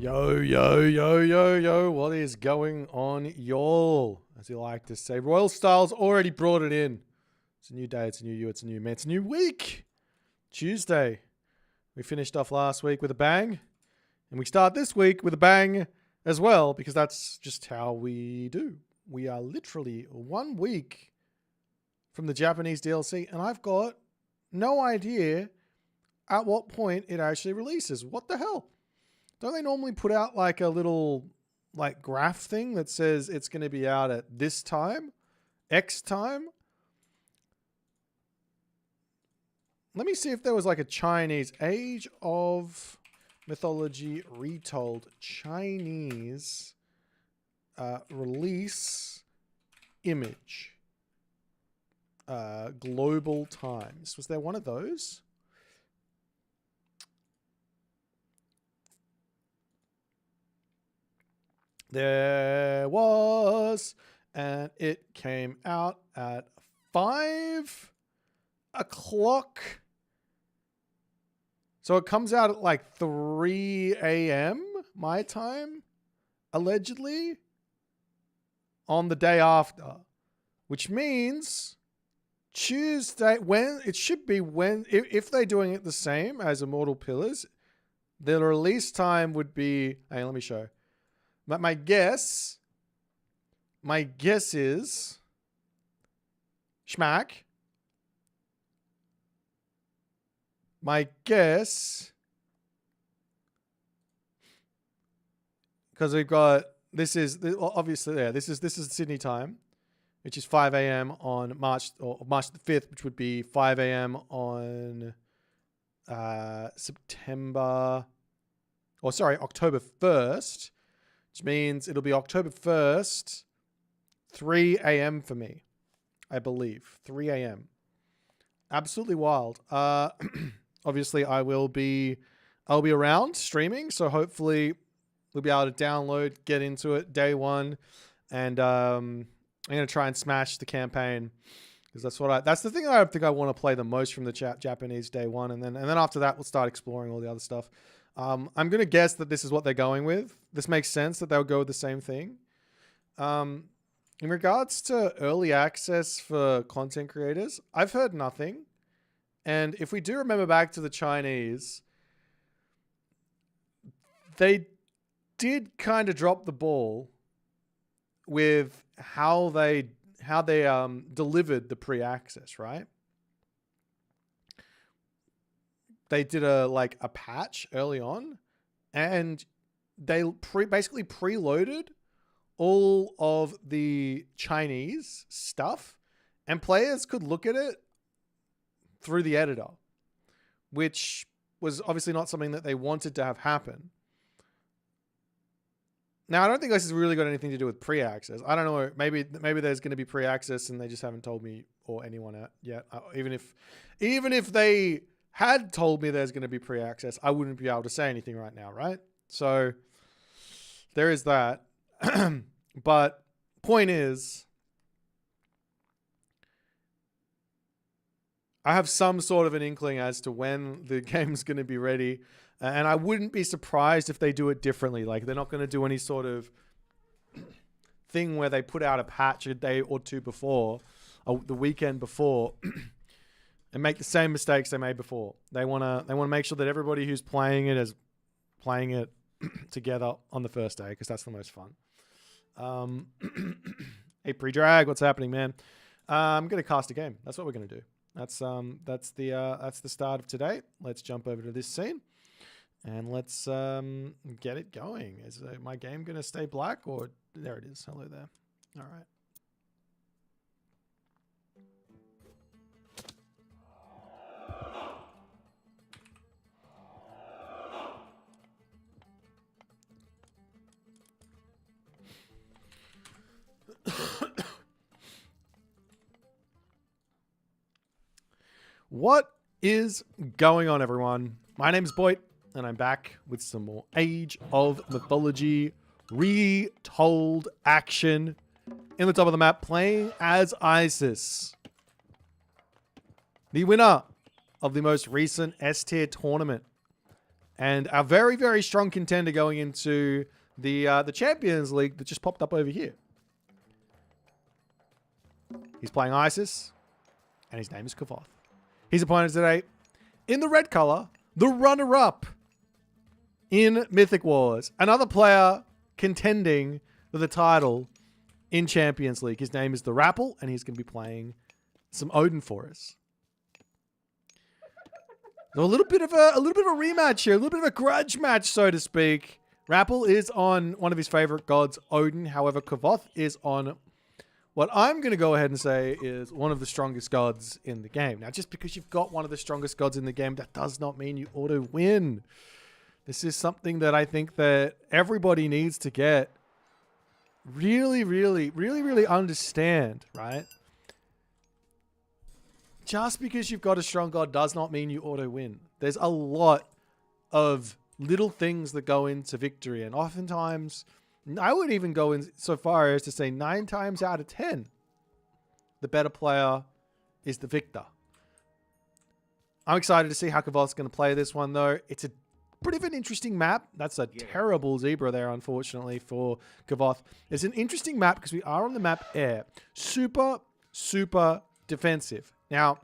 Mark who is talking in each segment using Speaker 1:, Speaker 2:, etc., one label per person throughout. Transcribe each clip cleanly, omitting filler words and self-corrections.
Speaker 1: Yo, what is going on, y'all? As you like to say, Royal Styles already brought it in. It's a new day, it's a new you, it's a new man, it's a new week. Tuesday. We finished off last week with a bang. And we start this week with a bang as well, because that's just how we do. We are literally 1 week from the Japanese DLC, and I've got no idea at what point it actually releases. What the hell? Don't they normally put out like a little like graph thing that says it's going to be out at this time, X time? Let me see if there was like a Chinese Age of Mythology Retold Chinese release image. Global times. Was there one of those? There was, and it came out at 5 o'clock. So it comes out at like 3 a.m. my time, allegedly, on the day after, which means Tuesday, when it should be when, if they're doing it the same as Immortal Pillars, the release time would be, hey, let me show. But my guess is schmack. My guess, because we've got, this is obviously there. This is Sydney time, which is 5 a.m. on March the 5th, which would be 5 a.m. on October 1st. Which means it'll be October 1st, 3 a.m. for me, I believe. 3 a.m. Absolutely wild. Obviously, I'll be around streaming, so hopefully we'll be able to download, get into it day one, and I'm gonna try and smash the campaign because that's the thing I think I want to play the most from the Japanese day one, and then after that we'll start exploring all the other stuff. I'm going to guess that this is what they're going with. This makes sense that they'll go with the same thing. In regards to early access for content creators, I've heard nothing. And if we do remember back to the Chinese, they did kind of drop the ball with how they delivered the pre-access, right? They did a patch early on, and they basically preloaded all of the Chinese stuff, and players could look at it through the editor, which was obviously not something that they wanted to have happen. Now, I don't think this has really got anything to do with pre-access. I don't know. Maybe there's going to be pre-access and they just haven't told me or anyone yet. Even if they had told me there's going to be pre-access, I wouldn't be able to say anything right now, right? So there is that. But point is, I have some sort of an inkling as to when the game's going to be ready. And I wouldn't be surprised if they do it differently. Like, they're not going to do any sort of thing where they put out a patch a day or two before, or the weekend before, and make the same mistakes they made before. They want to make sure that everybody who's playing it is playing it together on the first day, because that's the most fun. Hey, pre-drag, what's happening, man? I'm going to cast a game. That's what we're going to do. That's the start of today. Let's jump over to this scene. And let's get it going. Is my game going to stay black, or there it is? Hello there. All right. What is going on, everyone? My name's Boyd, and I'm back with some more Age of Mythology retold action in the top of the map, playing as Isis, the winner of the most recent S-tier tournament, and a very, very strong contender going into the Champions League that just popped up over here. He's playing Isis, and his name is Kavoth. His opponent today, in the red color, the runner-up in Mythic Wars. Another player contending for the title in Champions League. His name is the Rapple, and he's going to be playing some Odin for us. So a little bit of a rematch here, a little bit of a grudge match, so to speak. Rapple is on one of his favorite gods, Odin. However, Kavoth is on what I'm going to go ahead and say is one of the strongest gods in the game. Now, just because you've got one of the strongest gods in the game, that does not mean you auto win. This is something that I think that everybody needs to get really understand, right? Just because you've got a strong god does not mean you auto win. There's a lot of little things that go into victory, and oftentimes, I would even go in so far as to say 9 times out of 10, the better player is the victor. I'm excited to see how Kavoth's going to play this one, though. It's a pretty of an interesting map. That's a terrible zebra there, unfortunately, for Kavoth. It's an interesting map because we are on the map Air. Super defensive. Now,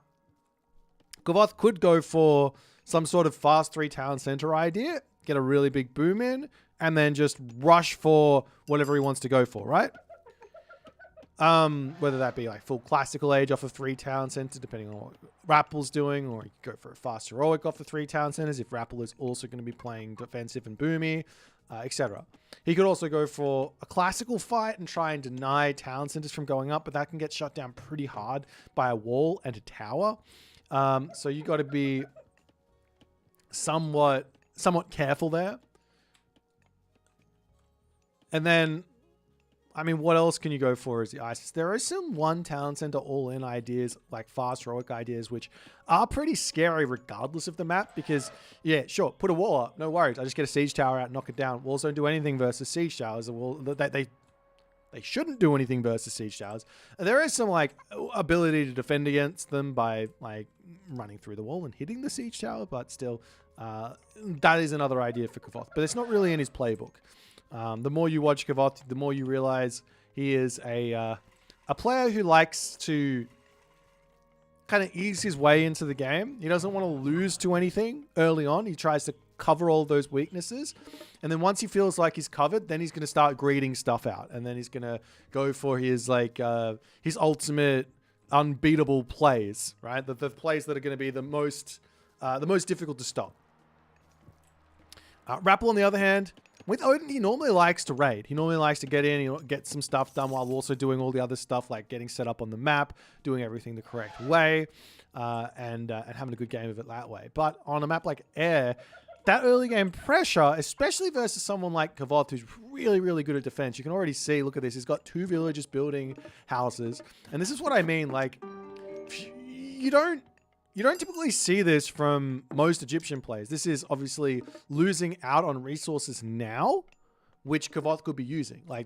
Speaker 1: Kavoth could go for some sort of fast 3 town center idea, get a really big boom in, and then just rush for whatever he wants to go for, right? Whether that be like full classical age off of 3 town center, depending on what Rapple's doing, or you could go for a fast heroic off of 3 town centers if Rapple is also going to be playing defensive and boomy, etc. He could also go for a classical fight and try and deny town centers from going up, but that can get shut down pretty hard by a wall and a tower. So you got to be somewhat careful there. And then, I mean, what else can you go for as the Isis? There are some 1 town center all-in ideas, like fast heroic ideas, which are pretty scary regardless of the map, because, yeah, sure, put a wall up, no worries. I just get a siege tower out, knock it down. Walls don't do anything versus siege towers. They shouldn't do anything versus siege towers. There is some, like, ability to defend against them by, like, running through the wall and hitting the siege tower, but still, that is another idea for Kavoth. But it's not really in his playbook. The more you watch Kavoth, the more you realize he is a player who likes to kind of ease his way into the game. He doesn't want to lose to anything early on. He tries to cover all those weaknesses. And then once he feels like he's covered, then he's going to start greeting stuff out. And then he's going to go for his, like, his ultimate unbeatable plays, right? The plays that are going to be the most difficult to stop. Rappel, on the other hand, with Odin, he normally likes to raid. He normally likes to get in, get some stuff done while also doing all the other stuff like getting set up on the map, doing everything the correct way, and having a good game of it that way. But on a map like Air, that early game pressure, especially versus someone like Kavoth, who's really, really good at defense, you can already see, look at this, he's got 2 villagers building houses. And this is what I mean, like, you don't typically see this from most Egyptian players. This is obviously losing out on resources now, which Kavoth could be using. Like,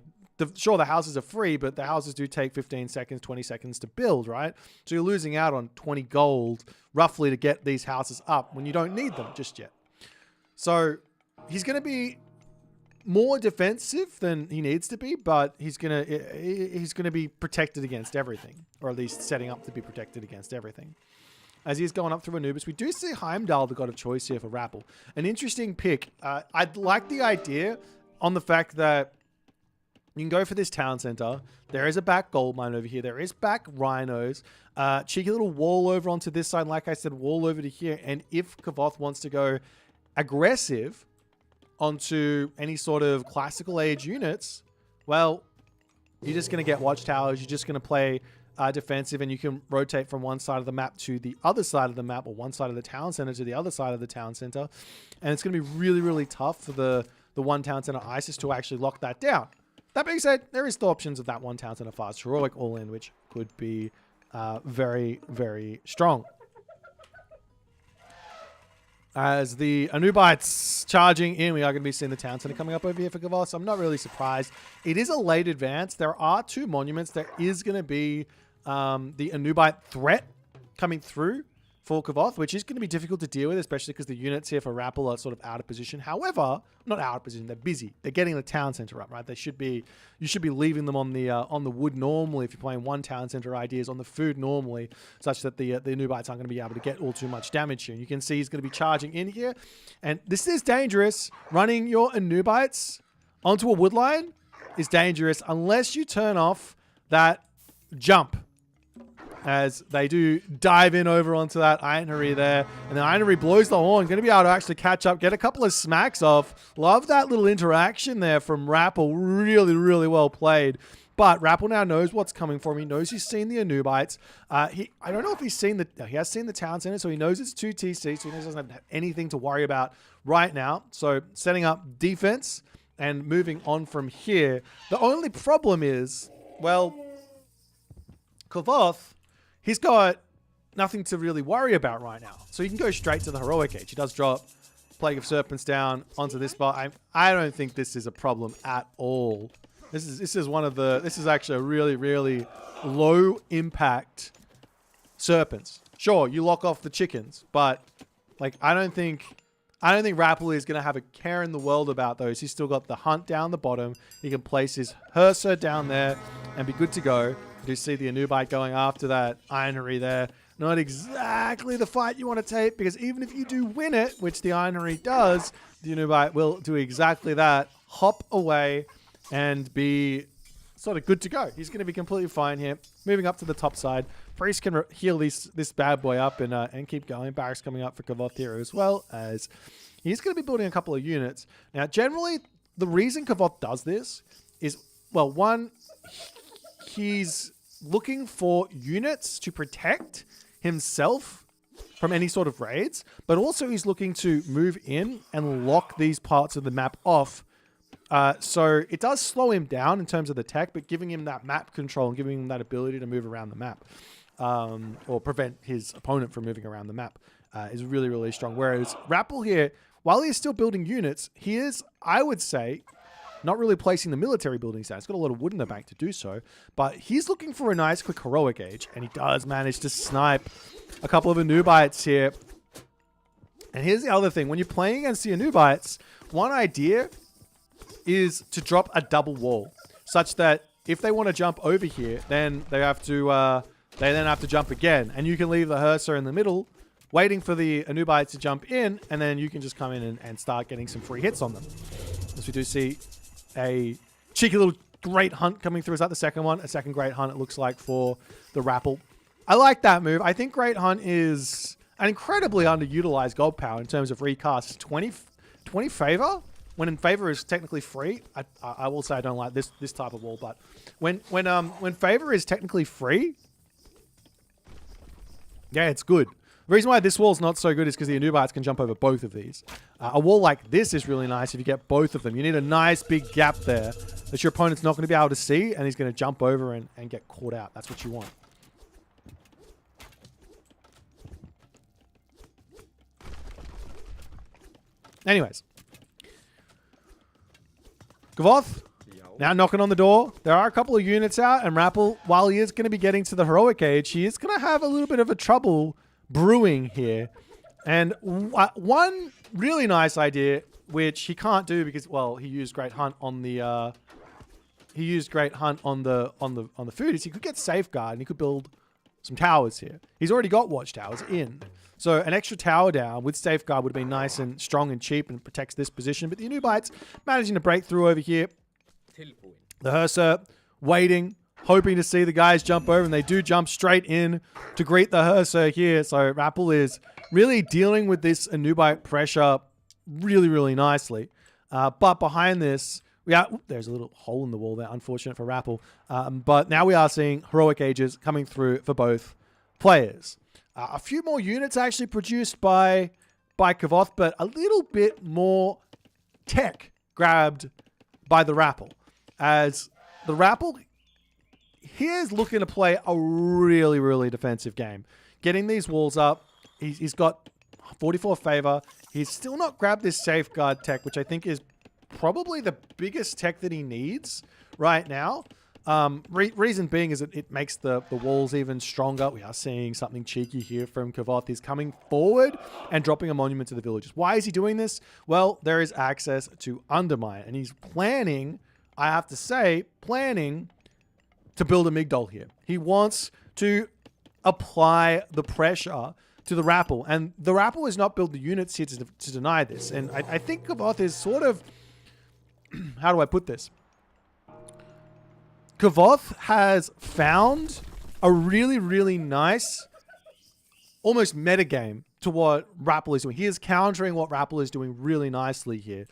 Speaker 1: sure, the houses are free, but the houses do take 15 seconds, 20 seconds to build, right? So you're losing out on 20 gold, roughly, to get these houses up when you don't need them just yet. So he's going to be more defensive than he needs to be, but he's going to be protected against everything, or at least setting up to be protected against everything. As he's going up through Anubis, we do see Heimdall, the god of choice, here for Rappel. An interesting pick. I'd like the idea on the fact that you can go for this town center. There is a back gold mine over here. There is back rhinos. Cheeky little wall over onto this side. Like I said, wall over to here. And if Kavoth wants to go aggressive onto any sort of classical age units, well, you're just going to get watchtowers. You're just going to play defensive, and you can rotate from one side of the map to the other side of the map, or one side of the town center to the other side of the town center. And it's going to be really, really tough for the one town center ISIS to actually lock that down. That being said, there is still options of that one town center fast heroic all in, which could be very, very strong. As the Anubites charging in, we are going to be seeing the town center coming up over here for Kavoth, so I'm not really surprised. It is a late advance. There are 2 monuments. There is going to be the Anubite threat coming through for Kavoth, which is going to be difficult to deal with, especially because the units here for Rappel are sort of out of position. However, not out of position, they're busy. They're getting the town center up, right? You should be leaving them on the wood normally if you're playing one town center ideas, on the food normally, such that the Anubites aren't going to be able to get all too much damage here. And you can see he's going to be charging in here. And this is dangerous. Running your Anubites onto a wood line is dangerous unless you turn off that jump, as they do dive in over onto that Einherry there. And then Einherry blows the horn. Going to be able to actually catch up, get a couple of smacks off. Love that little interaction there from Rappel. Really, really well played. But Rappel now knows what's coming for him. He knows he's seen the Anubites. I don't know if he's seen he has seen the town center, so he knows it's 2 TC, so he knows he doesn't have anything to worry about right now. So setting up defense and moving on from here. The only problem is, well, Kavoth, he's got nothing to really worry about right now. So he can go straight to the heroic age. He does drop Plague of Serpents down onto this spot. I don't think this is a problem at all. This is actually a really, really low impact serpents. Sure, you lock off the chickens, but like I don't think Rappel is gonna have a care in the world about those. He's still got the hunt down the bottom. He can place his Herser down there and be good to go. You see the Anubite going after that Einherry there. Not exactly the fight you want to take, because even if you do win it, which the Einherry does, the Anubite will do exactly that. Hop away and be sort of good to go. He's going to be completely fine here. Moving up to the top side. Priest can heal this bad boy up and keep going. Barracks coming up for Kavoth here, as well as he's going to be building a couple of units. Now, generally, the reason Kavoth does this is, well, one, he's looking for units to protect himself from any sort of raids, but also he's looking to move in and lock these parts of the map off. So it does slow him down in terms of the tech, but giving him that map control and giving him that ability to move around the map, or prevent his opponent from moving around the map, is really, really strong. Whereas Rappel here, while he's still building units, he is, I would say, not really placing the military buildings down. He's got a lot of wood in the bank to do so, but he's looking for a nice quick heroic age, and he does manage to snipe a couple of Anubites here. And here's the other thing. When you're playing against the Anubites, one idea is to drop a double wall, such that if they want to jump over here, then they have to jump again. And you can leave the Herser in the middle, waiting for the Anubites to jump in, and then you can just come in and start getting some free hits on them. As we do see a cheeky little Great Hunt coming through. Is that the second one? A second Great Hunt, it looks like, for the Rappel. I like that move. I think Great Hunt is an incredibly underutilized gold power in terms of recasts. 20 20 favor? When in favor is technically free. I will say I don't like this type of wall, but when favor is technically free, yeah, it's good. The reason why this wall's not so good is because the Anubites can jump over both of these. A wall like this is really nice if you get both of them. You need a nice big gap there that your opponent's not going to be able to see, and he's going to jump over and get caught out. That's what you want. Anyways. Gavoth, now knocking on the door. There are a couple of units out, and Rappel, while he is going to be getting to the heroic age, he is going to have a little bit of a trouble brewing here. And one really nice idea, which he can't do because, well, he used Great Hunt on the food, is he could get Safeguard and he could build some towers here. He's already got watchtowers in. So an extra tower down with Safeguard would have been nice and strong and cheap and protects this position. But the Anubites managing to break through over here. The Herser waiting, hoping to see the guys jump over, and they do jump straight in to greet the Herser here. So Rappel is really dealing with this Anubite pressure really, really nicely. But behind this, there's a little hole in the wall there, unfortunate for Rappel. But now we are seeing heroic ages coming through for both players. A few more units actually produced by Kavoth, but a little bit more tech grabbed by the Rappel. As the Rappel, he is looking to play a really, really defensive game. Getting these walls up, he's got 44 favor. He's still not grabbed this Safeguard tech, which I think is probably the biggest tech that he needs right now. Reason being is that it makes the walls even stronger. We are seeing something cheeky here from Kavoth. He's coming forward and dropping a monument to the villagers. Why is he doing this? Well, there is access to undermine, and he's planning, I have to say, to build a Migdol here. He wants to apply the pressure to the Rappel, and the Rappel has not built the units here to deny this. And I think Kavoth is sort of, how do I put this? Kavoth has found a really, really nice, almost metagame to what Rappel is doing. He is countering what Rappel is doing really nicely here,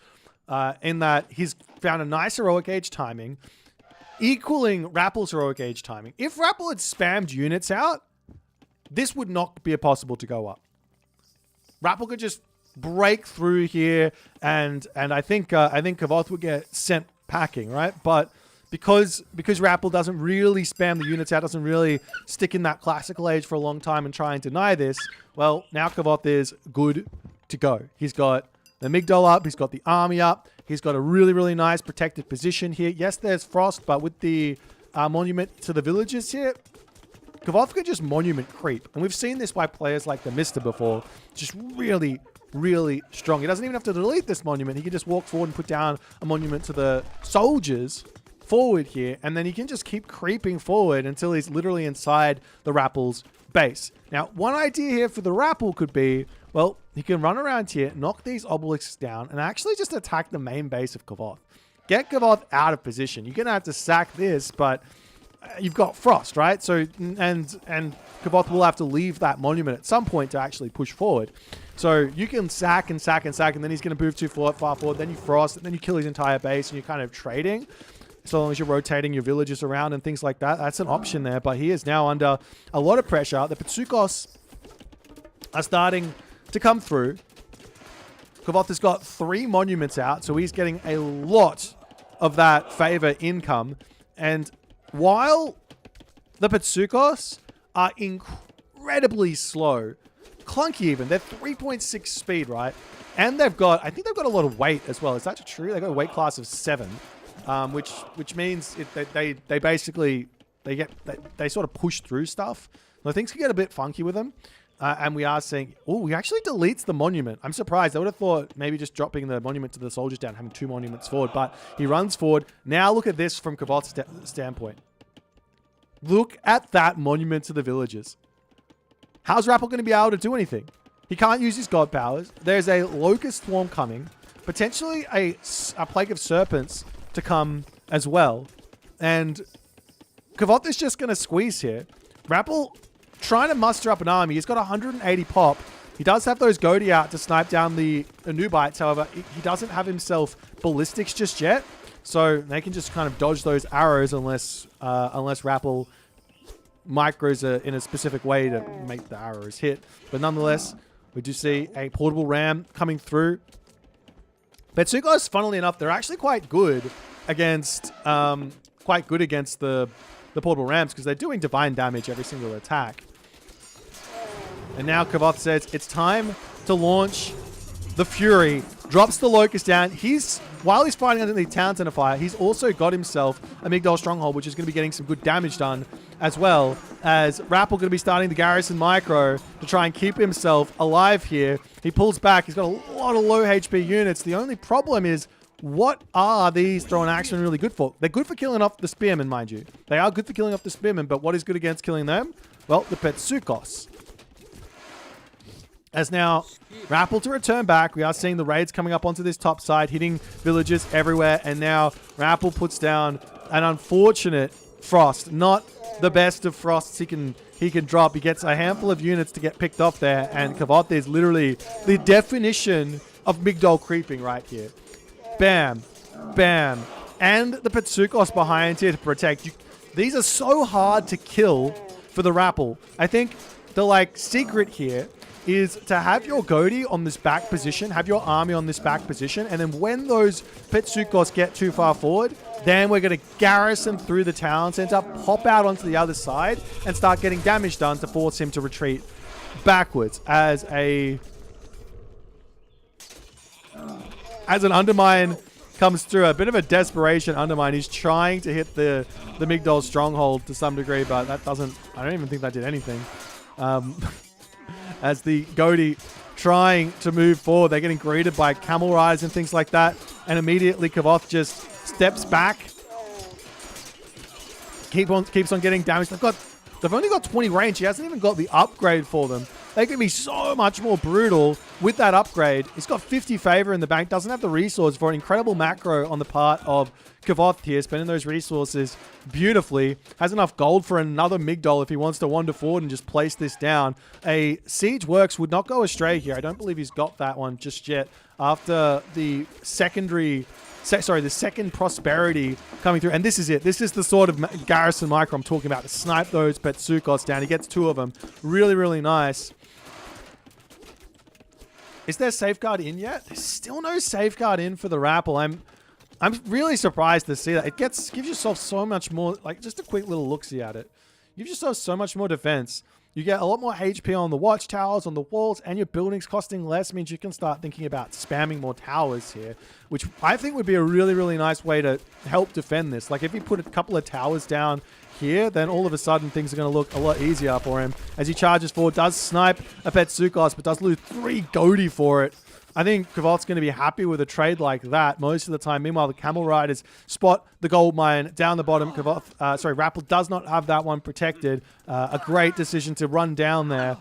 Speaker 1: in that he's found a nice heroic age timing, equaling Rappel's heroic age timing. If Rappel had spammed units out, this would not be possible to go up. Rappel could just break through here, and I think Kavoth would get sent packing, right? But because Rappel doesn't really spam the units out, doesn't really stick in that classical age for a long time and try and deny this, well, now Kavoth is good to go. He's got the Migdol up, he's got the army up, he's got a really, really nice protected position here. Yes, there's frost, but with the monument to the villagers here, Kavoth can just monument creep. And we've seen this by players like the Mister before. Just really, really strong. He doesn't even have to delete this monument. He can just walk forward and put down a monument to the soldiers forward here, and then he can just keep creeping forward until he's literally inside the Rappel's base. Now, one idea here for the Rappel could be, well, he can run around here, knock these obelisks down, and actually just attack the main base of Kavoth. Get Kavoth out of position. You're going to have to sack this, but you've got frost, right? So, and Kavoth will have to leave that monument at some point to actually push forward. So you can sack and sack and sack, and then he's going to move too far forward, then you frost, and then you kill his entire base, and you're kind of trading. So long as you're rotating your villages around and things like that, that's an option there. But he is now under a lot of pressure. The Pitsukos are starting to come through. Kavoth has got 3 monuments out, so he's getting a lot of that favor income. And while the Pitsukos are incredibly slow, clunky even, they're 3.6 speed, right? And they've got, I think they've got a lot of weight as well. Is that true? They've got a weight class of 7. Which means they basically they sort of push through stuff. So things can get a bit funky with them, and we are seeing. Oh, he actually deletes the monument. I'm surprised. I would have thought maybe just dropping the monument to the soldiers down, having 2 monuments forward, but he runs forward. Now look at this from Kavoth's standpoint. Look at that monument to the villagers. How's Rappel going to be able to do anything? He can't use his god powers. There's a locust swarm coming, potentially a plague of serpents to come as well, and Kavoth is just going to squeeze here. Rappel trying to muster up an army. He's got 180 pop. He does have those Goaty out to snipe down the Anubites. However, he doesn't have himself ballistics just yet. So they can just kind of dodge those arrows unless Rappel micros in a specific way to make the arrows hit. But nonetheless, we do see a portable ram coming through. Betsugos, funnily enough, they're actually quite good against the portable rams because they're doing divine damage every single attack. And now Kavoth says it's time to launch the Fury. Drops the Locust down. While he's fighting underneath Town Center Fire, he's also got himself a Migdol Stronghold, which is going to be getting some good damage done, as well as Rappel going to be starting the Garrison Micro to try and keep himself alive here. He pulls back. He's got a lot of low HP units. The only problem is, what are these Thrown Axemen really good for? They're good for killing off the Spearmen, mind you. They are good for killing off the Spearmen, but what is good against killing them? Well, the Petsukos. As now, Rappel to return back. We are seeing the raids coming up onto this top side, hitting villages everywhere. And now Rappel puts down an unfortunate Frost. Not the best of Frosts he can drop. He gets a handful of units to get picked off there. And Kavoth is literally the definition of Migdol creeping right here. Bam. Bam. And the Petsukos behind here to protect you. These are so hard to kill for the Rappel. I think the secret here is to have your Goaty on this back position, have your army on this back position, and then when those Petsukos get too far forward, then we're going to garrison through the town center, pop out onto the other side, and start getting damage done to force him to retreat backwards as an Undermine comes through. A bit of a desperation Undermine. He's trying to hit the Migdol Stronghold to some degree, but that doesn't... I don't even think that did anything. As the Goaty trying to move forward, they're getting greeted by camel riders and things like that, and immediately Kavoth just steps back, keeps on getting damaged. They've only got 20 range. He hasn't even got the upgrade for them. They can be so much more brutal with that upgrade. He's got 50 favor in the bank, doesn't have the resource for an incredible macro on the part of Kavoth here, spending those resources beautifully. Has enough gold for another Migdol if he wants to wander forward and just place this down. A Siege Works would not go astray here. I don't believe he's got that one just yet. After the second Prosperity coming through. And this is it. This is the sort of Garrison Micro I'm talking about. To snipe those Petsukos down. He gets 2 of them. Really, really nice. Is there safeguard in yet? There's still no safeguard in for the Rappel. I'm really surprised to see that. It gives yourself so much more, just a quick little look-see at it. Gives yourself so much more defense. You get a lot more HP on the watchtowers, on the walls, and your buildings costing less means you can start thinking about spamming more towers here, which I think would be a really, really nice way to help defend this. If you put a couple of towers down here, then all of a sudden things are going to look a lot easier for him. As he charges forward, does snipe a Petsukos, but does lose 3 Goaty for it. I think Kavoth's going to be happy with a trade like that most of the time. Meanwhile, the Camel Riders spot the gold mine down the bottom. Rappel does not have that one protected. A great decision to run down there.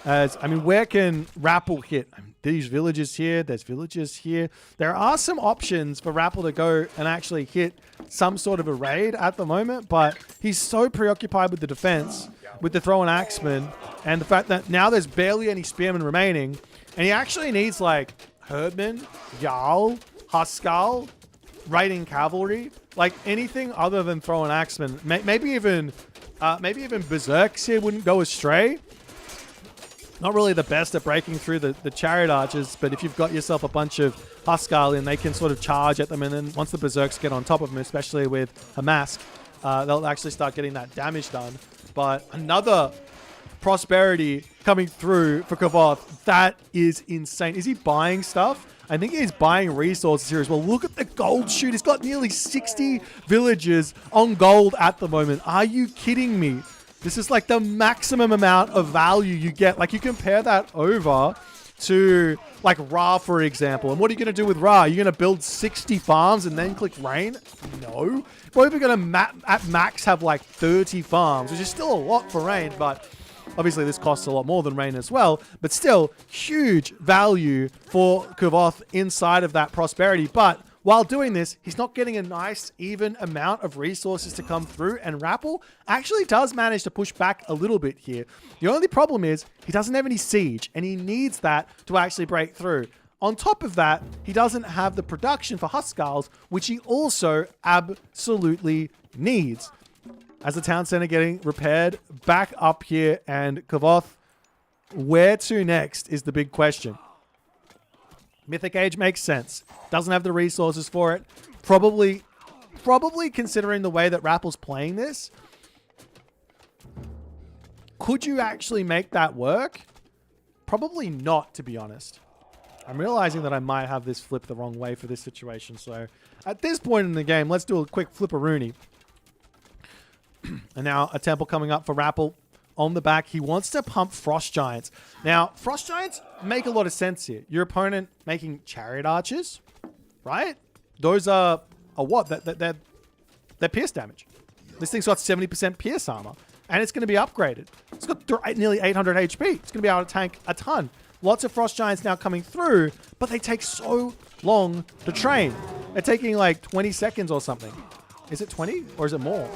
Speaker 1: Where can Rappel hit? These villages here. There's villages here. There are some options for Rappel to go and actually hit some sort of a raid at the moment, but he's so preoccupied with the defense, with the Thrown Axemen, and the fact that now there's barely any Spearmen remaining, and he actually needs Herdman, Jarl, Huskal, raiding cavalry, anything other than Thrown Axemen. Maybe even Berserks here wouldn't go astray. Not really the best at breaking through the Chariot Archers, but if you've got yourself a bunch of Huskal in, they can sort of charge at them, and then once the Berserks get on top of them, especially with Hamask, they'll actually start getting that damage done. But another Prosperity coming through for Kavoth. That is insane. Is he buying stuff? I think he's buying resources here as well. Look at the gold shoot. He's got nearly 60 villages on gold at the moment. Are you kidding me? This is the maximum amount of value you get. You compare that over to Ra, for example. And what are you going to do with Ra? Are you going to build 60 farms and then click rain? No. Probably going to at max have 30 farms, which is still a lot for rain, but obviously this costs a lot more than rain as well. But still, huge value for Kavoth inside of that Prosperity. But while doing this, he's not getting a nice, even amount of resources to come through, and Rappel actually does manage to push back a little bit here. The only problem is he doesn't have any siege, and he needs that to actually break through. On top of that, he doesn't have the production for Huskarls, which he also absolutely needs. As the town center getting repaired back up here, and Kavoth, where to next is the big question. Mythic Age makes sense. Doesn't have the resources for it. Probably considering the way that Rappel's playing this, could you actually make that work? Probably not, to be honest. I'm realizing that I might have this flipped the wrong way for this situation. So at this point in the game, let's do a quick flipperoonie. And now a temple coming up for Rappel on the back. He wants to pump Frost Giants. Now, Frost Giants make a lot of sense here. Your opponent making Chariot Archers, right? Those are what? They're pierce damage. This thing's got 70% pierce armor, and it's going to be upgraded. It's got nearly 800 HP. It's going to be able to tank a ton. Lots of Frost Giants now coming through, but they take so long to train. They're taking like 20 seconds or something. Is it 20 or is it more?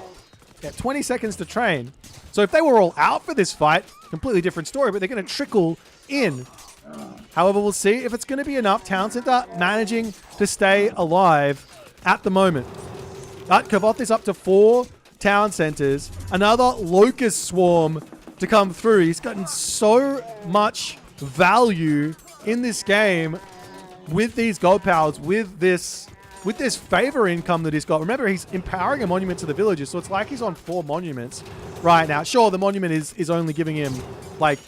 Speaker 1: Yeah, 20 seconds to train. So if they were all out for this fight, completely different story, but they're going to trickle in. However, we'll see if it's going to be enough. Town Center managing to stay alive at the moment. But Kavoth is up to 4 town centers. Another Locust Swarm to come through. He's gotten so much value in this game with these gold powers, with this favor income that he's got. Remember, he's empowering a monument to the villagers, so it's like he's on 4 monuments right now. Sure, the monument is only giving him like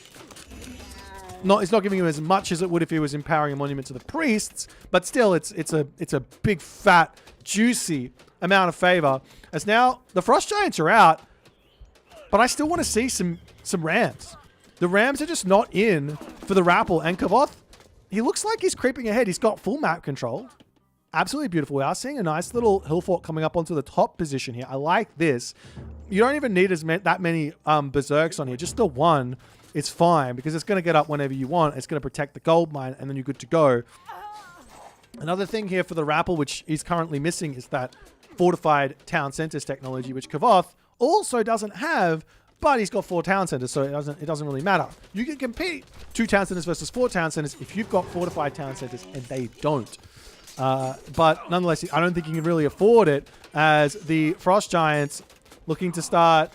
Speaker 1: it's not giving him as much as it would if he was empowering a monument to the priests, but still it's a big fat juicy amount of favor. As now the Frost Giants are out, but I still want to see some rams. The rams are just not in for the Rappel, and Kavoth, he looks like he's creeping ahead. He's got full map control. Absolutely beautiful. We are seeing a nice little hill fort coming up onto the top position here. I like this. You don't even need that many berserks on here. Just the one is fine because it's going to get up whenever you want. It's going to protect the gold mine, and then you're good to go. Another thing here for the Rappel, which he's currently missing, is that fortified town centers technology, which Kavoth also doesn't have, but he's got 4 town centers, so it doesn't really matter. You can compete 2 town centers versus 4 town centers if you've got fortified town centers, and they don't. But nonetheless, I don't think you can really afford it, as the Frost Giants looking to start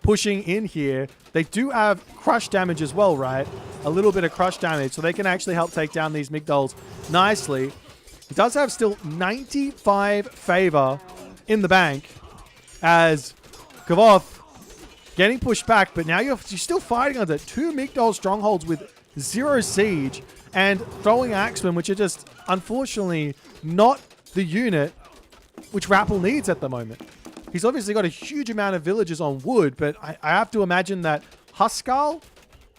Speaker 1: pushing in here. They do have crush damage as well, right? A little bit of crush damage, so they can actually help take down these Migdols nicely. He does have still 95 favor in the bank, as Kavoth getting pushed back, but now you're still fighting under 2 Migdol strongholds with 0 siege, and throwing axemen, which are just unfortunately not the unit which Rappel needs at the moment. He's obviously got a huge amount of villagers on wood, but I have to imagine that Huskarl,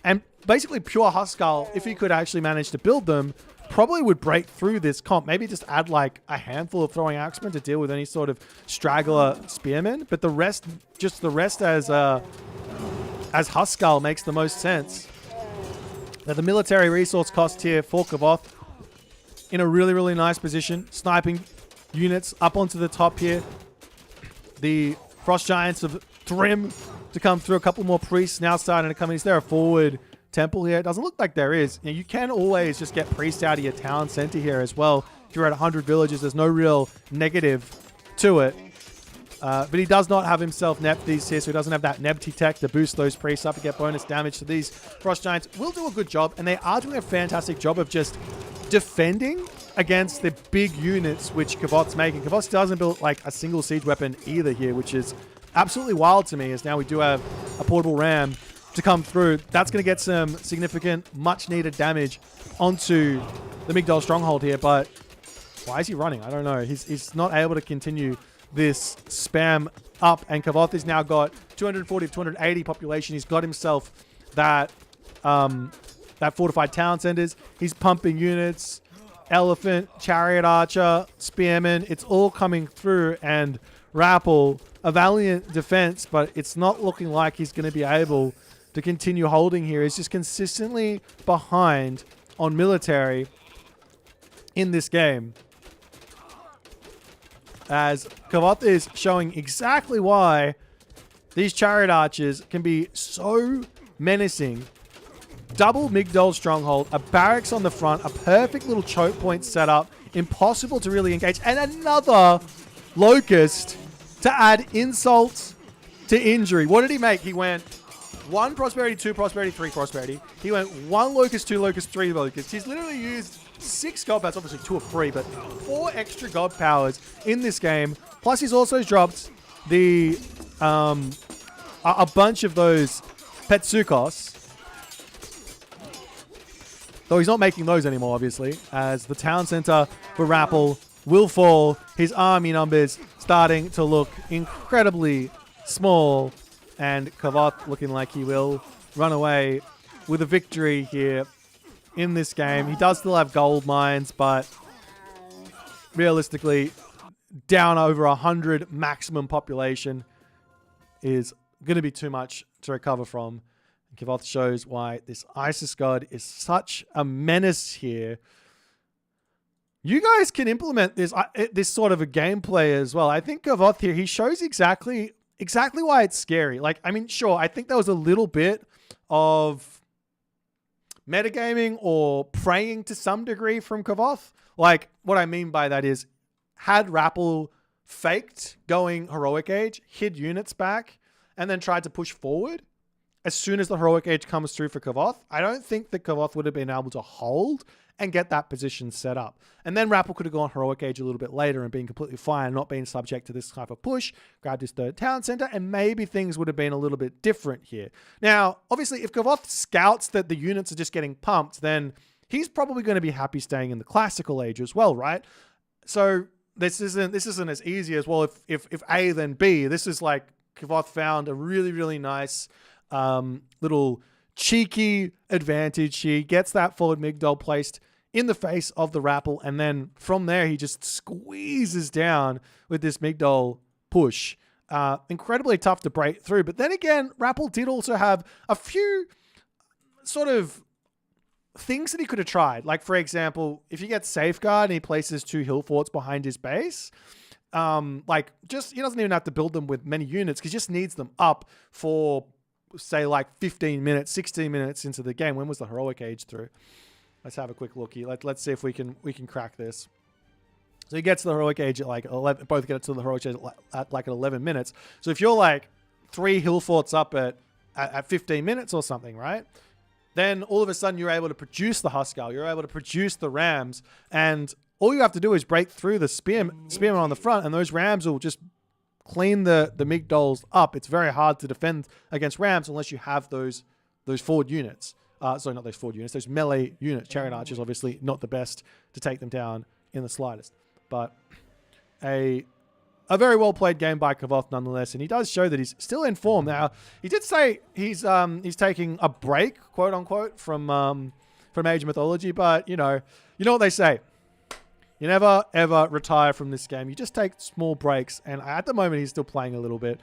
Speaker 1: and basically pure Huskarl, if he could actually manage to build them, probably would break through this comp. Maybe just add like a handful of throwing axemen to deal with any sort of straggler spearmen, but the rest as Huskarl makes the most sense. Now the military resource cost here for Kavoth in a really, really nice position. Sniping units up onto the top here. The Frost Giants of Thrym to come through. A couple more priests now starting to come in. Is there a forward temple here? It doesn't look like there is. You can always just get priests out of your town center here as well. If you're at 100 villages, there's no real negative to it. But he does not have himself Neb these here, so he doesn't have that Nebty tech to boost those priests up and get bonus damage. So these Frost Giants will do a good job, and they are doing a fantastic job of just defending against the big units which Kavoth's making. Kavoth doesn't build like a single siege weapon either here, which is absolutely wild to me, as now we do have a portable ram to come through. That's going to get some significant, much-needed damage onto the Migdol stronghold here, but why is he running? I don't know. He's not able to continue this spam up, and Kavoth has now got 240 to 280 population. He's got himself that fortified town centers. He's pumping units, elephant, chariot archer, spearman. It's all coming through, and Rappel, a valiant defense, but it's not looking like he's going to be able to continue holding here. He's just consistently behind on military in this game. as Kavoth is showing exactly why these chariot archers can be so menacing. Double Migdol stronghold, a barracks on the front, a perfect little choke point set up, impossible to really engage, and another locust to add insult to injury. What did he make? He went 1 prosperity, 2 prosperity, 3 prosperity. He went 1 locust, 2 locust, 3 locust. He's literally used 6 god powers, obviously 2 or 3, but 4 extra god powers in this game. Plus he's also dropped the a bunch of those Petsukos. Though he's not making those anymore, obviously, as the town center for Rappel will fall. His army numbers starting to look incredibly small, and Kavoth looking like he will run away with a victory here in this game. He does still have gold mines, but realistically, down over 100 maximum population is going to be too much to recover from. Kavoth shows why this Isis God is such a menace here. You guys can implement this sort of a gameplay as well. I think Kavoth here, he shows exactly why it's scary. Like, I mean, sure, I think there was a little bit of metagaming or praying to some degree from Kavoth. Like, what I mean by that is, had Rappel faked going Heroic Age, hid units back, and then tried to push forward, as soon as the Heroic Age comes through for Kavoth, I don't think that Kavoth would have been able to hold and get that position set up. And then Rappel could have gone Heroic Age a little bit later and been completely fine, not being subject to this type of push, grabbed his 3rd town center, and maybe things would have been a little bit different here. Now, obviously, if Kavoth scouts that the units are just getting pumped, then he's probably going to be happy staying in the Classical Age as well, right? So this isn't as easy as, well, if A, then B. This is like Kavoth found a really, really nice little cheeky advantage. He gets that forward Migdol placed in the face of the Rappel, and then from there he just squeezes down with this Migdol push. Incredibly tough to break through, but then again, Rappel did also have a few sort of things that he could have tried. Like, for example, if he gets Safeguard and he places 2 hill forts behind his base, like, just, he doesn't even have to build them with many units, because he just needs them up for, say, like 15 minutes, 16 minutes into the game. When was the Heroic Age through? Let's have a quick look here. Let's see if we can crack this. So he gets to the Heroic Age at like 11. Both get to the Heroic Age at like 11 minutes. So if you're like 3 hill forts up at 15 minutes or something, right? Then all of a sudden you're able to produce the Huskar. You're able to produce the Rams, and all you have to do is break through the spearmen on the front, and those Rams will just clean the Migdols up. It's very hard to defend against Rams unless you have those forward units. Sorry, not those forward units, those melee units. Chariot Archers, obviously not the best to take them down in the slightest. But a very well played game by Kavoth nonetheless, and he does show that he's still in form. Now, he did say he's taking a break, quote unquote, from Age of Mythology, but you know what they say. You never, ever retire from this game. You just take small breaks. And at the moment, he's still playing a little bit.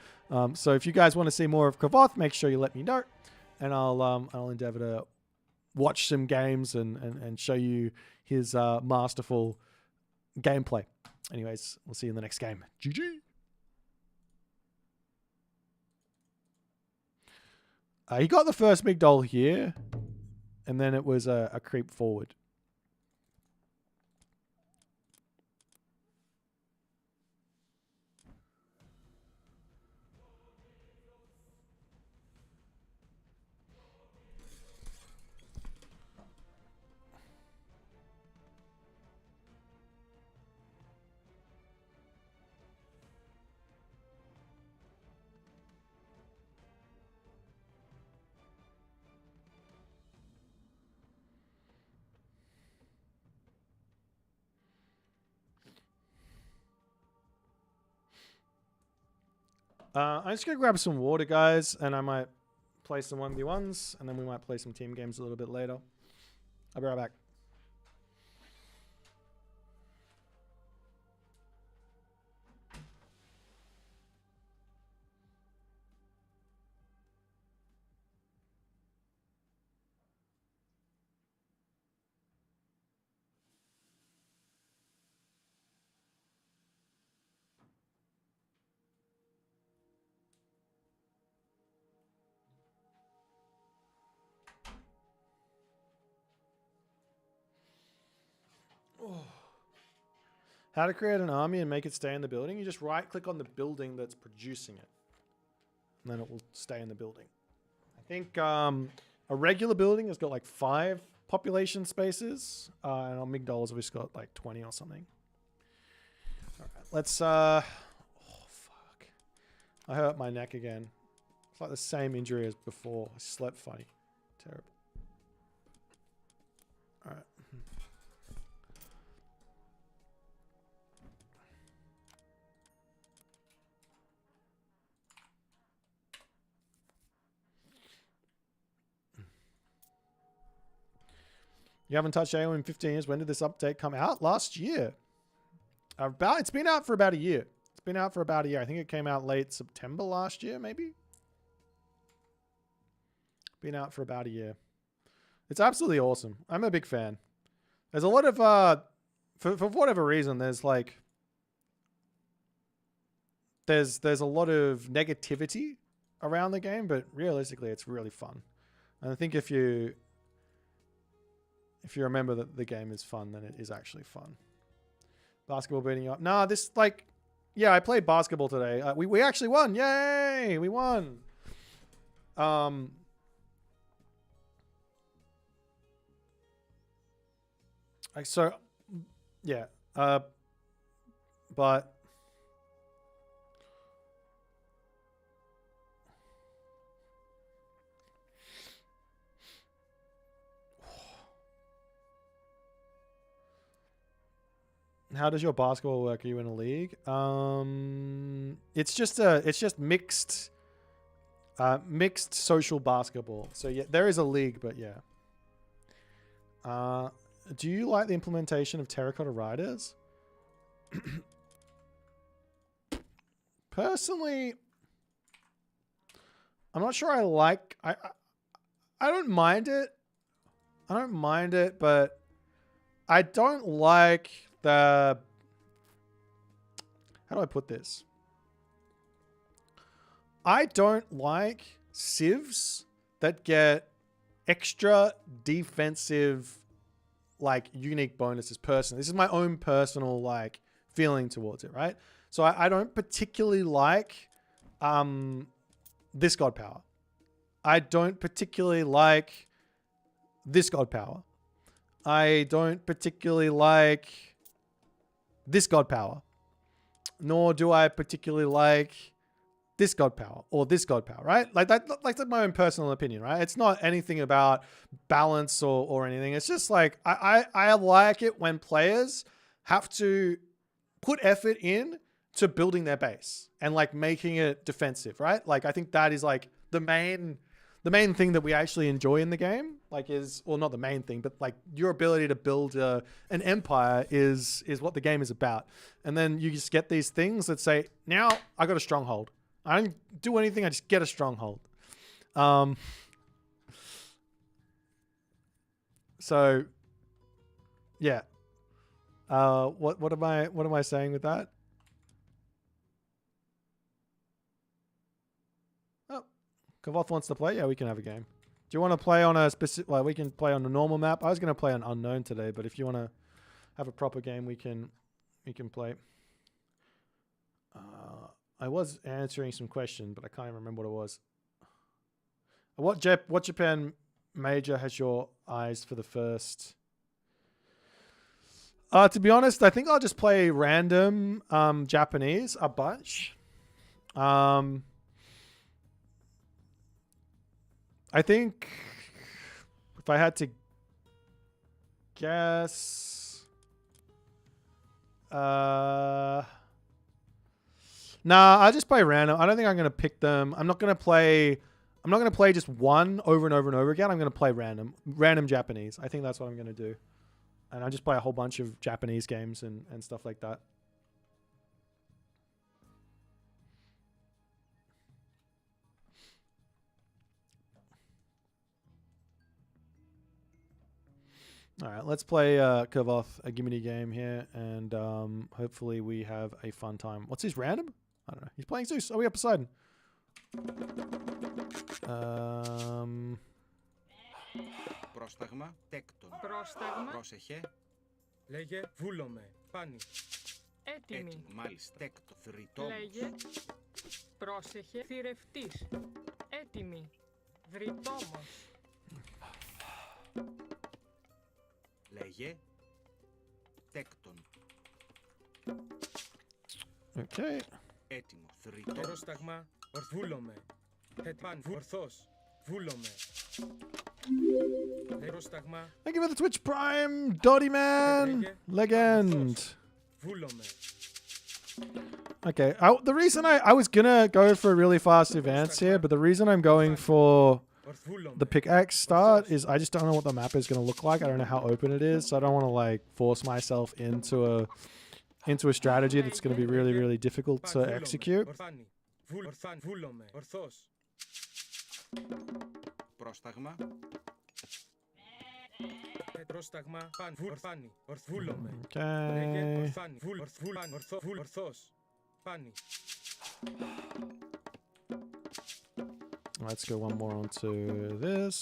Speaker 1: So if you guys want to see more of Kavoth, make sure you let me know. And I'll endeavor to watch some games and show you his masterful gameplay. Anyways, we'll see you in the next game. GG. He got the first Migdol here. And then it was a creep forward. I'm just going to grab some water, guys, and I might play some 1v1s, and then we might play some team games a little bit later. I'll be right back. How to create an army and make it stay in the building? You just right click on the building that's producing it. And then it will stay in the building. I think a regular building has got like 5 population spaces. And Amygdala's obviously got like 20 or something. Alright, let's oh fuck. I hurt my neck again. It's like the same injury as before. I slept funny. Terrible. Alright. You haven't touched AO in 15 years. When did this update come out? Last year. It's been out for about a year. It's been out for about a year. I think it came out late September last year, maybe. Been out for about a year. It's absolutely awesome. I'm a big fan. There's a lot of, for whatever reason, there's like, there's a lot of negativity around the game, but realistically, it's really fun. And I think if you remember that the game is fun, then it is actually fun. Basketball beating you up. Nah, this like, yeah, I played basketball today. We actually won. Yay, we won. So, yeah, but how does your basketball work? Are you in a league? It's just mixed social basketball. So yeah, there is a league, but yeah. Do you like the implementation of Terracotta Riders? Personally, I'm not sure I like... I don't mind it. I don't mind it, but I don't like the... How do I put this? I don't like civs that get extra defensive, like, unique bonuses personally. This is my own personal, like, feeling towards it, right? So I don't particularly like this god power. I don't particularly like this god power. I don't particularly like this god power. Nor do I particularly like this god power or this god power, right? Like that's my own personal opinion, right? It's not anything about balance or anything. It's just like, I like it when players have to put effort in to building their base and like making it defensive, right? Like, I think that is like the main thing that we actually enjoy in the game, like is, well, not the main thing, but like your ability to build an empire is what the game is about. And then you just get these things that say, now I got a stronghold. I don't do anything. I just get a stronghold. So yeah. What am I saying with that? Oh, Kavoth wants to play. Yeah, we can have a game. Do you want to play on a specific? Well, we can play on a normal map. I was going to play on unknown today, but if you want to have a proper game, we can play. I was answering some questions, but I can't even remember what it was. What Japan major has your eyes for the first? To be honest, I think I'll just play random Japanese a bunch. I think if I had to guess, nah, I'll just play random. I don't think I'm gonna pick them. I'm not gonna play just one over and over and over again. I'm gonna play random Japanese. I think that's what I'm gonna do. And I just play a whole bunch of Japanese games and stuff like that. All right, let's play Kavoth, a gimme game here, and hopefully we have a fun time. What's his random? I don't know. He's playing Zeus. Oh, we got Poseidon.
Speaker 2: Πρόσταγμα, τέκτον. Πρόσεχε. Λέγε βούλομαι. Πάνι.
Speaker 3: Έτοιμη.
Speaker 4: Μάλιστα. Τέκτο. Θρητόμος.
Speaker 3: Λέγε. Πρόσεχε. Θηρευτής. Έτοιμη. Βρυτόμος.
Speaker 4: Λέγε. Τέκτον.
Speaker 1: Okay.
Speaker 4: Έτοιμο. Θρητόμος.
Speaker 2: Πρόσταγμα. Βούλομαι. Πάν. Ορθός. Βούλομαι. Πρόσταγμα.
Speaker 1: Thank you for the Twitch Prime, Dotty Man, legend.
Speaker 2: Βούλομαι.
Speaker 1: Okay, the reason I was gonna go for a really fast advance here, but the reason I'm going for the pickaxe start is I just don't know what the map is gonna look like. I don't know how open it is, so I don't want to like force myself into a strategy that's gonna be really, really difficult to execute.
Speaker 2: Βούλομαι. Ορθός.
Speaker 4: Πρόσταγμα.
Speaker 2: Πρόσταγμα. Πάν. Ορθάνι. Βούλομαι.
Speaker 1: Okay.
Speaker 2: Ορθάνι. Ορθός. Πάνι.
Speaker 1: Let's go one more onto this.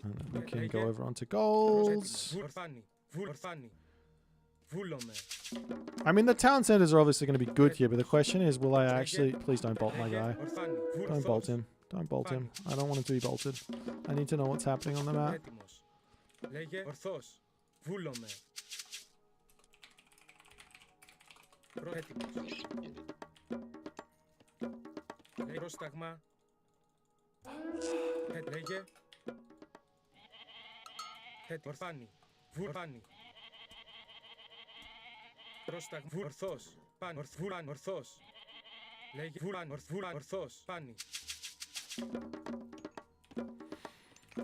Speaker 1: And then we can go over onto golds.
Speaker 2: Ορθάνι. Ορθάνι. Βούλομαι.
Speaker 1: I mean, the town centers are obviously going to be good here, but the question is, will I actually... Please don't bolt my guy.
Speaker 2: Ορθάνι.
Speaker 1: Don't bolt him. Don't bolt him. I don't want him to be bolted. I need to know what's happening on the map.
Speaker 2: Έτοιμος. Λέγε ορθός. Βούλομαι. Έτοιμος. Λέγε πρόσταγμα. Λέγε. Ορθάνι. Ορθάνι. Πρόσταγμα. Ορθός. Πάνι. Ορθός. Λέγε ορθός. Πάνι.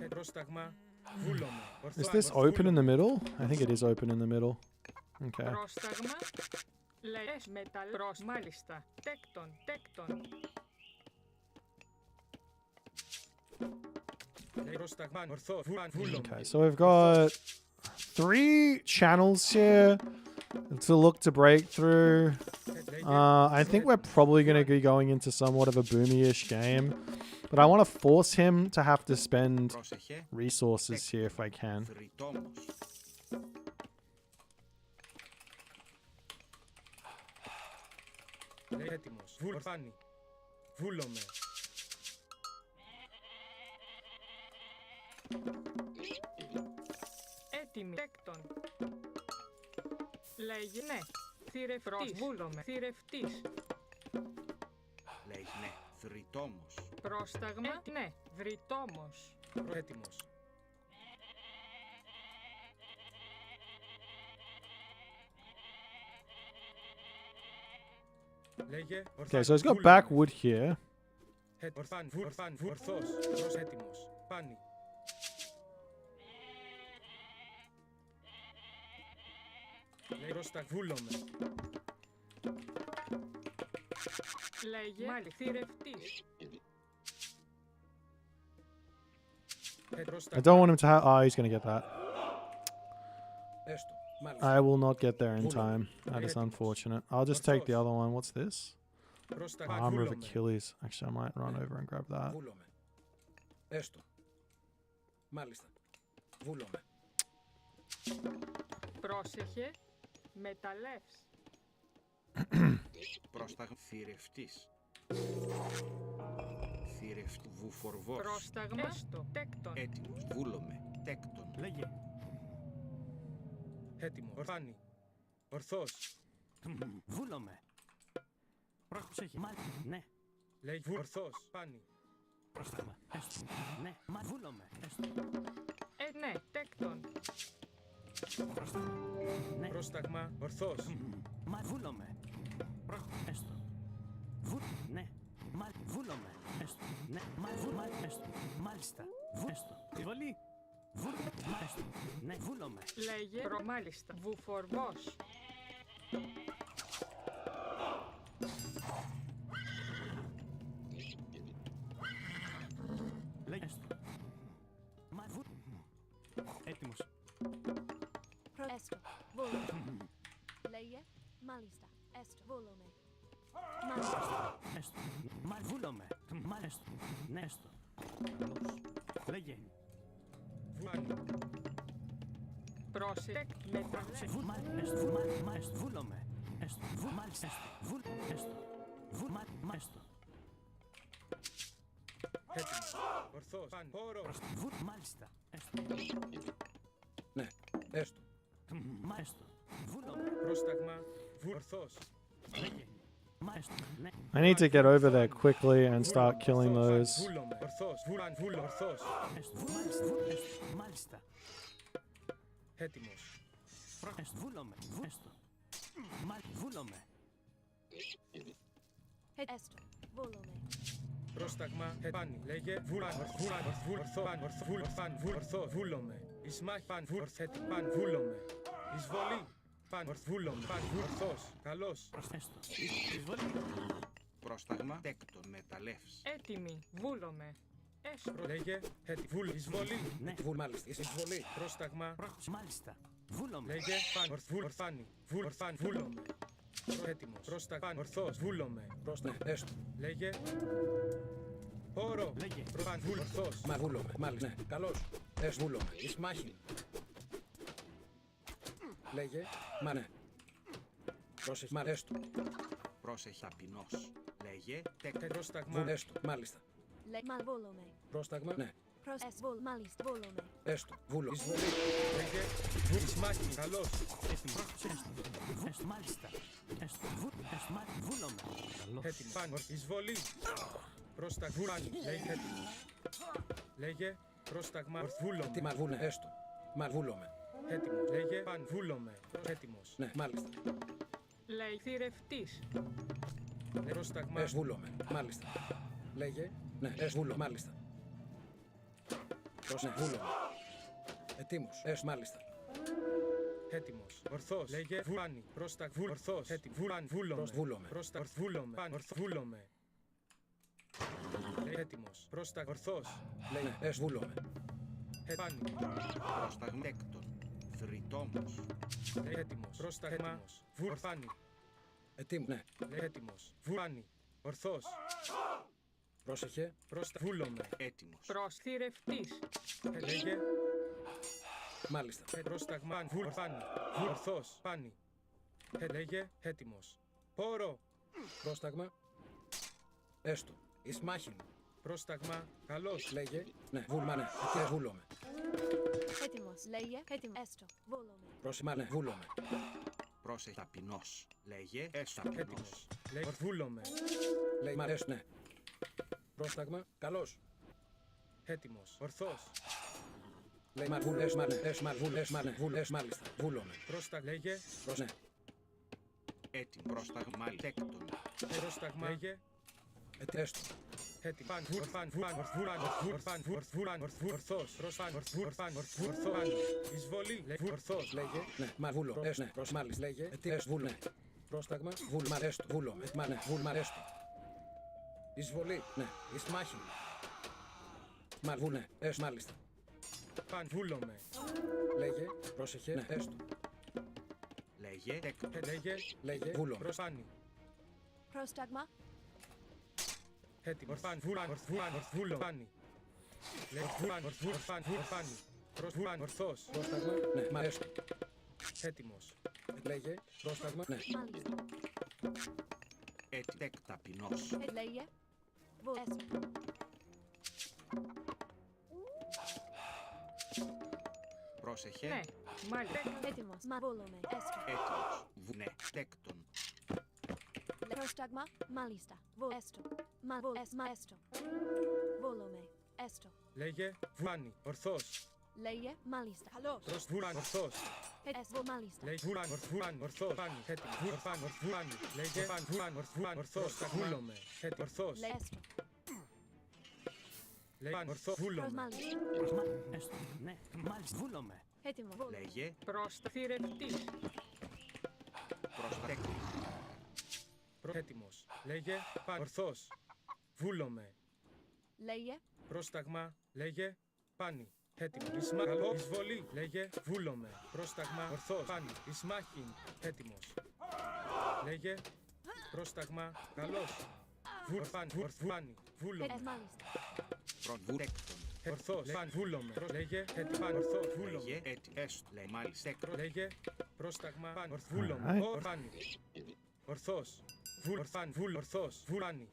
Speaker 2: Πρόσταγμα. Βούλομαι.
Speaker 1: Is this open in the middle? I think it is open in the middle. Okay.
Speaker 3: Πρόσταγμα. Λες μεταλλ. Μάλιστα. Τέκτον.
Speaker 2: Πρόσταγμα. Ορθός. Βούλομαι.
Speaker 1: Okay, so we've got 3 channels here to look to break through. I think we're probably going to be going into somewhat of a boomy-ish game. But I want to force him to have to spend
Speaker 4: Πρόσεχε.
Speaker 1: resources here if I can.
Speaker 4: Θρητόμος.
Speaker 2: Έτοιμος. Ορθάνι. Βούλομαι.
Speaker 3: Έτοιμη. Τέκτον. Λέγε ναι. Θηρευτής. Βούλομαι. Θηρευτής.
Speaker 4: Λέγε ναι. Θρητόμος.
Speaker 3: Πρόσταγμα. Ναι. Βρυτόμος.
Speaker 2: Έτοιμος. Λέγε.
Speaker 1: Okay, so he's got back wood here.
Speaker 2: Ορθάνι. Ορθός. Έτοιμος. Πάνι. Λέγε πρόσταγμα. Βούλομαι.
Speaker 3: Λέγε μάλιστα. Θηρευτής.
Speaker 1: I don't want him to have... Oh, he's going to get that.
Speaker 2: Έστω.
Speaker 1: I will not get there in time. That is unfortunate. I'll just take the other one. What's this?
Speaker 2: Πρόσταγμα.
Speaker 1: Armor of Achilles. Actually, I might run over and grab that.
Speaker 2: Βούλομαι. Έστω. Μάλιστα. Βούλομαι.
Speaker 3: Πρόσεχε. Μεταλλεύς.
Speaker 4: Πρόσταγμα. Θηρευτής. Θηρευτή. Βουφορβός.
Speaker 3: Πρόσταγμα. Έστω. Τέκτον.
Speaker 4: Έτοιμος. Βούλομαι. Τέκτον.
Speaker 2: Λέγε. Έτοιμο. Ορθάνι. Ορθός.
Speaker 5: Βούλομαι. Πρόσεχε. Ναι.
Speaker 2: Λέγε. Ορθός. Πάνι.
Speaker 5: Πρόσταγμα. Έστω. Ναι. Μα βούλομαι. Έστω.
Speaker 3: Ναι. Τέκτον.
Speaker 5: Πρόσταγμα. Ναι.
Speaker 2: Πρόσταγμα. Ορθός.
Speaker 5: Μα βούλομαι. Έστω. Ναι. Μα βούλομαι. Έστω. Ναι. Μα έστω. Μάλιστα. Έστω. Βολή. Έστω. Ναι. Βούλομαι.
Speaker 3: Λέγε. Μάλιστα. Βουφορβός.
Speaker 5: Λέγε. Έστω. Μα έτοιμος.
Speaker 6: Έστω. Βούλομαι. Λέγε. Μάλιστα. Έστω. Βούλομαι. Μάλιστα.
Speaker 5: Έστω. Μα βούλομαι. Μα έστω. Ναι. Έστω. Καλώς. Λέγε.
Speaker 2: Βούλανε.
Speaker 3: Πρόσεχε. Μεταλλεύει.
Speaker 5: Βούλομαι. Έστω. Μάλιστα. Έστω. Έστω.
Speaker 2: Έτοιμος. Ορθός. Πάνι. Πόρο.
Speaker 5: Μάλιστα. Έστω.
Speaker 2: Ναι. Έστω.
Speaker 5: Έστω. Βούλομαι.
Speaker 2: Πρόσταγμα. Ορθός.
Speaker 5: Λέγε. Έστω. Ναι.
Speaker 1: I need to get over there quickly and start killing those.
Speaker 2: Βούλομαι. Ορθός. Ορθός.
Speaker 5: Έστω. Μάλιστα.
Speaker 2: Έτοιμος.
Speaker 5: Έστω. Βούλομαι. Έστω. Βούλομαι.
Speaker 6: Έστω. Βούλομαι.
Speaker 2: Πρόσταγμα. Πάνι. Λέγε. Ορθό. Βούλομαι. Ισμάχ. Παν. Παν. Βούλομαι. Εισβολή. Παν. Βούλομαι. Παν. Ορθός. Καλός.
Speaker 5: Έστω. Εισβολή.
Speaker 4: Πρόσταγμα τέκτον μεταλλεύς.
Speaker 3: Έτοιμη. Βούλομαι. Έστω.
Speaker 2: Λέγε. Εισβολή.
Speaker 5: Ναι.
Speaker 2: Μάλιστα. Εισβολή. Πρόσταγμα.
Speaker 5: Μάλιστα. Βούλομαι.
Speaker 2: Λέγε. Παν. Ορθάνι. Βούλομαι. Έτοιμος. Πρόσταγμα. Ορθός. Βούλομαι. Ναι. Έστω. Λέγε. Όρο.
Speaker 5: Λέγε.
Speaker 2: Παν. Ορθός.
Speaker 7: Μα βούλομαι, μάλιστα. Ναι, καλώς. Βούλομαι. Εις μάχη. Λέγε. Μα ναι. Πρόσεχε. Μα έστω.
Speaker 4: Πρόσεχε ταπεινός. Λέγε τέκτον.
Speaker 2: Πρόσταγμα.
Speaker 7: Έστω. Μάλιστα.
Speaker 6: Μα βούλομαι.
Speaker 7: Πρόσταγμα. Ναι.
Speaker 6: Μάλιστα. Βούλομαι.
Speaker 7: Έστω. Βούλο.
Speaker 2: Εισβολή. Λέγε. Ισμάχη. Καλός.
Speaker 5: Έστω. Μάλιστα. Έστω. Βούλομαι. Καλώς.
Speaker 2: Έτοιμο. Παν. Εισβολή. Πρόσταγμα. Λέγε. Έτοιμος. Λέγε. Πρόσταγμα. Βούλομαι.
Speaker 7: Τι μα βούλε. Έστω. Μα βούλομαι.
Speaker 2: Έτοιμος. Λέγε. Παν. Βούλομαι. Έτοιμος.
Speaker 7: Ναι, μάλιστα.
Speaker 3: Λέει θηρευτής.
Speaker 2: Πρόσταγμα.
Speaker 7: Βούλομαι. Μάλιστα. Λέγε. Ναι, βούλο. Μάλιστα. Ναι, βούλομαι. Ετοίμος. Μάλιστα.
Speaker 2: Έτοιμος. Ορθός. Λέγε. Βουλάνι. Πρόσταγμα. Ορθός. Έτοιμος. Βούλομαι.
Speaker 7: Βούλομαι.
Speaker 2: Πρόσταγμα. Βούλομαι. Παν. Βούλομαι. Έτοιμος. Πρόσταγμα. Ορθός.
Speaker 7: Ναι, βούλομαι.
Speaker 2: Πάνι.
Speaker 4: Πρόσταγμα τέκτον. Θρητόμος.
Speaker 2: Έτοιμος. Πρόσταγμα. Βουρφάνι.
Speaker 7: Ετοίμος. Ναι.
Speaker 2: Έτοιμος. Βουλάνι. Ορθός.
Speaker 7: Πρόσεχε.
Speaker 2: Βούλομαι.
Speaker 4: Έτοιμος.
Speaker 3: Προσθηρευτής.
Speaker 2: Λέγε.
Speaker 7: Μάλιστα.
Speaker 2: Πρόσταγμα. Βουρφάνι. Ορθός. Πάνι. Λέγε. Έτοιμος. Πόρο.
Speaker 7: Πρόσταγμα. Έστω. Εις μάχη.
Speaker 2: Πρόσταγμα. Καλός.
Speaker 7: Λέγε. Ναι, βούλμα. Ναι. Βούλομαι.
Speaker 6: Έτοιμος. Λέγε. Έτοιμο. Έστω. Βούλομαι.
Speaker 7: Πρόσημα. Ναι, βούλομαι.
Speaker 4: Πρόσεχε ταπεινός. Λέγε έστω ταπεινός.
Speaker 2: Έτοιμος. Λέγε. Βούλομαι.
Speaker 7: Λέει μα έστω. Ναι. Πρόσταγμα. Καλώς.
Speaker 2: Έτοιμος. Ορθός.
Speaker 7: Λέει μα βούλε. Μάλιστα. Βούλομαι.
Speaker 2: Πρόσταγμα. Λέγε.
Speaker 7: Ναι.
Speaker 4: Έτοιμο. Πρόσταγμα τέκτον.
Speaker 2: Πρόσταγμα. Λέγε.
Speaker 7: Έστω.
Speaker 2: Έτοιμο. Ορθός. Ορθός. Εισβολή. Ορθός.
Speaker 7: Λέγε. Ναι. Μα βούλο. Ναι. Μάλιστα. Λέγε. Βούλ. Ναι. Πρόσταγμα. Βούλμα. Έστω. Βούλομαι. Μα ναι. Βούλμα. Έστω. Εισβολή. Ναι. Εις μάχη. Μα βούλ. Ναι. Έστω. Μάλιστα.
Speaker 2: Παν. Βούλομαι.
Speaker 7: Λέγε. Πρόσεχε. Ναι. Έστω.
Speaker 4: Λέγε τέκτον.
Speaker 2: Λέγε.
Speaker 7: Λέγε. Βούλομαι.
Speaker 2: Προσάνι.
Speaker 6: Πρόσταγμα.
Speaker 2: Έτοιμος. Παν. Βούλομαι. Λέγε. Ορθός.
Speaker 7: Πρόσταγμα. Ναι. Μα έστω.
Speaker 2: Έτοιμος.
Speaker 7: Λέγε. Πρόσταγμα. Ναι.
Speaker 6: Μάλιστα.
Speaker 4: Τέκ ταπεινός.
Speaker 6: Λέγε. Έστω.
Speaker 4: Πρόσεχε.
Speaker 3: Ναι. Μάλιστα.
Speaker 6: Έτοιμος. Μα βούλομαι. Έστω.
Speaker 4: Έτοιμος. Ναι. Τέκτον.
Speaker 6: Πρόσταγμα. Μάλιστα. Έστω. Μα έστω. Βούλομαι. Έστω.
Speaker 2: Λέγε. Βουλάνι. Ορθός.
Speaker 6: Λέγε. Μάλιστα. Καλώς.
Speaker 2: Ορθός.
Speaker 6: Έστω. Μάλιστα.
Speaker 2: Λέγε. Ορθός. Πάνι. Έτοιμος. Βουλάνι. Λέγε. Ορθός. Βούλομαι. Ορθός.
Speaker 6: Έστω.
Speaker 2: Λέγε. Ορθός. Βούλομαι.
Speaker 6: Μάλιστα.
Speaker 5: Έστω. Ναι. Μάλιστα. Βούλομαι.
Speaker 6: Έτοιμο. Βούλομαι.
Speaker 4: Λέγε
Speaker 3: Προσθηρευτής.
Speaker 4: προστέκτον.
Speaker 2: Έτοιμος. Λέγε. Ορθός. Βούλομαι.
Speaker 6: Λέγε.
Speaker 2: Πρόσταγμα. Λέγε. Πάνι. Έτοιμο. Εισβολή. Λέγε. Βούλομαι. Πρόσταγμα. Ορθός. Πάνι. Ισμάχιν. Έτοιμος. Λέγε. Πρόσταγμα. Καλός. Βουρφάνι. Βούλομαι.
Speaker 6: Μάλιστα.
Speaker 4: Προβούτεκτον.
Speaker 2: Ορθός. Παν. Βούλομαι. Λέγε. Παν. Ορθός. Βούλομαι.
Speaker 4: Λέγε έστω. Λέει μάλιστα.
Speaker 2: Τέκρο. Λέγε. Πρόσταγμα. Παν. Βούλομαι.
Speaker 1: Alright.
Speaker 2: Ορφάνι. Ορθός. Ορφάνι. Ορθός. Βουλάνι.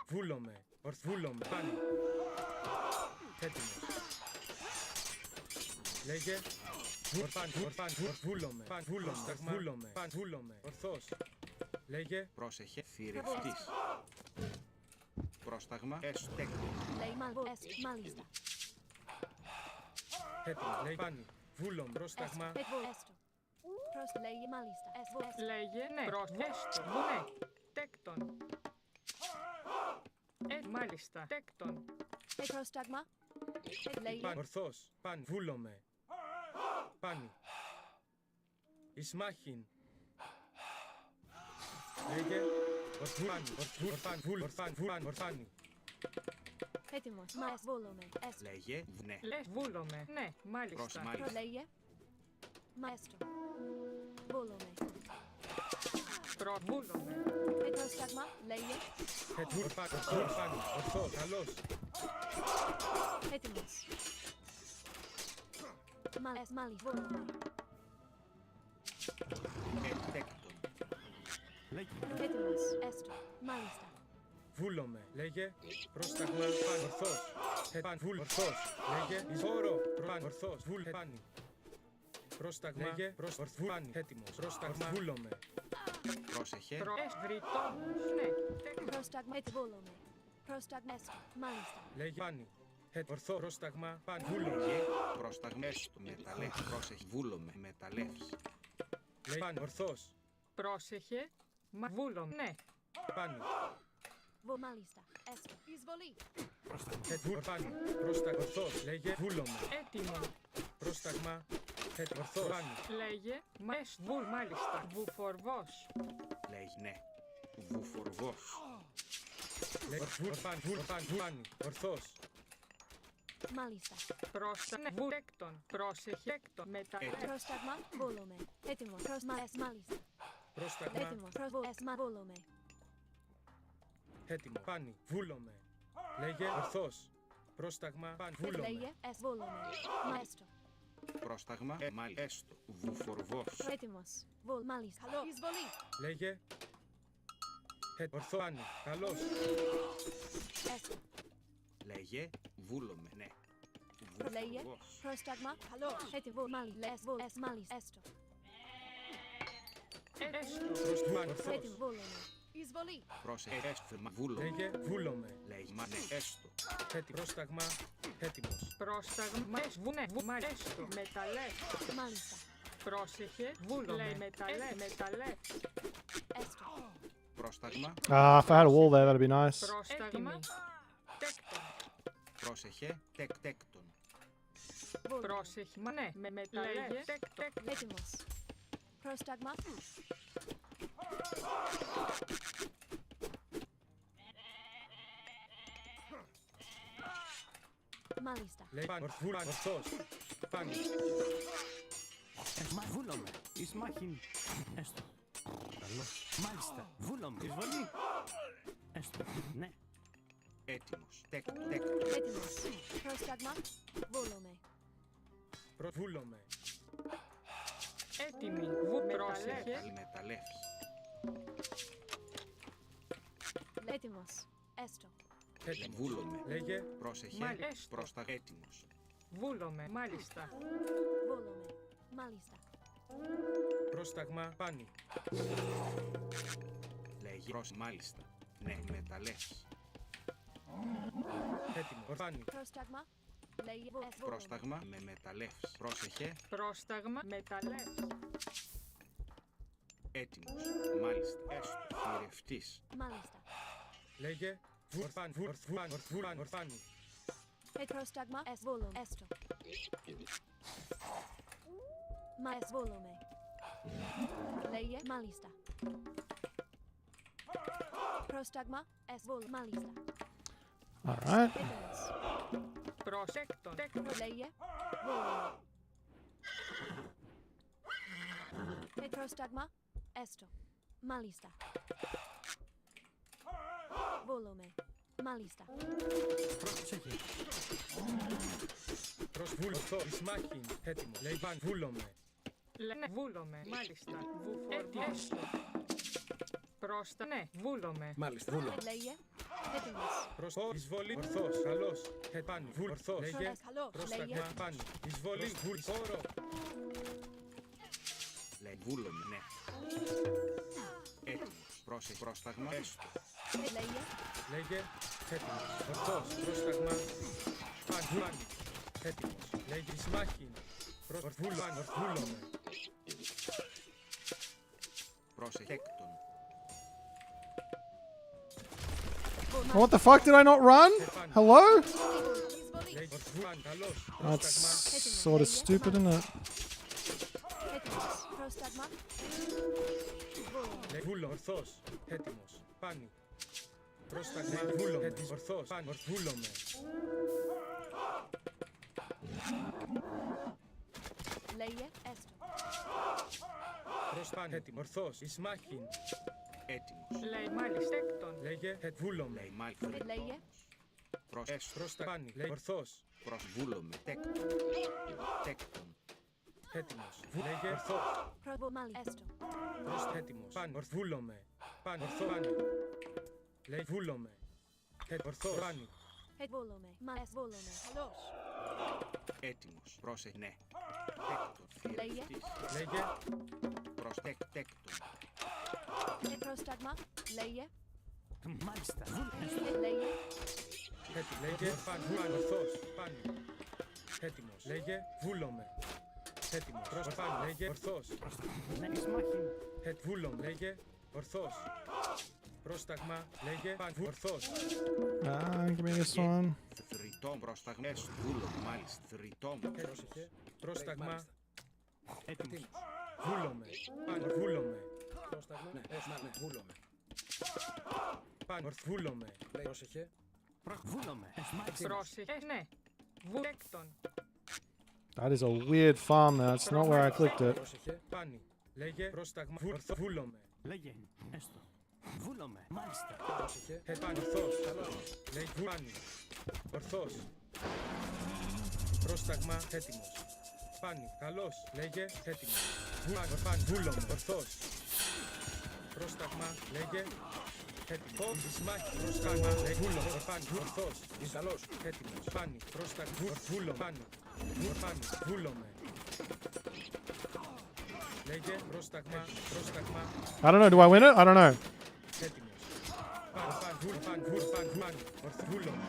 Speaker 2: Βούλομαι. Βούλομαι. Πάνι. Έτοιμος. Λέγε. Ορφάνι. Βούλομαι. Παν. Βούλομαι. Βούλομαι. Παν. Βούλομαι. Ορθός. Λέγε.
Speaker 4: Πρόσεχε. Θηρευτής. Πρόσταγμα έστω. Τέκρο.
Speaker 6: Λέει μάλιστα.
Speaker 2: Έτοιμος. Λέγε. Πάνι. Βούλομαι. Πρόσταγμα.
Speaker 6: Έστω. Λέγε μάλιστα.
Speaker 3: Λέγε ναι. Έστω. Ναι. Τέκτον. Μάλιστα. Τέκτον.
Speaker 6: Πρόσταγμα. Λέγε.
Speaker 2: Παν. Ορθός. Παν. Βούλομαι. Πάνι. Ισμάχιν. Λέγε. Ορφάνι. Ορφάνι.
Speaker 6: Έτοιμος. Βούλομαι. Έστω.
Speaker 4: Λέγε ναι.
Speaker 3: Λες βούλομαι. Ναι. Μάλιστα.
Speaker 4: Προς μάλιστα.
Speaker 6: Λέγε. Έστω. Βούλομαι.
Speaker 3: Προβούλομαι.
Speaker 6: Πρόσταγμα. Λέγε.
Speaker 2: Ορφάνι. Ορθός. Καλός.
Speaker 6: Έτοιμος. Μάλιστα. Βούλομαι.
Speaker 4: Τέκτον.
Speaker 5: Λέγε.
Speaker 6: Έτοιμος. Έστω. Μάλιστα.
Speaker 2: Βούλομαι. Λέγε. Πρόσταγμα. Παν. Ορθός. Παν. Βούλ. Ορθός. Λέγε. Εισφόρο. Παν. Ορθός. Βούλ. Πάνι. Πρόσταγμα. Λέγε. Πάνι. Έτοιμος. Πρόσταγμα. Βούλομαι.
Speaker 4: Πρόσεχε.
Speaker 3: Βρυτόμος. Ναι. Τέκτον.
Speaker 6: Πρόσταγμα. Βούλομαι. Πρόσταγμα. Έστω. Μάλιστα.
Speaker 2: Λέγε. Πάνι. Ορθό. Πρόσταγμα. Παν. Βούλομαι.
Speaker 4: Λέγε. Πρόσταγμα έστω. Μεταλλεύς. Πρόσεχε. Βούλομαι. Μεταλλεύς.
Speaker 2: Λέγε. Πάνι. Ορθός.
Speaker 3: Πρόσεχε. Μα βούλομαι. Ναι.
Speaker 2: Πάνι.
Speaker 6: Μάλιστα. Έστω. Εισβολή.
Speaker 2: Πάνι. Πρόσταγμα. Ορθός. Λέγε. Βούλομαι.
Speaker 3: Έτοιμο.
Speaker 2: Πρόσταγμα. Ορθός. Πάνι.
Speaker 3: Λέγε. Μες βουλ μάλιστα. Βουφορβός.
Speaker 4: Λέγε ναι. Βουφορβός.
Speaker 2: Λέγε. Πάνι. Ορθός.
Speaker 6: Μάλιστα.
Speaker 3: Πρόστα. Ναι. Βουλ. Τέκτον. Πρόσεχε. Τέκτον. Μεταλλεύς.
Speaker 6: Πρόσταγμα. Βούλομαι. Έτοιμος. Μάλιστα.
Speaker 2: Πρόσταγμα.
Speaker 6: Έτοιμος. Βούλομαι.
Speaker 2: Έτοιμο. Πάνι. Βούλομαι. Λέγε. Ορθός. Πρόσταγμα. Πάνι. Βούλομαι.
Speaker 6: Λέγε. Βούλομαι. Μάλιστα.
Speaker 4: Πρόσταγμα μάλιστα. Έστω. Βουφορβός.
Speaker 6: Έτοιμος. Μάλιστα. Εισβολή.
Speaker 2: Λέγε. Ορθό. Πάνι. Καλός.
Speaker 6: Έστω.
Speaker 4: Λέγε. Βούλομαι. Ναι.
Speaker 6: Λέγε.
Speaker 4: Βουφορβός.
Speaker 6: Πρόσταγμα. Έτοιμο. Μάλιστα. Έστω.
Speaker 3: Έστω.
Speaker 2: Πρόσταγμα. Ορθός.
Speaker 6: Έτοιμο. Βούλομαι. Εισβολή.
Speaker 4: Πρόσεχε. Έστω. Βούλομαι.
Speaker 2: Λέγε. Βούλομαι.
Speaker 4: Λέγε. Μα ναι. Έστω.
Speaker 2: Έτοιμο. Πρόσταγμα. Έτοιμος.
Speaker 3: Πρόσταγμα. Μες βουνε. Μάλιστο. Μεταλλεύς.
Speaker 6: Μάλιστα.
Speaker 3: Πρόσεχε. Βούλομαι. Λέει μεταλλεύς.
Speaker 6: Έστω.
Speaker 4: Πρόσταγμα.
Speaker 1: If I had a wall there, that'd be nice.
Speaker 3: Πρόσταγμα. Τέκτον.
Speaker 4: Πρόσεχε. Τέκτον.
Speaker 6: Βούλομαι.
Speaker 3: Πρόσεχε. Μα ναι. Με μεταλλεύς. Τέκτον.
Speaker 6: Έτοιμος. Πρόσταγμα. Μάλιστα.
Speaker 2: Λέγε. Πάνι. Ορθός. Πάνι.
Speaker 5: Μα βούλομαι. Ισμάχιν. Έστω. Καλώς. Μάλιστα. Βούλομαι. Εισβολή. Έστω. Ναι.
Speaker 4: Έτοιμος. Τέκτον.
Speaker 6: Έτοιμος. Πρόσταγμα. Βούλομαι.
Speaker 2: Βούλομαι.
Speaker 3: Έτοιμη. Πρόσεχε.
Speaker 4: Μεταλλεύς.
Speaker 6: Έτοιμος. Έστω.
Speaker 2: Έτοιμος.
Speaker 4: Βούλομαι.
Speaker 2: Λέγε.
Speaker 4: Πρόσεχε.
Speaker 3: Μάλιστα.
Speaker 4: Πρόστα. Έτοιμος.
Speaker 3: Βούλομαι. Μάλιστα.
Speaker 6: Βούλομαι. Μάλιστα.
Speaker 2: Πρόσταγμα. Πάνι.
Speaker 4: Λέγε. Μάλιστα. Ναι. Μεταλλεύς.
Speaker 2: Έτοιμο. Πάνι.
Speaker 6: Πρόσταγμα. Λέγε. Βούλομαι.
Speaker 4: Πρόσταγμα με μεταλλεύς. Πρόσεχε.
Speaker 3: Πρόσταγμα. Μεταλλεύς.
Speaker 4: Έτοιμος. Μάλιστα. Έστω. Θηρευτής.
Speaker 6: Μάλιστα.
Speaker 2: Λέγε. Ορφάνι.
Speaker 6: Πρόσταγμα. Βούλομαι. Έστω. Βούλομαι. Λέγε. Μάλιστα. Πρόσταγμα. Βούλομαι. Μάλιστα.
Speaker 1: Alright.
Speaker 6: Έτοιμος.
Speaker 3: Πρόσεκτον. Τέκτον.
Speaker 6: Λέγε. Βούλομαι. Πρόσταγμα. Έστω. Μάλιστα. Βούλομαι. Μάλιστα.
Speaker 5: Πρόσεχε.
Speaker 2: Προς βούλο. Ορθός. Εις μάχην. Έτοιμος. Λέγε παν. Βούλομαι.
Speaker 3: Ναι, βούλομαι. Μάλιστα. Έτοιμος. Πρόστα. Ναι, βούλομαι.
Speaker 7: Μάλιστα. Βούλομαι.
Speaker 6: Λέγε. Έτοιμος.
Speaker 2: Προς εισβολή. Ορθός. Καλός. Πάνι. Βούλ. Ορθός. Λέγε.
Speaker 6: Καλώς.
Speaker 2: Πρόσταγμα.
Speaker 6: Λέγε.
Speaker 2: Πάνι. Εισβολή. Βούλ. Πόρο.
Speaker 4: Λέει βούλομαι, ναι. Έτοιμος. Πρόσεχε. Πρόσταγμα. Έστω.
Speaker 6: Λέγε.
Speaker 2: Λέγε. Έτοιμος. Ορθός. Πρόσταγμα. Πάνι. Πάνι. Έτοιμος. Λέγε. Εις μάχην. Προς βούλο. Πάνι. Βούλομαι.
Speaker 4: Πρόσεχε. Έκτον.
Speaker 1: What the fuck? Did I not run? Hello?
Speaker 6: Εισβολή.
Speaker 2: Λέγε. Πάνι. Καλός.
Speaker 1: That's
Speaker 2: Πρόσταγμα.
Speaker 1: sort of stupid, isn't it?
Speaker 6: Έτοιμος. Πρόσταγμα.
Speaker 2: Λέγε. Βούλο. Ορθός. Έτοιμος. Πάνι. Πρόσταγμα. Βούλομαι. Ορθός. Πάνι. Βούλομαι.
Speaker 6: Λέγε. Έστω.
Speaker 2: Προς πάνι. Έτοιμο. Ορθός. Εις μάχην.
Speaker 4: Έτοιμος.
Speaker 3: Λέει μάλιστα. Έκτον.
Speaker 2: Λέγε. Βούλομαι.
Speaker 4: Λέει μάλιστα.
Speaker 6: Λέγε.
Speaker 4: Προς έστω.
Speaker 2: Προς τα πάνι. Λέγε. Ορθός.
Speaker 4: Προς βούλομαι. Τέκτον. Τέκτον.
Speaker 2: Έτοιμος. Λέγε. Ορθός.
Speaker 6: Προβο. Μάλιστα. Έστω.
Speaker 2: Προς έτοιμος. Πάνι. Βούλομαι. Πάνι. Ορθό. Πάνι. Λέγε. Βούλομαι. Ορθός. Πάνι.
Speaker 6: Βούλομαι. Μάλιστα. Βούλομαι. Καλώς.
Speaker 4: Έτοιμος. Πρόσεχε. Ναι. Τέκτον.
Speaker 6: Λέγε.
Speaker 4: Θηρευτής.
Speaker 2: Λέγε.
Speaker 4: Προς τέκτον.
Speaker 6: Πρόσταγμα. Λέγε.
Speaker 5: Μάλιστα.
Speaker 6: Λέγε.
Speaker 2: Έτοιμος. Λέγε. Πάνι. Πάνι. Ορθός. Πάνι. Έτοιμος. Λέγε. Βούλομαι. Έτοιμος. Προς πάνι. Λέγε. Ορθός.
Speaker 5: Ναι, εις μάχην.
Speaker 2: Βούλομαι. Λέγε. Ορθός. Πρόσταγμα. Λέγε. Πάνι. Ορθός.
Speaker 1: Give me this one.
Speaker 4: Θρητό πρόσταγμα. Έστω. Βούλομαι. Μάλιστα. Θρητό.
Speaker 2: Πρόσεχε. Πρόσταγμα.
Speaker 7: Μάλιστα.
Speaker 5: Έτοιμος.
Speaker 2: Βούλομαι. Πάνι. Βούλομαι.
Speaker 7: Πρόσταγμα. Ναι. Έστω. Ναι. Βούλομαι.
Speaker 2: Πάνι. Βούλομαι.
Speaker 7: Λέει. Πρόσεχε.
Speaker 5: Βούλομαι. Εις μάλιστα.
Speaker 3: Πρόσεχε. Ναι. Έκτον.
Speaker 1: That is a weird farm there. That's not where I clicked it.
Speaker 7: Πρόσεχε.
Speaker 2: Πάνι. Λέγε. Πρόσταγμα. Βούλομαι.
Speaker 5: Λέγε. Έστω. Βούλομαι. Μάλιστα.
Speaker 7: Πρόσεχε.
Speaker 2: Πάνι. Ορθός. Λέγε. Πάνι. Ορθός. Πρόσταγμα. Έτοιμος. Πάνι. Καλός. Λέγε. Έτοιμος. Πάνι. Βούλομαι. Ορθός. Πρόσταγμα. Λέγε. Έτοιμος. Εις μάχη. Πρόσταγμα. Λέγε. Βούλομαι. Πάνι. Ορθός.
Speaker 7: Εις καλός.
Speaker 2: Έτοιμος. Πάνι. Πρόσταγμα. Βούλομαι. Πάνι. Πάνι. Βούλομαι. Λέγε. Πρόσταγμα. Πρόσταγμα.
Speaker 1: I don't know. Do I win it? I don't know.
Speaker 2: Έτοιμος. Πάνι. Πάνι. Βούλομαι.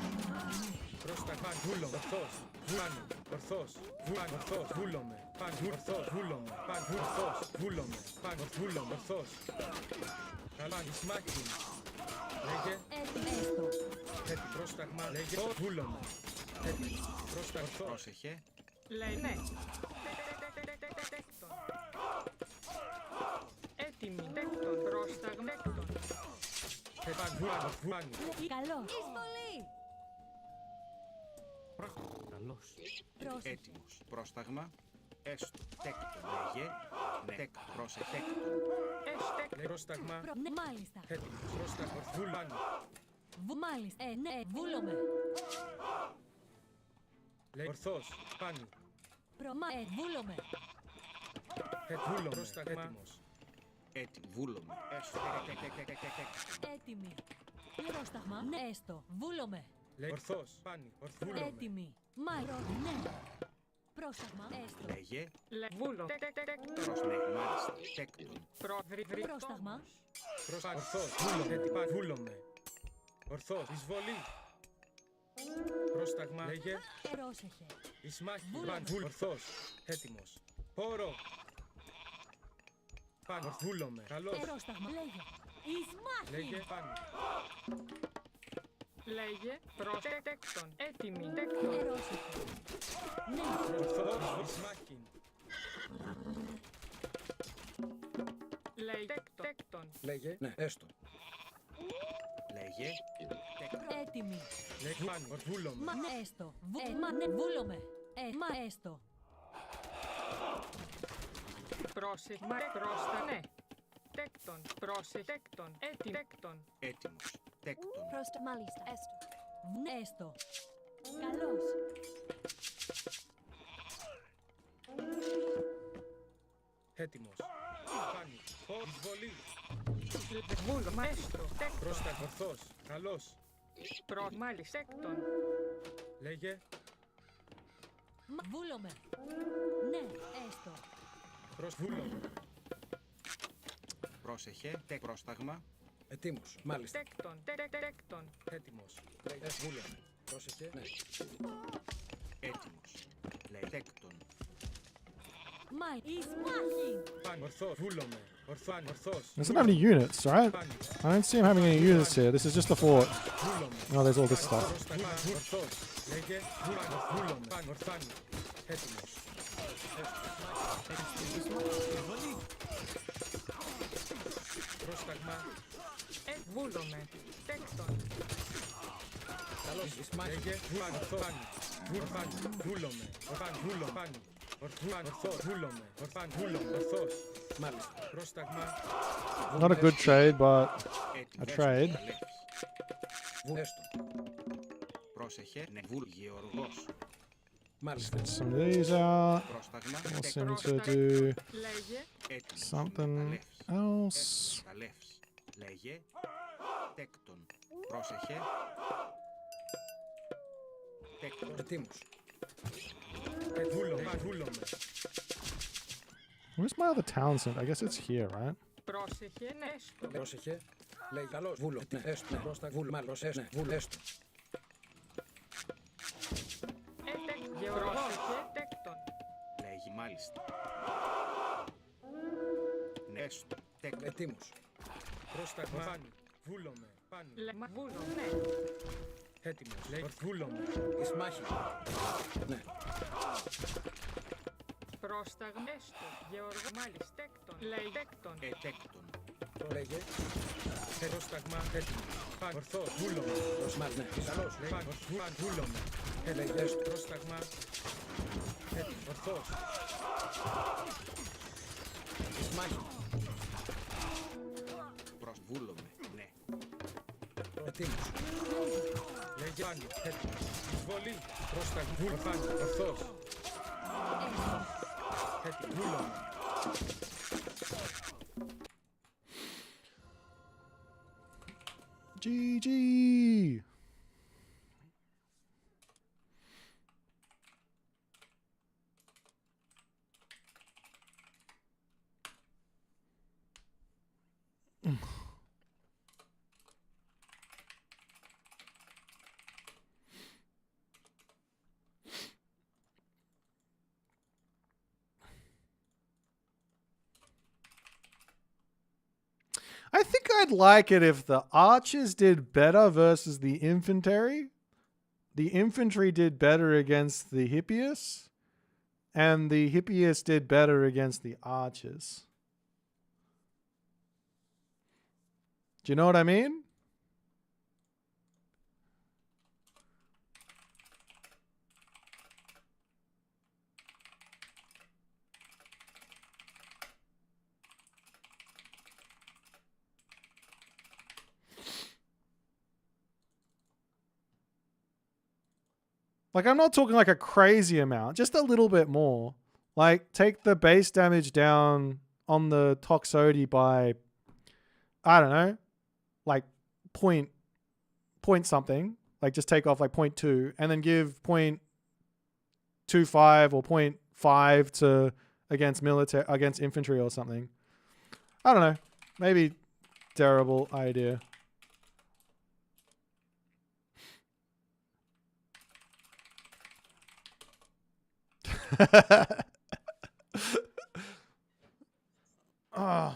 Speaker 2: Πρόσταγμα. Βούλομαι. Ορθός. Πάνι. Ορθός. Πάνι. Ορθός. Βούλομαι. Πάνι. Ορθός. Βούλομαι. Πάνι. Ορθός. Βούλομαι. Πάνι. Βούλομαι. Ορθός. Καλά. Εις μάχη. Λέγε.
Speaker 6: Έστω.
Speaker 2: Έτοιμο. Πρόσταγμα. Λέγε. Βούλομαι. Έτοιμο. Πρόσταγμα. Ορθός.
Speaker 4: Πρόσεχε.
Speaker 3: Λέει ναι. Έκτον. Έτοιμη. Έκτον. Πρόσταγμα. Έκτον.
Speaker 2: Πάνι.
Speaker 6: Καλώς. Εισβολή.
Speaker 5: Καλώς.
Speaker 6: Πρόσεχε.
Speaker 4: Έτοιμος. Πρόσταγμα. Έστω. Τέκτον. Λέγε. Ναι. Τέκτον. Πρόσεχε. Τέκτον.
Speaker 3: Έστεκ.
Speaker 2: Πρόσταγμα.
Speaker 6: Ναι. Μάλιστα.
Speaker 2: Έτοιμος. Πρόσταγμα. Βούλανε.
Speaker 6: Μάλιστα. Ναι. Βούλομαι.
Speaker 2: Λέει ορθός. Πάνι.
Speaker 6: Βούλομαι.
Speaker 2: Βούλομαι. Πρόσταγμα. Έτοιμος.
Speaker 4: Έτοιμο. Βούλομαι. Έστω.
Speaker 6: Έτοιμη. Πρόσταγμα. Ναι. Έστω. Βούλομαι.
Speaker 2: Λέει ορθός. Πάνι. Βούλομαι.
Speaker 6: Έτοιμη. Μάλιστα. Ναι. Πρόσταγμα. Έστω.
Speaker 4: Λέγε.
Speaker 3: Βούλο.
Speaker 4: Προς ναι. Μάλιστα. Τέκτον.
Speaker 6: Πρόσταγμα.
Speaker 2: Πρόσταγμα. Ορθός. Βούλομαι. Έτοιμα. Βούλομαι. Ορθός. Εισβολή. Πρόσταγμα. Λέγε.
Speaker 6: Πρόσεχε.
Speaker 2: Εις μάχη.
Speaker 6: Βούλομαι.
Speaker 2: Παν. Ορθός. Έτοιμος. Πόρο. Πάνω. Βούλομαι. Καλός.
Speaker 6: Πρόσταγμα. Λέγε. Εις μάχη.
Speaker 2: Λέγε. Πάνι.
Speaker 3: Λέγε. Πρόστεκτον. Έτοιμη. Τέκτον.
Speaker 6: Πρόσεχε. Ναι.
Speaker 2: Ορθός. Εις μάχη.
Speaker 3: Λέει τέκτον.
Speaker 7: Λέγε. Ναι. Έστω.
Speaker 4: Λέγε. Τέκτον.
Speaker 6: Έτοιμη.
Speaker 2: Λέγε. Πάνι. Βούλομαι.
Speaker 6: Μα έστω. Ναι. Βούλομαι. Μα έστω.
Speaker 3: Πρόσεχμα. Πρόστα. Ναι. Τέκτον. Πρόσεχ. Τέκτον. Έτοιμη. Τέκτον.
Speaker 4: Έτοιμος. Τέκτον.
Speaker 6: Πρόστα. Μάλιστα. Έστω.
Speaker 8: Έστω. Καλώς.
Speaker 2: Έτοιμος. Πάνι. Εισβολή.
Speaker 3: Βούλωμα. Έστω. Τέκτον.
Speaker 2: Πρόσταγμα. Ορθός. Καλός.
Speaker 3: Μάλιστα. Τέκτον.
Speaker 2: Λέγε.
Speaker 8: Βούλομαι. Ναι, έστω.
Speaker 2: Βούλωμα.
Speaker 4: Πρόσεχε. Πρόσταγμα.
Speaker 7: Ετοίμος. Μάλιστα.
Speaker 3: Τέκτον. Τέκτον.
Speaker 2: Έτοιμος.
Speaker 7: Βούλομαι. Πρόσεχε. Ναι.
Speaker 4: Έτοιμος. Λέει τέκτον.
Speaker 8: Μάι. Εις μάχη.
Speaker 2: Πάνι. Ορθός. Βούλωμε. Ορθάνι. Ορθός.
Speaker 1: Doesn't have any units, right?
Speaker 2: Πάνι.
Speaker 1: I don't see him having any units here. This is just a fort.
Speaker 2: Βούλωμε.
Speaker 1: Oh, there's all this stuff.
Speaker 2: Πρόσταγμα. Ορθός. Λέγε. Βούλωμε. Πάνι. Ορθάνι. Έτοιμος. Πρόσταγμα.
Speaker 3: Βούλωμε. Τέκτον.
Speaker 7: Καλώς. Εις μάχη.
Speaker 2: Λέγε. Πάνι. Ορθάνι. Βούλωμε. Ορθάνι. Βούλωμε. Πάνι. Ορθός. Βούλωμε. Ορθάνι. Βούλωμε. Ορθός.
Speaker 7: Μάλιστα.
Speaker 2: Πρόσταγμα.
Speaker 1: Not a good trade, but
Speaker 4: Έτοιμος.
Speaker 1: a trade.
Speaker 7: Έστω.
Speaker 4: Πρόσεχε. Ναι. Βούλ. Γεωργός.
Speaker 7: Μάλιστα.
Speaker 1: Some of these out.
Speaker 4: Πρόσταγμα.
Speaker 1: We'll
Speaker 4: Τέκτον.
Speaker 1: seem to do
Speaker 3: Λέγε.
Speaker 4: Έτοιμος.
Speaker 1: something else.
Speaker 4: Ταλεύς. Λέγε. Τέκτον. Πρόσεχε. Τέκτον.
Speaker 7: Ετοίμος.
Speaker 2: Βούλωμε. Βούλωμε.
Speaker 1: Where's my other town center? I guess it's here, right?
Speaker 3: Πρόσεχε. Ναι. Έστω.
Speaker 7: Πρόσεχε. Λέει καλώς. Βούλο. Ναι. Έστω. Ναι. Πρόστα. Βούλο. Μάλλον. Έστω. Ναι. Βούλο. Έστω.
Speaker 3: Πρόσεχε. Τέκτον.
Speaker 4: Λέγει μάλιστα. Ναι. Έστω. Τέκτον.
Speaker 7: Ετοίμος.
Speaker 2: Πρόσταγμα. Πάνι. Βούλωμε. Πάνι.
Speaker 3: Βούλωμε. Ναι.
Speaker 2: Έτοιμος. Λέγε. Βούλωμε.
Speaker 7: Εις μάχη. Ναι.
Speaker 3: Πρόσταγμα. Έστω. Γεωργό. Μάλιστα. Τέκτον. Λέει. Τέκτον.
Speaker 4: Τέκτον.
Speaker 7: Λέγε.
Speaker 2: Πρόσταγμα. Έτοιμος. Πάνι. Ορθός. Βούλωμε.
Speaker 7: Μάλιστα. Ναι. Καλώς.
Speaker 2: Πάνι. Βούλωμε.
Speaker 7: Λέγε. Έστω.
Speaker 2: Πρόσταγμα. Έτοιμος. Ορθός.
Speaker 7: Εις μάχη.
Speaker 4: Βούλωμε. Ναι.
Speaker 7: Ετοίμος.
Speaker 2: Λέγε. Πάνι. Έτοιμος. Εισβολή. Πρόσταγμα. Βούλω. Πάνι. Ορθός. Έτοιμος. Βούλωμε.
Speaker 1: GG. I think I'd like it if the archers did better versus the infantry. The infantry did better against the Hippias, and the Hippias did better against the archers. Do you know what I mean? Like, I'm not talking like a crazy amount, just a little bit more. Like, take the base damage down on the Toxote by, I don't know, like point something. Like, just take off like 0.2 and then give 0.25 or 0.5 to against infantry or something. I don't know. Maybe terrible idea. Oh.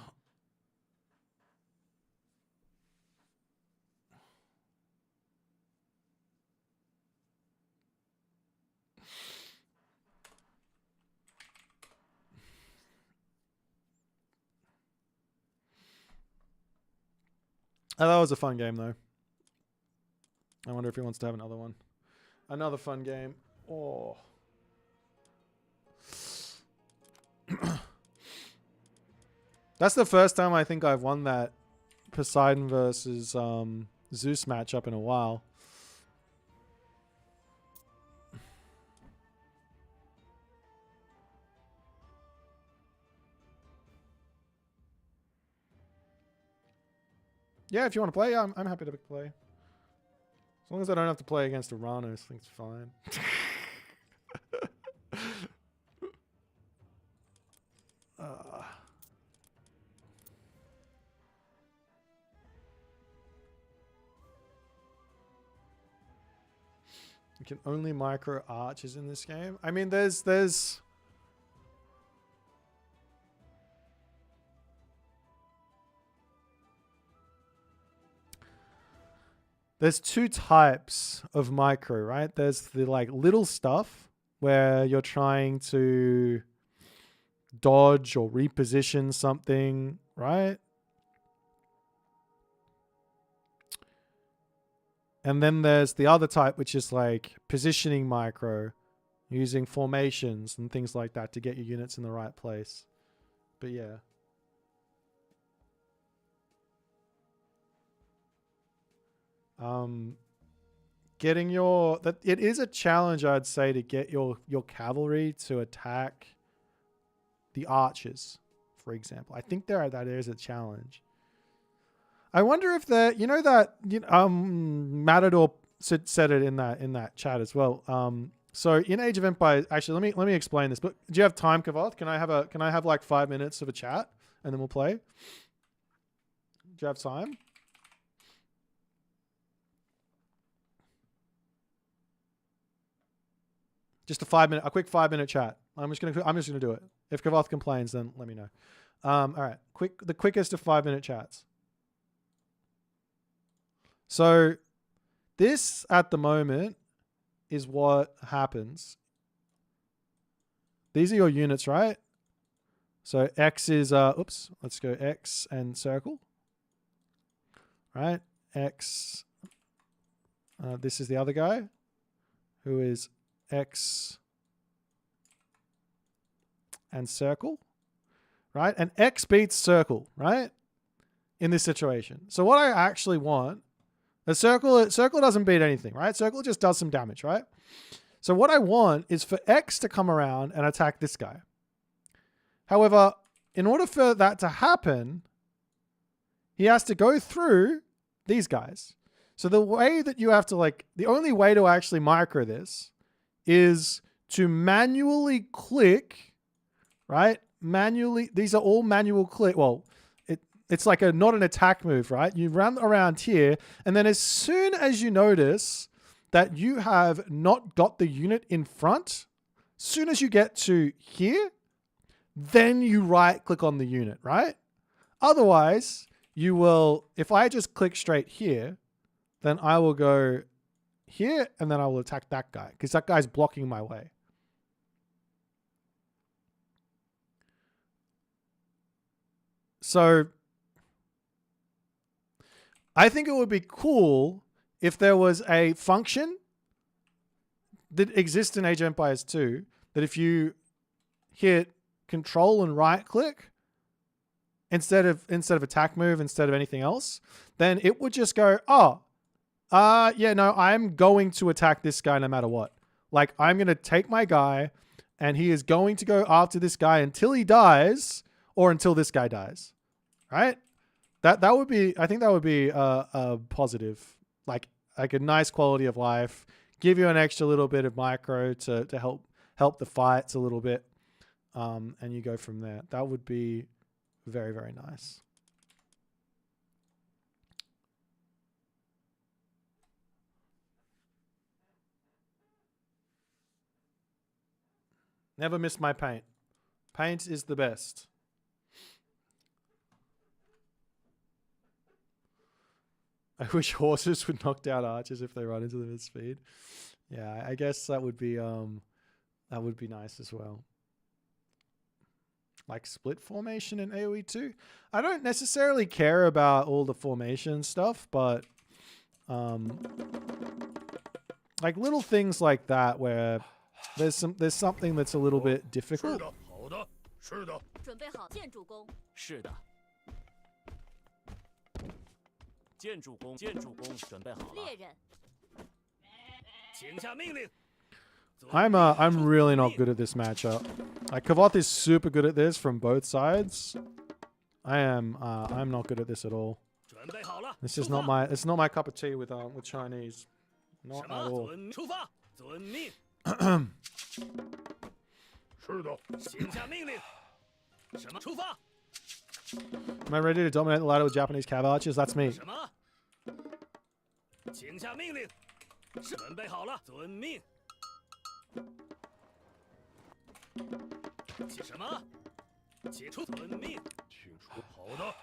Speaker 1: Oh, that was a fun game, though. I wonder if he wants to have another one. Another fun game. Oh. That's the first time I think I've won that Poseidon versus Zeus matchup in a while. Yeah, if you want to play, I'm happy to play. As long as I don't have to play against Uranos, I think it's fine. You can only micro archers in this game. I mean, there's two types of micro, right? There's the like little stuff where you're trying to dodge or reposition something, right? And then there's the other type, which is like positioning micro, using formations and things like that to get your units in the right place. But yeah. Getting your it is a challenge, I'd say, to get your cavalry to attack the archers, for example. I think that is a challenge. I wonder if Matador said it in that chat as well. So in Age of Empires, actually, let me explain this. But do you have time, Kavoth? Can I have like 5 minutes of a chat and then we'll play? Do you have time? Just a quick 5 minute chat. I'm just gonna do it. If Kavoth complains, then let me know. All right, the quickest of 5 minute chats. So this at the moment is what happens. These are your units, right? So X is oops, let's go X and circle. Right? X. This is the other guy who is X and circle. Right? And X beats circle, right? In this situation. So what I actually want, the circle doesn't beat anything, right? Circle just does some damage, right? So what I want is for X to come around and attack this guy. However, in order for that to happen, he has to go through these guys. So the way that you have to the only way to actually micro this is to manually click, right? Manually, these are all manual click. Well, it's like not an attack move, right? You run around here, and then as soon as you notice that you have not got the unit in front, as soon as you get to here, then you right click on the unit, right? Otherwise, you will, if I just click straight here, then I will go here and then I will attack that guy because that guy's blocking my way. So I think it would be cool if there was a function that exists in Age of Empires 2 that if you hit control and right click instead of attack move, instead of anything else, then it would just go, yeah, no, I'm going to attack this guy no matter what. Like, I'm going to take my guy and he is going to go after this guy until he dies or until this guy dies. Right? That would be, I think that would be a positive, like a nice quality of life, give you an extra little bit of micro to help the fights a little bit, and you go from there. That would be very, very nice. Never miss my paint. Paint is the best. I wish horses would knock down archers if they run into them at speed. Yeah, I guess that would be nice as well. Like split formation in AoE 2. I don't necessarily care about all the formation stuff, but like little things like that where there's something that's a little bit difficult.
Speaker 5: 建筑工准备好了。
Speaker 6: 猎人，
Speaker 5: 请下命令。
Speaker 1: I'm really not good at this matchup. Like Kavoth is super good at this from both sides. I'm not good at this at all.
Speaker 5: 准备好了。
Speaker 1: This is not my cup of tea with Chinese. Not
Speaker 5: 什
Speaker 1: at
Speaker 5: 么？
Speaker 1: all.
Speaker 5: 出发！遵命。
Speaker 2: 是的，
Speaker 5: 请下命令。什么？出发！
Speaker 1: Am I ready to dominate the ladder with Japanese cav archers? That's me.
Speaker 5: 什么？请下命令。是准备好了。遵命。请什么？请出遵命。
Speaker 2: 请出。好的，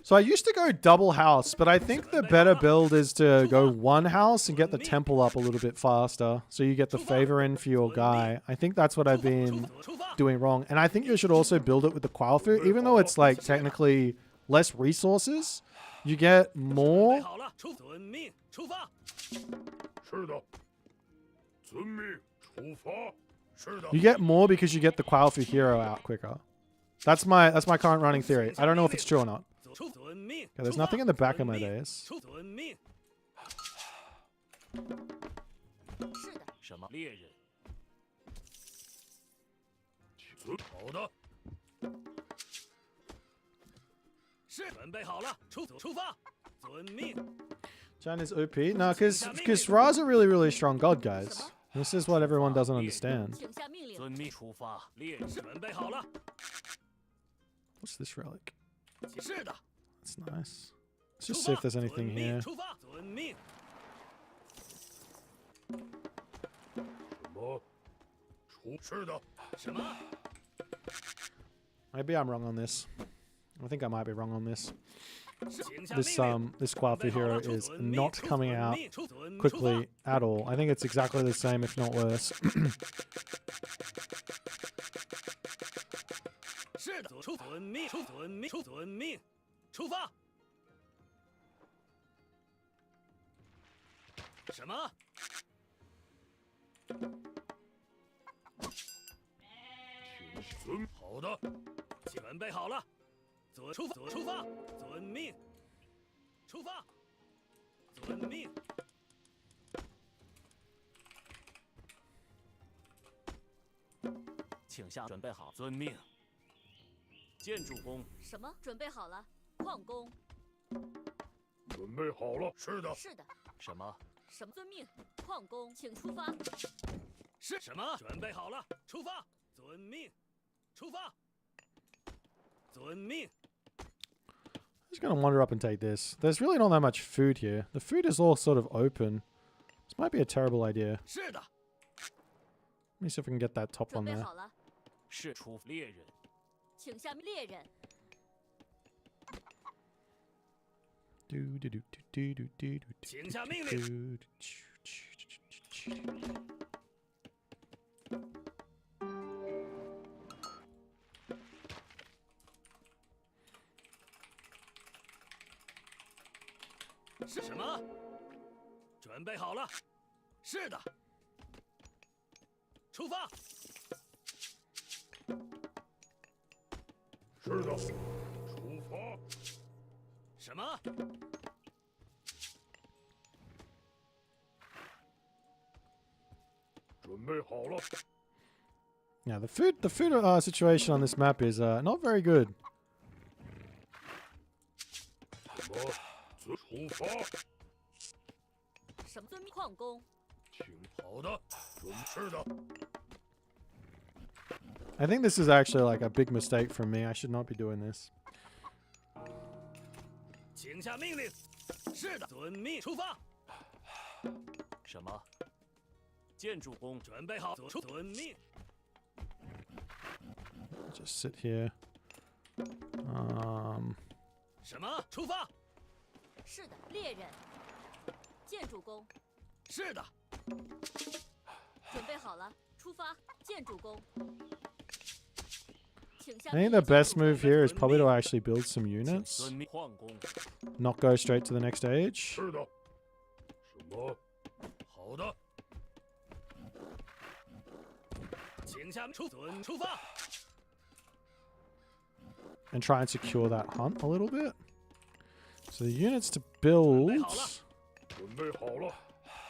Speaker 1: So I used to go double house, but I think the better build is to go one house and get the temple up a little bit faster. So you get the favor in for your guy. I think that's what I've been
Speaker 5: 出发！
Speaker 1: doing wrong. And I think you should also build it with the Quailfu. Even though it's like technically less resources, you get
Speaker 5: 准备
Speaker 1: more.
Speaker 5: 好了。遵命。出发！
Speaker 2: 是的，遵命，出发。是的，
Speaker 1: You get more because you get the Quailfu hero out quicker. That's my current running theory. I don't know if it's true or not.
Speaker 5: 出遵命。
Speaker 1: Okay, there's nothing in the back of my days.
Speaker 5: 出遵命。
Speaker 6: 是的，
Speaker 5: 什么？猎人。
Speaker 2: 好的，
Speaker 5: 是准备好了。出发！遵命。
Speaker 1: Jan is OP. No, because Ra's a really, really strong god, guys. This is what everyone doesn't understand.
Speaker 6: 请下命令。
Speaker 5: 遵命。出发！猎人准备好了。
Speaker 1: What's this relic?
Speaker 5: 是的。
Speaker 1: That's nice. Let's just see if there's anything here.
Speaker 5: 出发！遵命。
Speaker 2: 什么？出。是的，
Speaker 5: 什么？
Speaker 1: Maybe I'm wrong on this. I think I might be wrong on this.
Speaker 5: 请下
Speaker 1: This
Speaker 5: 命令。
Speaker 1: this Quailfu hero is not coming out quickly at all. I think it's exactly the same, if not worse.
Speaker 5: 是的。出遵命。出遵命。出遵命。出发！什么？
Speaker 2: 遵。好的，
Speaker 5: 准备好了。出发！遵命。出发！遵命。请下准备好。遵命。建筑工。
Speaker 6: 什么？准备好了。矿工，
Speaker 2: 准备好了。是的，
Speaker 6: 是的，
Speaker 5: 什么？
Speaker 6: 什么？遵命。矿工，请出发。
Speaker 5: 是什么？准备好了。出发！遵命。出发！遵命。
Speaker 1: I'm just going to wander up and take this. There's really not that much food here. The food is all sort of open. This might be a terrible idea.
Speaker 5: 是的。
Speaker 1: Let me see if I can get that top
Speaker 6: 准
Speaker 1: one
Speaker 6: 备
Speaker 1: there.
Speaker 6: 好了，
Speaker 5: 是出猎人。
Speaker 6: 请下猎人。
Speaker 5: 请下命令。是什么？准备好了。是的。出发。
Speaker 2: 是的，出发。
Speaker 5: 什么？
Speaker 2: 准备好了。
Speaker 1: Yeah, the food situation on this map is not very good.
Speaker 2: 什么？出发。
Speaker 6: 什么？遵命。矿工，
Speaker 2: 请。好的，是的。
Speaker 1: I think this is actually like a big mistake from me. I should not be doing this.
Speaker 5: 请下命令。是的。遵命。出发。什么？建筑工准备好。遵命。
Speaker 1: Just sit here.
Speaker 5: 什么？出发。
Speaker 6: 是的，猎人。建筑工，
Speaker 5: 是的。
Speaker 6: 准备好了，出发。建筑工，请下
Speaker 1: I
Speaker 6: 命
Speaker 1: think
Speaker 6: 令。
Speaker 1: the best move here is probably to actually build some units,
Speaker 5: 遵命。矿工。
Speaker 1: not go straight to the next stage.
Speaker 2: 是的。什么？好的。
Speaker 5: 请下出发。
Speaker 1: And try and secure that hunt a little bit. So the units to build.
Speaker 5: 准备好了。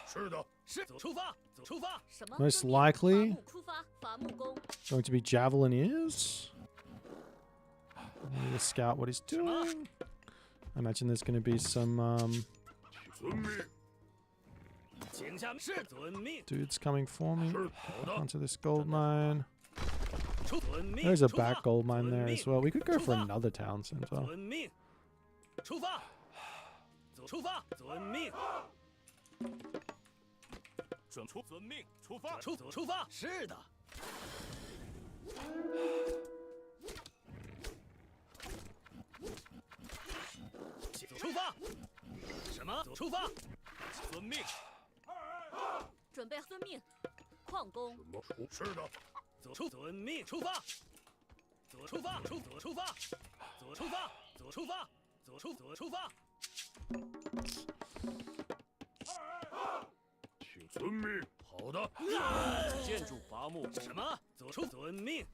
Speaker 5: 是的，是走出发，走出发。
Speaker 8: 什么？
Speaker 1: Most
Speaker 8: 遵命
Speaker 1: likely
Speaker 8: 伐木出发，伐木工。
Speaker 1: Going to be Javelineers. I need to scout what he's doing. I imagine there's going to be some
Speaker 5: 遵命。请下是遵命。
Speaker 1: dudes coming for me
Speaker 5: 是好的。
Speaker 1: onto this gold mine.
Speaker 5: 出遵命。
Speaker 1: There's a
Speaker 5: 出发
Speaker 1: back gold mine there as
Speaker 5: 遵命
Speaker 1: well. We could go for
Speaker 5: 出发
Speaker 1: another town center.
Speaker 5: 遵命。出发。走出发，遵命。遵命，出发。出发。是的。出发。什么？出发。遵命。
Speaker 8: 准备遵命。矿工。
Speaker 5: 是的。遵命，出发。出发。出发。出发。出发。出发。请遵命。好的。建筑伐木。什么？遵命。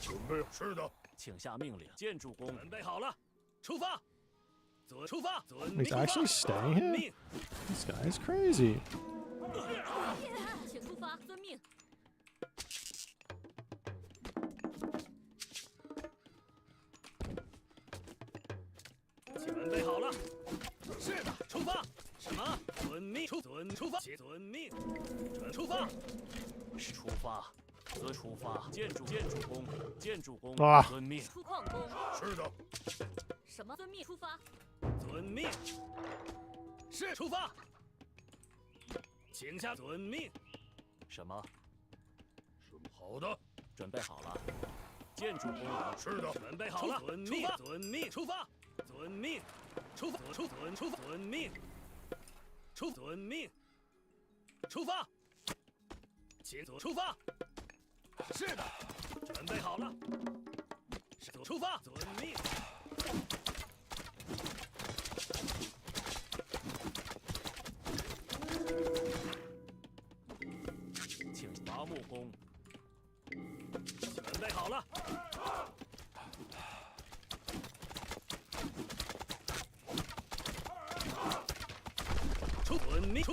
Speaker 5: 准备。是的。请下命令。建筑工准备好了。出发。出发。遵命。
Speaker 1: He's actually staying
Speaker 5: 遵
Speaker 1: here?
Speaker 5: 命。
Speaker 1: This guy is crazy.
Speaker 8: 请出发，遵命。
Speaker 5: 准备好了。是的，出发。什么？遵命。出发。遵命。出发。出发。出发。建筑工。
Speaker 1: 啊
Speaker 5: 遵命。
Speaker 8: 出矿工。
Speaker 5: 是的。
Speaker 8: 什么？遵命出发。
Speaker 5: 遵命。是出发。请下遵命。什么？好的。准备好了。建筑工。是的。准备好了。遵命。遵命。出发。遵命。出发。遵命。遵命。出发。请出发。是的。准备好了。出发。遵命。请伐木工。准备好了。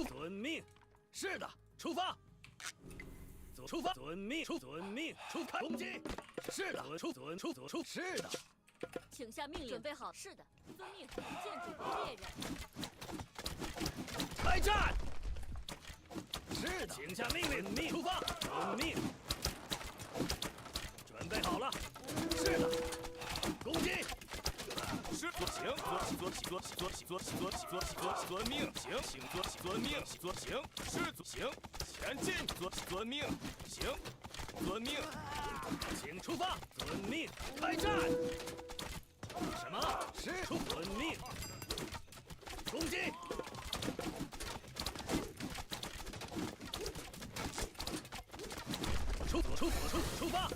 Speaker 5: 遵命。是的，出发。出发。遵命。出开攻击。是的。是的。
Speaker 8: 请下命令。准备好。是的，遵命。建筑工猎人。
Speaker 5: 开战。是的。请下命令。出发。遵命。准备好了。是的。攻击。是行。遵命。行。遵命。行。是行。前进。遵命。行。遵命。请出发。遵命。开战。什么？是遵命。攻击。出发。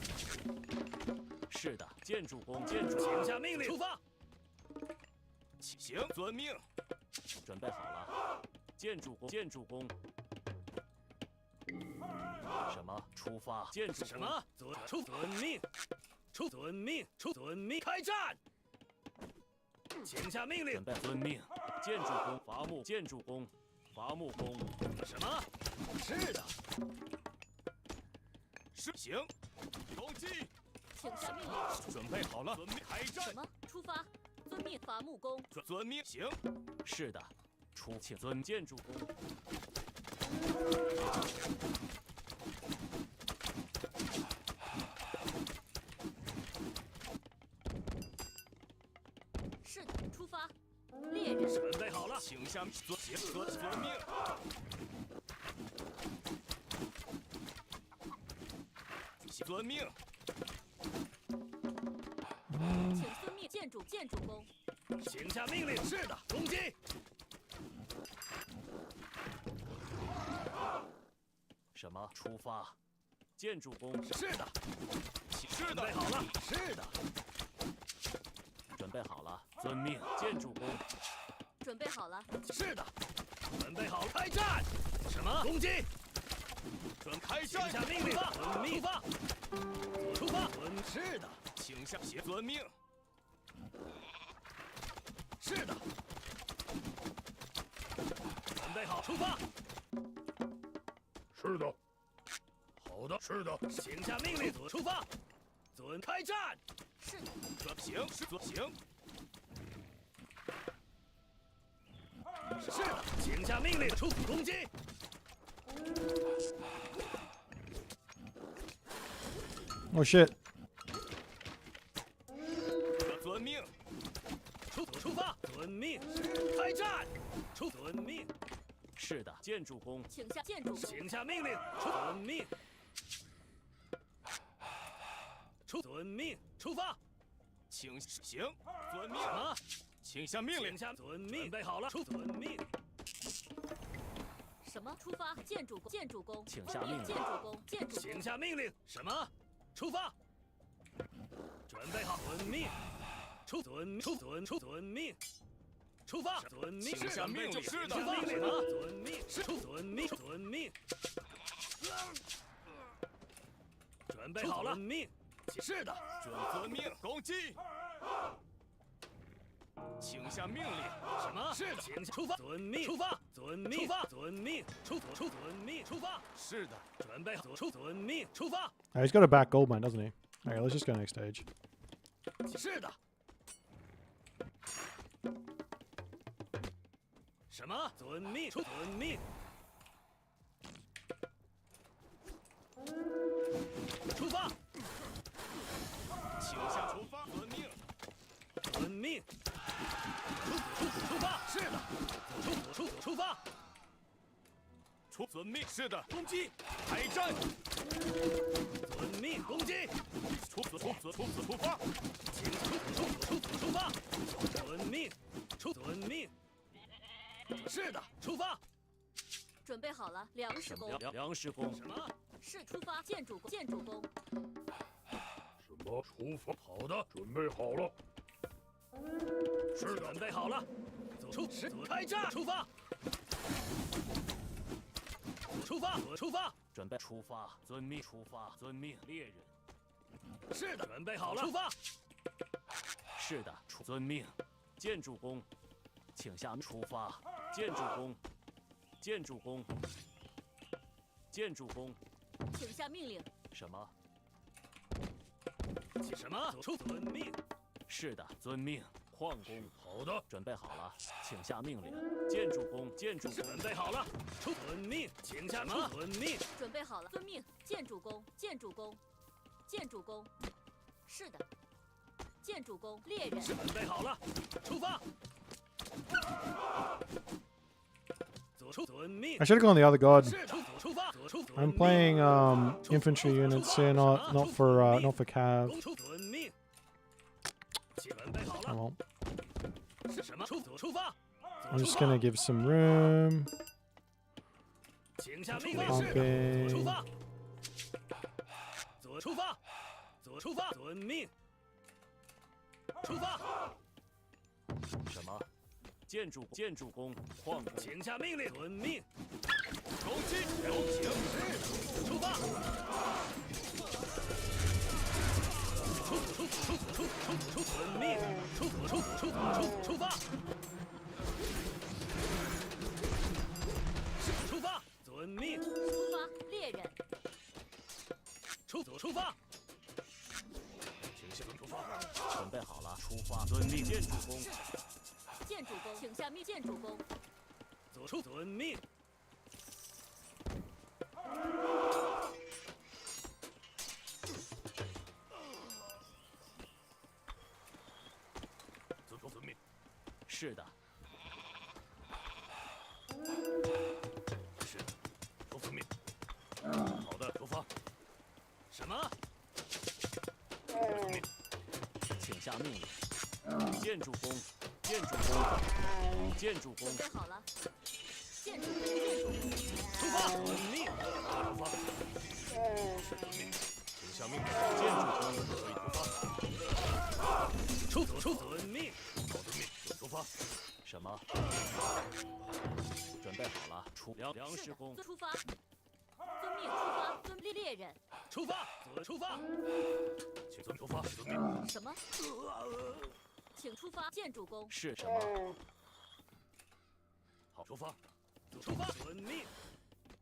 Speaker 5: 是的，建筑工。请下命令。出发。行，遵命。准备好了。建筑工。什么？出发。建筑什么？遵命。遵命。开战。请下命令。准备遵命。建筑工。伐木。建筑工。伐木工。什么？是的。是行。攻击。
Speaker 8: 请下命令。
Speaker 5: 准备好了。遵命。开战。
Speaker 8: 什么？出发。遵命。伐木工。
Speaker 5: 遵命。行。是的。请遵建筑工。
Speaker 8: 是的，出发。猎人。
Speaker 5: 准备好了。请下遵命。遵命。
Speaker 8: 请遵命。建筑工。
Speaker 5: 请下命令。是的，攻击。什么？出发。建筑工。是的。是的。准备好了。是的。准备好了。遵命。建筑工。
Speaker 8: 准备好了。
Speaker 5: 是的。准备好了。开战。什么？攻击。开战。下命令。遵命。出发。是的。请下遵命。出发。是的。好的，是的。请下命令，出发。准开战。
Speaker 8: 是的，
Speaker 5: 行，行。是的，请下命令，出攻击。
Speaker 1: Oh shit.
Speaker 5: 遵命。出发。遵命。开战。遵命。是的，建筑工。
Speaker 8: 请下建筑工。
Speaker 5: 请下命令，遵命。遵命，出发。请行。遵命。什么？请下命令。遵命。准备好了。遵命。
Speaker 8: 什么？出发！建筑工。建筑工。
Speaker 5: 请下命令。
Speaker 8: 建筑工。建筑工。
Speaker 5: 请下命令。什么？出发。准备好。遵命。遵命。出发。遵命。
Speaker 9: 请下命令。
Speaker 5: 是的。出发。什么？遵命。遵命。遵命。准备好了。遵命。是的。
Speaker 9: 遵命。攻击。请下命令。
Speaker 5: 什么？是的。请出发。遵命。出发。遵命。出发。遵命。遵命。出发。
Speaker 9: 是的。
Speaker 5: 准备好。遵命。出发。
Speaker 1: He's got a back gold mine, doesn't he? Okay, let's just go next stage.
Speaker 5: 是的。什么？遵命。遵命。出发。
Speaker 9: 请下出发。遵命。
Speaker 5: 遵命。出发。是的。出发。
Speaker 9: 遵命。是的。攻击。开战。
Speaker 5: 遵命。攻击。
Speaker 9: 出发。
Speaker 5: 出发。遵命。遵命。是的。出发。
Speaker 8: 准备好了，粮食工。
Speaker 5: 粮食工。什么？
Speaker 8: 是出发。建筑工。建筑工。
Speaker 5: 什么？出发。好的，准备好了。是的，准备好了。开战。出发。出发。准备出发。遵命。出发。遵命。猎人。是的，准备好了。出发。是的，遵命。建筑工，请下出发。建筑工。建筑工。建筑工。
Speaker 8: 请下命令。
Speaker 5: 什么？什么？遵命。是的，遵命。矿工。好的，准备好了，请下命令。建筑工。建筑准备好了。遵命。请下遵命。
Speaker 8: 准备好了。遵命。建筑工。建筑工。建筑工。是的。建筑工。猎人。
Speaker 5: 准备好了，出发。遵命。
Speaker 1: I should have gone the other god.
Speaker 5: 出发。
Speaker 1: I'm playing infantry units here, not for cav.
Speaker 5: 遵命。准备好
Speaker 1: Oh
Speaker 5: 了。
Speaker 1: well.
Speaker 5: 是什么？出发。
Speaker 1: I'm just gonna give some room.
Speaker 5: 请下命令。
Speaker 1: Pumping.
Speaker 5: 出发。出发。出发。遵命。出发。什么？建筑工。矿工。请下命令。遵命。
Speaker 9: 攻击。有请。
Speaker 5: 出发。遵命。出发。出发。遵命。
Speaker 8: 出发。猎人。
Speaker 5: 出发。请下出发。准备好了，出发。遵命。建筑工。
Speaker 8: 建筑工，请下命。建筑工。
Speaker 5: 遵命。遵命。是的。是。遵命。好的，出发。什么？遵命。请下命令。建筑工。建筑工。建筑工。
Speaker 8: 准备好了。建筑工。建筑工。
Speaker 5: 出发。遵命。出发。是遵命。请下命令。建筑工可以出发。遵命。好遵命。出发。什么？准备好了。粮食工。
Speaker 8: 出发。遵命。出发。遵猎人。
Speaker 5: 出发。出发。请出发。遵命。
Speaker 8: 什么？请出发。建筑工。
Speaker 5: 是什么？好，出发。出发，遵命，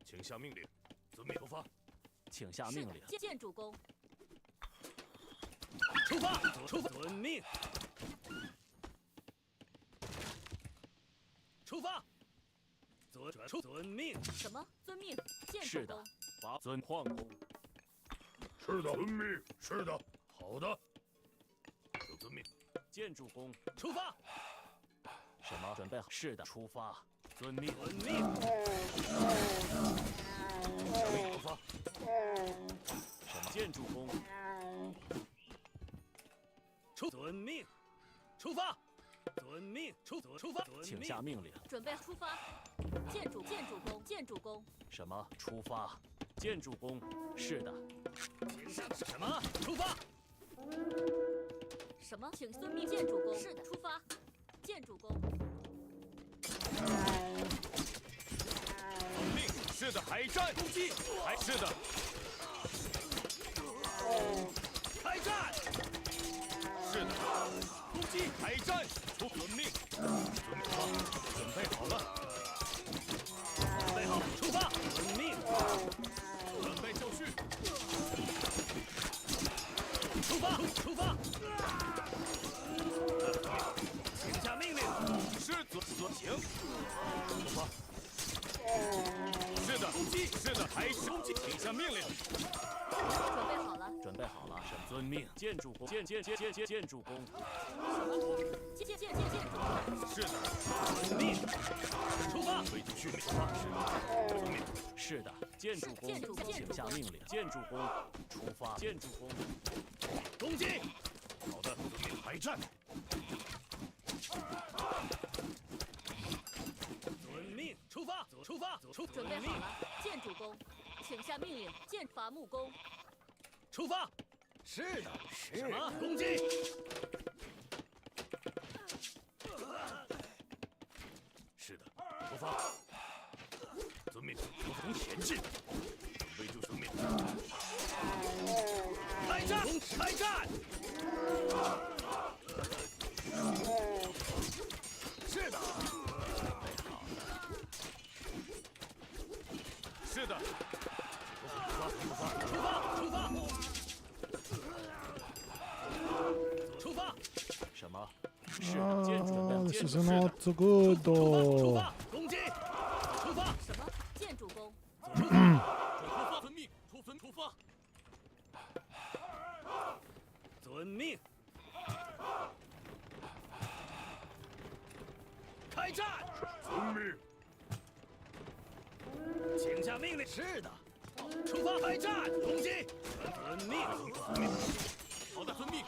Speaker 5: 请下命令，遵命出发，请下命令，
Speaker 8: 建主公，
Speaker 5: 出发，出发，遵命，出发，遵命，
Speaker 8: 什么？遵命，建
Speaker 5: 是的
Speaker 8: 主公。，
Speaker 5: 发遵矿工，
Speaker 9: 是的，遵命。是的，好的。遵命。
Speaker 5: 建筑工，出发。什么？准备好？是的，出发。遵命，遵命。出发。什么？建筑工，遵命，出发。遵命，出发。请下命令。
Speaker 8: 准备出发。建主公，建主公。
Speaker 5: 什么？出发。建筑工，是的。什么？出发。
Speaker 8: 什么？请遵命，建主公。是的，出发。建主公。
Speaker 9: 命。是的，海战攻击。是的。
Speaker 5: 开战。
Speaker 9: 是的。攻击。海战。遵命。准备好了。
Speaker 5: 准备好，出发。遵命。
Speaker 9: 准备就绪。
Speaker 5: 出发，出发。请下命令。
Speaker 9: 是行。出发。是的，攻击。是的，还是攻击。请下命令。
Speaker 8: 准备好了。
Speaker 5: 准备好了，遵命。建筑工，建筑工。
Speaker 8: 建筑工。
Speaker 9: 是的。
Speaker 5: 遵命。出发。
Speaker 9: 推进训练。出发。遵命。
Speaker 5: 是的，建筑工，请下命令。建筑工，出发。建筑工，攻击。
Speaker 9: 好的，遵命。海战。
Speaker 5: 遵命，出发，出发，
Speaker 8: 准备好了，建主公，请下命令。建伐木工。
Speaker 5: 出发。
Speaker 7: 是的，
Speaker 5: 什么？攻击。
Speaker 9: 是的，出发。遵命，如同前进。准备就生命。
Speaker 5: 开战！开战！
Speaker 9: 是的。是的。
Speaker 5: 出发！什么？是
Speaker 1: 啊
Speaker 5: 建筑
Speaker 1: ，this is not so good
Speaker 5: 出
Speaker 1: though.
Speaker 5: 发！攻击！出发！
Speaker 8: 什么？建主公。
Speaker 9: 出发。遵命。出发。
Speaker 5: 遵命。开战！
Speaker 9: 遵命。
Speaker 5: 请下命令。是的。出发！开战！攻击！遵命。
Speaker 9: 好的，遵命。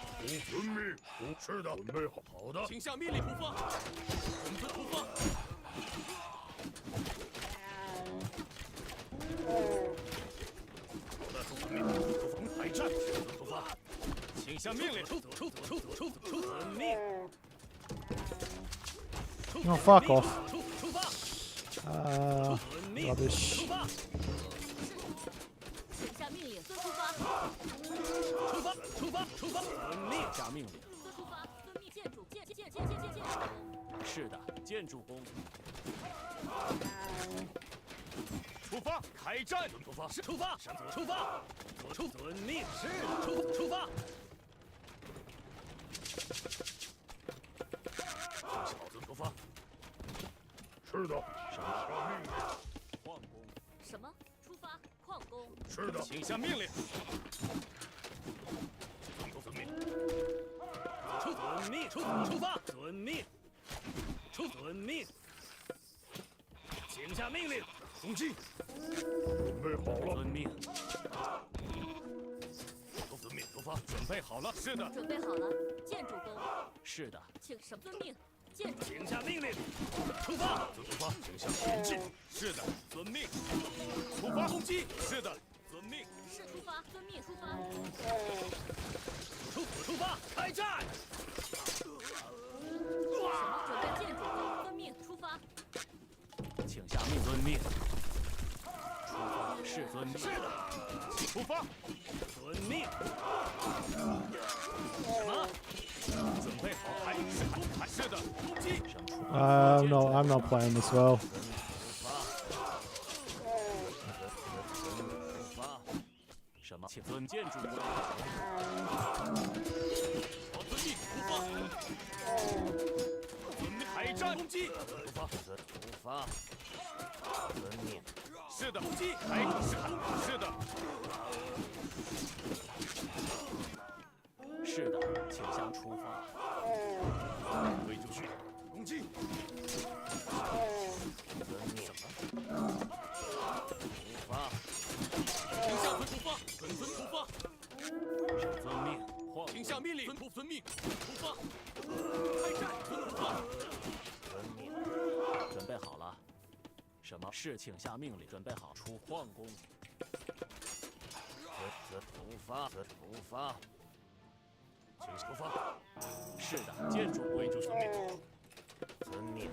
Speaker 9: 遵命。是的，准备好。好的，请下命令出发。我们出发。好的，遵命。海战。出发。请下命令。
Speaker 5: 出遵命。
Speaker 1: Oh, fuck off.
Speaker 5: 出发！
Speaker 1: Rubbish.
Speaker 8: 请下命令，遵出发。
Speaker 5: 出发！遵命，下命令。
Speaker 8: 遵出发，遵命。建筑工。
Speaker 5: 是的，建筑工。
Speaker 9: 出发，开战！
Speaker 5: 出发！出发！出发！遵命。是的，出发！
Speaker 9: 小子出发。是的。下命令。
Speaker 5: 矿工。
Speaker 8: 什么？出发，矿工。
Speaker 9: 是的，请下命令。遵命。
Speaker 5: 遵命，出发！遵命。遵命。请下命令。
Speaker 9: 攻击。准备好了。
Speaker 5: 遵命。
Speaker 9: 遵命，出发。准备好了。是的。
Speaker 8: 准备好了，建筑工。
Speaker 5: 是的。
Speaker 8: 请什么遵命？建筑。
Speaker 5: 请下命令。出发！
Speaker 9: 出发，请向前进。是的，遵命。出发，攻击。是的，遵命。
Speaker 8: 是出发，遵命出发。
Speaker 5: 出发，开战！
Speaker 8: 准备建筑工，遵命出发。
Speaker 5: 请下命，遵命。出发是遵命。是的，
Speaker 9: 出发。
Speaker 5: 遵命。什么？
Speaker 9: 准备好，还是的，攻击。
Speaker 1: No, I'm not playing this well.
Speaker 5: 请遵建筑工。
Speaker 9: 我遵命出发。遵命开战攻击。
Speaker 5: 出发。遵命。
Speaker 9: 是的，攻击。是的。
Speaker 5: 是的，请向出发。
Speaker 9: 可以就绪。攻击。
Speaker 5: 遵命。出发。
Speaker 9: 请下遵出发。遵出发。
Speaker 5: 遵命。
Speaker 9: 请下命令。遵命。出发。开战。遵出发。
Speaker 5: 遵命。准备好了。什么？是请下命令。准备好出矿工。出发。出发。请出发。是的，建筑工就遵命。遵命。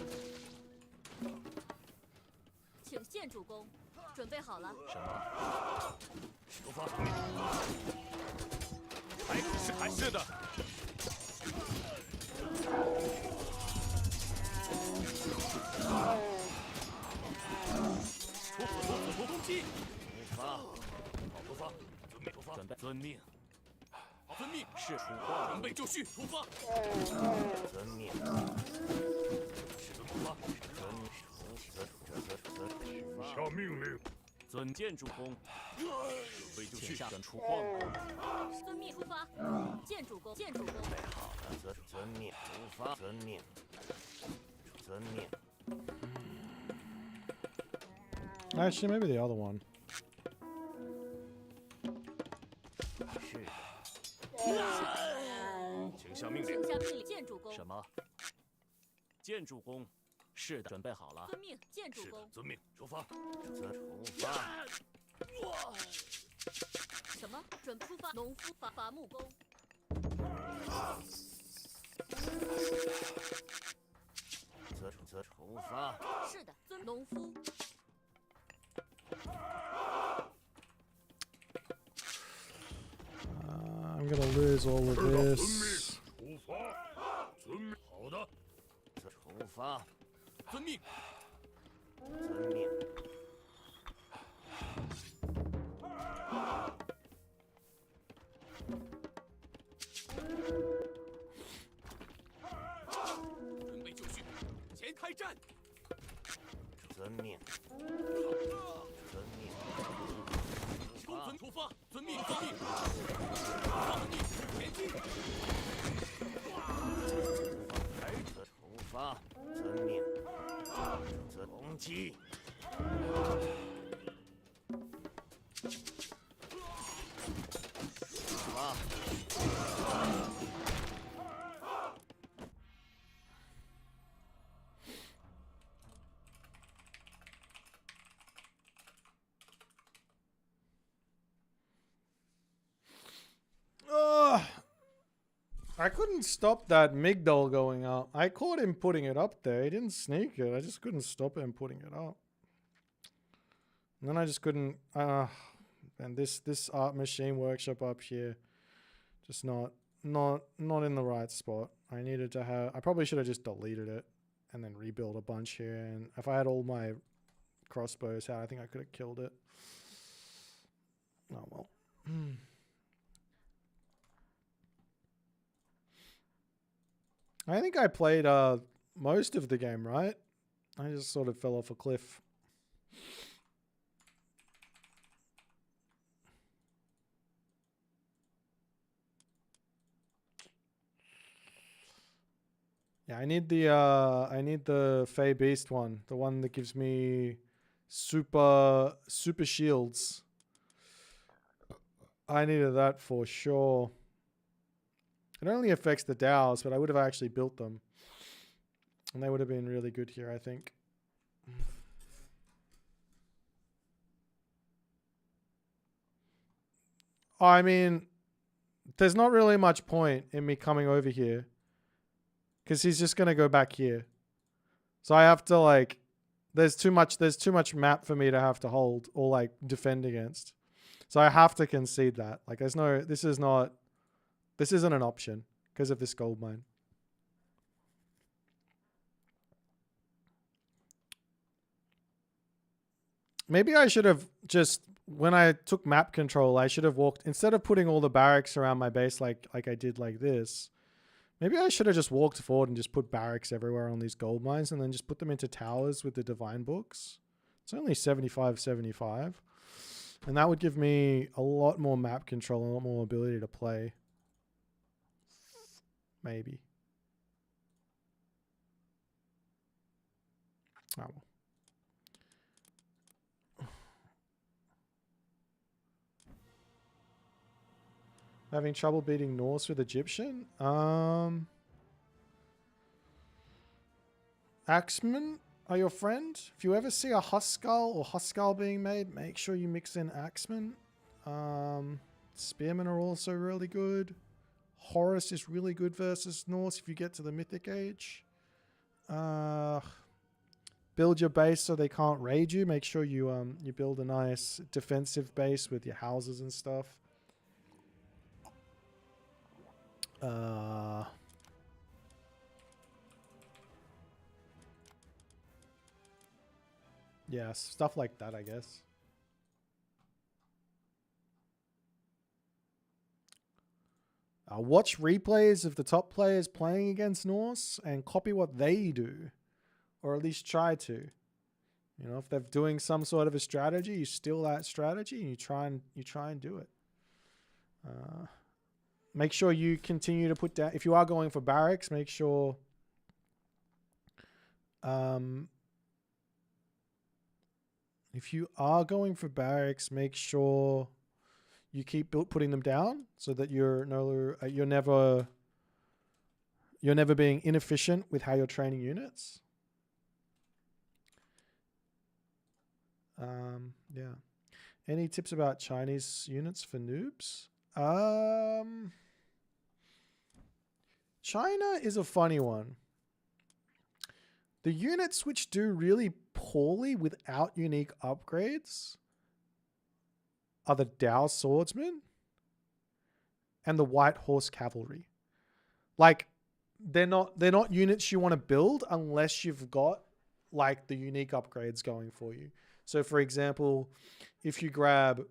Speaker 8: 请建筑工准备好了。
Speaker 5: 什么？出发。
Speaker 9: 是的。出攻击。
Speaker 5: 出发。出发。遵命。出发。准备。遵命。
Speaker 9: 遵命。
Speaker 5: 是出矿。
Speaker 9: 准备就绪。出发。
Speaker 5: 遵命。是出发。
Speaker 10: 下命令。
Speaker 5: 遵建筑工。请下出矿工。
Speaker 8: 遵命出发。建筑工。
Speaker 5: 准备好了。遵命出发。遵命。遵命。
Speaker 1: Actually, maybe the other one.
Speaker 5: 是的。
Speaker 9: 请下命令。
Speaker 8: 请下命令。建筑工。
Speaker 5: 什么？建筑工。是的，准备好了。
Speaker 8: 遵命。建筑工。
Speaker 5: 遵命出发。出发。
Speaker 8: 什么？准出发。农夫伐木工。
Speaker 5: 出发。
Speaker 8: 是的，农夫。
Speaker 1: I'm gonna lose all of this.
Speaker 10: 出发。遵命。
Speaker 5: 好的。出发。
Speaker 9: 遵命。
Speaker 5: 遵命。
Speaker 9: 准备就绪。前开战。
Speaker 5: 遵命。遵命。
Speaker 9: 公出发。遵命。遵命。遵命。前进。
Speaker 5: 出发。遵命。攻击。出发。
Speaker 1: I couldn't stop that migdal going up. I caught him putting it up there. He didn't sneak it. I just couldn't stop him putting it up. And then I just couldn't. And this art machine workshop up here, just not in the right spot. I needed to have. I probably should have just deleted it and then rebuilt a bunch here. And if I had all my crossbows out, I think I could have killed it. Oh well. I think I played most of the game, right? I just sort of fell off a cliff. Yeah, I need the Fey Beast one, the one that gives me super shields. I needed that for sure. It only affects the DAOs, but I would have actually built them. And they would have been really good here, I think. I mean, there's not really much point in me coming over here. Because he's just going to go back here. So I have to, like... There's too much map for me to have to hold or, like, defend against. So I have to concede that. Like, there's no... This isn't an option because of this gold mine. Maybe I should have just, when I took map control, I should have walked, instead of putting all the barracks around my base like I did like this, maybe I should have just walked forward and just put barracks everywhere on these gold mines and then just put them into towers with the divine books. It's only 75. And that would give me a lot more map control and a lot more ability to play. Maybe. Oh well. Having trouble beating Norse with Egyptian? Axeman are your friend. If you ever see a Huskal or Huskal being made, make sure you mix in Axeman. Spearmen are also really good. Horus is really good versus Norse if you get to the Mythic Age. Build your base so they can't raid you. Make sure you you build a nice defensive base with your houses and stuff. Yeah, stuff like that, I guess. Watch replays of the top players playing against Norse and copy what they do, or at least try to. You know, if they're doing some sort of a strategy, you steal that strategy and you try and do it. Make sure you continue to put down, if you are going for barracks, make sure if you are going for barracks, make sure you keep putting them down so that you're never being inefficient with how you're training units. Yeah. Any tips about Chinese units for noobs? China is a funny one. The units which do really poorly without unique upgrades are the Dao Swordsmen and the White Horse Cavalry. Like, they're not units you want to build unless you've got like the unique upgrades going for you. So for example, if you grab,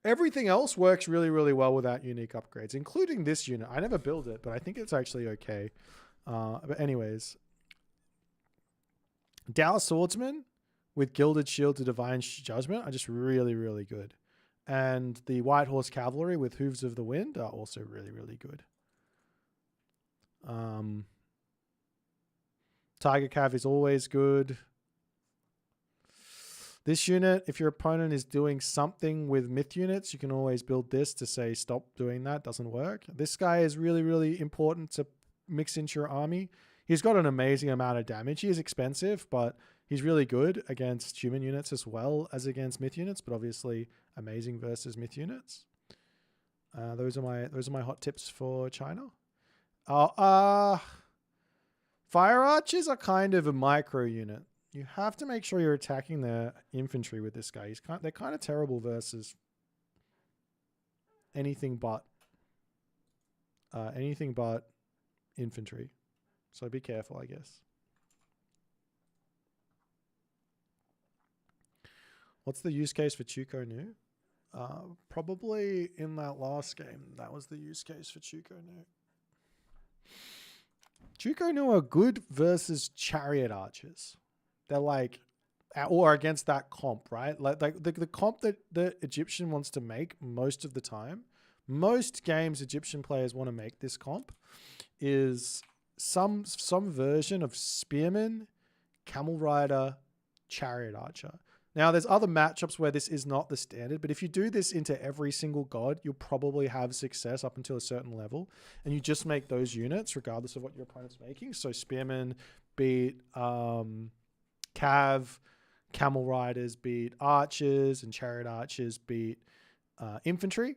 Speaker 1: everything else works really, really well without unique upgrades, including this unit. I never build it, but I think it's actually okay. But anyways, Dao Swordsmen with Gilded Shield to Divine Judgment are just really, really good. And the White Horse Cavalry with Hooves of the Wind are also really, really good. Tiger Cav is always good. This unit, if your opponent is doing something with myth units, you can always build this to say, stop doing that, doesn't work. This guy is really, really important to mix into your army. He's got an amazing amount of damage. He is expensive, but he's really good against human units as well as against myth units, but obviously amazing versus myth units. Those are my hot tips for China. Fire archers are kind of a micro unit. You have to make sure you're attacking their infantry with this guy. They're kind of terrible versus anything but infantry. So be careful, I guess. What's the use case for Chuko Nu? Probably in that last game, that was the use case for Chuko Nu. Chuko Nu are good versus chariot archers. They're like, or against that comp, right? Like the comp that the Egyptian wants to make most of the time, most games Egyptian players want to make this comp is some version of spearman, camel rider, chariot archer. Now, there's other matchups where this is not the standard, but if you do this into every single god, you'll probably have success up until a certain level, and you just make those units regardless of what your opponent's making. So spearmen beat cav, camel riders beat archers, and chariot archers beat infantry.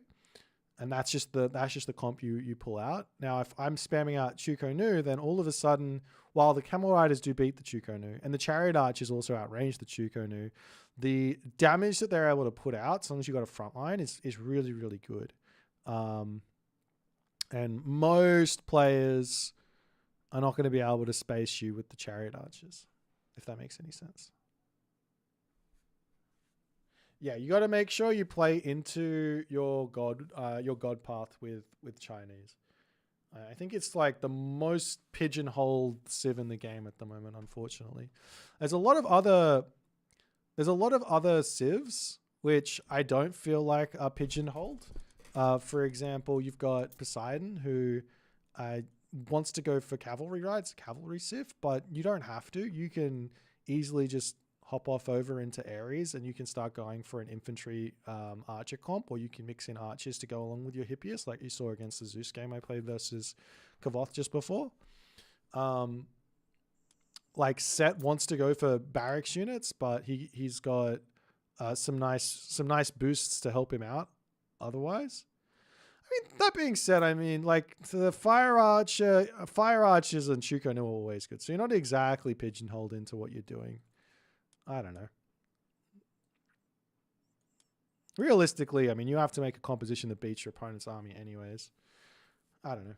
Speaker 1: And that's just the comp you pull out. Now, if I'm spamming out Chuko Nu, then all of a sudden, while the camel riders do beat the Chuko Nu, and the chariot archers also outrange the Chuko Nu, the damage that they're able to put out, as long as you've got a front line, is really, really good. And most players are not going to be able to space you with the chariot archers, if that makes any sense. Yeah, you got to make sure you play into your god path with Chinese. I think it's like the most pigeonholed civ in the game at the moment. Unfortunately, there's a lot of other civs which I don't feel like are pigeonholed. For example, you've got Poseidon, who wants to go for cavalry, right? It's a cavalry civ, but you don't have to. You can easily just hop off over into Ares and you can start going for an infantry archer comp, or you can mix in archers to go along with your Hippias, like you saw against the Zeus game I played versus Kavoth just before. Like Set wants to go for barracks units, but he's got some nice boosts to help him out otherwise. I mean, that being said, I mean, like the fire archers and Shuko are always good, so you're not exactly pigeonholed into what you're doing. I don't know. Realistically, I mean, you have to make a composition that beats your opponent's army anyways. I don't know.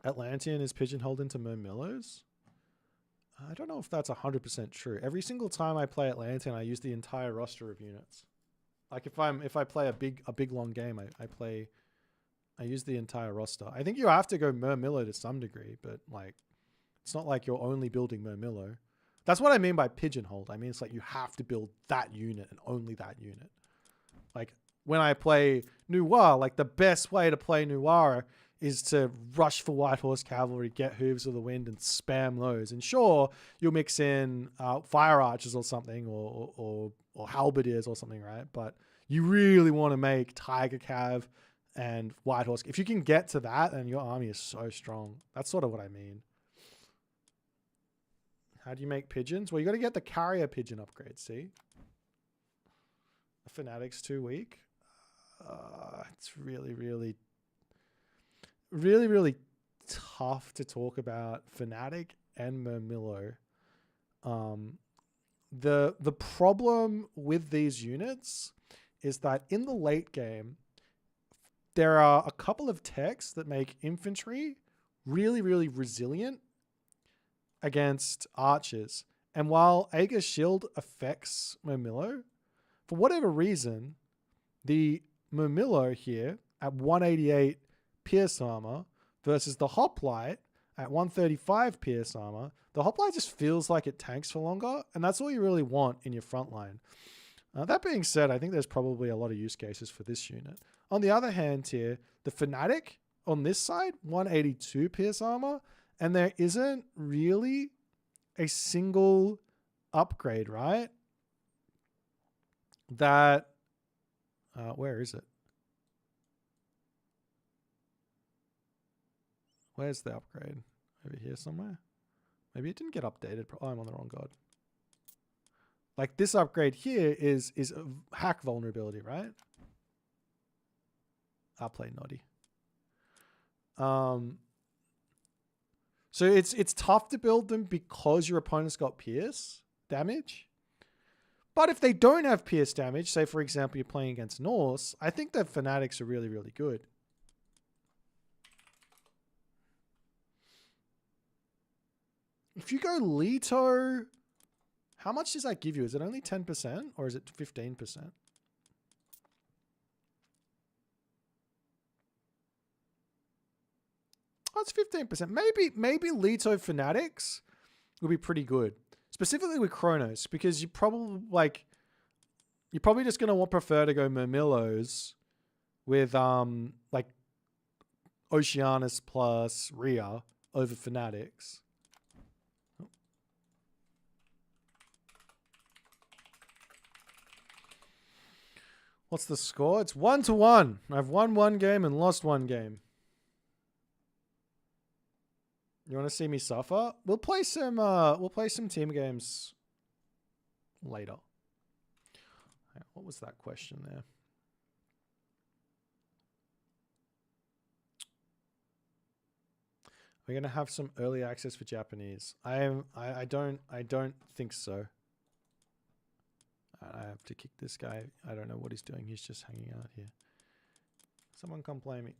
Speaker 1: Atlantean is pigeonholed into Murmillos. I don't know if that's 100% true. Every single time I play Atlantean, I use the entire roster of units. Like if I play a big long game, I use the entire roster. I think you have to go Murmillo to some degree, but like it's not like you're only building Murmillo. That's what I mean by pigeonholed. I mean, it's like you have to build that unit and only that unit. Like when I play Noir, like the best way to play Noir is to rush for White Horse Cavalry, get Hooves of the Wind and spam those. And sure, you'll mix in Fire Archers or something or Halberdiers or something, right? But you really want to make Tiger Cav and White Horse. If you can get to that, then your army is so strong. That's sort of what I mean. How do you make pigeons? Well, you got to get the carrier pigeon upgrade, see? The Fanatic's too weak. It's really tough to talk about Fanatic and Murmillo. The problem with these units is that in the late game, there are a couple of techs that make infantry really resilient against archers. And while Aegis Shield affects Murmillo, for whatever reason, the Murmillo here at 188 Pierce Armor versus the Hoplite at 135 Pierce Armor, the Hoplite just feels like it tanks for longer, and that's all you really want in your front line. That being said, I think there's probably a lot of use cases for this unit. On the other hand here, the Fanatic on this side, 182 Pierce Armor, and there isn't really a single upgrade, right? That, where is it? Where's the upgrade? Over here somewhere? Maybe it didn't get updated. Oh, I'm on the wrong god. Like this upgrade here is a hack vulnerability, right? I'll play Noddy. So it's tough to build them because your opponent's got pierce damage. But if they don't have pierce damage, say for example you're playing against Norse, I think that Fanatics are really good. If you go Leto, how much does that give you? Is it only 10% or is it 15%? Oh, it's 15%. Maybe Leto Fanatics would be pretty good. Specifically with Kronos, because you're probably just gonna prefer to go Murmillos with like Oceanus plus Rhea over Fanatics. What's the score? It's 1-1. I've won one game and lost one game. You want to see me suffer? We'll play some team games later. What was that question there? We're gonna have some early access for Japanese. I don't think so. I have to kick this guy. I don't know what he's doing. He's just hanging out here. Someone come play me.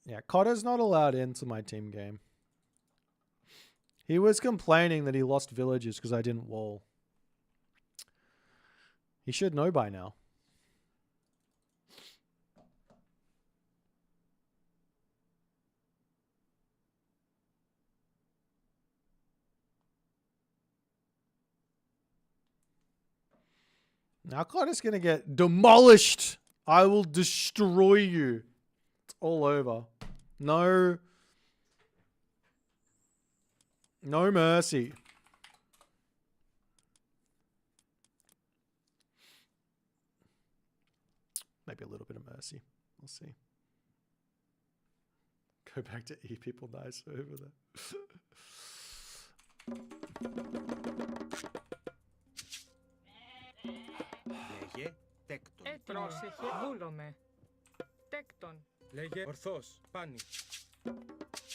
Speaker 1: Yeah, Cotter's not allowed into my team game. He was complaining that he lost villages because I didn't wall. He should know by now. Now Claudia's gonna get demolished. I will destroy you. It's all over. No. No mercy. Maybe a little bit of mercy. We'll see. Go back to E. People nice over there.
Speaker 4: Λέγε τέκτον.
Speaker 3: Πρόσεχε, βούλομαι. Τέκτον.
Speaker 2: Λέγε ορθός. Πάνι.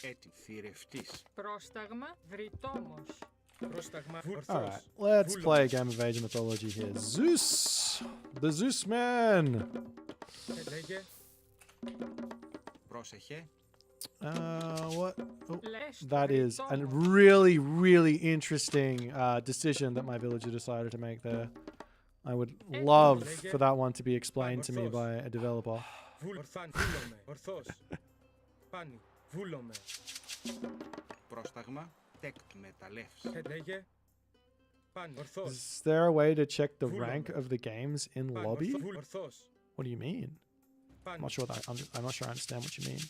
Speaker 4: Έτοιμο. Θηρευτής.
Speaker 3: Πρόσταγμα, βρυτόμος.
Speaker 2: Πρόσταγμα.
Speaker 1: Alright,
Speaker 2: Ορθός.
Speaker 1: let's play a game of Age of Mythology here. Zeus! The Zeus man!
Speaker 2: Λέγε.
Speaker 4: Πρόσεχε.
Speaker 1: What? Oh,
Speaker 3: Λες το
Speaker 1: that is a
Speaker 3: βρυτόμος.
Speaker 1: really, really interesting decision that my villager decided to make there. I would love for that one to be explained to me by a developer.
Speaker 2: Ορθάν. Βούλομαι. Ορθός. Πάνι. Βούλομαι.
Speaker 4: Πρόσταγμα. Τέκτον. Μεταλλεύς.
Speaker 2: Λέγε. Πάνι. Ορθός.
Speaker 1: Is there a way to check the rank of the games in lobby?
Speaker 2: Ορθός.
Speaker 1: What do you mean? I'm
Speaker 2: Πάνι.
Speaker 1: not sure that I'm not sure I understand what you mean.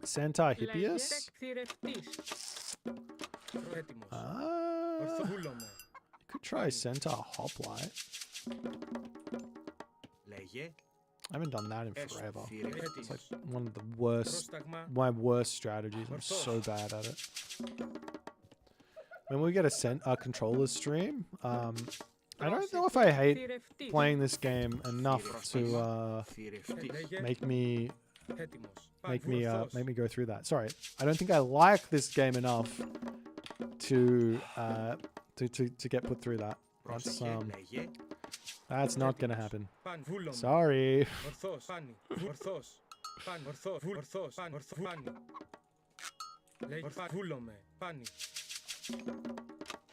Speaker 1: Centaur
Speaker 3: Λέγε
Speaker 1: Hippias?
Speaker 3: θηρευτής.
Speaker 2: Έτοιμος.
Speaker 1: Ah,
Speaker 2: Ορθό. Βούλομαι.
Speaker 1: you could try Centaur Hoplite.
Speaker 4: Λέγε.
Speaker 1: I haven't done that in
Speaker 4: Έστω.
Speaker 1: forever. It's
Speaker 4: Θηρευτής.
Speaker 1: like one of the worst,
Speaker 2: Πρόσταγμα.
Speaker 1: my worst strategies. I'm so bad at it. When we get a controller stream, I don't know if I hate
Speaker 3: Θηρευτής.
Speaker 1: playing this game enough to
Speaker 4: Θηρευτής.
Speaker 2: Λέγε.
Speaker 1: make me
Speaker 2: Έτοιμος. Πάνι. Ορθός.
Speaker 1: make me go through that. Sorry, I don't think I like this game enough to to get put through that.
Speaker 4: Πρόσεχε. Λέγε.
Speaker 1: That's not gonna happen.
Speaker 2: Πάνι. Βούλομαι.
Speaker 1: Sorry.
Speaker 2: Ορθός. Πάνι. Ορθός. Πάνι. Ορθός. Ορθός. Πάνι. Ορθός. Πάνι. Λέγε. Ορθά. Βούλομαι. Πάνι.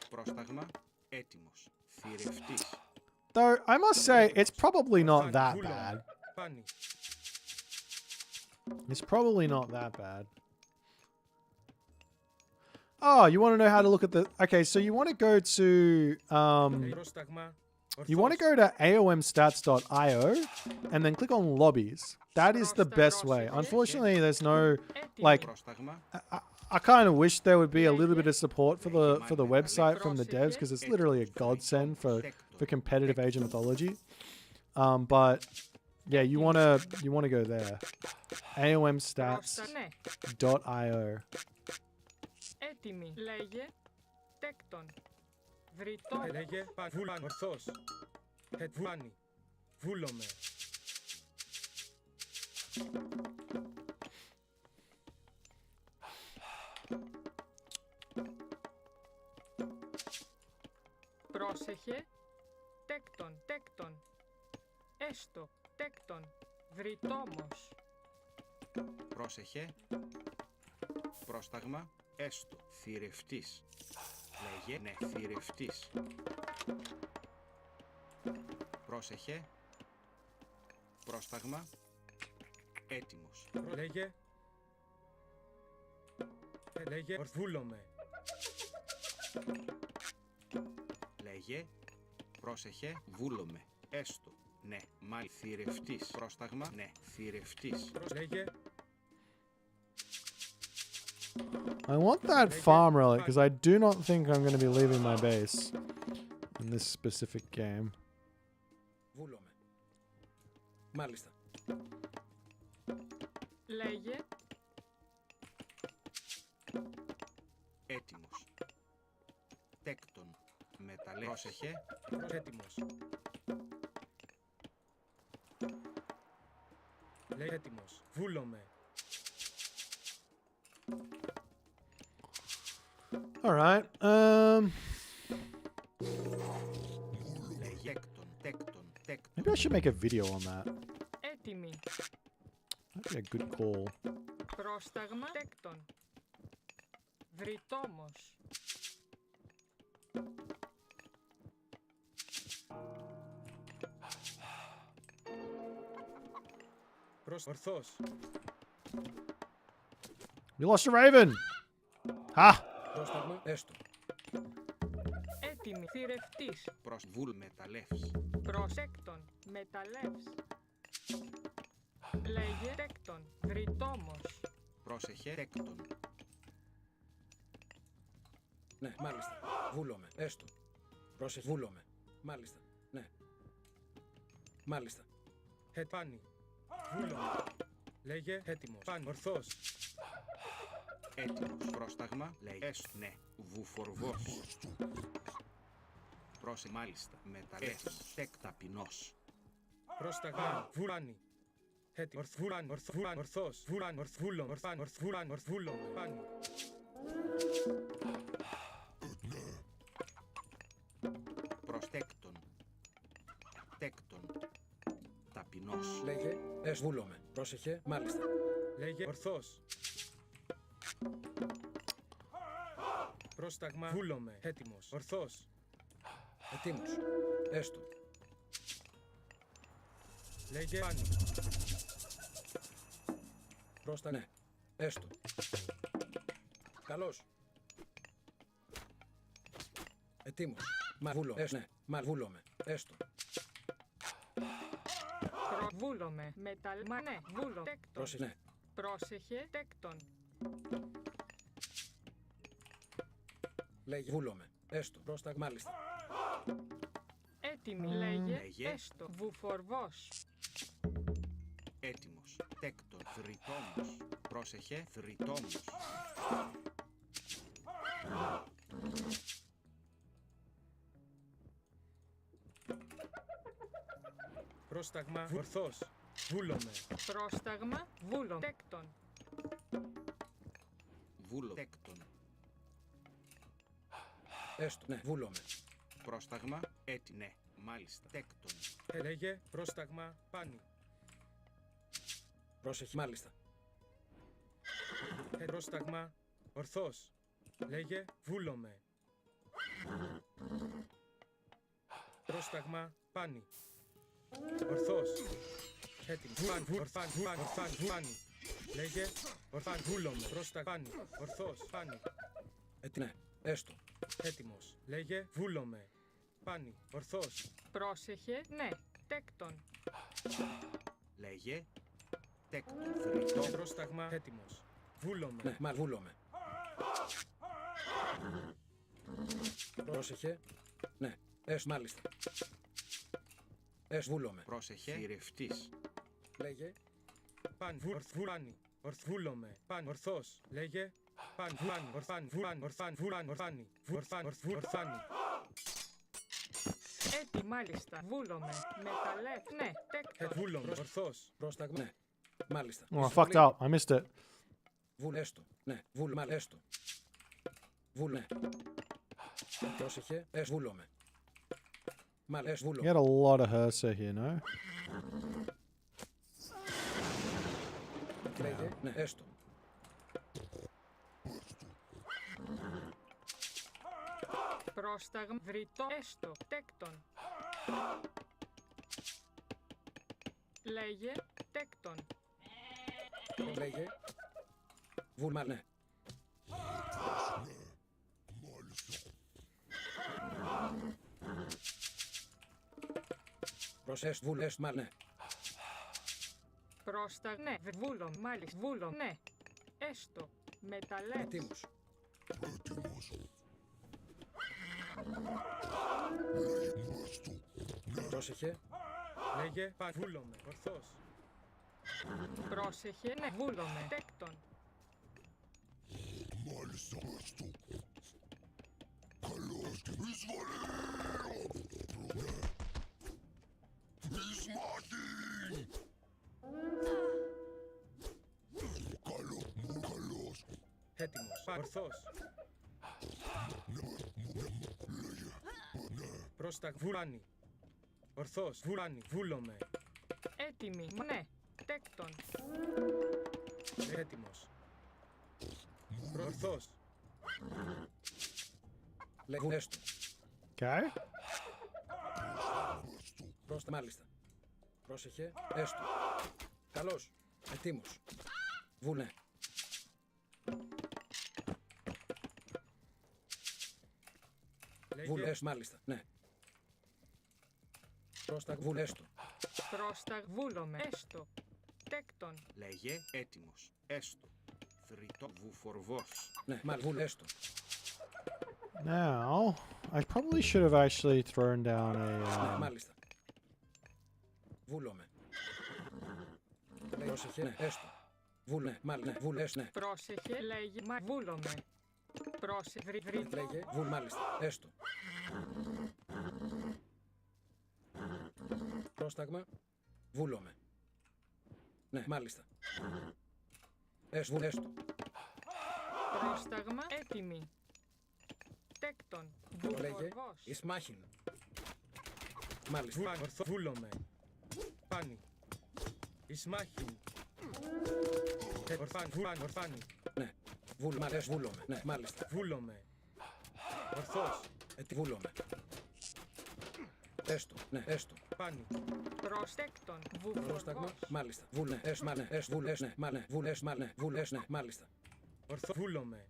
Speaker 4: Πρόσταγμα. Έτοιμος. Θηρευτής.
Speaker 1: Though I must say it's probably not that
Speaker 2: Βούλομαι.
Speaker 1: bad.
Speaker 2: Πάνι.
Speaker 1: It's probably not that bad. Oh, you want to know how to look at the... Okay, so you want to go to...
Speaker 2: Πρόσταγμα.
Speaker 1: You want to go to aomstats.io and then click on lobbies. That is the best way. Unfortunately, there's no... Like,
Speaker 4: Πρόσταγμα.
Speaker 1: I kind of wish there would be a little bit of support for the website from the devs because it's literally a godsend for competitive Age of Mythology. But yeah, you want to go there. aomstats.io.
Speaker 3: Έτοιμη. Λέγε τέκτον. Βρυτόμος.
Speaker 2: Λέγε. Πάνι. Ορθός. Πάνι. Βούλομαι.
Speaker 3: Πρόσεχε. Τέκτον. Τέκτον. Έστω. Τέκτον. Βρυτόμος.
Speaker 4: Πρόσεχε. Πρόσταγμα. Έστω. Θηρευτής. Λέγε. Ναι. Θηρευτής. Πρόσεχε. Πρόσταγμα. Έτοιμος.
Speaker 2: Λέγε. Λέγε. Βούλομαι.
Speaker 4: Λέγε. Πρόσεχε. Βούλομαι. Έστω. Ναι. Μάλ. Θηρευτής. Πρόσταγμα. Ναι. Θηρευτής.
Speaker 2: Λέγε.
Speaker 1: I want that farm relic because I do not think I'm going to be leaving my base in this specific game.
Speaker 7: Βούλομαι. Μάλιστα.
Speaker 3: Λέγε
Speaker 4: Έτοιμος. Τέκτον. Μεταλλεύς. Πρόσεχε.
Speaker 2: Έτοιμος. Λέγε έτοιμος. Βούλομαι.
Speaker 1: All right.
Speaker 4: Λέγε. Τέκτον. Τέκτον.
Speaker 1: Maybe I should make a video on that.
Speaker 3: έτοιμη.
Speaker 1: That'd be a good call.
Speaker 3: Πρόσταγμα τέκτον. Βρυτόμος.
Speaker 2: Ορθός.
Speaker 1: You lost your raven. Ha!
Speaker 7: Πρόσταγμα έστω.
Speaker 3: Έτοιμη. Θηρευτής.
Speaker 4: Προς βουλ μεταλλεύς.
Speaker 3: Προσέκτον. Μεταλλεύς. Λέγε τέκτον. Βρυτόμος.
Speaker 4: Πρόσεχε τέκτον.
Speaker 7: Ναι, μάλιστα. Βούλομαι. Έστω. Πρόσεχε. Βούλομαι. Μάλιστα. Ναι. Μάλιστα.
Speaker 2: Πάνι. Βούλομαι. Λέγε έτοιμος. Πάνι. Ορθός.
Speaker 4: Έτοιμος. Πρόσταγμα λέει έστω. Ναι. Βουφορβός. Πρόσε μάλιστα. Μεταλλεύς. Τεκ ταπεινός.
Speaker 2: Πρόσταγμα. Βουλάνι. Έτοιμος. Βουλάνι. Ορθός. Βουλάνι. Βούλομαι. Ορθάνι. Βουλάνι. Βούλομαι. Πάνι.
Speaker 4: Προς τέκτον. Τέκτον. Ταπεινός.
Speaker 7: Λέγε βούλομαι. Πρόσεχε. Μάλιστα.
Speaker 2: Λέγε ορθός. Πρόσταγμα. Βούλομαι. Έτοιμος. Ορθός.
Speaker 7: Ετοίμος. Έστω.
Speaker 2: Λέγε πάνι.
Speaker 7: Πρόσταγμα. Ναι. Έστω. Καλώς. Ετοίμος. Βούλω. Ναι. Βούλομαι. Έστω.
Speaker 3: Βούλομαι. Μεταλλ. Ναι. Βούλο. Τέκτον.
Speaker 7: Πρόσεχε. Ναι.
Speaker 3: Πρόσεχε. Τέκτον.
Speaker 7: Λέγε βούλομαι. Έστω. Πρόσταγμα. Μάλιστα.
Speaker 3: Έτοιμη. Λέγε
Speaker 4: Λέγε.
Speaker 3: έστω. Βουφορβός.
Speaker 4: Έτοιμος. Τέκτον. Θρητόμος. Πρόσεχε. Θρητόμος.
Speaker 2: Πρόσταγμα. Ορθός. Βούλομαι.
Speaker 3: Πρόσταγμα. Βούλο. Τέκτον.
Speaker 4: Βούλο. Τέκτον.
Speaker 7: Έστω. Ναι. Βούλομαι.
Speaker 4: Πρόσταγμα. Ναι. Μάλιστα. Τέκτον.
Speaker 2: Λέγε πρόσταγμα. Πάνι.
Speaker 7: Πρόσεχε. Μάλιστα.
Speaker 2: Πρόσταγμα. Ορθός. Λέγε βούλομαι. Πρόσταγμα. Πάνι. Ορθός. Έτοιμο. Πάνι. Λέγε ορθάν. Βούλομαι. Πρόσταγμα. Πάνι. Ορθός. Πάνι.
Speaker 7: Ναι. Έστω.
Speaker 2: Έτοιμος. Λέγε βούλομαι. Πάνι. Ορθός.
Speaker 3: Πρόσεχε. Ναι. Τέκτον.
Speaker 4: Λέγε. Τέκτον. Θρητό.
Speaker 2: Πρόσταγμα. Έτοιμος. Βούλομαι.
Speaker 7: Ναι. Βούλομαι. Πρόσεχε. Ναι. Έστω. Μάλιστα. Έστω. Βούλομαι.
Speaker 4: Πρόσεχε. Θηρευτής.
Speaker 7: Λέγε.
Speaker 2: Πάνι. Βούλανι. Βούλομαι. Πάνι. Ορθός. Λέγε. Πάνι. Βούλανι. Ορθάνι. Ορθάνι.
Speaker 3: Έτι μάλιστα. Βούλομαι. Μεταλλεύ. Ναι. Τέκτον.
Speaker 2: Βούλομαι. Ορθός.
Speaker 7: Πρόσταγμα. Ναι. Μάλιστα.
Speaker 1: Oh, I fucked up. I missed it.
Speaker 7: Βούλ. Έστω. Ναι. Βούλ. Μάλιστα. Έστω. Βούλ. Ναι. Πρόσεχε. Βούλομαι. Μάλιστα.
Speaker 1: You
Speaker 7: Βούλομαι.
Speaker 1: had a lot of Hersa here, no?
Speaker 7: Λέγε. Ναι. Έστω.
Speaker 3: Πρόσταγμα. Βρυτό. Έστω. Τέκτον. Λέγε. Τέκτον.
Speaker 7: Λέγε. Βούλ. Ναι. Προσέσ. Βούλ. Έστω. Ναι.
Speaker 3: Πρόσταγμα. Ναι. Βούλο. Μάλιστα. Βούλο. Ναι. Έστω. Μεταλλεύ.
Speaker 7: Ετοίμος. Πρόσεχε.
Speaker 2: Λέγε πάνι. Βούλομαι. Ορθός.
Speaker 3: Πρόσεχε. Ναι. Βούλομαι. Τέκτον.
Speaker 10: Μάλιστα. Καλώς και εισβολή. Εις μάχη. Καλώς.
Speaker 2: Έτοιμος. Ορθός. Πρόσταγμα. Βούλανι. Ορθός. Βούλανι. Βούλομαι.
Speaker 3: Έτοιμη. Ναι. Τέκτον.
Speaker 2: Έτοιμος. Ορθός.
Speaker 7: Λέγε έστω.
Speaker 1: Okay.
Speaker 7: Μάλιστα. Πρόσεχε. Έστω. Καλώς. Ετοίμος. Βουνέ. Βουλές, μάλιστα. Ναι. Πρόσταγμα. Βουλέστο.
Speaker 3: Πρόσταγβούλομαι. Έστω. Τέκτον.
Speaker 4: Λέγε έτοιμος. Έστω. Θρητό βουφορβός.
Speaker 7: Ναι, μάλιστα. Βουλέστο.
Speaker 1: Now, I probably should have actually thrown down
Speaker 7: Ναι,
Speaker 1: a.
Speaker 7: μάλιστα. Βούλομαι. Πρόσεχε. Ναι, έστω. Βουλέ. Μάλιστα. Ναι, βουλές, ναι.
Speaker 3: Πρόσεχε. Λέγει. Μα βούλομαι. Βρει.
Speaker 7: Λέγε. Βουλ, μάλιστα. Έστω. Πρόσταγμα. Βούλομαι. Ναι, μάλιστα. Έστω. Βουλέστο.
Speaker 3: Πρόσταγμα. Έτοιμη. Τέκτον.
Speaker 7: Λέγε.
Speaker 3: Βουφορβός.
Speaker 7: Εις μάχην. Μάλιστα.
Speaker 2: Βούλομαι. Πάνι. Ισμάχιν. Ορφάνι.
Speaker 7: Ναι. Βουλ, μάλιστα. Βούλομαι. Ναι, μάλιστα.
Speaker 2: Βούλομαι. Ορθός.
Speaker 7: Βούλομαι. Έστω. Ναι, έστω.
Speaker 2: Πάνι.
Speaker 3: Προστέκτον.
Speaker 7: Πρόσταγμα.
Speaker 3: Βουφορβός.
Speaker 7: Μάλιστα. Βουλέ. Έστω. Μα ναι. Έστω. Βουλές. Ναι. Μα ναι. Βουλές. Μα ναι. Βουλές. Ναι. Μάλιστα.
Speaker 2: Ορθό. Βούλομαι.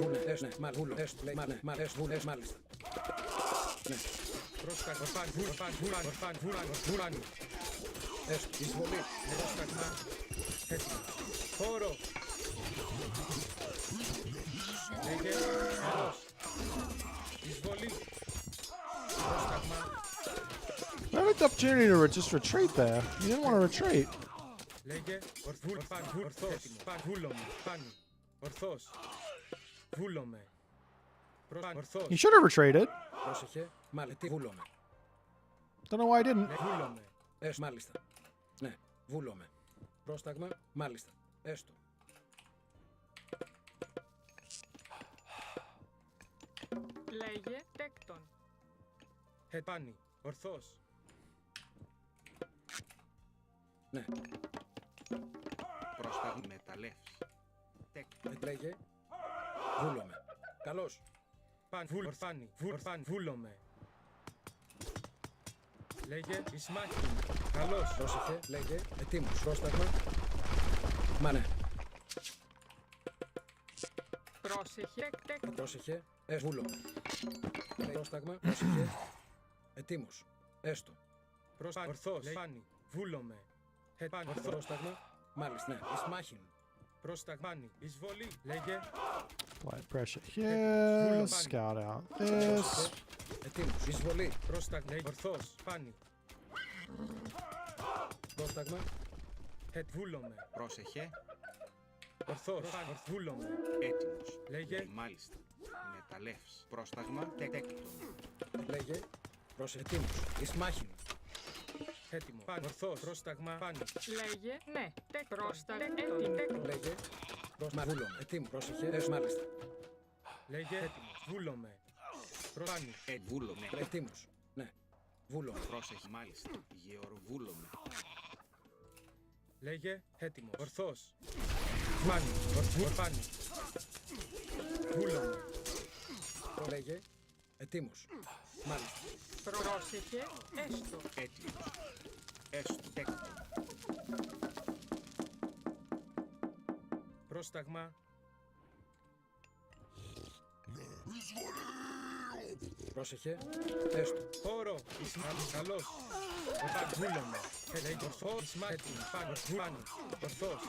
Speaker 7: Βουλέ. Έστω. Ναι. Μα βουλό. Έστω. Λέει. Μα ναι. Μα έστω. Βουλές. Μάλιστα. Ναι.
Speaker 2: Πρόσταγμα. Βουράνι.
Speaker 7: Έστω. Εισβολή.
Speaker 2: Πρόσταγμα. Έτοιμο. Χώρο. Λέγε. Καλώς. Εισβολή. Πρόσταγμα.
Speaker 1: I had the opportunity to just retreat there. You didn't want to retreat.
Speaker 2: Λέγε. Ορθός. Βούλομαι. Πάνι. Ορθός. Βούλομαι. Ορθός.
Speaker 1: You should have retreated.
Speaker 7: Πρόσεχε. Μάλιστα. Τι βούλομαι.
Speaker 1: Don't know why I didn't.
Speaker 2: Βούλομαι.
Speaker 7: Έστω. Μάλιστα. Ναι. Βούλομαι. Πρόσταγμα. Μάλιστα. Έστω.
Speaker 3: Λέγε. Τέκτον.
Speaker 2: Πάνι. Ορθός.
Speaker 7: Ναι.
Speaker 4: Πρόσταγμα μεταλλεύς.
Speaker 7: Λέγε. Βούλομαι. Καλώς.
Speaker 2: Ορφάνι. Βούλομαι. Λέγε. Ισμάχιν. Καλώς.
Speaker 7: Πρόσεχε. Λέγε. Ετοίμος. Πρόσταγμα. Μα ναι.
Speaker 3: Πρόσεχε. Τέκτον.
Speaker 7: Πρόσεχε. Βούλομαι. Πρόσταγμα. Πρόσεχε. Ετοίμος. Έστω.
Speaker 2: Ορθός. Πάνι. Βούλομαι. Ορθός.
Speaker 7: Πρόσταγμα. Μάλιστα. Ναι. Ισμάχην.
Speaker 2: Πρόσταγμάνι. Εισβολή. Λέγε.
Speaker 1: Light pressure here. Scout out this.
Speaker 7: Ετοίμος. Εισβολή.
Speaker 2: Πρόσταγμα. Λέγε. Ορθός. Πάνι.
Speaker 7: Πρόσταγμα.
Speaker 2: Βούλομαι.
Speaker 4: Πρόσεχε.
Speaker 2: Ορθός. Βούλομαι.
Speaker 4: Έτοιμος.
Speaker 2: Λέγε.
Speaker 4: Μάλιστα. Μεταλλεύς. Πρόσταγμα τέκτον.
Speaker 7: Λέγε. Πρόσεχε. Ετοίμος. Ισμάχην.
Speaker 2: Έτοιμο. Πάνι. Ορθός. Πρόσταγμα. Πάνι.
Speaker 3: Λέγε. Ναι. Πρόσταγμα. Έτοιμη.
Speaker 7: Λέγε. Πρόσταγμα. Βούλομαι. Ετοίμος. Πρόσεχε. Μάλιστα.
Speaker 2: Λέγε. Έτοιμος. Βούλομαι. Πάνι.
Speaker 4: Βούλομαι.
Speaker 7: Ετοίμος. Ναι. Βούλομαι.
Speaker 4: Πρόσεχε. Μάλιστα. Γεωρβούλομαι.
Speaker 2: Λέγε. Έτοιμος. Ορθός. Πάνι. Πάνι. Βούλομαι.
Speaker 7: Λέγε. Ετοίμος. Μάλιστα.
Speaker 3: Πρόσεχε. Έστω.
Speaker 4: Έτοιμος. Έστω τέκτον.
Speaker 2: Πρόσταγμα.
Speaker 7: Πρόσεχε. Έστω.
Speaker 2: Χώρο. Καλώς. Βούλομαι. Λέγε. Ορθός. Ισμάχιν. Πάνι. Ορθός.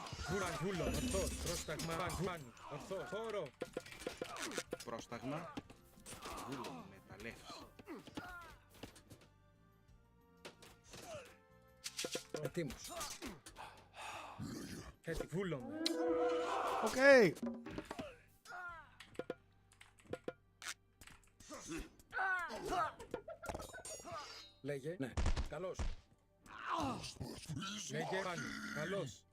Speaker 2: Βούλομαι. Ορθός. Πρόσταγμα. Πάνι. Ορθός. Χώρο.
Speaker 4: Πρόσταγμα. Βούλομαι. Μεταλλεύς.
Speaker 7: Ετοίμος.
Speaker 2: Βούλομαι.
Speaker 1: Okay.
Speaker 7: Λέγε. Ναι. Καλώς.
Speaker 2: Λέγε. Πάνι. Καλώς.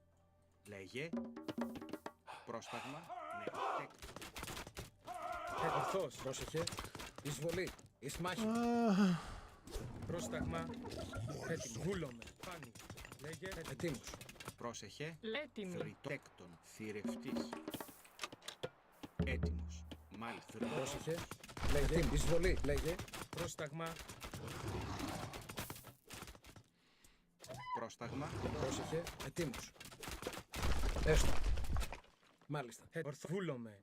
Speaker 4: Λέγε. Πρόσταγμα. Ναι. Τέκτον.
Speaker 2: Ορθός.
Speaker 7: Πρόσεχε. Εισβολή. Ισμάχην.
Speaker 2: Πρόσταγμα. Έτοιμο. Βούλομαι. Πάνι. Λέγε.
Speaker 7: Ετοίμος.
Speaker 4: Πρόσεχε.
Speaker 3: Έτοιμη.
Speaker 4: Θρητέκτον. Θηρευτής. Έτοιμος. Μάλιστα.
Speaker 7: Πρόσεχε. Λέγε. Εισβολή. Λέγε.
Speaker 2: Πρόσταγμα.
Speaker 4: Πρόσταγμα.
Speaker 7: Πρόσεχε. Ετοίμος. Έστω. Μάλιστα.
Speaker 2: Βούλομαι.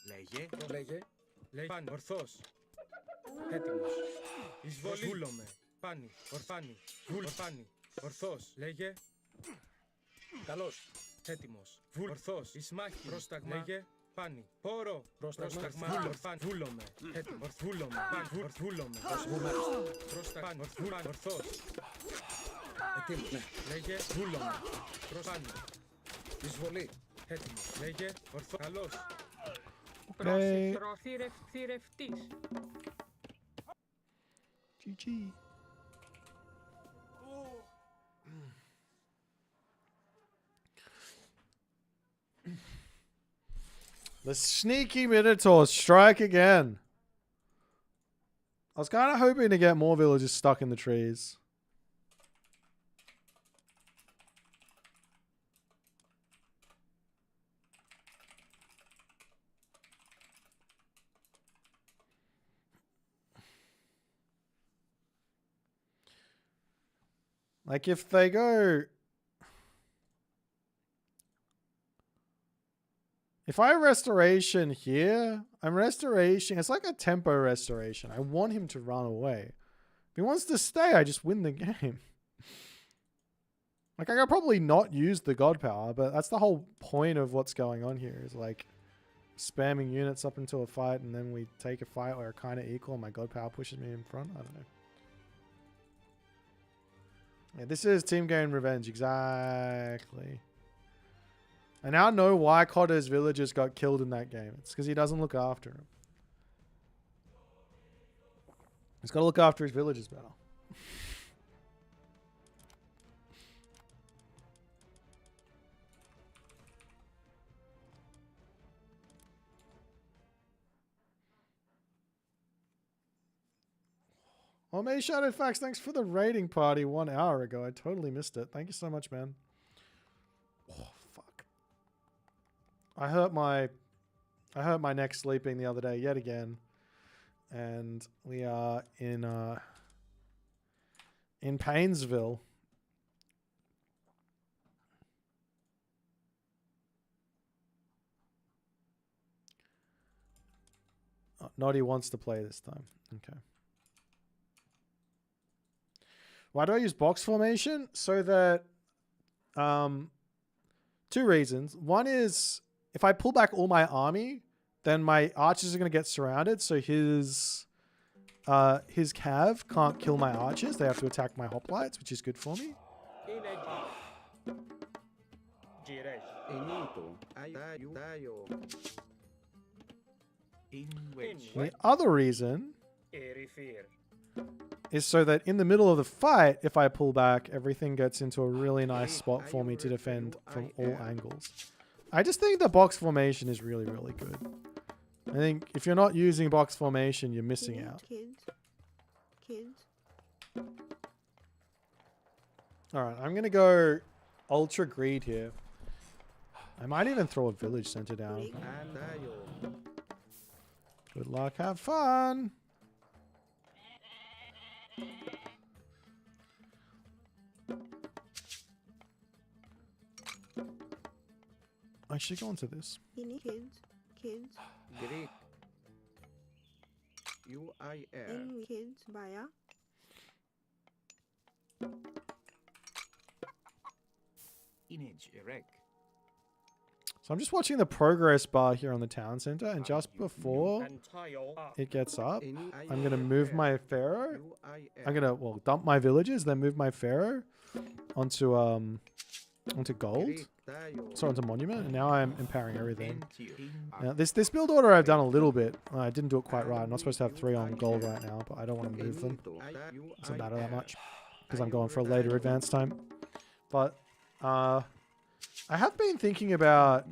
Speaker 4: Λέγε.
Speaker 7: Λέγε.
Speaker 2: Λέει πάνι. Ορθός. Έτοιμος. Εισβολή. Βούλομαι. Πάνι. Ορφάνι. Ορφάνι. Ορθός. Λέγε.
Speaker 7: Καλώς.
Speaker 2: Έτοιμος. Ορθός. Ισμάχη. Πρόσταγμα. Λέγε. Πάνι. Πόρο.
Speaker 7: Πρόσταγμα.
Speaker 2: Πρόσταγμα. Βούλομαι. Έτοιμος. Βούλομαι. Βούλομαι. Πρόσταγμα. Ορθός.
Speaker 7: Ετοίμος. Ναι.
Speaker 2: Λέγε. Βούλομαι. Πάνι.
Speaker 7: Εισβολή.
Speaker 2: Έτοιμος. Λέγε. Ορθός. Καλός.
Speaker 3: Θηρευτής.
Speaker 1: GG. The sneaky Minotaurs strike again. I was kind of hoping to get more villagers stuck in the trees. Like if they go... If I restoration here, I'm restoration. It's like a tempo restoration. I want him to run away. If he wants to stay, I just win the game. Like I could probably not use the god power, but that's the whole point of what's going on here is like spamming units up into a fight and then we take a fight where kind of equal and my god power pushes me in front. I don't know. Yeah, this is team game revenge. Exactly. I now know why Cotter's villagers got killed in that game. It's because he doesn't look after him. He's got to look after his villagers better. Oh, May Shadow Facts, thanks for the raiding party 1 hour ago. I totally missed it. Thank you so much, man. Oh, fuck. I hurt my neck sleeping the other day yet again. And we are in Painesville. Oh, Noddy wants to play this time. Okay. Why do I use box formation? So that, two reasons. One is if I pull back all my army, then my archers are going to get surrounded. So his cav can't kill my archers. They have to attack my hoplites, which is good for me. The other reason is so that in the middle of the fight, if I pull back, everything gets into a really nice spot for me to defend from all angles. I just think the box formation is really, really good. I think if you're not using box formation, you're missing out.
Speaker 6: Kids.
Speaker 1: Alright, I'm going to go ultra greed here. I might even throw a village center down. Good luck, have fun! I should go into this.
Speaker 6: Kids.
Speaker 4: Greek. UIR.
Speaker 6: Kids. Baya.
Speaker 4: Image erect.
Speaker 1: So I'm just watching the progress bar here on the town center, and just before it gets up, I'm going to move my pharaoh. I'm going to, well, dump my villagers, then move my pharaoh onto gold. So onto monument, and now I'm empowering everything. Now, this build order I've done a little bit. I didn't do it quite right. I'm not supposed to have 3 on gold right now, but I don't want to move them. It doesn't matter that much because I'm going for a later advance time. But I have been thinking about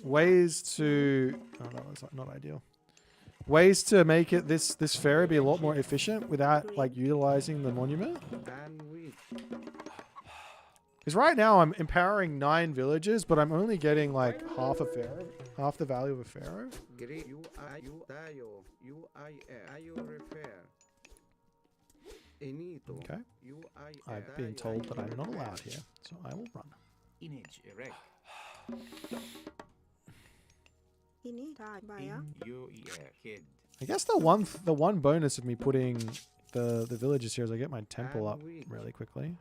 Speaker 1: ways to... Oh, that was not ideal. Ways to make it this pharaoh be a lot more efficient without like utilizing the monument. Because right now I'm empowering 9 villages, but I'm only getting like half the value of a pharaoh.
Speaker 4: Greek. Refer. Enito.
Speaker 1: Okay. I've been told that I'm not allowed here, so I will run.
Speaker 4: Image erect. Kid.
Speaker 1: I guess the one bonus of me putting the villages here is I get my temple up really quickly.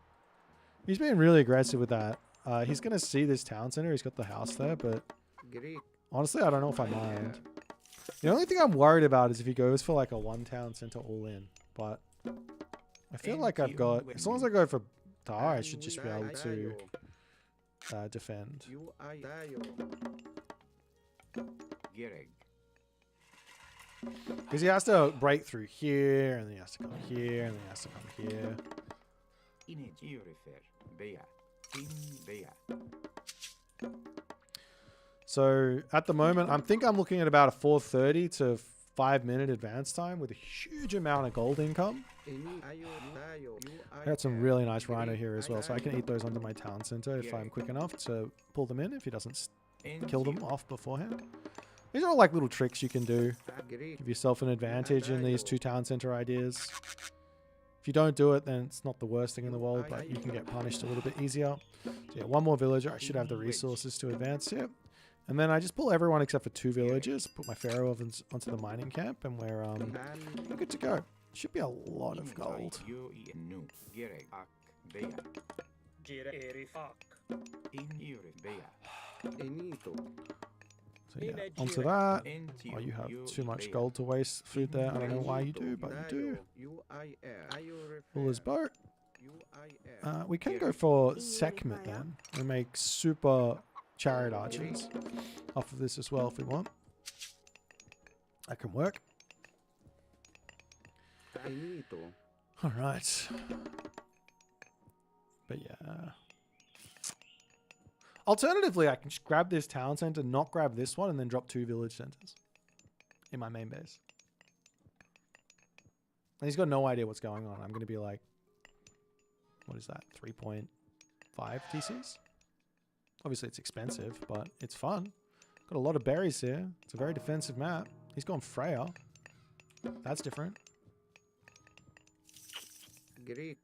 Speaker 1: He's being really aggressive with that. He's gonna see this town center. He's got the house there, but honestly, I don't know if I mind. The only thing I'm worried about is if he goes for like a 1 town center all in. But I feel like I've got, as long as I go for Tar, I should just be able to defend. Because he has to break through here, and then he has to come here, and then he has to come here. So at the moment, I think I'm looking at about a 4:30 to 5-minute advance time with a huge amount of gold income. I got some really nice rhino here as well, so I can eat those under my town center if I'm quick enough to pull them in if he doesn't kill them off beforehand. These are all like little tricks you can do. Give yourself an advantage in these 2 town center ideas. If you don't do it, then it's not the worst thing in the world, but you can get punished a little bit easier. So yeah, 1 more villager. I should have the resources to advance here. And then I just pull everyone except for 2 villages, put my pharaoh ovens onto the mining camp, and we're good to go. Should be a lot of gold. So yeah, onto that. Oh, you have too much gold to waste food there. I don't know why you do, but you do. Fuller's boat. We can go for Sekhmet then. We make super chariot archers off of this as well if we want. That can work. Alright. But yeah. Alternatively, I can just grab this town center, not grab this one, and then drop 2 village centers in my main base. And he's got no idea what's going on. I'm going to be like, what is that? 3.5 TCs? Obviously, it's expensive, but it's fun. Got a lot of berries here. It's a very defensive map. He's gone Freya. That's different. I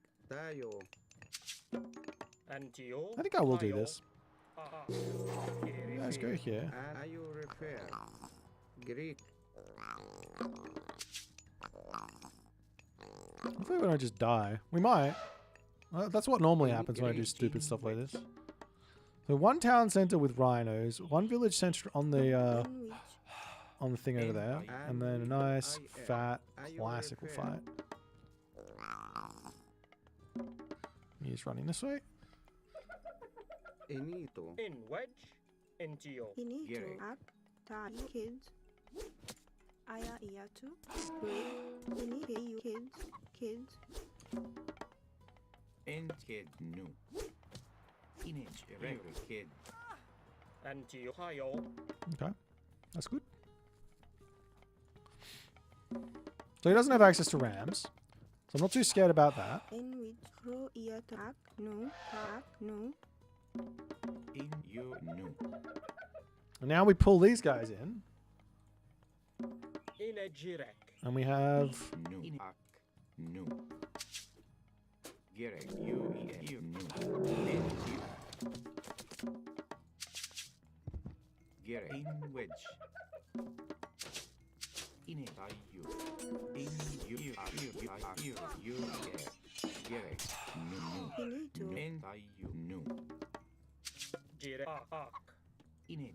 Speaker 1: think I will do this. Let's go here. Hopefully we don't just die. We might. Well, that's what normally happens when I do stupid stuff like this. So 1 town center with rhinos, 1 village center on the thing over there, and then a nice fat classical fight. He's running this way.
Speaker 2: In wedge, NGO.
Speaker 11: Ak, ta, kids. Aya, iatu. Break. Kids.
Speaker 4: Kid, no. Image, erect, kid.
Speaker 2: NGO.
Speaker 1: Okay, that's good. So he doesn't have access to rams, so I'm not too scared about that. And now we pull these guys in. And we have...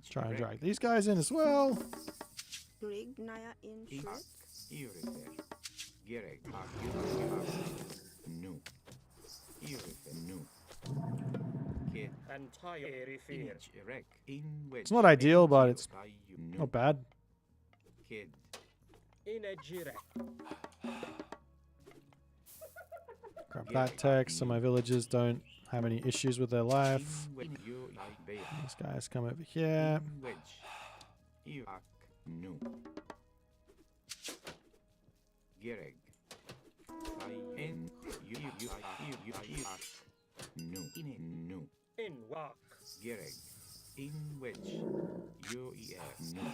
Speaker 1: Try and drag these guys in as well. It's not ideal, but it's not bad. Grab that text so my villagers don't have any issues with their life. These guys come over here.
Speaker 2: Wak.
Speaker 4: Gerek. In which you no.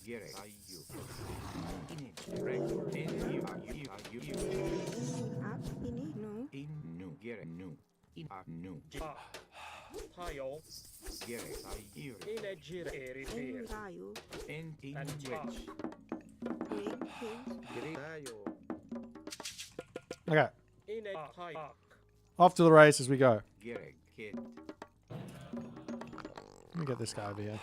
Speaker 4: Gerek you. In rek. In you
Speaker 11: Up. Ini. No.
Speaker 4: in nu. Gerek nu. In nu.
Speaker 2: Wak. Tayo.
Speaker 4: Gerek you.
Speaker 2: Inegire
Speaker 11: En
Speaker 2: erifir.
Speaker 11: tayo.
Speaker 4: In
Speaker 2: And
Speaker 4: which.
Speaker 11: Ring. Kids.
Speaker 4: Gerek tayo.
Speaker 1: Okay.
Speaker 2: Inetayak.
Speaker 1: Off to the races we go.
Speaker 4: Gerek kid.
Speaker 1: Let me get this guy over here.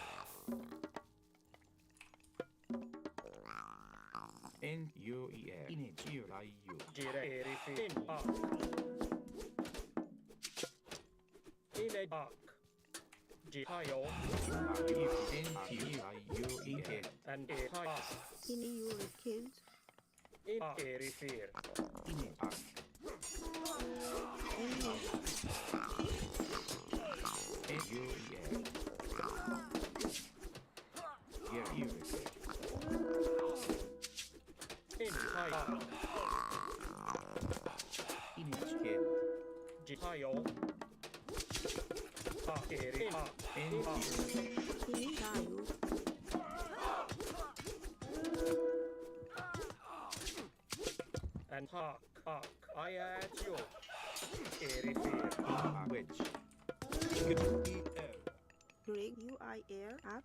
Speaker 4: In you in you.
Speaker 2: Gire erifir. In ak. Inedak. Jitayo.
Speaker 4: In you kid.
Speaker 2: And etayak.
Speaker 11: Ini you kids.
Speaker 2: In erifir.
Speaker 4: In ak.
Speaker 11: En
Speaker 4: In you Gerek you.
Speaker 2: In tayak.
Speaker 4: In kid.
Speaker 2: Jitayo. Ak erifir.
Speaker 4: In
Speaker 11: ini tayo.
Speaker 2: And hak. Ak. I at you. Erifir.
Speaker 4: which.
Speaker 11: Ring. You I air. Up.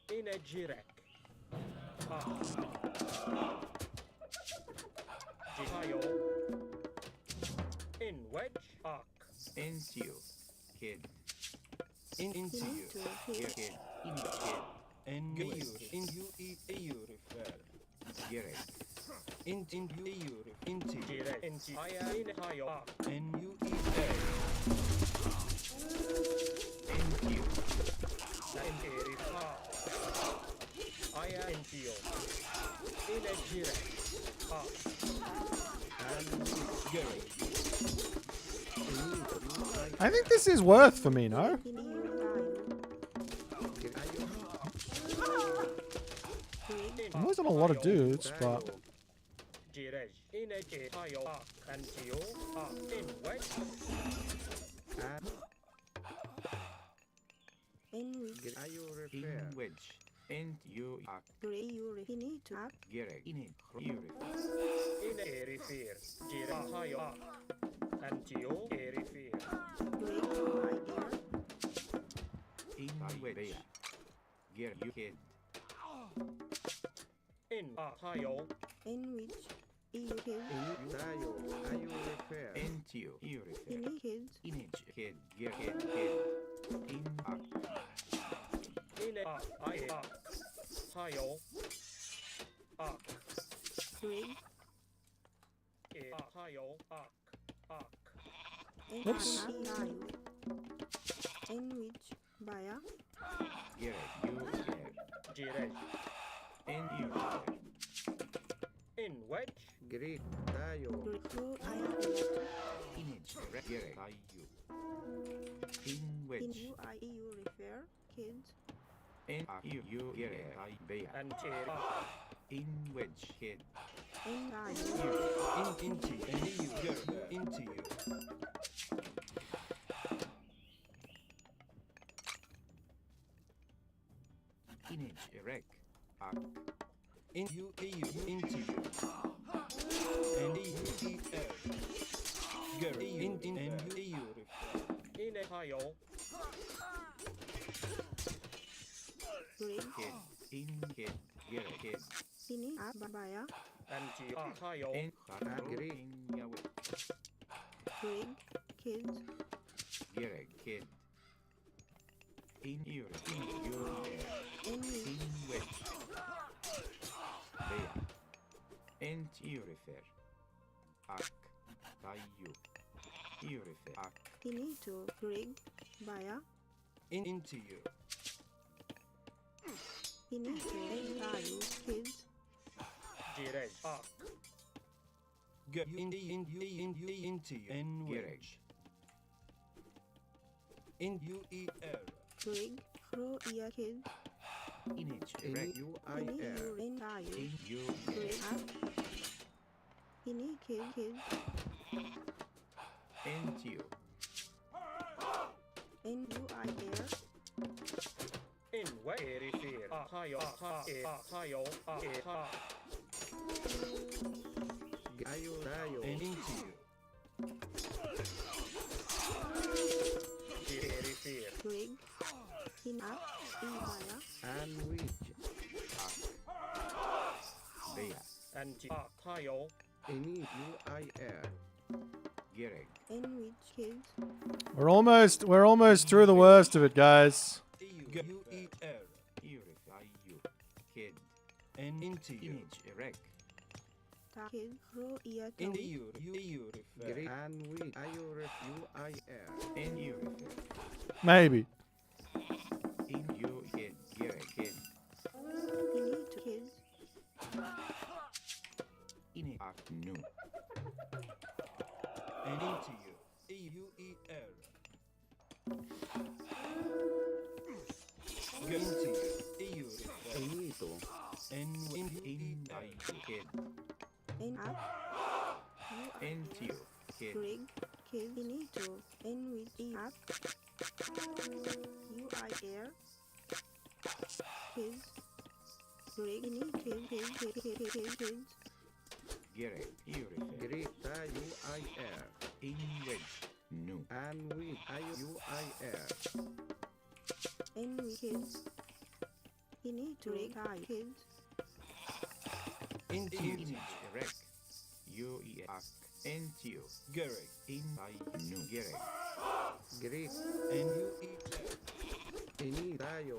Speaker 2: Inegirek. Ak. Jitayo. In wedge. Ak.
Speaker 4: Into you. Kid. Into
Speaker 11: Ini
Speaker 4: you.
Speaker 11: to kids.
Speaker 4: Kid. In kid.
Speaker 7: En you refer.
Speaker 4: Gerek.
Speaker 7: Into you into
Speaker 2: Jire. Inti. I in tayo. Ak.
Speaker 7: en you
Speaker 4: Into you.
Speaker 2: In erifir. I am you. Inegirek. Ak.
Speaker 1: I think this is worth for me, no?
Speaker 11: Ini you tayo. Ring.
Speaker 1: I'm losing a lot of dudes, but
Speaker 2: Jirej. Inege tayo. Ak. And you. Ak. In wedge.
Speaker 11: En which.
Speaker 4: In which. And you are
Speaker 11: Ring. You ini to up.
Speaker 4: Gerek. In it. You
Speaker 2: In erifir. Jire tayo. Ak. And you. Erifir.
Speaker 11: Ring. You I air.
Speaker 4: In which. Gerek. You kid.
Speaker 2: In tayo.
Speaker 11: En which. You kids.
Speaker 4: Into you. You refer.
Speaker 11: Ini kids.
Speaker 4: In it. Kid. Gerek. Kid. In ak.
Speaker 2: Ine ak. I ak. Tayo. Ak.
Speaker 11: Ring.
Speaker 2: Ak. Tayo. Ak. Ak.
Speaker 11: En
Speaker 1: Oops.
Speaker 11: tayo. En which. Baya.
Speaker 4: Gerek. You refer.
Speaker 2: Jirej.
Speaker 4: And you refer.
Speaker 2: In wedge.
Speaker 11: Ring. You I
Speaker 4: In it. Gerek. You. In
Speaker 11: In
Speaker 4: which.
Speaker 11: you I you refer. Kids.
Speaker 4: In you. Gerek. Bea.
Speaker 2: And ak.
Speaker 4: In which. Kid.
Speaker 11: En tayo.
Speaker 7: into you into you.
Speaker 4: In it. Erect. Ak.
Speaker 7: In you into you. En you girl in and you refer.
Speaker 2: Ine tayo.
Speaker 11: Ring.
Speaker 4: Kid. In kid. Gerek. Kid.
Speaker 11: Ini baya.
Speaker 2: And you. Tayo.
Speaker 4: In Haragri. In Yahweh.
Speaker 11: Ring. Kids.
Speaker 4: Gerek. Kid. In you. In you.
Speaker 11: En
Speaker 4: In which. Bea. And you refer. Ak. Tayu. You refer. Ak.
Speaker 11: ini to ring. Baya.
Speaker 7: Into you.
Speaker 11: Ini to en tayo. Kids.
Speaker 2: Jirej. Ak.
Speaker 7: Girl in you into you. En
Speaker 4: Gerek.
Speaker 7: In you
Speaker 11: Ring. Ro iya kids.
Speaker 4: In it. Erect.
Speaker 11: Ini you en tayo.
Speaker 4: In you.
Speaker 11: Ring up. Ini kids.
Speaker 4: Entio.
Speaker 11: Nuir.
Speaker 2: In way fear. Hayo ha e hayo ha.
Speaker 4: Gaio daio. Entio.
Speaker 2: Fear.
Speaker 11: Rig. Ina. Ibaya.
Speaker 4: Anwich. Bea.
Speaker 2: Anti hayo.
Speaker 4: Eni uir. Gereg.
Speaker 11: Which kids.
Speaker 1: We're almost through the worst of it, guys.
Speaker 4: Uer. Iu. Kid. Entio. Image erect.
Speaker 11: Ta kid. Ro ia
Speaker 2: In
Speaker 11: to.
Speaker 2: you.
Speaker 4: Gereg. Anwich. Iur. Uir. En
Speaker 1: Maybe.
Speaker 4: In you kid. Gereg. Kid.
Speaker 11: Ini to kids.
Speaker 4: Ini ak nu.
Speaker 2: And into you. EUER. Go into you. EU.
Speaker 4: Enito.
Speaker 2: In
Speaker 4: In I kid.
Speaker 11: Up.
Speaker 4: Entio. Kid.
Speaker 11: Rig. Kid. Ini to. Which up. Uir. Kids. Rig. Ini kids.
Speaker 4: Gereg. Greta uir. In wedge. Nu. Anwich. Uir.
Speaker 11: Kids. Ini to. Rig. Kids.
Speaker 2: into
Speaker 4: Image erect. Uiak. Entio.
Speaker 2: Gereg.
Speaker 4: In I nu. Gereg. Greg.
Speaker 2: NUER.
Speaker 4: Eni daio.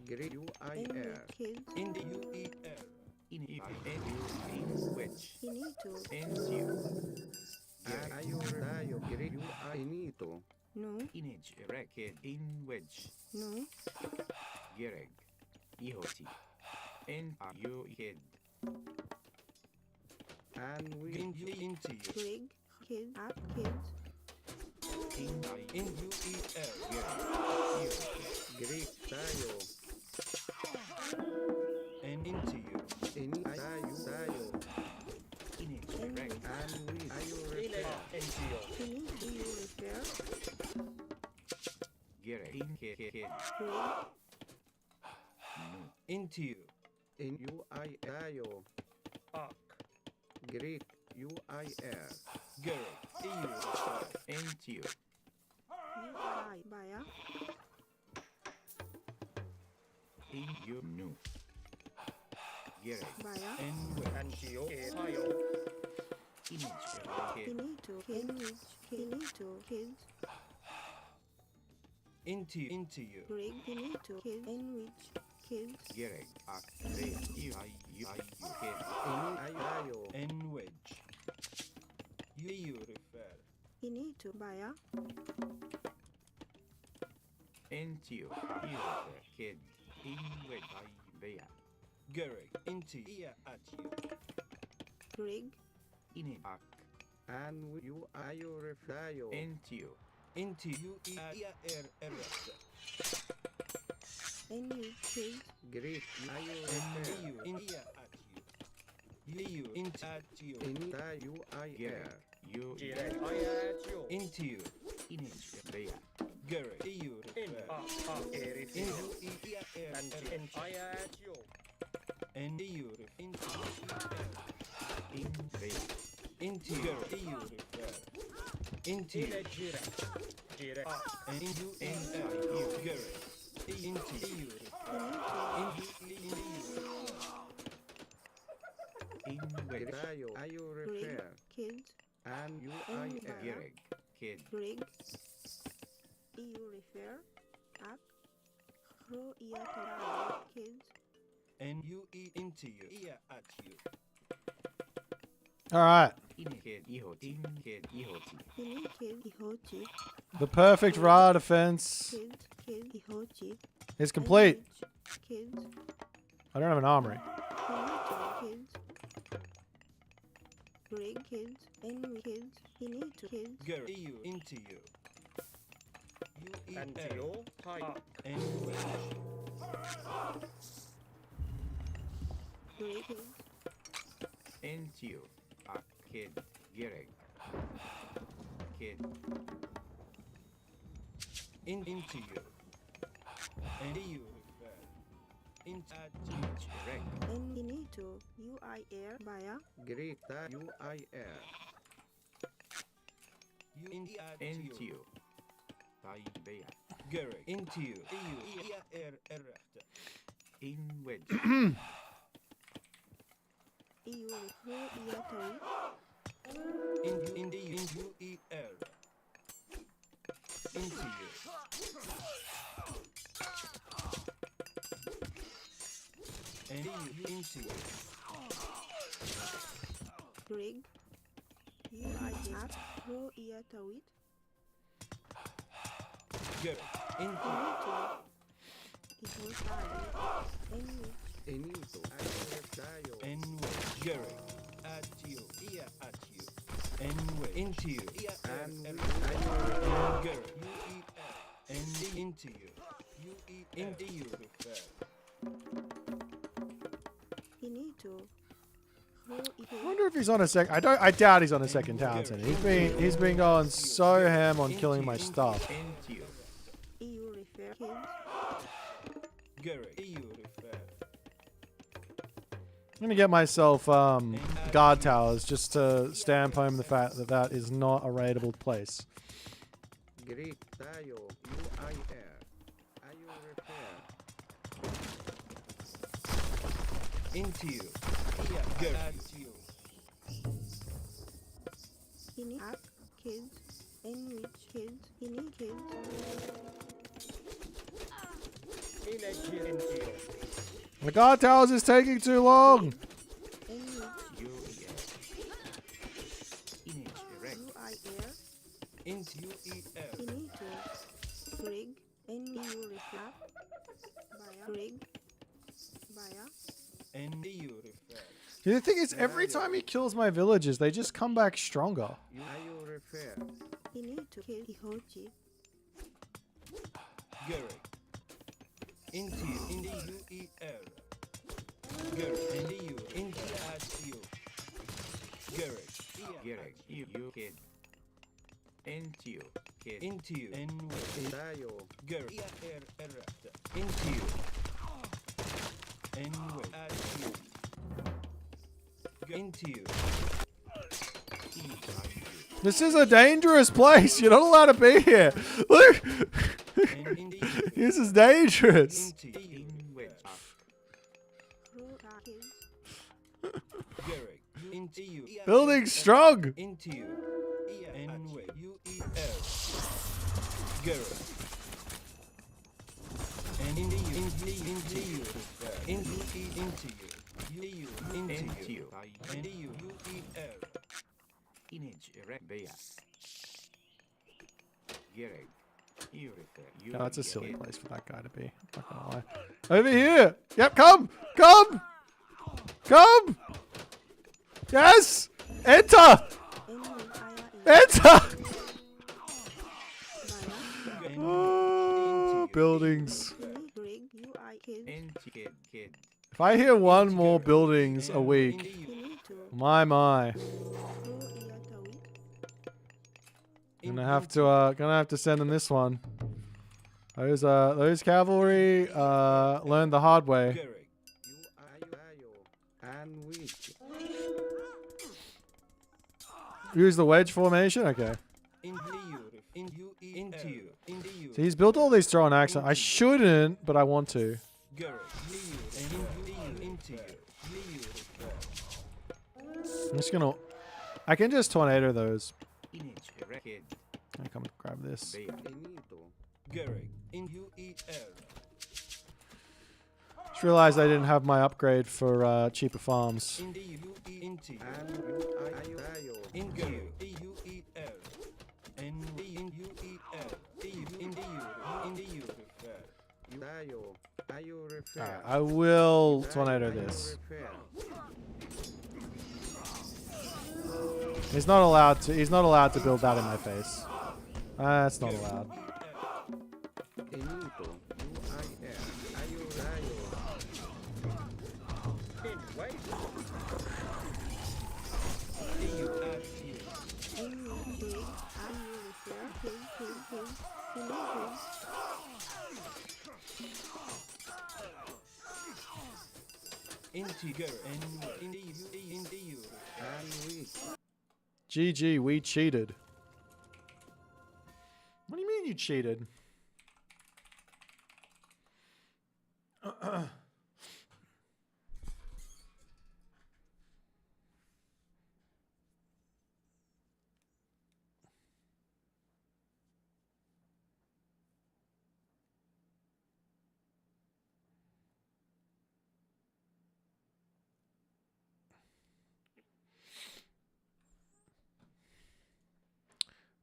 Speaker 4: Greg uir.
Speaker 11: Kids.
Speaker 2: In the UER.
Speaker 4: In in wedge.
Speaker 11: Ini to.
Speaker 4: Entio. Iur daio. Greg uinito.
Speaker 11: No.
Speaker 4: Image erect. In wedge.
Speaker 11: No.
Speaker 4: Gereg. Ihoti. En you kid. And we
Speaker 2: Into you.
Speaker 11: Rig. Kids. Up. Kids.
Speaker 4: in I
Speaker 2: In UER.
Speaker 4: Greek tayo.
Speaker 2: And into you.
Speaker 4: Ini tayo. Ini correct. And we ayo refer.
Speaker 2: Into you.
Speaker 11: Ini do you refer?
Speaker 4: Gerek. In kid.
Speaker 11: Rig.
Speaker 4: No.
Speaker 2: Into you.
Speaker 4: In UI tayo.
Speaker 2: Arc.
Speaker 4: Greek UIR.
Speaker 2: Gereg. EU.
Speaker 4: Entio.
Speaker 11: UI. Baya.
Speaker 4: In you no. Gerek.
Speaker 11: Baya.
Speaker 2: And you. Hayo.
Speaker 4: Image correct.
Speaker 11: Ini to. Which. Ini to. Kids.
Speaker 2: Into you.
Speaker 11: Rig. Ini to. Kids. Which. Kids.
Speaker 4: Gerek. Ak. Re. You kid. Ini ayo.
Speaker 2: And wedge. EU refer.
Speaker 11: Ini to. Baya.
Speaker 4: Entio. You kid. In with I bear.
Speaker 2: Gereg. Into ear at you.
Speaker 11: Rig.
Speaker 4: In ak. And you ayo refayo. Entio.
Speaker 2: Into UER.
Speaker 11: Which. Kids.
Speaker 4: Greek ayo
Speaker 2: And
Speaker 4: refer.
Speaker 2: EU. In ear at you. EU. Into at you.
Speaker 4: In ta UIR. You
Speaker 2: Gereg. I at you. Into you.
Speaker 4: image bear.
Speaker 2: Gereg. EU refer. In UER. And I at you. And EU refer. Into
Speaker 4: In bear.
Speaker 2: Into EU refer. Into Gereg. And into Gereg. Into EU refer.
Speaker 4: In tayo ayo refer.
Speaker 11: Kids.
Speaker 4: And UIR. Gerek. Kid.
Speaker 11: Rig. EU refer. Up. Ro ia to. Kids.
Speaker 2: And UE into you. Ear at you.
Speaker 1: All right.
Speaker 4: In kid ihoti. In kid ihoti.
Speaker 11: Ini kid. Ihochi.
Speaker 1: The perfect Ra defense
Speaker 11: Kids. Kid. Ihochi.
Speaker 1: is complete.
Speaker 11: Kids.
Speaker 1: I don't have an armory.
Speaker 11: Kids. Rig. Kids. Kids. Ini to. Kids.
Speaker 2: Girl. EU into you. And you. And
Speaker 11: Rig. Kids.
Speaker 4: Entio. A kid. Gerek. Kid. Into you. And you refer. Into rek.
Speaker 11: Infinito. UIR. Via.
Speaker 4: Greta UIR. Entio. Taibea. Gerek. Into you. In wedge.
Speaker 11: EU. Iatoi.
Speaker 4: Into ER. Into you. And you into you.
Speaker 11: Greg. UIR. Pro Iatoi.
Speaker 4: Gerek. Into
Speaker 11: Infinito.
Speaker 4: Enito. Enwe. Gerek. At you. At you. Enwe. Into you. And Gerek. And into you. Into you refer.
Speaker 11: Infinito.
Speaker 1: I wonder if he's on a sec. I doubt he's on a second Townsend. He's been going so ham on killing my stuff.
Speaker 4: Into you.
Speaker 11: EU refer. Kids.
Speaker 4: Gerek. You refer.
Speaker 1: I'm gonna get myself guard towers just to stamp home the fact that that is not a raidable place.
Speaker 4: Greek Tayo UIR. Ayo repair. Into you. Gerek.
Speaker 11: Ini app. Kids. In which kids. Ini kids.
Speaker 1: The guard towers is taking too long.
Speaker 11: In which
Speaker 4: UIR.
Speaker 11: UIR.
Speaker 4: Into UER.
Speaker 11: Inito. Greg. NU refer. Via. Greg. Via.
Speaker 4: And you refer.
Speaker 1: The thing is, every time he kills my villagers, they just come back stronger.
Speaker 4: Ayo refer.
Speaker 11: Inito. Kill Ihoji.
Speaker 4: Gerek. Into you. Into UER. Gerek. And you. Into you. Gerek. Gerek. You kid. Into you. Kid. Into you. And Tayo. Gerek. Into you. And you. Into you.
Speaker 1: This is a dangerous place. You're not allowed to be here. Look. This is dangerous.
Speaker 4: Into you.
Speaker 1: Building strong.
Speaker 4: Into you. UER. Gerek. And into you. Into you. Into you. Into you. And you. UER. Image Rebea. Gerek. You refer.
Speaker 1: No, that's a silly place for that guy to be. I'm not gonna lie. Over here. Yep, come. Come. Come. Yes. Enter. Enter. Oh, buildings. If I hear one more buildings a week, my. Gonna have to send them this one. Those cavalry learned the hard way. Use the wedge formation. Okay. So he's built all these throwing axes. I shouldn't, but I want to. I'm just gonna. I can just tornado those. I come grab this. Just realized I didn't have my upgrade for cheaper farms. I will tornado this. He's not allowed to. He's not allowed to build that in my face. That's not allowed. GG, we cheated. What do you mean you cheated?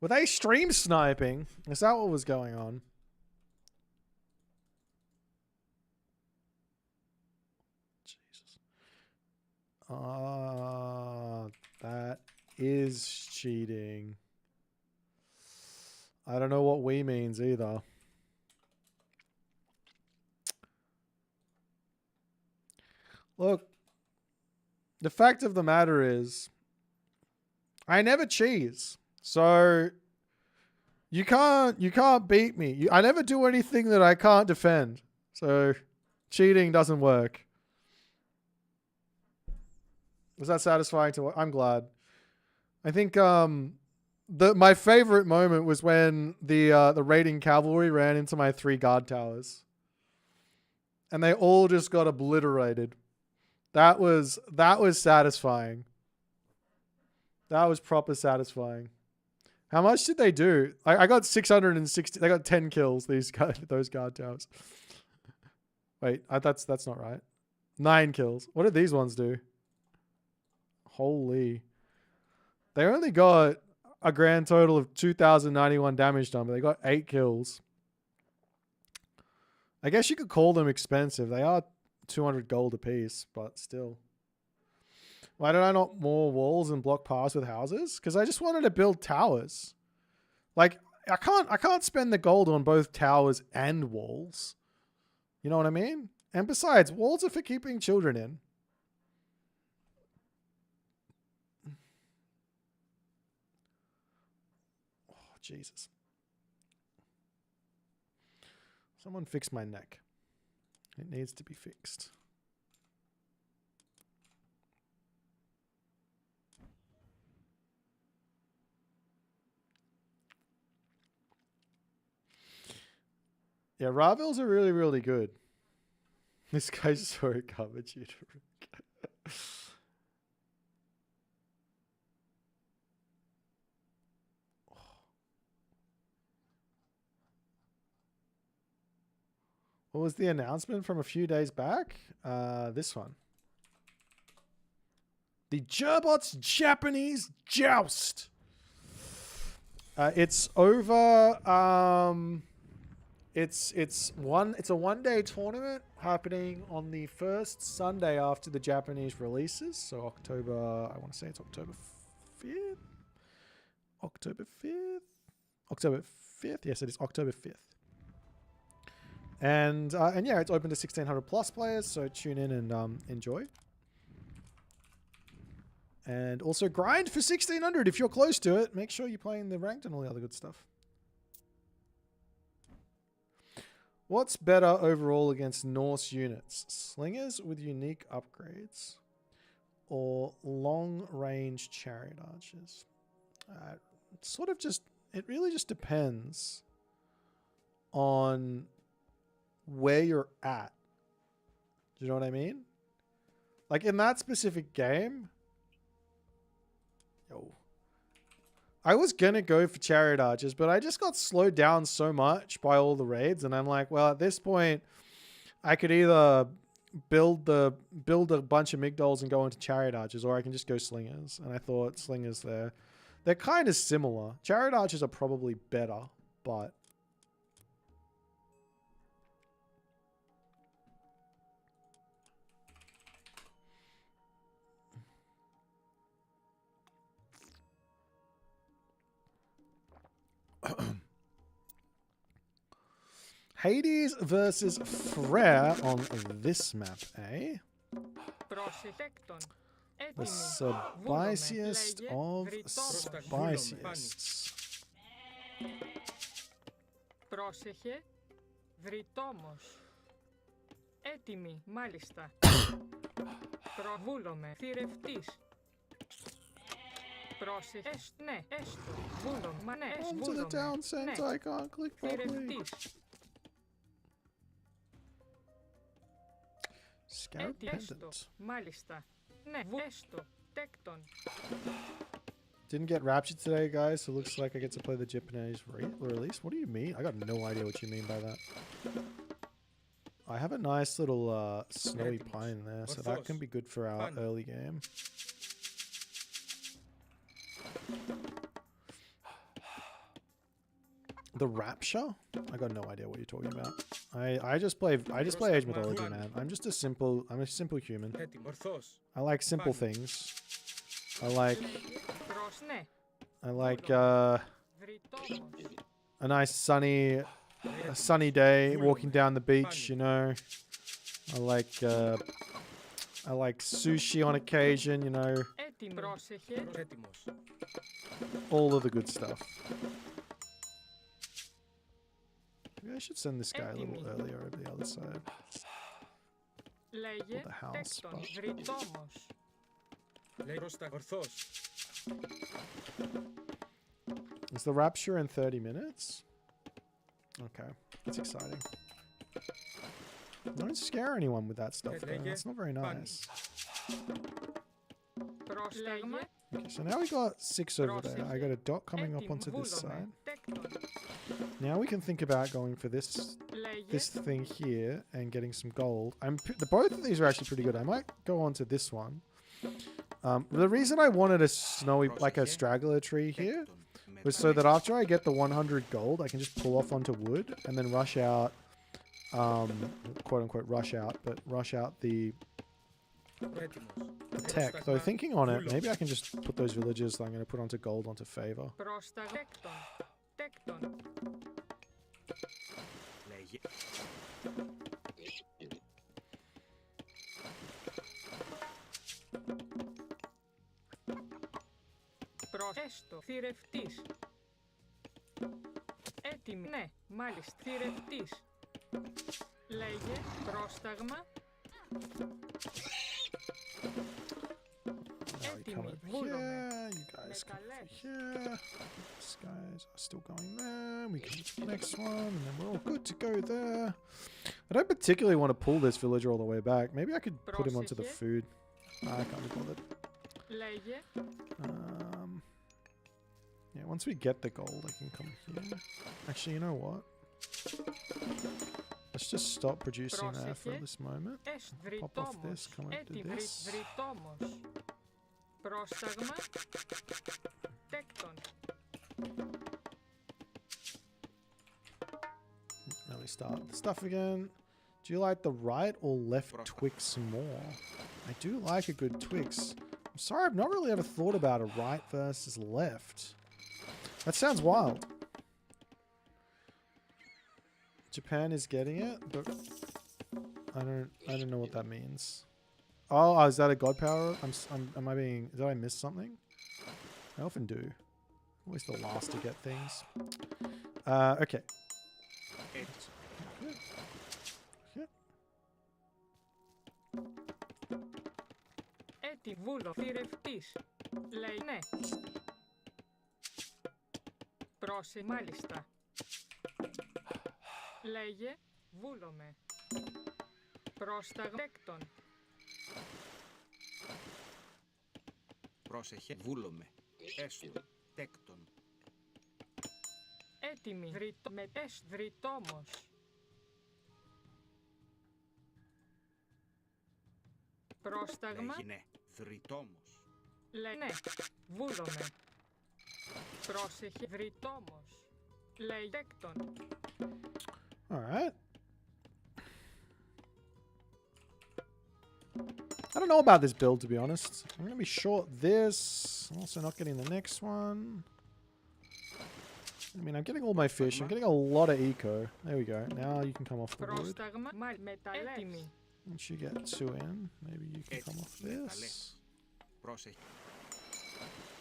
Speaker 1: Were they stream sniping? Is that what was going on? Jesus. That is cheating. I don't know what we means either. Look, the fact of the matter is, I never cheese. So you can't beat me. I never do anything that I can't defend. So cheating doesn't work. Was that satisfying to? I'm glad. I think my favorite moment was when the raiding cavalry ran into my 3 guard towers, and they all just got obliterated. That was satisfying. That was proper satisfying. How much did they do? I got 660. They got 10 kills. Those guard towers. Wait, that's not right. 9 kills. What did these ones do? Holy. They only got a grand total of 2,091 damage done, but they got 8 kills. I guess you could call them expensive. They are 200 gold apiece, but still. Why did I not more walls and block paths with houses? Because I just wanted to build towers. Like, I can't spend the gold on both towers and walls. You know what I mean? And besides, walls are for keeping children in. Oh, Jesus. Someone fix my neck. It needs to be fixed. Yeah, Ravils are really, really good. This guy's so covered, you. What was the announcement from a few days back? This one. The Gerbot's Japanese Joust. It's over. It's a 1-day tournament happening on the first Sunday after the Japanese releases. So October, I want to say it's October 5th. October 5th. October 5th. Yes, it is October 5th. And yeah, it's open to 1,600 plus players. So tune in and enjoy. And also grind for 1,600 if you're close to it. Make sure you're playing the ranked and all the other good stuff. What's better overall against Norse units? Slingers with unique upgrades or long-range chariot archers? It really just depends on where you're at. Do you know what I mean? Like in that specific game, I was going to go for chariot archers, but I just got slowed down so much by all the raids. And I'm like, well, at this point, I could either build a bunch of Migdols and go into chariot archers, or I can just go slingers. And I thought slingers they're kind of similar. Chariot archers are probably better, but Hades versus Freyr on this map, eh? The spiciest of spiciest.
Speaker 3: Πρόσεχε, βρυτόμος. Έτοιμοι, μάλιστα. Προβούλομαι. Θηρευτής. Πρόσεχε. Ναι, έστω. Βούλωμα. Ναι,
Speaker 1: Onto the down center. I can't click properly.
Speaker 3: Θηρευτής.
Speaker 1: Scout
Speaker 3: Έστω.
Speaker 1: pendant.
Speaker 3: Μάλιστα. Ναι, έστω. Τέκτον.
Speaker 1: Didn't get raptured today, guys, so it looks like I get to play the Japanese release. What do you mean? I got no idea what you mean by that. I have a nice little snowy pine there, so that can be good for our early game. The Rapture? I got no idea what you're talking about. I just play Age Mythology, man. I'm a simple human. I like simple things. I like a nice sunny day walking down the beach, you know. I like sushi on occasion, you know. All of the good stuff. Maybe I should send this guy a little earlier over the other side. Or the house, but... Is the Rapture in 30 minutes? Okay, that's exciting. Don't scare anyone with that stuff, though. That's not very nice. Okay, so now we got 6 over there. I got a dot coming up onto this side. Now we can think about going for this thing here and getting some gold. Both of these are actually pretty good. I might go on to this one. The reason I wanted a snowy, like a straggler tree here, was so that after I get the 100 gold, I can just pull off onto wood and then rush out, quote unquote rush out, but rush out the tech. Though thinking on it, maybe I can just put those villagers that I'm going to put onto gold onto favor.
Speaker 3: Έστω, θηρευτής. Έτοιμη, ναι, μάλιστα, θηρευτής. Λέγε, πρόσταγμα. Έτοιμη, βούλομαι.
Speaker 1: You guys come over here. These guys are still going there. We come to the next one, and then we're all good to go there. I don't particularly want to pull this villager all the way back. Maybe I could put him onto the food. I can't be bothered.
Speaker 3: Λέγε.
Speaker 1: Yeah, once we get the gold, I can come here. Actually, you know what? Let's just stop producing there for this moment. Pop off this, come up to this.
Speaker 3: Πρόσταγμα. Τέκτον.
Speaker 1: Now we start the stuff again. Do you like the right or left Twix more? I do like a good Twix. I'm sorry, I've not really ever thought about a right versus left. That sounds wild. Japan is getting it, but I don't know what that means. Oh, is that a god power? Did I miss something? I often do. Always the last to get things. Okay.
Speaker 3: Έτι βούλο θηρευτής. Λέει ναι. Πρόσε μάλιστα. Λέγε βούλομαι. Πρόσταγμα.
Speaker 4: Πρόσεχε, βούλομαι. Έστω, τέκτον.
Speaker 3: Έτοιμη. Με βρυτόμος. Πρόσταγμα.
Speaker 4: Λέγει ναι, βρυτόμος.
Speaker 3: Λέει ναι, βούλομαι. Πρόσεχε, βρυτόμος. Λέει τέκτον.
Speaker 1: Alright. I don't know about this build, to be honest. I'm going to be short this. I'm also not getting the next one. I mean, I'm getting all my fish. I'm getting a lot of eco. There we go. Now you can come off the wood. Once you get 2 in, maybe you can come off this.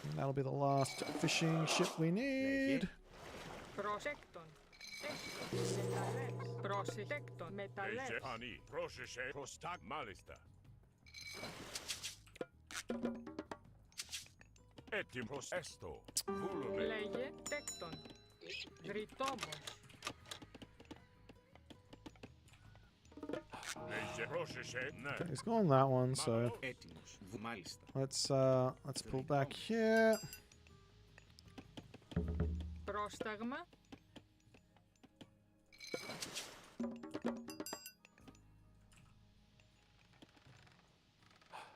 Speaker 1: And that'll be the last fishing ship we need.
Speaker 10: Έτοιμος έστω. Βούλομαι.
Speaker 3: Λέγε τέκτον. Δρυτόμος.
Speaker 10: Λέγε πρόσεχε. Ναι.
Speaker 1: Okay, he's going that one, so
Speaker 4: Έτοιμος. Μάλιστα.
Speaker 1: let's pull back here.
Speaker 3: Πρόσταγμα.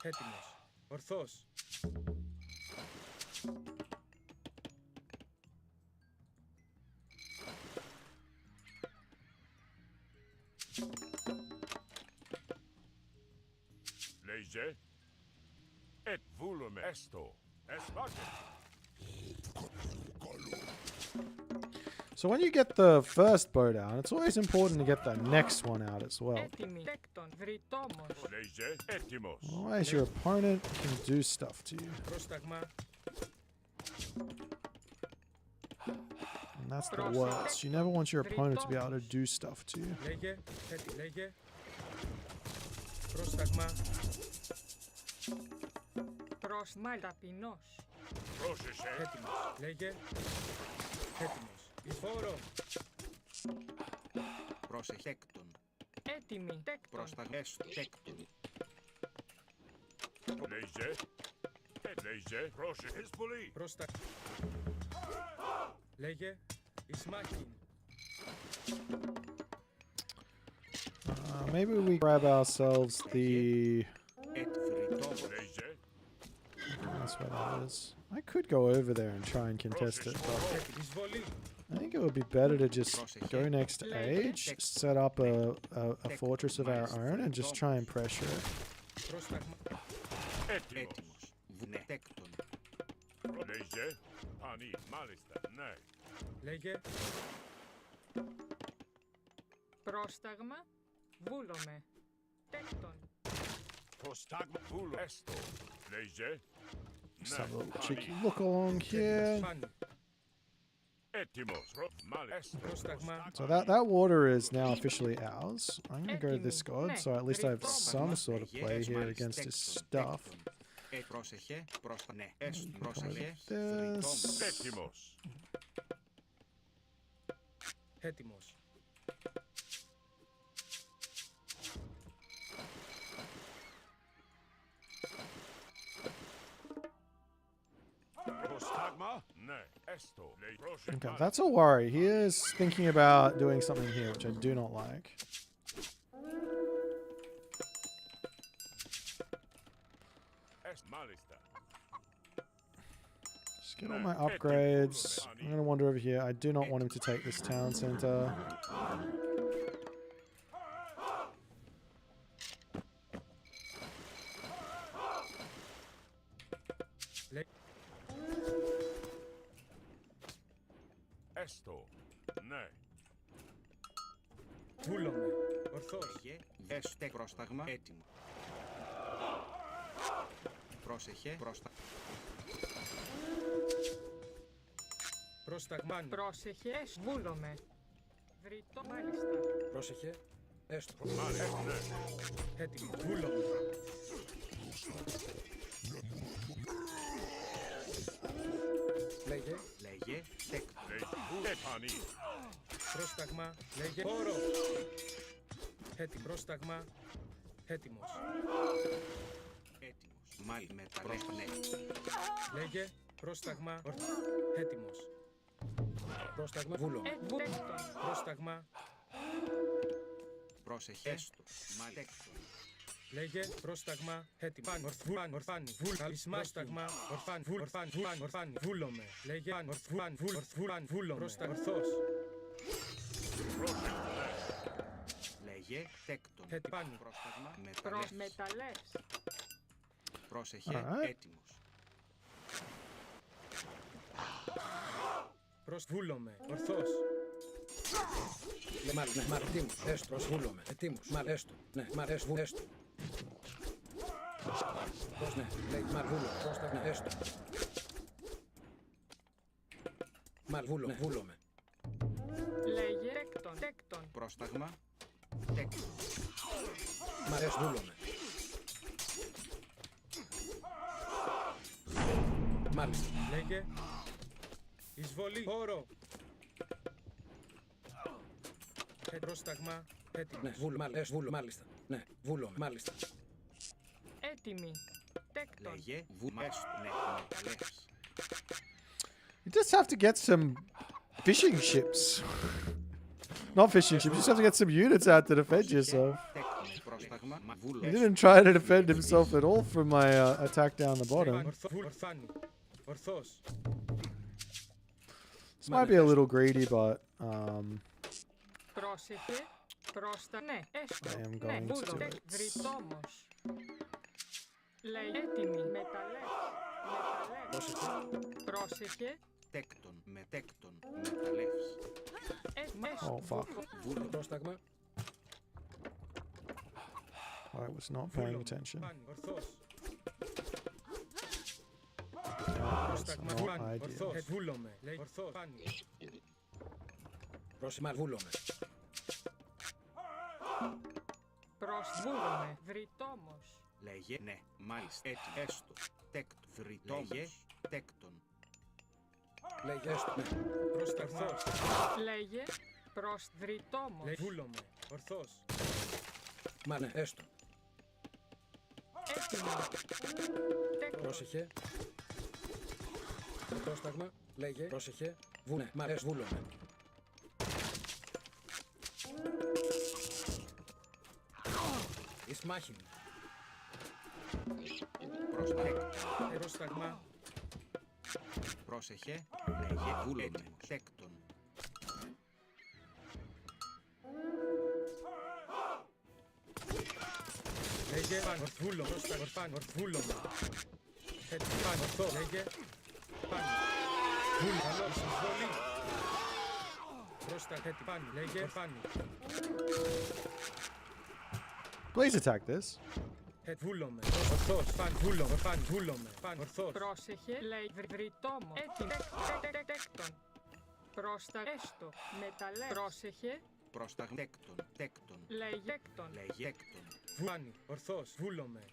Speaker 2: Έτοιμος. Ορθός.
Speaker 10: Λέγε. Βούλομαι έστω. Εσπάτε.
Speaker 1: So when you get the first bow down, it's always important to get the next one out as well.
Speaker 3: Έτοιμη. Τέκτον. Δρυτόμος.
Speaker 10: Λέγε. Έτοιμος.
Speaker 1: Otherwise your opponent can do stuff to you.
Speaker 2: Πρόσταγμα.
Speaker 1: And that's the worst. You never want your opponent to be able to do stuff to you.
Speaker 2: Λέγε. Λέγε. Πρόσταγμα.
Speaker 3: Πρόσμα ταπεινός.
Speaker 10: Πρόσεχε.
Speaker 2: Έτοιμος. Λέγε. Έτοιμος. Εισφόρο.
Speaker 4: Πρόσεχε έκτον.
Speaker 3: Έτοιμη. Τέκτον.
Speaker 4: Πρόσταγμα έστω. Έκτον.
Speaker 10: Λέγε. Λέγε. Πρόσεχες πολύ.
Speaker 2: Πρόσταγμα. Λέγε. Ισμάχιν.
Speaker 1: Maybe we grab ourselves the...
Speaker 4: Έτβριτόμος.
Speaker 10: Λέγε.
Speaker 1: That's what that is. I could go over there and try and contest it, but
Speaker 2: Εισβολή.
Speaker 1: I think it would be better to just go next age, set up a fortress of our own, and just try and pressure it.
Speaker 2: Πρόσταγμα.
Speaker 10: Έτοιμος.
Speaker 4: Έτοιμος. Βουνέ. Έκτον.
Speaker 10: Λέγε. Πανί. Μάλιστα. Ναι.
Speaker 2: Λέγε.
Speaker 3: Πρόσταγμα. Βούλομαι. Τέκτον.
Speaker 10: Προστάγμα. Βούλω έστω. Λέγε.
Speaker 1: Just have a little cheeky look along here.
Speaker 2: Φάνη.
Speaker 10: Έτοιμος. Μάλιστα.
Speaker 2: Πρόσταγμα.
Speaker 1: So that water is now officially ours. I'm going to go this god, so at least I have some sort of play here against his stuff.
Speaker 4: Πρόσεχε. Ναι. Έστω. Πρόσεχε.
Speaker 1: This.
Speaker 10: Έτοιμος.
Speaker 2: Έτοιμος.
Speaker 10: Προστάγμα. Ναι. Έστω. Λέει πρόσεχε.
Speaker 1: Okay, that's a worry. He is thinking about doing something here, which I do not like.
Speaker 10: Μάλιστα.
Speaker 1: Just get all my upgrades. I'm going to wander over here. I do not want him to take this town center.
Speaker 10: Έστω. Ναι.
Speaker 2: Βούλομαι. Ορθός.
Speaker 4: Λέγε. Έστω. Πρόσταγμα. Έτοιμο. Πρόσεχε. Πρόσταγμα.
Speaker 2: Πρόσταγμα.
Speaker 3: Πρόσεχε. Βούλομαι. Δρυτό. Μάλιστα.
Speaker 7: Πρόσεχε. Έστω.
Speaker 10: Μάλιστα. Ναι.
Speaker 2: Έτοιμο. Βούλομαι.
Speaker 7: Λέγε.
Speaker 4: Λέγε. Έκτον.
Speaker 10: Λέγε. Πανί.
Speaker 2: Πρόσταγμα. Λέγε. Φόρο. Έτοιμο. Πρόσταγμα. Έτοιμος.
Speaker 4: Έτοιμος. Μάλι μετά. Ναι.
Speaker 2: Λέγε. Πρόσταγμα. Έτοιμος.
Speaker 7: Πρόσταγμα. Βούλο.
Speaker 3: Τέκτον.
Speaker 2: Πρόσταγμα.
Speaker 4: Πρόσεχε. Έστω. Μάλι. Έκτον.
Speaker 2: Λέγε. Πρόσταγμα. Έτοιμο. Ορθβάν. Ορφάνι. Βούλ. Πρόσταγμα. Ορφάν. Βούλ. Ορφάνι. Βούλομαι. Λέγε. Ορθβάν. Βούλομαι. Πρόσταγμα. Ορθός.
Speaker 4: Λέγε. Έκτον.
Speaker 2: Έτοιμο.
Speaker 4: Πρόσταγμα.
Speaker 3: Προς
Speaker 4: Μεταλλεύς.
Speaker 3: μεταλλεύς.
Speaker 4: Πρόσεχε.
Speaker 1: Alright.
Speaker 4: Έτοιμος.
Speaker 2: Προς βούλομαι. Ορθός.
Speaker 7: Μάλι. Ναι. Μάλι. Ετοίμος. Έστω. Προσβούλομαι. Ετοίμος. Μάλι. Έστω. Ναι. Μάλι. Έστω. Έστω. Πώς ναι. Λέει. Μάλι. Βούλο. Πρόσταγμα. Έστω. Μάλι. Βούλο. Ναι. Βούλομαι.
Speaker 3: Λέγε. Τέκτον. Τέκτον.
Speaker 4: Πρόσταγμα. Έκτον.
Speaker 7: Μάλι. Έστω. Βούλομαι. Μάλιστα.
Speaker 2: Λέγε. Εισβολή. Χώρο. Πρόσταγμα. Έτοιμος.
Speaker 7: Ναι, βούλο, μάλιστα. Ναι, βούλο, μάλιστα.
Speaker 3: Έτοιμοι. Τέκτον.
Speaker 4: Λέγε. Έστω. Ναι, μεταλλεύς.
Speaker 1: You just have to get some fishing ships. Not fishing ships, you just have to get some units out to defend yourself.
Speaker 4: Τέκτον. Πρόσταγμα. Βούλο.
Speaker 1: He didn't try to defend himself at all from my attack down the bottom.
Speaker 2: Ορθάνη. Ορθός.
Speaker 1: This might be a little greedy, but
Speaker 3: Πρόσεχε. Πρόστα. Ναι, έστω.
Speaker 1: I am
Speaker 3: Ναι,
Speaker 1: going to
Speaker 3: βούλο.
Speaker 1: do it.
Speaker 3: Βρυτόμος. Λέει έτοιμοι. Μεταλλεύς. Μεταλλεύς. Πρόσεχε.
Speaker 4: Τέκτον. Με τέκτον. Μεταλλεύς.
Speaker 1: Oh fuck.
Speaker 7: Βούλο, πρόσταγμα.
Speaker 1: I was not paying attention.
Speaker 2: Φάνη. Ορθός.
Speaker 1: That's
Speaker 2: Πρόσταγμα.
Speaker 1: not
Speaker 2: Φάνη. Ορθός.
Speaker 1: ideal.
Speaker 2: Βούλομαι. Λέει ορθός. Φάνη.
Speaker 7: Πρόσημα, βούλομαι.
Speaker 3: Προσβούλομαι. Βρυτόμος.
Speaker 4: Λέγε. Ναι, μάλιστα. Έτσι. Έστω. Τέκτον. Βρυτόμος. Λέγε. Τέκτον.
Speaker 7: Λέγε, έστω. Ναι.
Speaker 2: Πρόσταγμα. Ορθός.
Speaker 3: Λέγε. Προσβρυτόμος.
Speaker 2: Λέει βούλομαι. Ορθός.
Speaker 7: Μα ναι, έστω.
Speaker 3: Έτοιμοι. Τέκτον.
Speaker 7: Πρόσεχε. Πρόσταγμα. Λέγε. Πρόσεχε. Βούνε. Μ' αρέσει. Βούλομαι. Εις μάχη μου.
Speaker 2: Πρόσταγμα.
Speaker 4: Πρόσεχε. Λέγε. Βούλομαι. Τέκτον.
Speaker 2: Λέγε. Ορθβούλομαι. Πρόσταγμα. Ορθβούλομαι. Φάνη. Ορθό. Λέγε. Φάνη. Βούλο. Καλό. Εισβολή. Πρόσταγμα. Φάνη. Λέγε. Φάνη.
Speaker 1: Please attack this.
Speaker 2: Βούλομαι. Ορθός. Φάνη. Βούλομαι. Φάνη. Βούλομαι. Φάνη. Ορθός.
Speaker 3: Πρόσεχε. Λέει βρυτόμος. Έτοιμοι. Τέκτον. Πρόστα. Έστω. Μεταλλεύς. Πρόσεχε.
Speaker 4: Πρόσταγμα. Τέκτον. Τέκτον.
Speaker 3: Λέει έκτον.
Speaker 4: Λέγε. Τέκτον.
Speaker 2: Φάνη. Ορθός. Βούλομαι.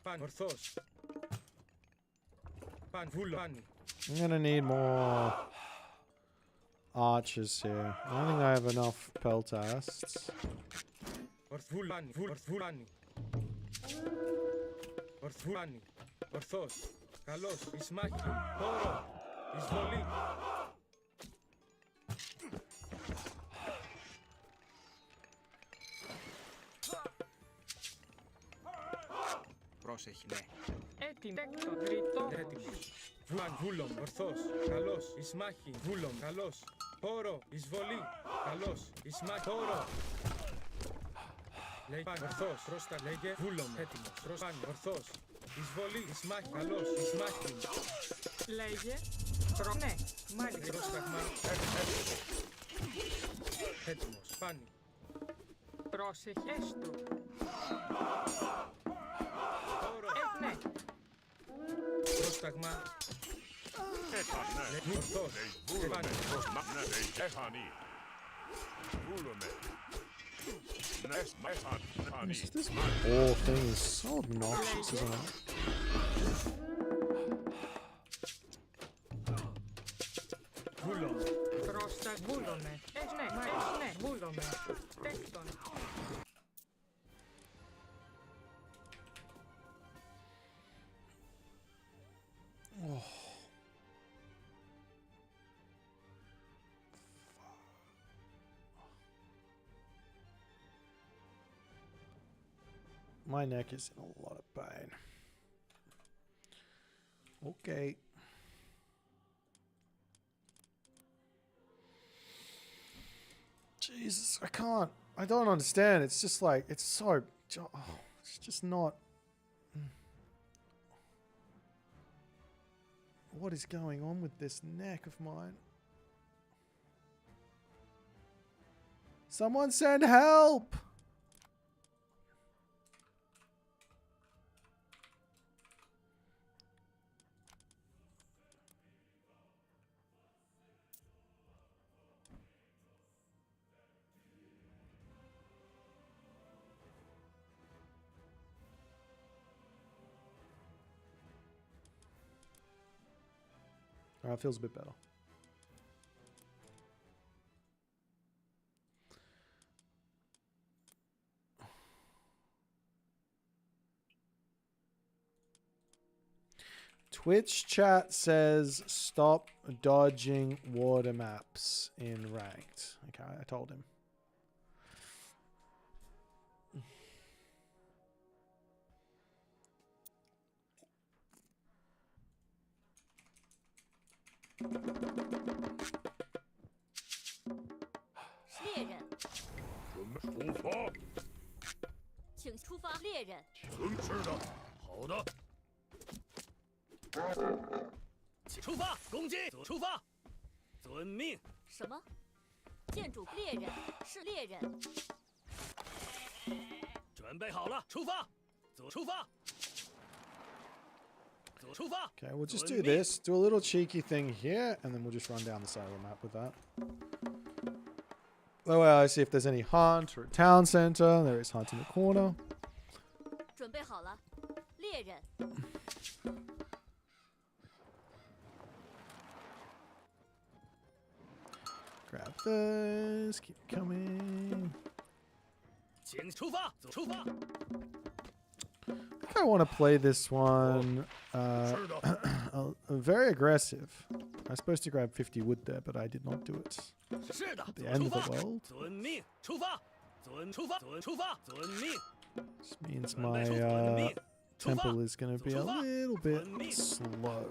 Speaker 2: Φάνη. Ορθός. Φάνη. Βούλο. Φάνη.
Speaker 1: I'm gonna need more archers here. I don't think I have enough peltasts.
Speaker 2: Ορθβούλani, ορθβούλani. Ορθβούλani, ορθός. Καλός, εις μάχη, χώρο, εισβολή.
Speaker 4: Πρόσεχε, ναι.
Speaker 3: Έτοιμο, τρίτο.
Speaker 2: Έτοιμος. Βούλομ, ορθός, καλός, εις μάχη, βούλομ, καλός. Χώρο, εισβολή, καλός, εις μάχη, χώρο. Λέει πάνω, ορθός, πρόστα, λέγε, βούλομ, έτοιμος, προς πάνω, ορθός. Εισβολή, εις μάχη, καλός, εις μάχη.
Speaker 3: Λέγε, ναι, μάλιστα.
Speaker 2: Πρόσταγμα, έτοιμος, πάνω.
Speaker 3: Πρόσεχε, έστω. Ναι.
Speaker 2: Πρόσταγμα. Ορθός, πάνω.
Speaker 1: This whole thing is so obnoxious, isn't it?
Speaker 2: Βούλομαι.
Speaker 3: Πρόστα, βούλομαι. Ναι, βούλομαι. Τέκτον.
Speaker 1: My neck is in a lot of pain. Okay. Jesus, I can't. I don't understand. It's just like, it's so... Oh, it's just not... What is going on with this neck of mine? Someone send help! Alright, feels a bit better. Twitch chat says stop dodging water maps in ranked. Okay, I told him. Okay, we'll just do this. Do a little cheeky thing here, and then we'll just run down the side of the map with that. Oh, well, I see if there's any hunt or a town center. There is hunt in the corner. Grab this. Keep coming. I think I want to play this one very aggressive. I was supposed to grab 50 wood there, but I did not do it. At the end of the world. This means my temple is going to be a little bit slow.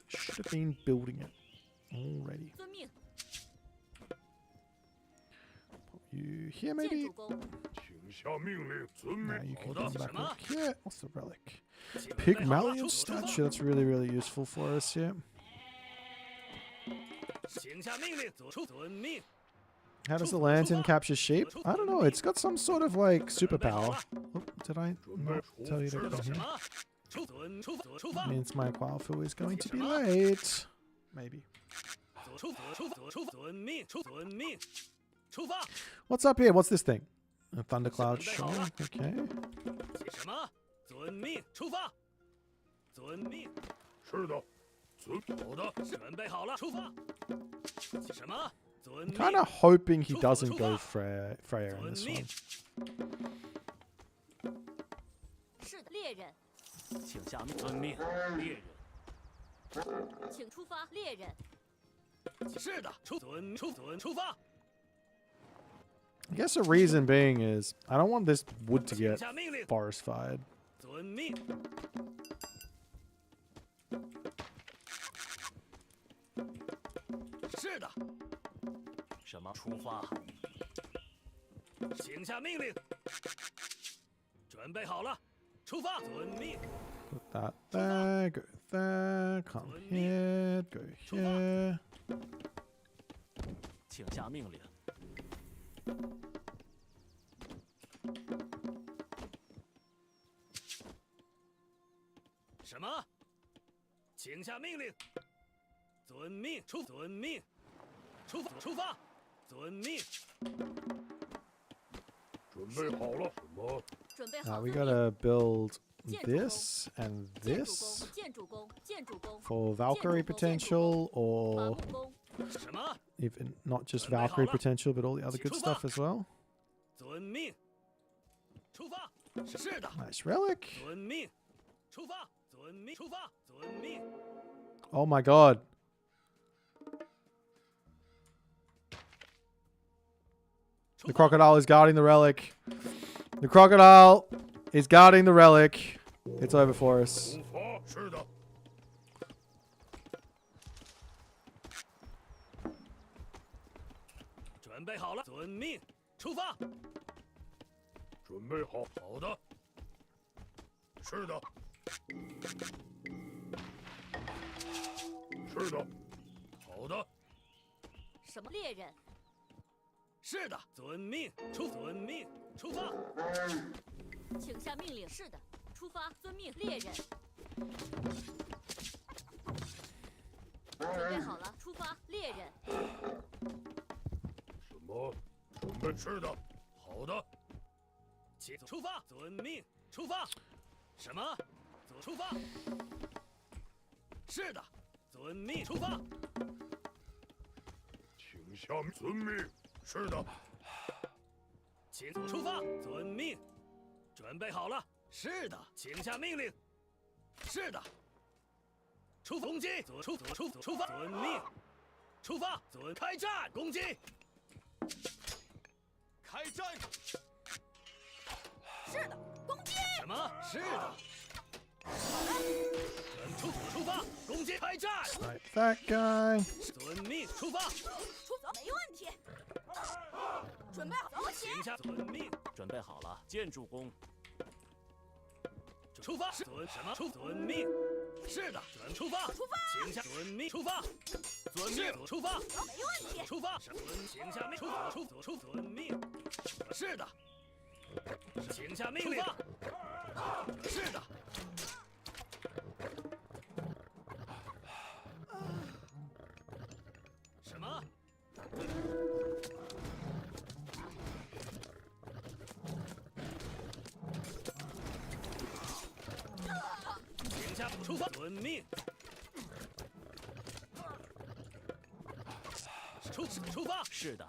Speaker 1: Should have been building it already. You here, maybe? No, you can come back up here. What's the relic? Pygmalion statue. That's really, really useful for us here. How does the lantern capture sheep? I don't know. It's got some sort of like superpower. Oh, did I not tell you to come here? Means my Qualfu is going to be late. Maybe. What's up here? What's this thing? A thundercloud show. Okay. I'm kind of hoping he doesn't go Freya in this one. I guess the reason being is I don't want this wood to get forest fired. Put that there, go there, come here, go here. We gotta build this and this for Valkyrie potential, or even not just Valkyrie potential, but all the other good stuff as well. Nice relic. Oh my god. The crocodile is guarding the relic. The crocodile is guarding the relic. It's over for us.
Speaker 5: 出发。是的，遵命出发。
Speaker 10: 请下遵命。是的。
Speaker 5: 请出发，遵命。准备好了。是的，请下命令。是的。攻击，出发，遵命。出发，开战，攻击。
Speaker 9: 开战。
Speaker 8: 是的，攻击。
Speaker 5: 什么？是的。出发，攻击，开战。
Speaker 1: Like that guy.
Speaker 5: 遵命，出发。
Speaker 8: 没问题。准备好，走起。
Speaker 5: 停下，遵命。准备好了，建筑工。出发，遵命。是的，出发。请下，遵命，出发。遵命，出发。
Speaker 8: 没问题。
Speaker 5: 出发，请下命，遵命。是的，请下命令。是的。 什么？停下，出发，遵命。出发。是的。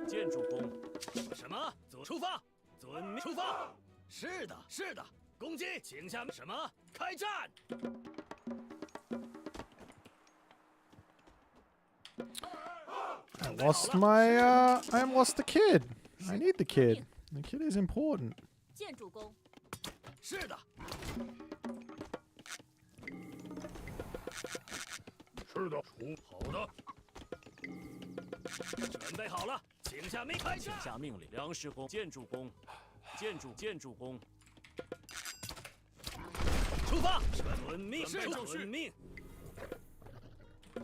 Speaker 5: 建筑工。什么？出发，遵命，出发。是的，是的。攻击，请下什么？开战。
Speaker 1: I lost the kid. I need the kid. The kid is important.
Speaker 8: 建筑工。
Speaker 5: 是的。
Speaker 10: 是的，
Speaker 5: 好的。准备好了，请下命令。请下命令。粮食工、建筑工、建筑工。出发，遵命，遵命。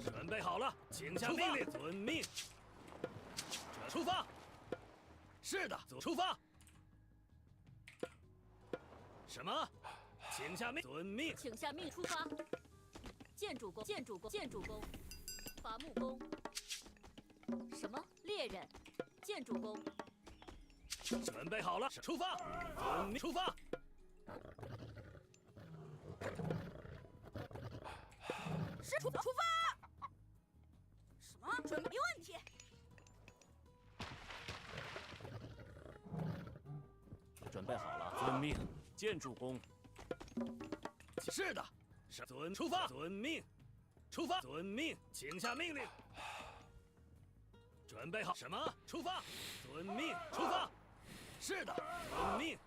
Speaker 5: 准备好了，请下命令，遵命。出发。是的，出发。什么？请下命，遵命。
Speaker 8: 请下命，出发。建筑工，伐木工。什么？猎人。建筑工。
Speaker 5: 准备好了，出发。遵命，出发。
Speaker 8: 出发。 准备没问题。
Speaker 5: 准备好了，遵命。建筑工。是的，出发，遵命。出发，遵命，请下命令。准备好，什么？出发，遵命，出发。是的，遵命。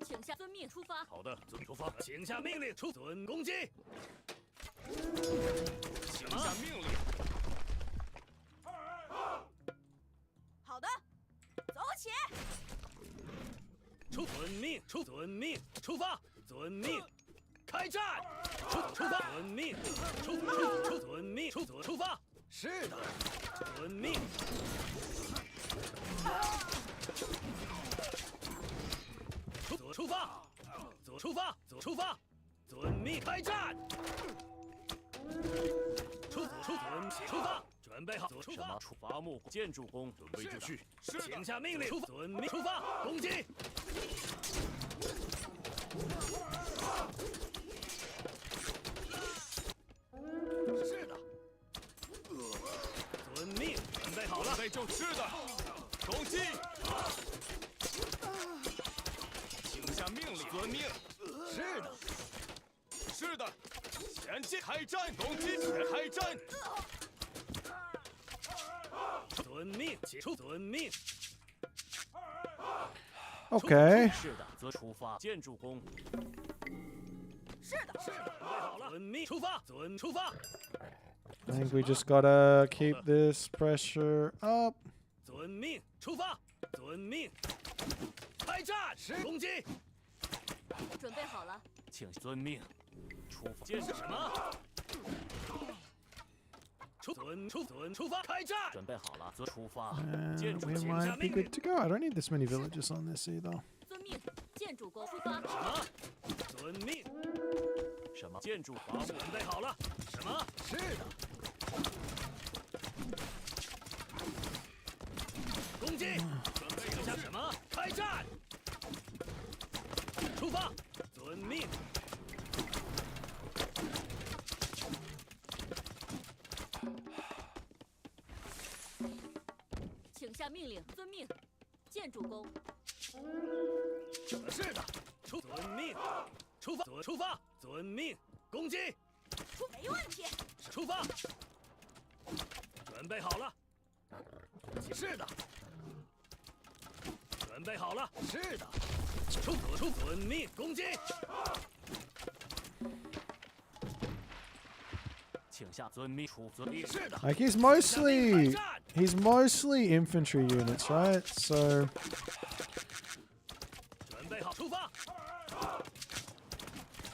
Speaker 8: 请下遵命出发。
Speaker 5: 好的，出发，请下命令，攻击。
Speaker 9: 请下命令。
Speaker 8: 好的，走起。
Speaker 5: 遵命，遵命，出发，遵命，开战。出发，遵命，遵命，出发。是的，遵命。出发，出发，遵命，开战。 出发，准备好，出发。伐木建筑工，准备就绪。请下命令，遵命，出发，攻击。是的。遵命，准备好了。
Speaker 9: 准备就是的，攻击。请下命令，遵命。
Speaker 5: 是的。
Speaker 9: 是的。 前进，开战！攻击，开战！
Speaker 5: 遵命，遵命。
Speaker 1: Okay.
Speaker 5: 是的，则出发。建筑工。是的，准备好了。遵命，出发，出发。
Speaker 1: I think we just gotta keep this pressure up.
Speaker 5: 遵命，出发，遵命。开战，攻击。
Speaker 8: 准备好了。
Speaker 5: 请遵命。 出发，建设什么？出发，开战！准备好了，则出发。
Speaker 1: We might be good to go. I don't need this many villages on this either.
Speaker 8: 遵命，建筑工出发。
Speaker 5: 什么？遵命。什么？建筑伐木准备好了。什么？是的。攻击！准备一下什么？开战！出发！
Speaker 8: 命令，遵命。建筑工，
Speaker 5: 是的，遵命，出发，出发，遵命，攻击，
Speaker 8: 没问题。
Speaker 5: 出发，准备好了。是的，准备好了。是的，出，遵命，攻击。请下遵命，出遵命。是的。
Speaker 1: Like he's mostly infantry units, right? So
Speaker 5: 准备好，出发。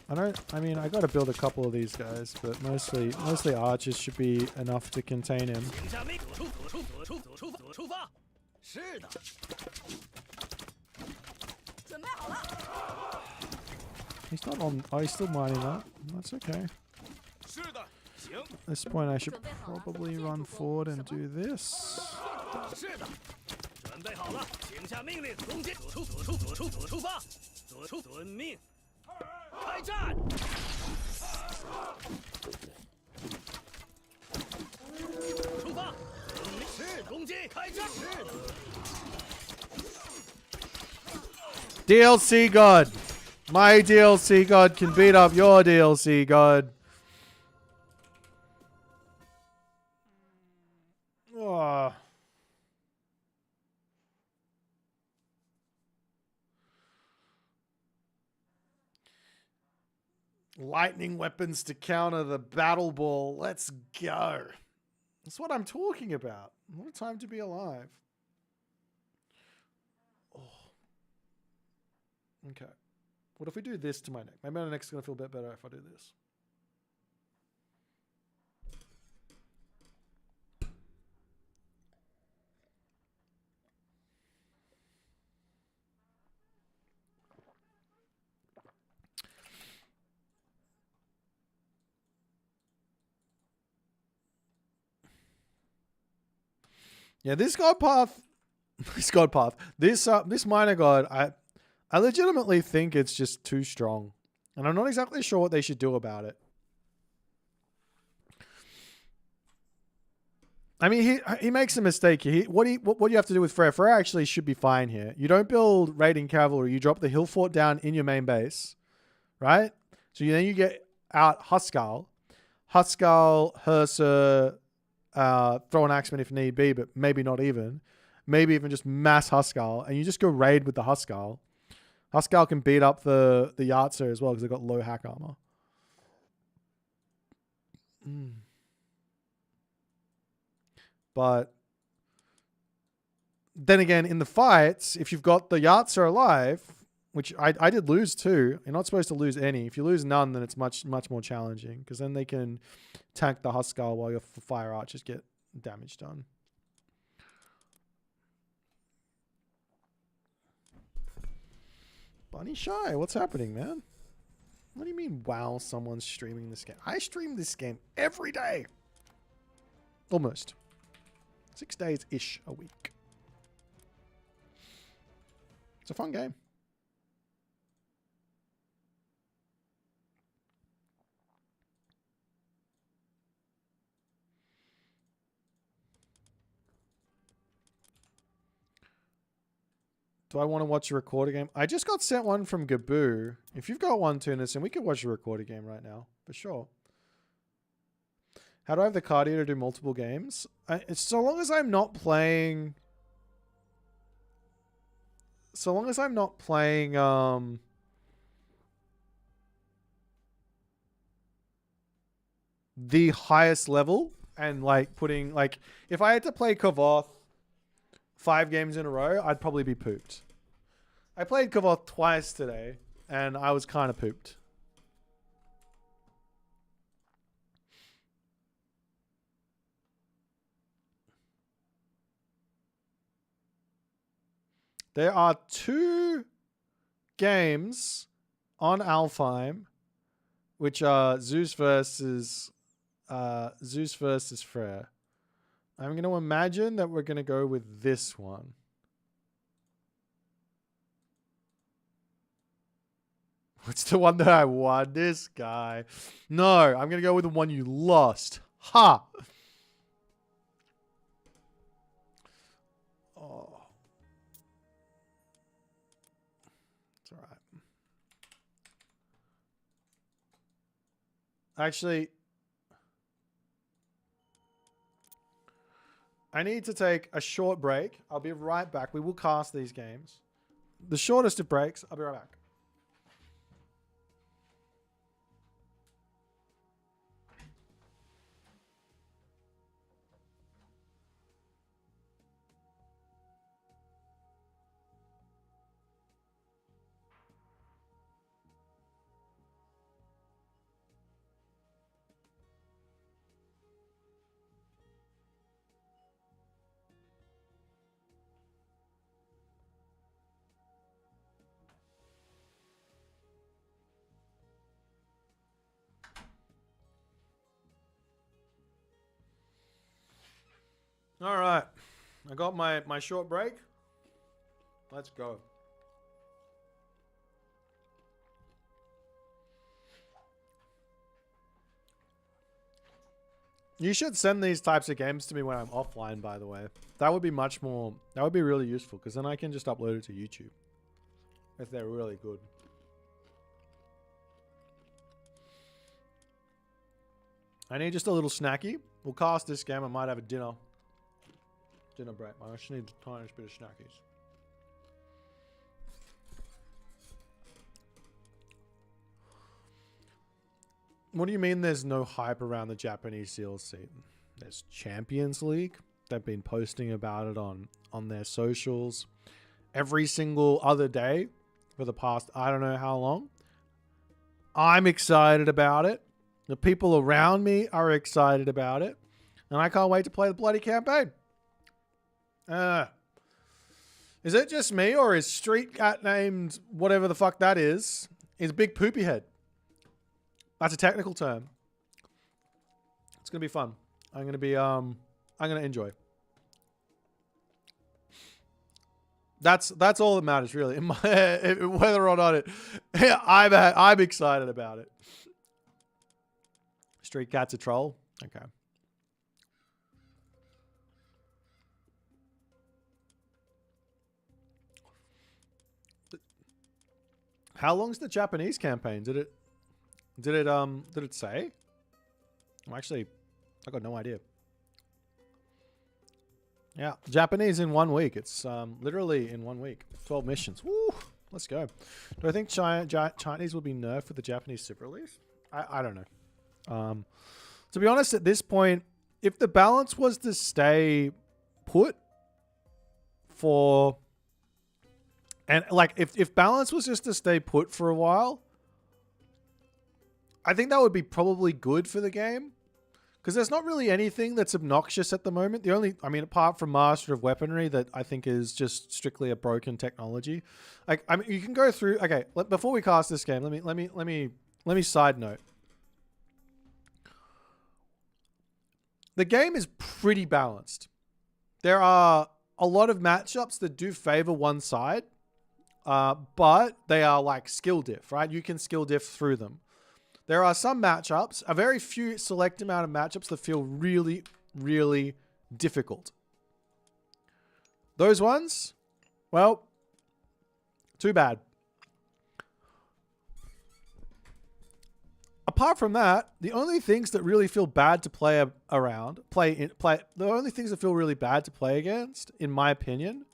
Speaker 1: I mean, I gotta build a couple of these guys, but mostly archers should be enough to contain him.
Speaker 5: 请下命，出发。是的。
Speaker 8: 准备好了。
Speaker 1: He's not on. Oh, he's still mining that. That's okay.
Speaker 9: 是的，行。
Speaker 1: At this point, I should probably run forward and do this.
Speaker 5: 是的，准备好了，请下命令，攻击，出发，遵命，开战。出发，是的，攻击，开战，是的。
Speaker 1: DLC God, my DLC God can beat up your DLC God. Oh. Lightning weapons to counter the battle ball. Let's go. That's what I'm talking about. What a time to be alive. Oh. Okay. What if we do this to my neck? Maybe my neck's going to feel a bit better if I do this. Yeah, this god path, this minor god, I legitimately think it's just too strong, and I'm not exactly sure what they should do about it. I mean, he makes a mistake here. What do you have to do with Freyr? Freyr actually should be fine here. You don't build raiding cavalry. You drop the hill fort down in your main base, right? So then you get out Huskal, Hursa. Throw an axeman if need be, but maybe not even. Maybe even just mass Huskal, and you just go raid with the Huskal. Huskal can beat up the Yartser as well because they've got low hack armor. But then again, in the fights, if you've got the Yartser alive, which I did lose too, you're not supposed to lose any. If you lose none, then it's much more challenging because then they can tank the Huskal while your fire archers get damage done. Bunny Shy, what's happening, man? What do you mean, wow, someone's streaming this game? I stream this game every day. Almost. 6 days-ish a week. It's a fun game. Do I want to watch a recorded game? I just got sent one from Gaboo. If you've got one, Tunis, and we could watch a recorded game right now, for sure. How do I have the cardio to do multiple games? So long as I'm not playing... So long as I'm not playing... the highest level, and like putting... Like, if I had to play Kavoth 5 games in a row, I'd probably be pooped. I played Kavoth twice today, and I was kind of pooped. There are 2 games on Alfheim, which are Zeus versus Freyr. I'm going to imagine that we're going to go with this one. What's the one that I won? This guy. No, I'm going to go with the one you lost. Ha! Oh, It's all right. Actually, I need to take a short break. I'll be right back. We will cast these games. The shortest of breaks. I'll be right back. All right. I got my short break. Let's go. You should send these types of games to me when I'm offline, by the way. That would be much more... That would be really useful, because then I can just upload it to YouTube. If they're really good. I need just a little snacky. We'll cast this game. I might have a dinner break. I just need a tiny bit of snackies. What do you mean there's no hype around the Japanese DLC? There's Champions League. They've been posting about it on their socials every single other day for the past I don't know how long. I'm excited about it. The people around me are excited about it. And I can't wait to play the bloody campaign. Is it just me, or is Street Cat named whatever the fuck that is Big Poopy Head? That's a technical term. It's gonna be fun. I'm gonna enjoy. That's all that matters, really. In my, whether or not I'm excited about it. Street Cat's a troll. Okay. How long's the Japanese campaign? Did it say? Actually, I got no idea. Yeah, Japanese in 1 week. It's literally in 1 week. 12 missions. Woo! Let's go. Do I think Chinese will be nerfed with the Japanese super release? I don't know. To be honest, at this point, if the balance was to stay put for... And like, if balance was just to stay put for a while, I think that would be probably good for the game. Because there's not really anything that's obnoxious at the moment. The only, I mean, apart from Master of Weaponry, that I think is just strictly a broken technology. Like, I mean, you can go through. Okay, before we cast this game, let me side note. The game is pretty balanced. There are a lot of matchups that do favor one side, but they are like skill diff, right? You can skill diff through them. There are some matchups, a very few select amount of matchups that feel really, really difficult. Those ones, well, too bad. Apart from that, the only things that really feel bad to play around, the only things that feel really bad to play against, in my opinion,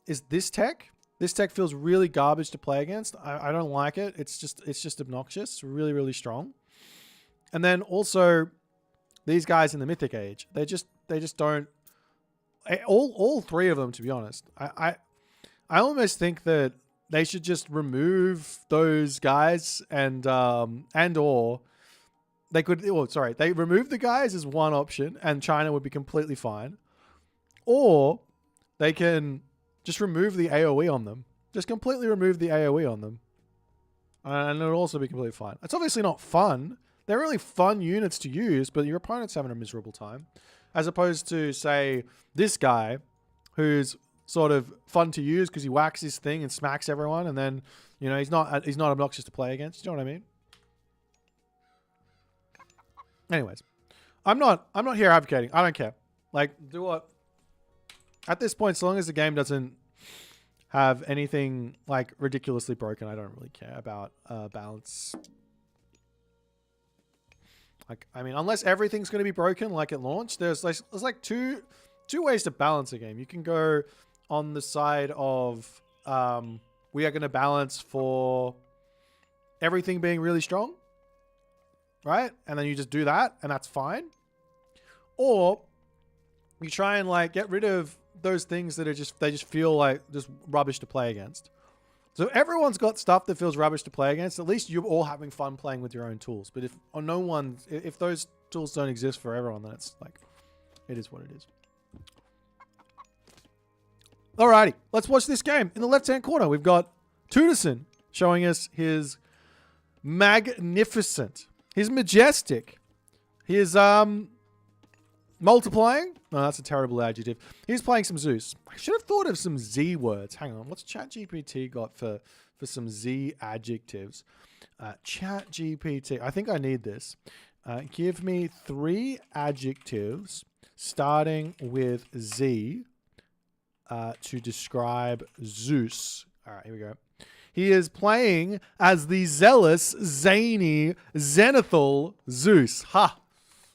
Speaker 1: is this tech. This tech feels really garbage to play against. I don't like it. It's just obnoxious. It's really, really strong. And then also these guys in the Mythic Age, they just don't. All three of them, to be honest. I almost think that they should just remove those guys and or they could. Oh, sorry, they remove the guys as one option, and China would be completely fine. Or they can just remove the AoE on them. Just completely remove the AoE on them. And it'll also be completely fine. It's obviously not fun. They're really fun units to use, but your opponent's having a miserable time. As opposed to, say, this guy, who's sort of fun to use because he whacks his thing and smacks everyone, and then, you know, he's not obnoxious to play against. You know what I mean? Anyways. I'm not here advocating. I don't care. Like, do what... At this point, so long as the game doesn't have anything like ridiculously broken. I don't really care about balance. Like, I mean, unless everything's going to be broken like at launch, there's like two ways to balance a game. You can go on the side of we are going to balance for everything being really strong, right? And then you just do that, and that's fine. Or you try and like get rid of those things that are they just feel like just rubbish to play against. So everyone's got stuff that feels rubbish to play against. At least you're all having fun playing with your own tools. But if those tools don't exist for everyone, then it's like, it is what it is. Alrighty, let's watch this game. In the left-hand corner, we've got Tunison showing us his magnificent, his majestic, his multiplying. No, that's a terrible adjective. He's playing some Zeus. I should have thought of some Z words. Hang on, what's ChatGPT got for some Z adjectives? ChatGPT, I think I need this. Give me 3 adjectives starting with Z to describe Zeus. All right, here we go. He is playing as the zealous, zany, zenithal Zeus. Ha!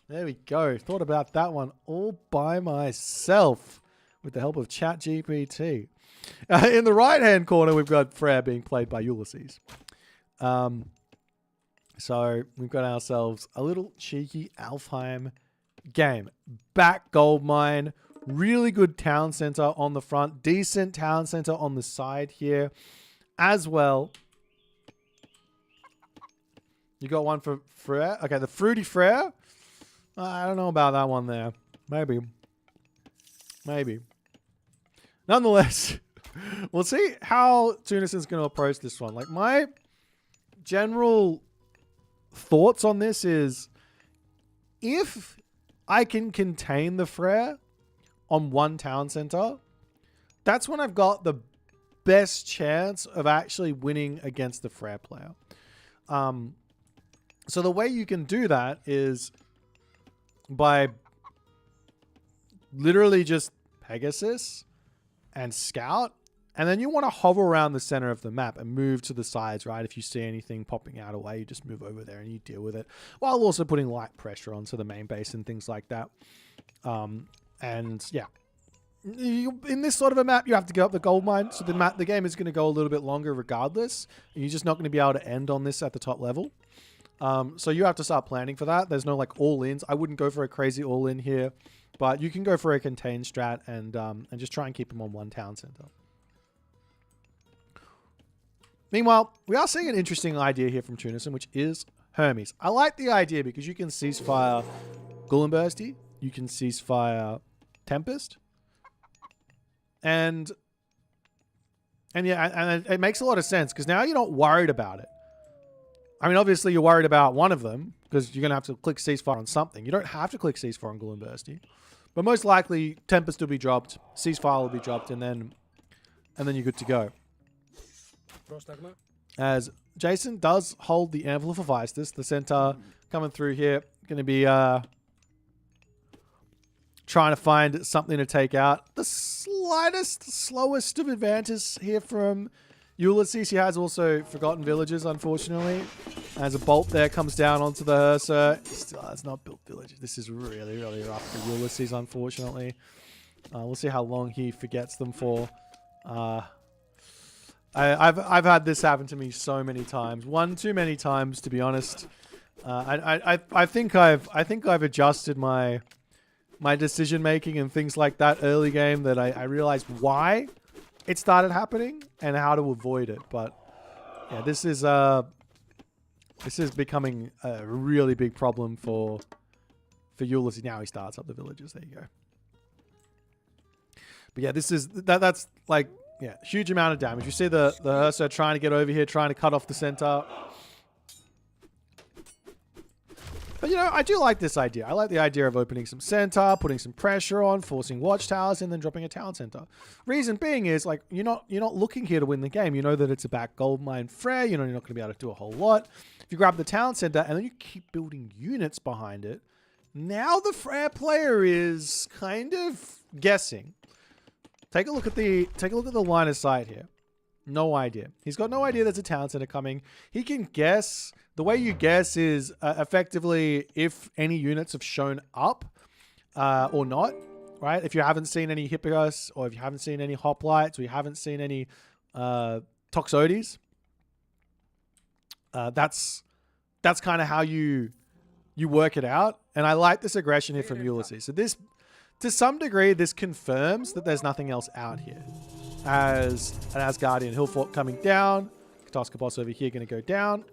Speaker 1: There we go. Thought about that one all by myself with the help of ChatGPT. In the right-hand corner, we've got Freyr being played by Ulysses. So we've got ourselves a little cheeky Alfheim game. Back gold mine. Really good town center on the front. Decent town center on the side here as well. You got one for Freyr. Okay, the Fruity Freyr. I don't know about that one there. Maybe. Nonetheless, we'll see how Tunison's going to approach this one. Like, my general thoughts on this is, if I can contain the Freyr on one town center, that's when I've got the best chance of actually winning against the Freyr player. So the way you can do that is by literally just Pegasus and Scout, and then you want to hover around the center of the map and move to the sides, right? If you see anything popping out away, you just move over there and you deal with it, while also putting light pressure onto the main base and things like that. And yeah, in this sort of a map, you have to go up the gold mine, so the game is going to go a little bit longer regardless. You're just not going to be able to end on this at the top level. So you have to start planning for that. There's no like all-ins. I wouldn't go for a crazy all-in here, but you can go for a contained strat and just try and keep him on one town center. Meanwhile, we are seeing an interesting idea here from Tunison, which is Hermes. I like the idea because you can ceasefire Gullenbursty, you can ceasefire Tempest, and it makes a lot of sense because now you're not worried about it. I mean, obviously you're worried about one of them because you're going to have to click ceasefire on something. You don't have to click ceasefire on Gullenbursty, but most likely Tempest will be dropped, ceasefire will be dropped, and then you're good to go. As Jason does hold the Anvil of Hephaestus, the centaur coming through here, going to be trying to find something to take out. The slowest of advances here from Ulysses. He has also forgotten villages, unfortunately. As a bolt there comes down onto the Ursa. He still has not built villages. This is really, really rough for Ulysses, unfortunately. We'll see how long he forgets them for. I've had this happen to me so many times. One too many times, to be honest. I think I've adjusted my decision making and things like that early game that I realized why it started happening and how to avoid it. But yeah, this is becoming a really big problem for Ulysses. Now he starts up the villages. There you go. But yeah, that's like, yeah, huge amount of damage. You see the Ursa trying to get over here, trying to cut off the center. But, you know, I do like this idea. I like the idea of opening some center, putting some pressure on, forcing watchtowers, and then dropping a town center. Reason being is, like, you're not looking here to win the game. You know that it's a back gold mine Freyr. You know you're not going to be able to do a whole lot. If you grab the town center and then you keep building units behind it, now the Freyr player is kind of guessing. Take a look at the line of sight here. No idea. He's got no idea there's a town center coming. He can guess. The way you guess is effectively if any units have shown up or not, right? If you haven't seen any Hippogos, or if you haven't seen any hoplites, or you haven't seen any Toxotes, that's kind of how you work it out. And I like this aggression here from Ulysses. So this, to some degree, this confirms that there's nothing else out here. As an Asgardian hill fort coming down, Katoskopos over here going to go down.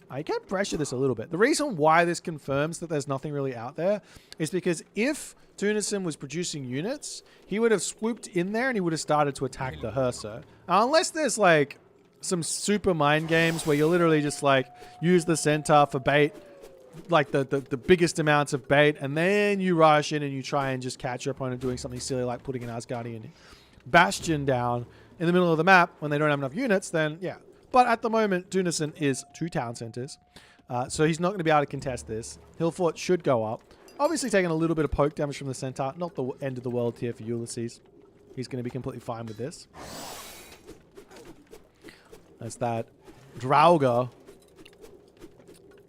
Speaker 1: I can pressure this a little bit. The reason why this confirms that there's nothing really out there is because if Tunison was producing units, he would have swooped in there and he would have started to attack the Hersa. Unless there's like some super mind games where you literally just like use the centaur for bait, like the biggest amounts of bait, and then you rush in and you try and just catch your opponent doing something silly like putting an Asgardian bastion down in the middle of the map when they don't have enough units, then yeah. But at the moment, Tunison is 2 town centers, so he's not going to be able to contest this. Hillfort should go up. Obviously taking a little bit of poke damage from the centaur. Not the end of the world here for Ulysses. He's going to be completely fine with this. That's that. Draugr.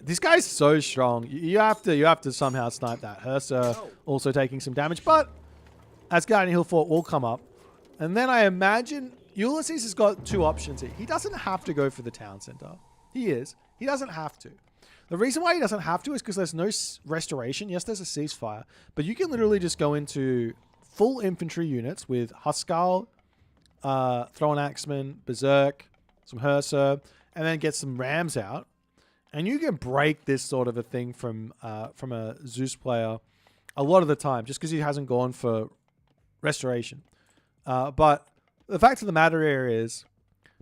Speaker 1: This guy's so strong. You have to somehow snipe that. Hersa also taking some damage, but Asgardian Hillfort will come up. And then I imagine Ulysses has got 2 options here. He doesn't have to go for the town center. He doesn't have to. The reason why he doesn't have to is because there's no restoration. Yes, there's a ceasefire, but you can literally just go into full infantry units with Huskal, throw an Axeman, Berserk, some Hersa, and then get some Rams out. And you can break this sort of a thing from a Zeus player a lot of the time, just because he hasn't gone for restoration. But the fact of the matter here is,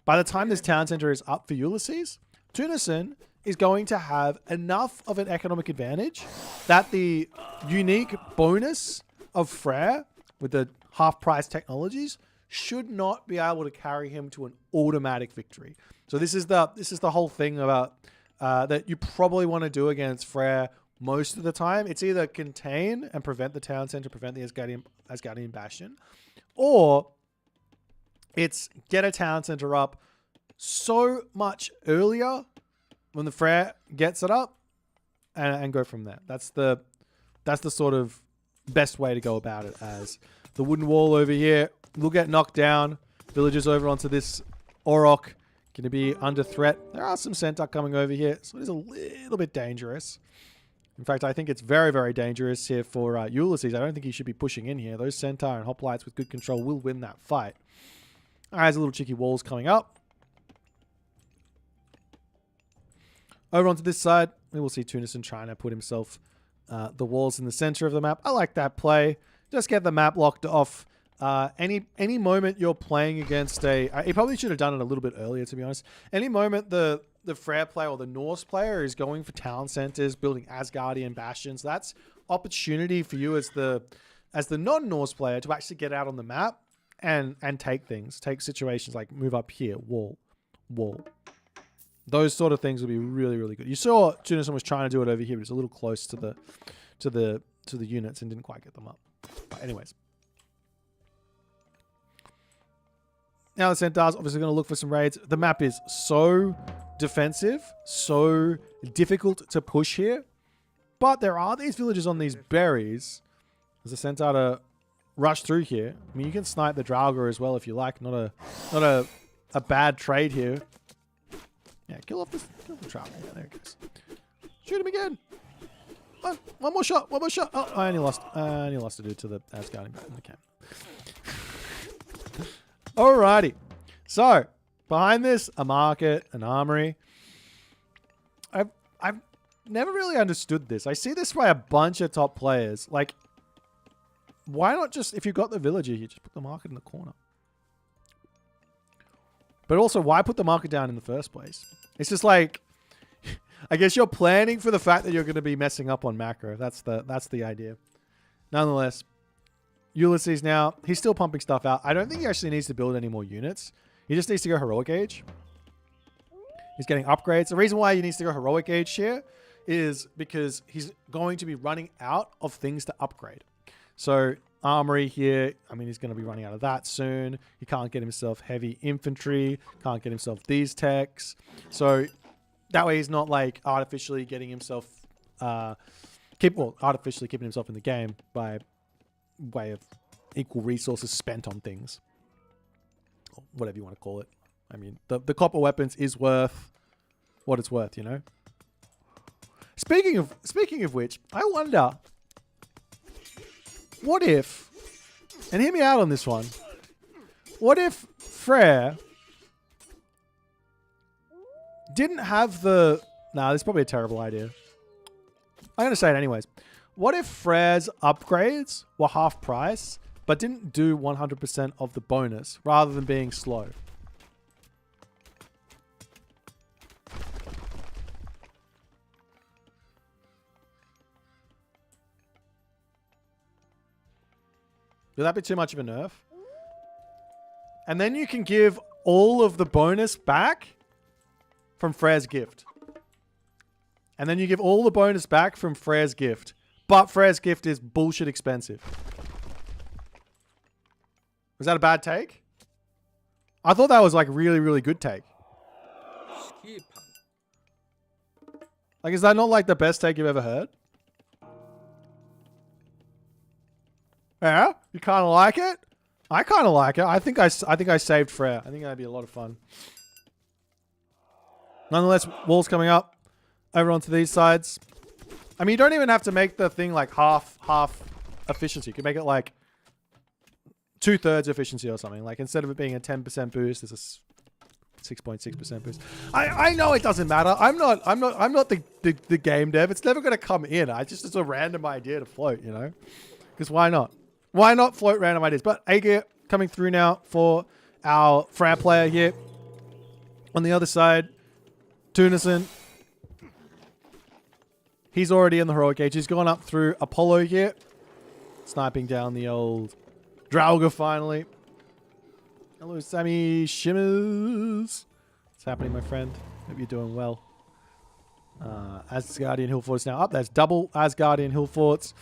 Speaker 1: by the time this town center is up for Ulysses, Tunison is going to have enough of an economic advantage that the unique bonus of Freyr with the half-price technologies should not be able to carry him to an automatic victory. So this is the whole thing about that you probably want to do against Freyr most of the time. It's either contain and prevent the town center, prevent the Asgardian bastion, or it's get a town center up so much earlier when the Freyr gets it up and go from there. That's the sort of best way to go about it. As the wooden wall over here will get knocked down. Villagers over onto this Orok going to be under threat. There are some centaur coming over here, so it is a little bit dangerous. In fact, I think it's very, very dangerous here for Ulysses. I don't think he should be pushing in here. Those centaur and hoplites with good control will win that fight. All right, there's a little cheeky walls coming up. Over onto this side, we will see Tunison trying to put himself the walls in the center of the map. I like that play. Just get the map locked off. Any moment you're playing against he probably should have done it a little bit earlier, to be honest. Any moment the Freyr player or the Norse player is going for town centers, building Asgardian bastions, that's opportunity for you as the non-Norse player to actually get out on the map and take situations like move up here, wall. Those sort of things will be really, really good. You saw Tunison was trying to do it over here, but it's a little close to the units and didn't quite get them up. But anyways. Now the Centaur's obviously going to look for some raids. The map is so defensive, so difficult to push here. But there are these villages on these berries. There's a Centaur to rush through here. I mean, you can snipe the Draugr as well if you like. Not a bad trade here. Yeah, kill off the Draugr. Yeah, there it goes. Shoot him again. One more shot. Oh, I only lost a dude to the Asgardian. Okay. Alrighty. So, behind this, a market, an armory. I've never really understood this. I see this by a bunch of top players. Like, why not just, if you've got the villager, you just put the market in the corner? But also, why put the market down in the first place? It's just like, I guess you're planning for the fact that you're going to be messing up on macro. That's the idea. Nonetheless, Ulysses now, he's still pumping stuff out. I don't think he actually needs to build any more units. He just needs to go heroic age. He's getting upgrades. The reason why he needs to go heroic age here is because he's going to be running out of things to upgrade. So armory here. I mean, he's going to be running out of that soon. He can't get himself heavy infantry. Can't get himself these techs. So that way he's not like artificially getting himself... artificially keeping himself in the game by way of equal resources spent on things. Or whatever you want to call it. I mean, the copper weapons is worth what it's worth, you know? Speaking of which, I wonder, what if, and hear me out on this one, what if Freyr didn't have the... Nah, this is probably a terrible idea. I'm going to say it anyways. What if Freyr's upgrades were half price, but didn't do 100% of the bonus, rather than being slow? Would that be too much of a nerf? And then you can give all of the bonus back from Freyr's gift. And then you give all the bonus back from Freyr's gift. But Freyr's gift is bullshit expensive. Was that a bad take? I thought that was like really, really good take. Like, is that not like the best take you've ever heard? Yeah? You kind of like it? I kind of like it. I think I saved Freyr. I think that'd be a lot of fun. Nonetheless, walls coming up. Over onto these sides. I mean, you don't even have to make the thing like half efficiency. You can make it like 2/3 efficiency or something. Like instead of it being a 10% boost, there's a 6.6% boost. I know it doesn't matter. I'm not the game dev. It's never gonna come in. It's a random idea to float, you know? Because why not? Why not float random ideas? But Aegir coming through now for our Freyr player here. On the other side, Tunison. He's already in the heroic age. He's gone up through Apollo here. Sniping down the old Draugr finally. Hello, Sammy Shimmers. What's happening, my friend? Hope you're doing well. Asgardian Hill Forts now up. There's double Asgardian Hill Forts.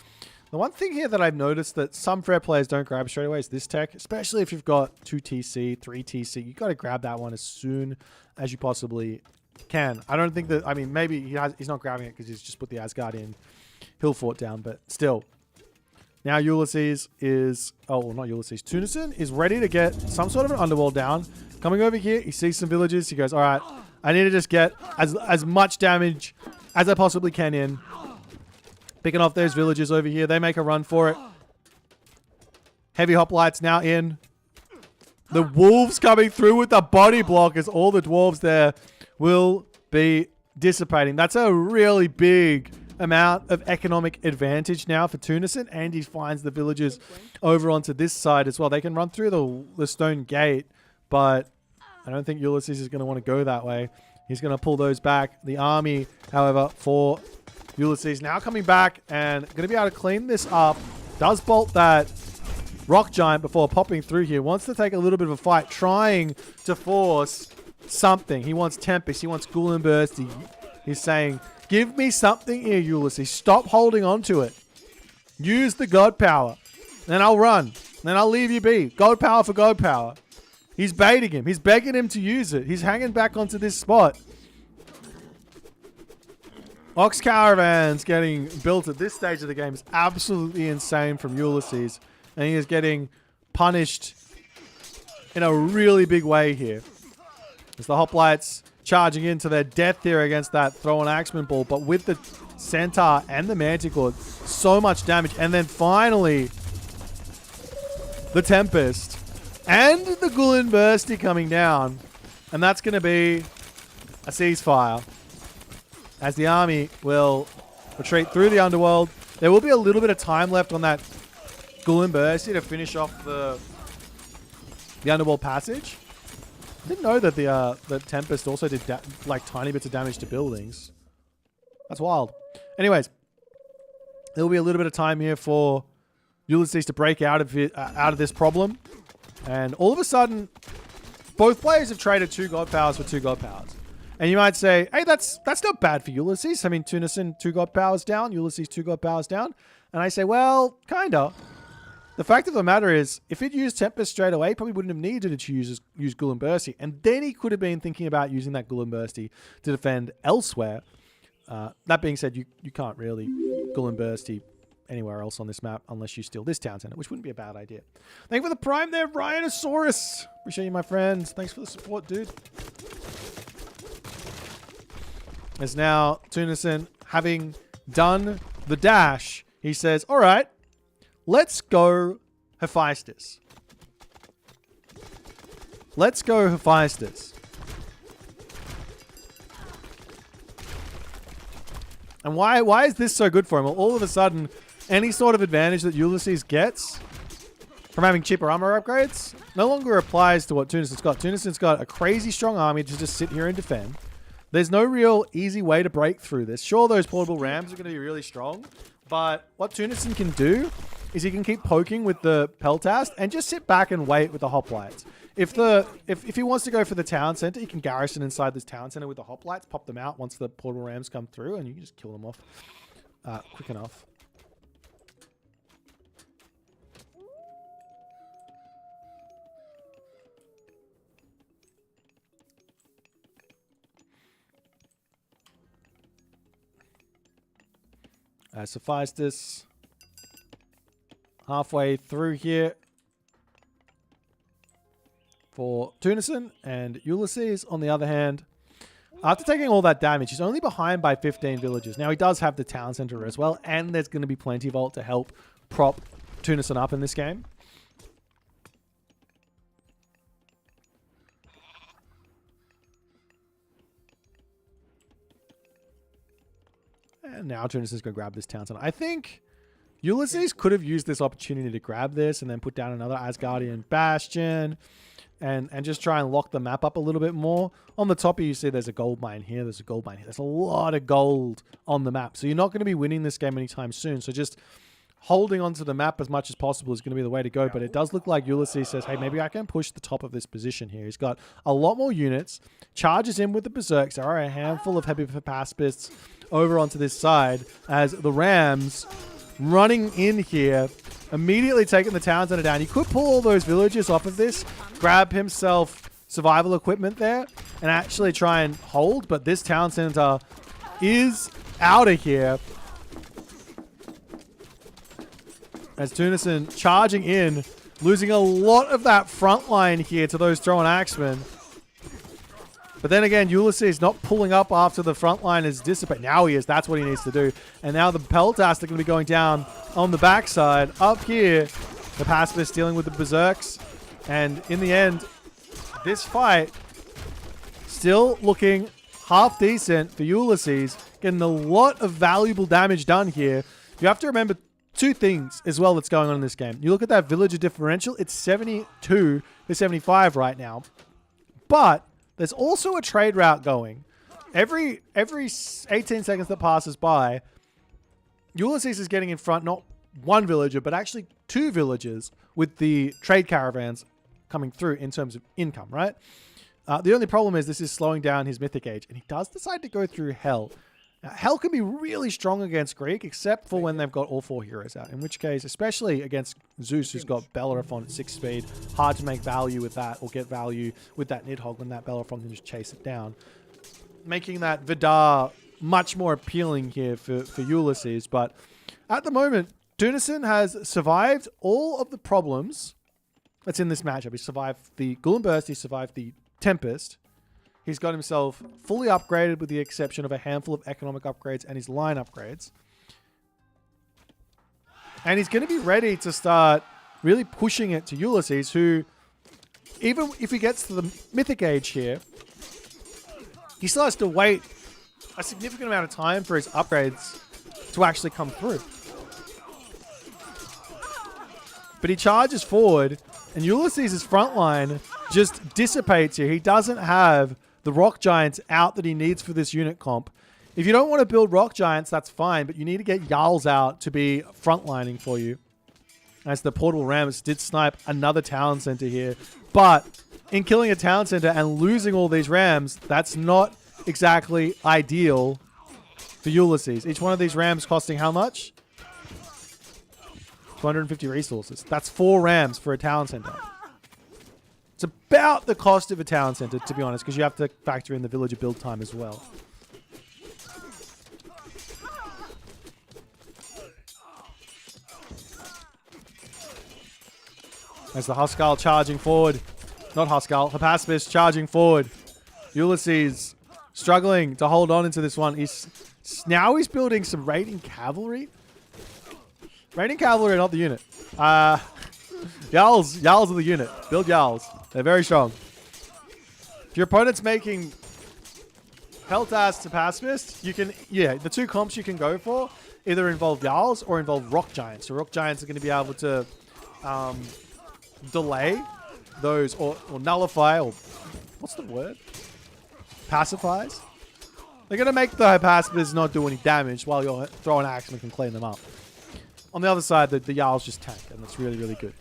Speaker 1: The one thing here that I've noticed that some Freyr players don't grab straight away is this tech. Especially if you've got 2 TC, 3 TC. You've got to grab that one as soon as you possibly can. I don't think that... I mean, maybe he's not grabbing it because he's just put the Asgardian Hill Fort down. But still. Now Ulysses is... Oh, well, not Ulysses. Tunison is ready to get some sort of an underworld down. Coming over here, he sees some villages. He goes, all right, I need to just get as much damage as I possibly can in. Picking off those villages over here. They make a run for it. Heavy hoplites now in. The wolves coming through with the body block as all the dwarves there will be dissipating. That's a really big amount of economic advantage now for Tunison, and he finds the villagers over onto this side as well. They can run through the stone gate, but I don't think Ulysses is going to want to go that way. He's going to pull those back. The army, however, for Ulysses now coming back and going to be able to clean this up. Does bolt that rock giant before popping through here. Wants to take a little bit of a fight, trying to force something. He wants Tempest. He wants Ghoul Burst. He's saying, give me something here, Ulysses. Stop holding on to it. Use the God Power. Then I'll run. Then I'll leave you be. God Power for God Power. He's baiting him. He's begging him to use it. He's hanging back onto this spot. Ox Caravans getting built at this stage of the game is absolutely insane from Ulysses. And he is getting punished in a really big way here. As the hoplites charging into their death here against that throw and axeman ball. But with the centaur and the manticore, so much damage. And then finally, the Tempest and the Gulin Bursty coming down. And that's going to be a ceasefire. As the army will retreat through the underworld. There will be a little bit of time left on that Ghoul Bursty to finish off the underworld passage. I didn't know that the Tempest also did like tiny bits of damage to buildings. That's wild. Anyways, there will be a little bit of time here for Ulysses to break out of this problem. And all of a sudden, both players have traded 2 God Powers for 2 God Powers. And you might say, hey, that's not bad for Ulysses. I mean, Tunison, 2 God Powers down. Ulysses, 2 God Powers down. And I say, well, kinda. the fact of the matter is, if he'd used Tempest straight away, he probably wouldn't have needed to use Ghoul Bursty. And then he could have been thinking about using that Ghoul Bursty to defend elsewhere. That being said, you can't really Ghoul Bursty anywhere else on this map unless you steal this town center, which wouldn't be a bad idea. Thank you for the prime there, Rhinosaurus. Appreciate you, my friend. Thanks for the support, dude. As now Tunison, having done the dash, he says, all right, let's go Hephaestus. Let's go Hephaestus. And why is this so good for him? Well, all of a sudden, any sort of advantage that Ulysses gets from having cheaper armor upgrades no longer applies to what Tunison's got. Tunison's got a crazy strong army to just sit here and defend. There's no real easy way to break through this. Sure, those portable rams are going to be really strong, but what Tunison can do is he can keep poking with the Peltast and just sit back and wait with the hoplites. If he wants to go for the town center, he can garrison inside this town center with the hoplites, pop them out once the portable rams come through, and you can just kill them off quick enough. Hephaestus halfway through here for Tunison, and Ulysses, on the other hand, after taking all that damage, he's only behind by 15 villages. Now, he does have the town center as well, and there's going to be plenty of ult to help prop Tunison up in this game. And now Tunison's going to grab this town center. I think Ulysses could have used this opportunity to grab this and then put down another Asgardian Bastion and just try and lock the map up a little bit more. On the top, you see there's a gold mine here. There's a gold mine here. There's a lot of gold on the map. So you're not going to be winning this game anytime soon. So just holding onto the map as much as possible is going to be the way to go. But it does look like Ulysses says, hey, maybe I can push the top of this position here. He's got a lot more units. Charges in with the Berserks. There are a handful of heavy Paspists over onto this side as the Rams running in here, immediately taking the town center down. He could pull all those villagers off of this, grab himself survival equipment there, and actually try and hold, but this town center is out of here. As Tunison charging in, losing a lot of that front line here to those throwing axemen. But then again, Ulysses not pulling up after the front line is dissipated. Now he is. That's what he needs to do. And now the Peltast are going to be going down on the backside. Up here, the Pacifist dealing with the Berserks. And in the end, this fight still looking half decent for Ulysses. Getting a lot of valuable damage done here. You have to remember two things as well that's going on in this game. You look at that villager differential. It's 72 to 75 right now. But there's also a trade route going. Every 18 seconds that passes by, Ulysses is getting in front, not one villager, but actually two villagers with the trade caravans coming through in terms of income, right? The only problem is this is slowing down his mythic age, and he does decide to go through Hell. Now, Hell can be really strong against Greek, except for when they've got all four heroes out. In which case, especially against Zeus, who's got Bellerophon at 6 speed, hard to make value with that, or get value with that Nidhogg when that Bellerophon can just chase it down. Making that Vidar much more appealing here for Ulysses. But at the moment, Tunison has survived all of the problems that's in this matchup. He survived the Ghoul Burst, he survived the Tempest. He's got himself fully upgraded with the exception of a handful of economic upgrades and his line upgrades. And he's going to be ready to start really pushing it to Ulysses, who, even if he gets to the Mythic Age here, he still has to wait a significant amount of time for his upgrades to actually come through. But he charges forward, and Ulysses' front line just dissipates here. He doesn't have the rock giants out that he needs for this unit comp. If you don't want to build rock giants, that's fine, but you need to get Jarls out to be frontlining for you. As the portable rams did snipe another town center here. But in killing a town center and losing all these rams, that's not exactly ideal for Ulysses. Each one of these rams costing how much? 250 resources. That's 4 rams for a town center. It's about the cost of a town center, to be honest, because you have to factor in the villager build time as well. As the Huskal charging forward. Not Huskal, Hippaspis charging forward. Ulysses struggling to hold on into this one. Now he's building some raiding cavalry. Raiding cavalry, not the unit. Jarls are the unit. Build Jarls. They're very strong. If your opponent's making Peltas to Pacifist, you can, the 2 comps you can go for either involve Jarls or involve Rock Giants. So Rock Giants are going to be able to delay those or nullify, or what's the word? Pacifies. They're going to make the Hippaspis not do any damage while you're throwing axemen can clean them up. On the other side, the Jarls just tank, and that's really, really good.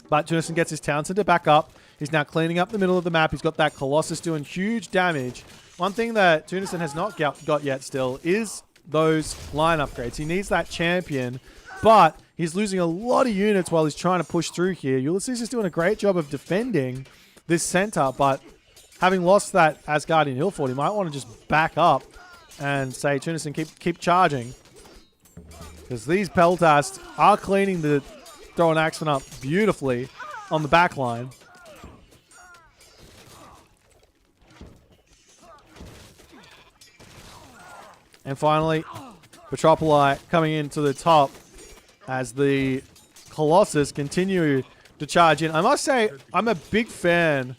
Speaker 1: But Tunison gets his town center back up. He's now cleaning up the middle of the map. He's got that Colossus doing huge damage. One thing that Tunison has not got yet still is those line upgrades. He needs that champion, but he's losing a lot of units while he's trying to push through here. Ulysses is doing a great job of defending this center, but having lost that Asgardian hill fort, he might want to just back up and say, Tunison, keep charging. Because these Peltas are cleaning the throwing axemen up beautifully on the back line. And finally, Petropoli coming into the top as the Colossus continue to charge in. I must say, I'm a big fan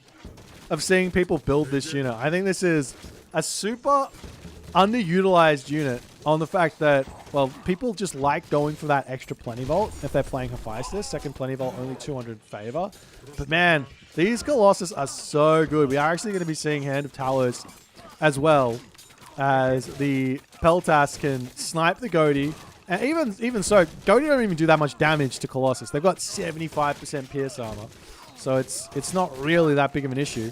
Speaker 1: of seeing people build this unit. I think this is a super underutilized unit on the fact that, well, people just like going for that extra Plenivolt if they're playing Hephaestus. Second Plenivolt, only 200 favor. But man, these Colossus are so good. We are actually going to be seeing Hand of Talos as well, as the Peltas can snipe the Goaty. And even so, Goaty don't even do that much damage to Colossus. They've got 75% pierce armor. So it's not really that big of an issue.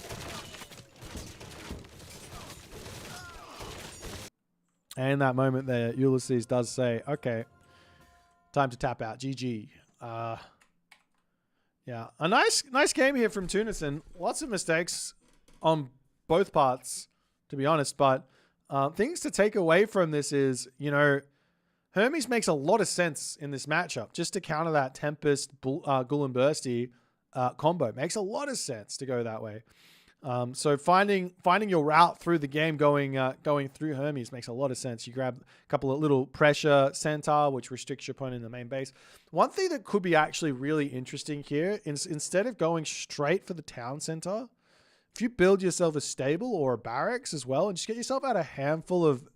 Speaker 1: And in that moment there, Ulysses does say, okay, time to tap out. GG. Yeah, a nice game here from Tunison. Lots of mistakes on both parts, to be honest. But things to take away from this is, Hermes makes a lot of sense in this matchup. Just to counter that Tempest, Ghoul and Bursty combo. Makes a lot of sense to go that way. So finding your route through the game going through Hermes makes a lot of sense. You grab a couple of little pressure centaur, which restricts your opponent in the main base. One thing that could be actually really interesting here is instead of going straight for the town center, if you build yourself a stable or a barracks as well and just get yourself out a handful of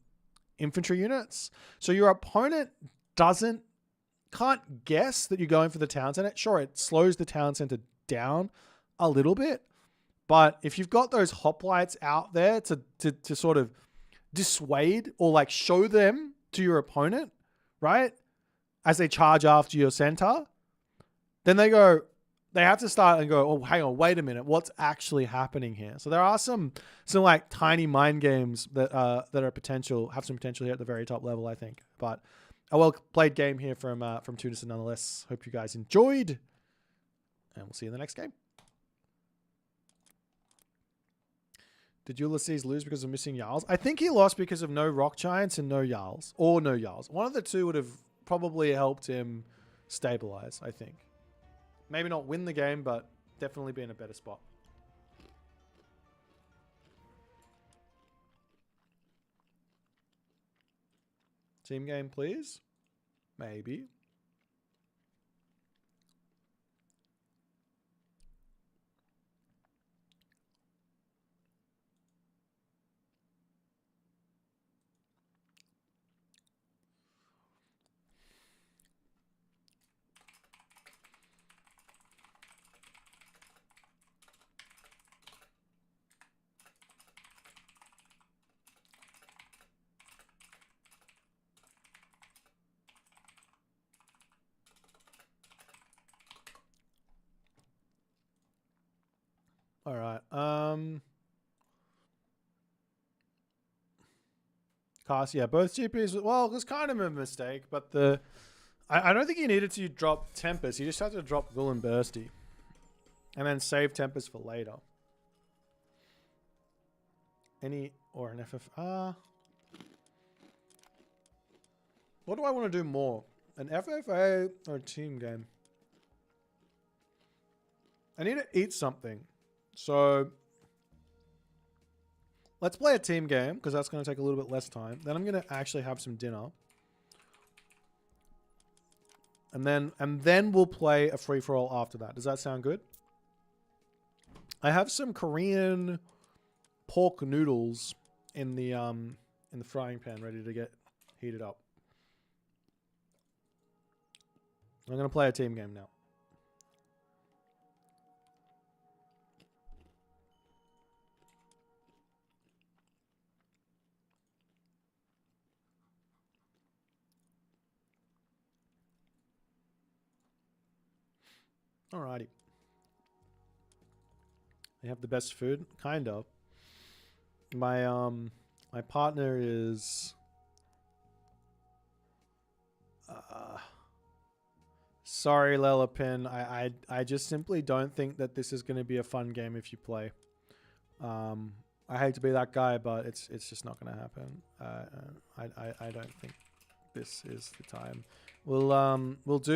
Speaker 1: infantry units, so your opponent can't guess that you're going for the town center. Sure, it slows the town center down a little bit. But if you've got those hoplites out there to sort of dissuade or like show them to your opponent, right? As they charge after your centaur, then they have to start and go, oh, hang on, wait a minute. What's actually happening here? So there are some like tiny mind games that have some potential here at the very top level, I think. But a well played game here from Tunison nonetheless. Hope you guys enjoyed, and we'll see you in the next game. Did Ulysses lose because of missing Jarls? I think he lost because of no Rock Giants and no Jarls. Or no Jarls. One of the two would have probably helped him stabilize, I think. Maybe not win the game, but definitely be in a better spot. Team game, please. Maybe. All right. Cost, yeah, both GPs. Well, it was kind of a mistake, but the I don't think you needed to drop Tempest. You just have to drop Will and Bursty. And then save Tempest for later. Or an FFA. What do I want to do more? An FFA or a team game? I need to eat something. So let's play a team game because that's going to take a little bit less time. Then I'm going to actually have some dinner. And then we'll play a free-for-all after that. Does that sound good? I have some Korean pork noodles in the frying pan ready to get heated up. I'm going to play a team game now. Alrighty. They have the best food? Kind of. My partner is sorry, Lelapin. I just simply don't think that this is going to be a fun game if you play. I hate to be that guy, but it's just not going to happen. I don't think this is the time. We'll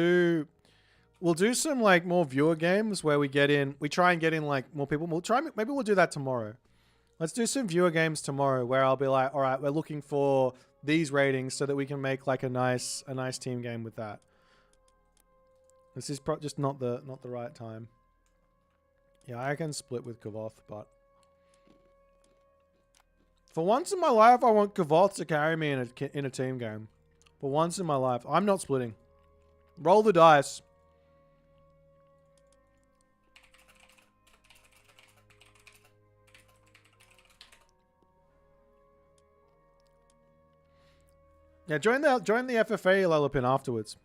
Speaker 1: do some like more viewer games where we try and get in like more people. Maybe we'll do that tomorrow. Let's do some viewer games tomorrow where I'll be like, all right, we're looking for these ratings so that we can make like a nice team game with that. This is just not the right time. Yeah, I can split with Kavoth, but for once in my life, I want Kavoth to carry me in a team game. For once in my life, I'm not splitting. Roll the dice. Yeah, join the FFA Lelapin afterwards.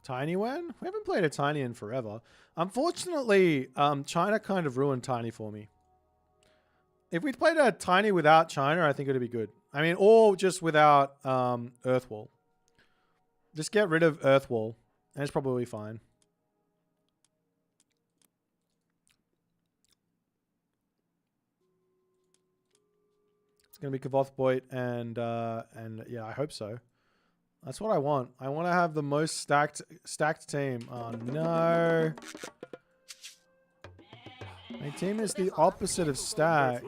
Speaker 1: Tiny Wen? We haven't played a Tiny in forever. Unfortunately, China kind of ruined Tiny for me. If we'd played a Tiny without China, I think it'd be good. I mean, or just without Earthwall. Just get rid of Earthwall, and it's probably fine. It's gonna be Kavoth Boyd, and yeah, I hope so. That's what I want. I want to have the most stacked team. Oh no. My team is the opposite of stacked.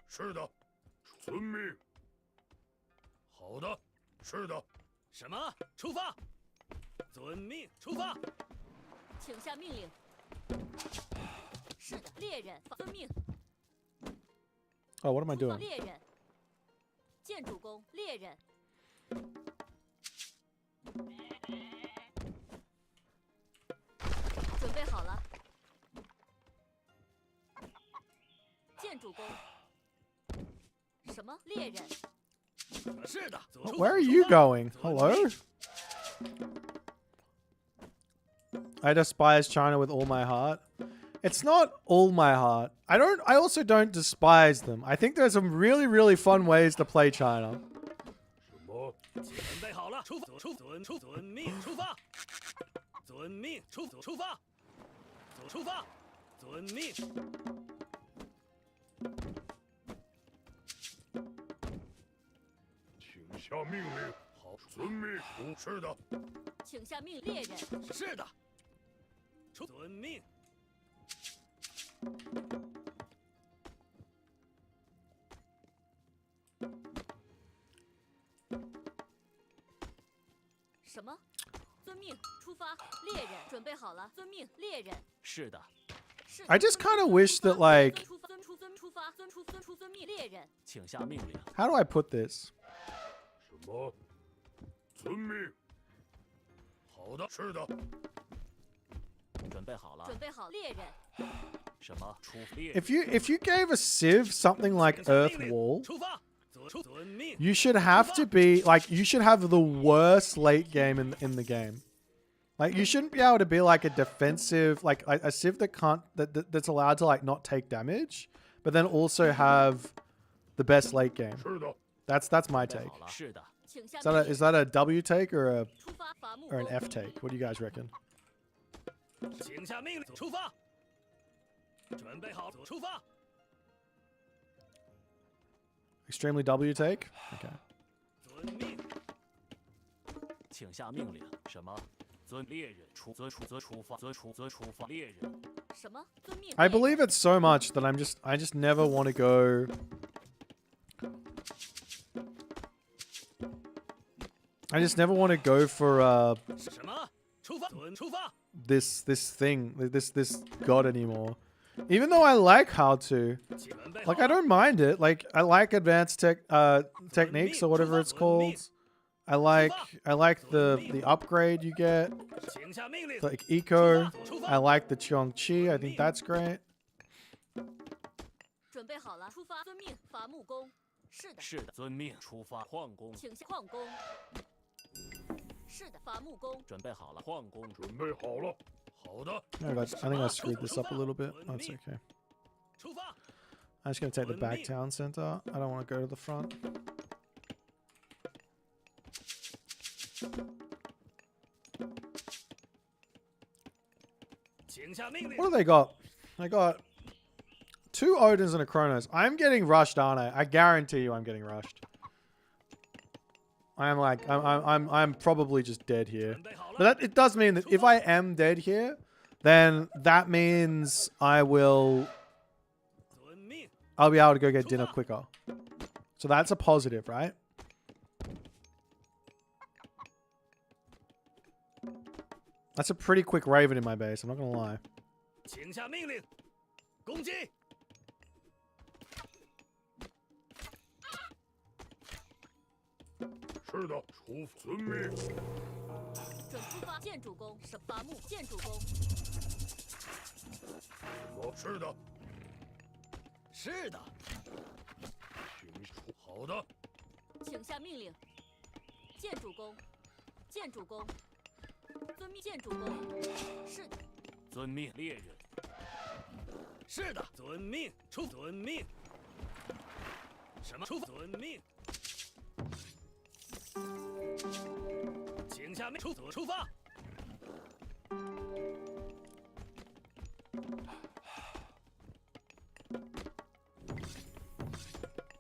Speaker 10: 是的，遵命。
Speaker 5: 好的，是的。什么？出发！遵命，出发！
Speaker 8: 请下命令。是的，猎人，遵命。
Speaker 1: Oh, what am I doing?
Speaker 8: 猎人，建筑工，猎人。准备好了。建筑工。什么？猎人。
Speaker 5: 是的。
Speaker 1: Where are you going? Hello? I despise China with all my heart. It's not all my heart. I also don't despise them. I think there's some really, really fun ways to play China.
Speaker 5: 准备好了，遵命，出发！遵命，出发！出发！遵命。
Speaker 10: 请下命令。好，遵命。是的。
Speaker 8: 请下命猎人。
Speaker 5: 是的。遵命。
Speaker 8: 什么？遵命，出发！猎人准备好了。遵命，猎人。
Speaker 5: 是的。
Speaker 1: I just kind of wish that like
Speaker 8: 发，遵命，猎人，
Speaker 5: 请下命令。
Speaker 1: How do I put this?
Speaker 10: 什么？遵命。
Speaker 5: 好的，
Speaker 10: 是的。
Speaker 5: 准备好了。
Speaker 8: 准备好，猎人。
Speaker 5: 什么？出猎。
Speaker 1: If you gave a civ something like Earth Wall,
Speaker 5: 出发。遵命。
Speaker 1: you should have to be like you should have the worst late game in the game. Like you shouldn't be able to be like a defensive like a civ that can't that's allowed to like not take damage, but then also have the best late game.
Speaker 10: 是的。
Speaker 1: That's my take.
Speaker 5: 是的。
Speaker 1: Is that a W take or an
Speaker 8: 工
Speaker 1: F take? What do you guys reckon?
Speaker 5: 请下命令，出发。准备好，出发。
Speaker 1: Extremely W take? Okay.
Speaker 5: 遵命。请下命令。什么？遵猎人出发。猎人。
Speaker 8: 什么？遵命。
Speaker 1: I believe it so much that I just never want to go. I just never want to go for
Speaker 5: 什么？出发。
Speaker 1: this god anymore. Even though I like how to. Like I don't mind it. Like I like advanced techniques or whatever it's called. I like the upgrade you get.
Speaker 5: 请下命令。
Speaker 1: Like eco. I like the Chongqi. I think that's great.
Speaker 8: 准备好了，出发，遵命，伐木工。是的。
Speaker 5: 是的，遵命，出发。矿工。
Speaker 8: 请下矿工。是的，伐木工。
Speaker 5: 准备好了，矿工。
Speaker 10: 准备好了。
Speaker 5: 好的。
Speaker 1: I think I screwed this up a little bit. That's okay.
Speaker 5: 出发。
Speaker 1: I'm just gonna take the back town center. I don't want to go to the front. What do they got? They got 2 Odins and a Kronos. I'm getting rushed, aren't I? I guarantee you I'm getting rushed. I'm probably just dead here. But it does mean that if I am dead here, then that means I'll be able to go get dinner quicker. So that's a positive, right? That's a pretty quick Raven in my base, I'm not gonna lie.
Speaker 5: 请下命令，攻击！
Speaker 10: 是的，遵命。
Speaker 8: 准出发，建筑工，伐木，建筑工。
Speaker 10: 是的。
Speaker 5: 是的。好的。
Speaker 8: 请下命令，建筑工，建筑工。遵命，建筑工。是的。
Speaker 5: 遵命，猎人。是的，遵命，遵命。什么？遵命。请下命，出发。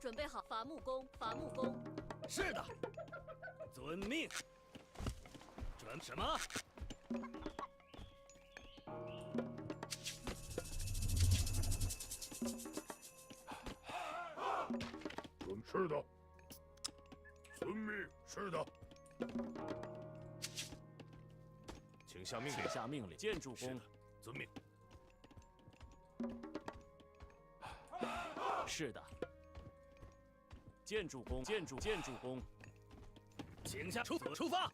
Speaker 8: 准备好，伐木工，伐木工。
Speaker 5: 是的，遵命。什么？
Speaker 10: 是的。遵命。是的。
Speaker 9: 请下命令。
Speaker 5: 请下命令。建筑工。
Speaker 9: 遵命。
Speaker 5: 是的。建筑工，建筑工。请下出发。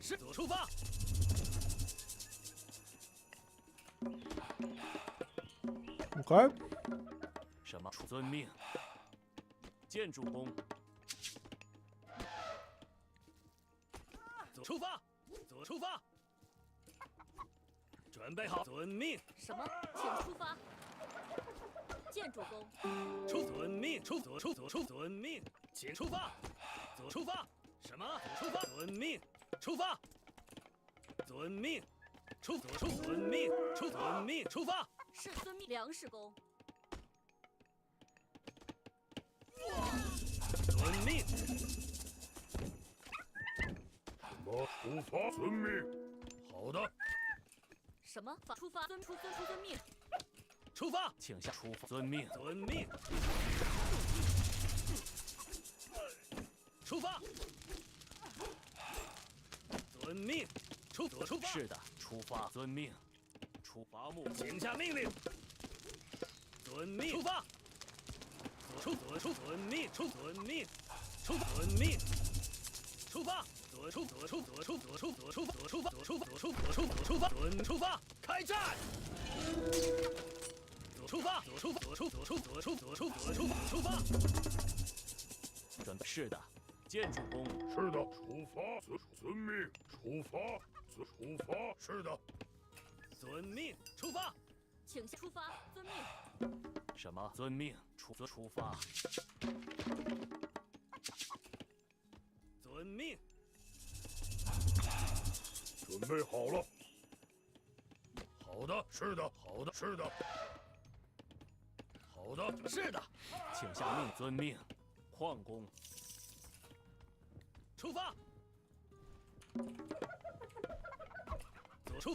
Speaker 5: 是出发。
Speaker 1: Okay.
Speaker 5: 什么？遵命。建筑工。出发。出发。准备好，遵命。
Speaker 8: 什么？请出发。建筑工。
Speaker 5: 遵命，遵命，请出发。出发。什么？出发。遵命，出发。遵命，遵命，遵命，出发。
Speaker 8: 是遵命，粮食工。
Speaker 5: 遵命。
Speaker 10: 什么？出发。遵命。
Speaker 5: 好的。
Speaker 8: 什么？出发，遵命。
Speaker 5: 出发，请下出发。遵命，遵命。出发。遵命，出发。是的，出发，遵命。伐木，请下命令。遵命，出发。遵命，遵命，遵命，出发。出发，开战。出发，出发。准备，是的。建筑工，
Speaker 10: 是的，出发，遵命，出发，出发，是的，
Speaker 5: 遵命，出发，
Speaker 8: 请出发，遵命。
Speaker 5: 什么？遵命，出发，遵命，
Speaker 10: 准备好了。好的，是的，好的，是的，好的，
Speaker 5: 是的，请下命，遵命，矿工。出发！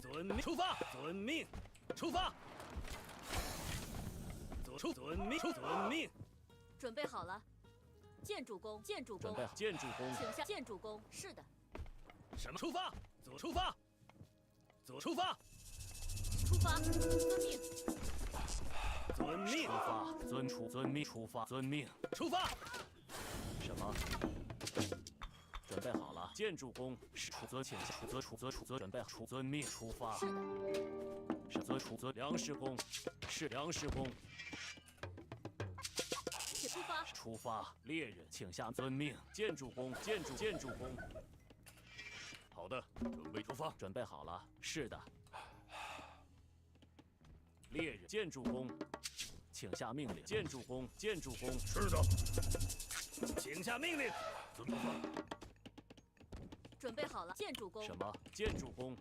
Speaker 5: 遵命，出发！遵命，出发！遵命，遵命。
Speaker 8: 准备好了。建筑工，建筑工，
Speaker 5: 建筑工，
Speaker 8: 请下建筑工。是的。
Speaker 5: 什么？出发！出发！出发！
Speaker 8: 出发！遵命。
Speaker 5: 遵命。出发！遵命。出发！遵命。出发！什么？准备好了，建筑工请准备遵命出发。是的。粮食工，是粮食工。
Speaker 8: 出发。
Speaker 5: 出发，猎人请下遵命。建筑工，建筑工。好的，准备出发。准备好了，是的。猎人，建筑工，请下命令。建筑工，
Speaker 10: 是的，
Speaker 5: 请下命令。
Speaker 10: 准备好。
Speaker 8: 准备好了，建筑工。
Speaker 5: 什么？建筑工。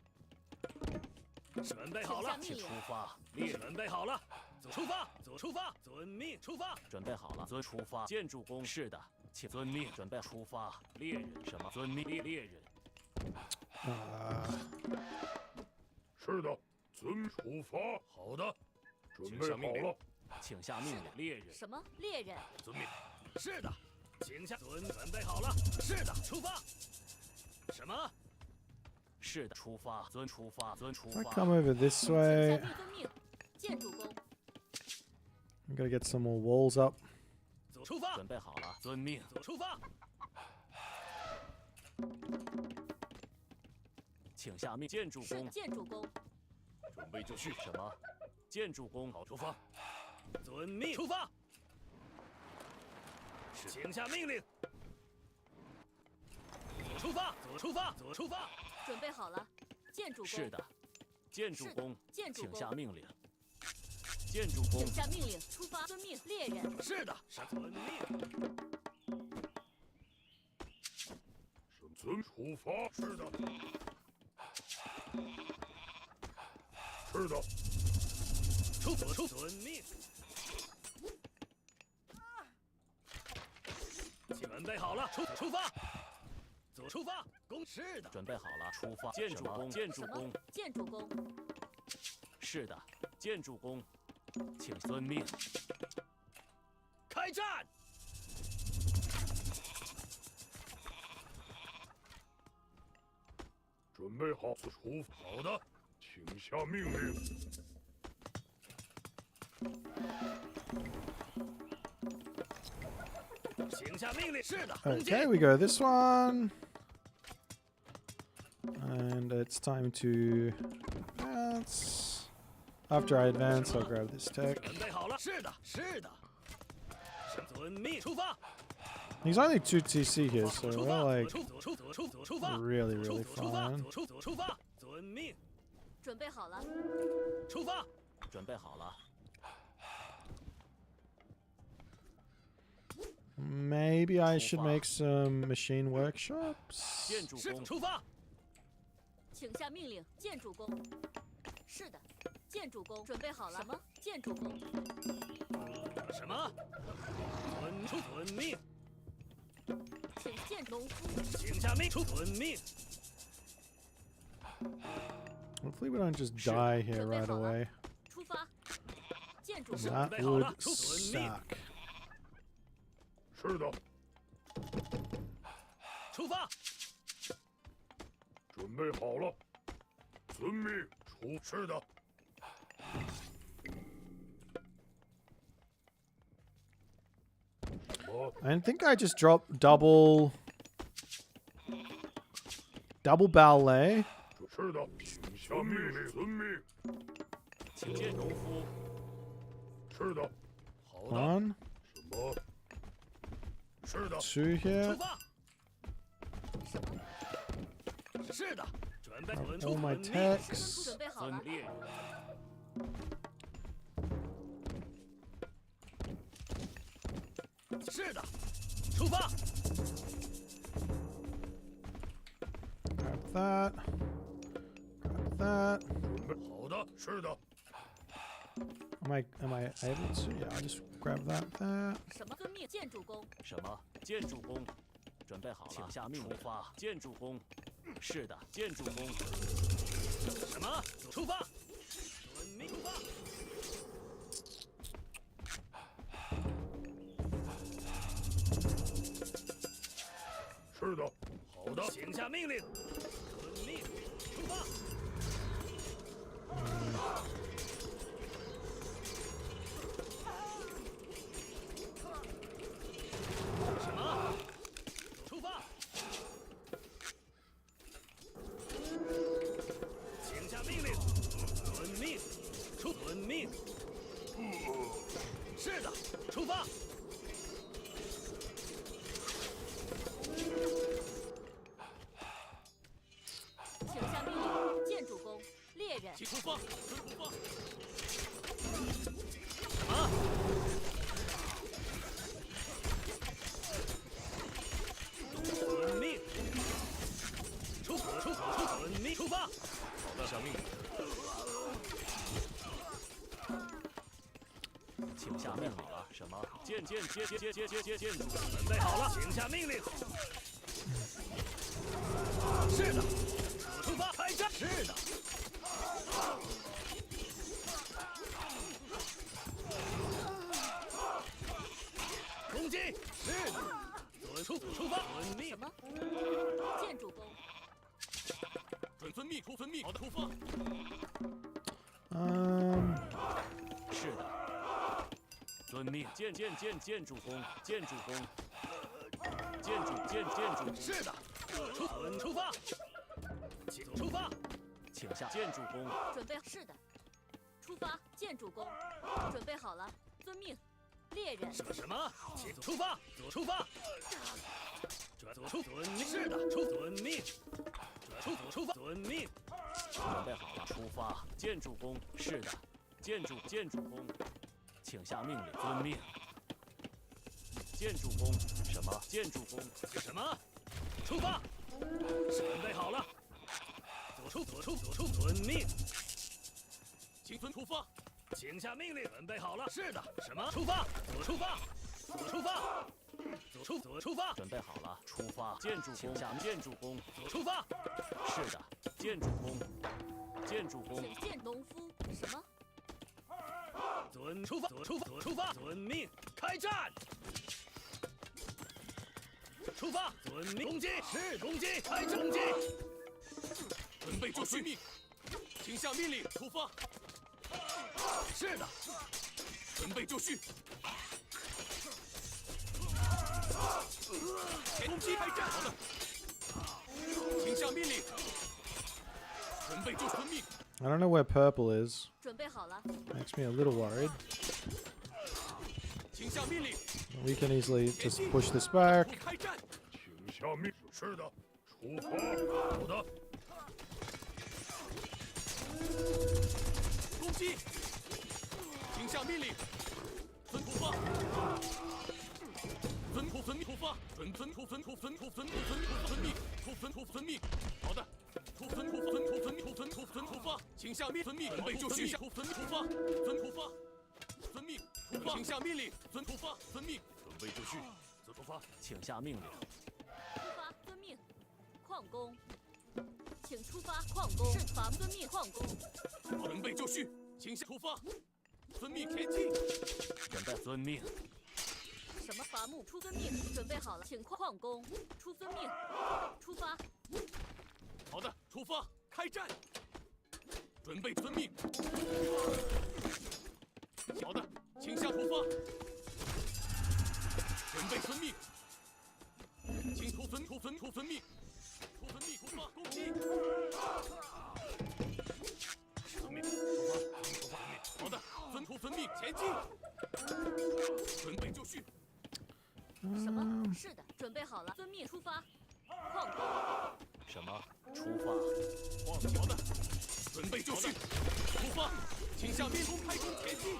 Speaker 5: 准备好了，请出发。猎人准备好了，出发，出发，遵命出发。准备好了，出发。建筑工，是的，请遵命，准备出发。猎人什么？遵命，猎人。
Speaker 10: 是的，出发。好的，准备好了，
Speaker 5: 请下命令。猎人
Speaker 8: 什么？猎人。
Speaker 5: 遵命。是的，请下准备好了。是的，出发。什么？是的，出发，出发。
Speaker 1: I come over this way.
Speaker 8: 建筑工。
Speaker 1: I'm gonna get some more walls up.
Speaker 5: 出发，准备好了，遵命，出发。请下命，建筑工。
Speaker 8: 建筑工。
Speaker 5: 准备就绪。什么？建筑工，好，出发。遵命，出发。请下命令。 出发，出发，出发。
Speaker 8: 准备好了，建筑工。
Speaker 5: 是的，建筑工，请下命令。建筑工，
Speaker 8: 请下命令，出发，遵命，猎人。
Speaker 5: 是的，遵命。
Speaker 10: 出发，是的，是的。
Speaker 5: 出遵命。准备好了，出发。 出发，攻！是的，准备好了，出发。建筑工，建筑工，
Speaker 8: 建筑工。
Speaker 5: 是的，建筑工，请遵命。开战！
Speaker 10: 准备好，好的，请下命令。
Speaker 5: 请下命令。是的。
Speaker 1: Okay, we go this one. And it's time to advance. After I advance, I'll grab this tech.
Speaker 5: 准备好了。是的，是的。遵命，出发。
Speaker 1: He's only 2 TC here, so we're like really, really fine.
Speaker 5: 出发，遵命。
Speaker 8: 准备好了。
Speaker 5: 出发，准备好了。
Speaker 1: Maybe I should make some machine workshops.
Speaker 5: 建筑工，出发。
Speaker 8: 请下命令，建筑工。是的，建筑工准备好了。什么？建筑工。
Speaker 5: 什么？遵命。
Speaker 8: 请建农夫。
Speaker 5: 请下命，遵命。
Speaker 1: Hopefully we don't just die here right away.
Speaker 8: 出发。建筑工。
Speaker 1: That would suck.
Speaker 10: 是的。
Speaker 5: 出发。
Speaker 10: 准备好了。遵命出。是的。
Speaker 1: I think I just dropped double ballet.
Speaker 10: 是的，请下命令，遵命。
Speaker 5: 请见农夫。
Speaker 10: 是的。
Speaker 5: 好的。
Speaker 1: One,
Speaker 10: 什么？是的。
Speaker 1: two
Speaker 5: 出
Speaker 1: here.
Speaker 5: 发。是的，准备。
Speaker 1: All my techs.
Speaker 8: 准备好了。
Speaker 5: 猎人。是的，出发。
Speaker 1: Grab that. Grab that.
Speaker 10: 好的，是的。
Speaker 1: Am I able to? Yeah, I'll just grab that there.
Speaker 8: 什么？遵命。建筑工。
Speaker 5: 什么？建筑工。准备好了，请下命令。出发。建筑工。是的，建筑工。什么？出发。遵命出发。
Speaker 10: 是的。好的，
Speaker 5: 请下命令。遵命出发。什么？出发。请下命令。遵命。遵命。是的，出发。
Speaker 8: 请下命令。建筑工。猎人。
Speaker 9: 请出发，出发。
Speaker 5: 什么？遵命。遵命出发。
Speaker 9: 好的，下命令。
Speaker 5: 请下命令了。什么？建筑。准备好了，请下命令。是的。出发，开战。是的。攻击。是的。出发。遵命。
Speaker 8: 什么？建筑工。
Speaker 9: 遵命，遵命。好的，出发。
Speaker 5: 是的。遵命。建筑工。建筑。是的。出发。请出发。请下建筑工。
Speaker 8: 准备。是的。出发。建筑工。准备好了。遵命。猎人。
Speaker 5: 什么？请出发。出发。遵命。是的。遵命。出发。遵命。准备好了。出发。建筑工。是的。建筑工。请下命令。遵命。建筑工。什么？建筑工。什么？出发。准备好了。遵命。
Speaker 9: 请遵出发。
Speaker 5: 请下命令。准备好了。是的。什么？出发。出发。出发。准备好了。出发。建筑工。请下建筑工。出发。是的。建筑工。
Speaker 8: 请见农夫。什么？
Speaker 5: 出发。遵命。开战。出发。遵命。攻击。是攻击。开战。攻击。
Speaker 9: 准备就绪。命，请下命令，出发。
Speaker 5: 是的。
Speaker 9: 准备就绪。攻击开战。好的。请下命令。准备就遵命。
Speaker 1: I don't know where purple is.
Speaker 8: 准备好了。
Speaker 1: Makes me a little worried.
Speaker 9: 请下命令。
Speaker 1: We can easily just push this back.
Speaker 9: 开战。
Speaker 10: 请下命。是的，出发。
Speaker 9: 好的。攻击。请下命令。遵出发。遵出发。遵命。好的。遵出发。请下命。遵命。准备就绪。遵出发。遵命。出发。请下命令。遵出发。遵命。
Speaker 5: 准备就绪。出发。请下命令。
Speaker 8: 出发。遵命。矿工。请出发。矿工。是伐。遵命。矿工。
Speaker 9: 准备就绪。请下出发。遵命前进。
Speaker 5: 准备遵命。
Speaker 8: 什么伐木？出遵命。准备好了，请矿工出遵命。出发。
Speaker 9: 好的，出发，开战。准备遵命。好的，请向出发。准备遵命。请出遵命。出发，攻击。遵命，出发。好的，遵命，前进。准备就绪。
Speaker 8: 什么？是的，准备好了，遵命出发。矿工。
Speaker 5: 什么？出发。
Speaker 9: 好的，准备就绪。出发，请向面开弓前进。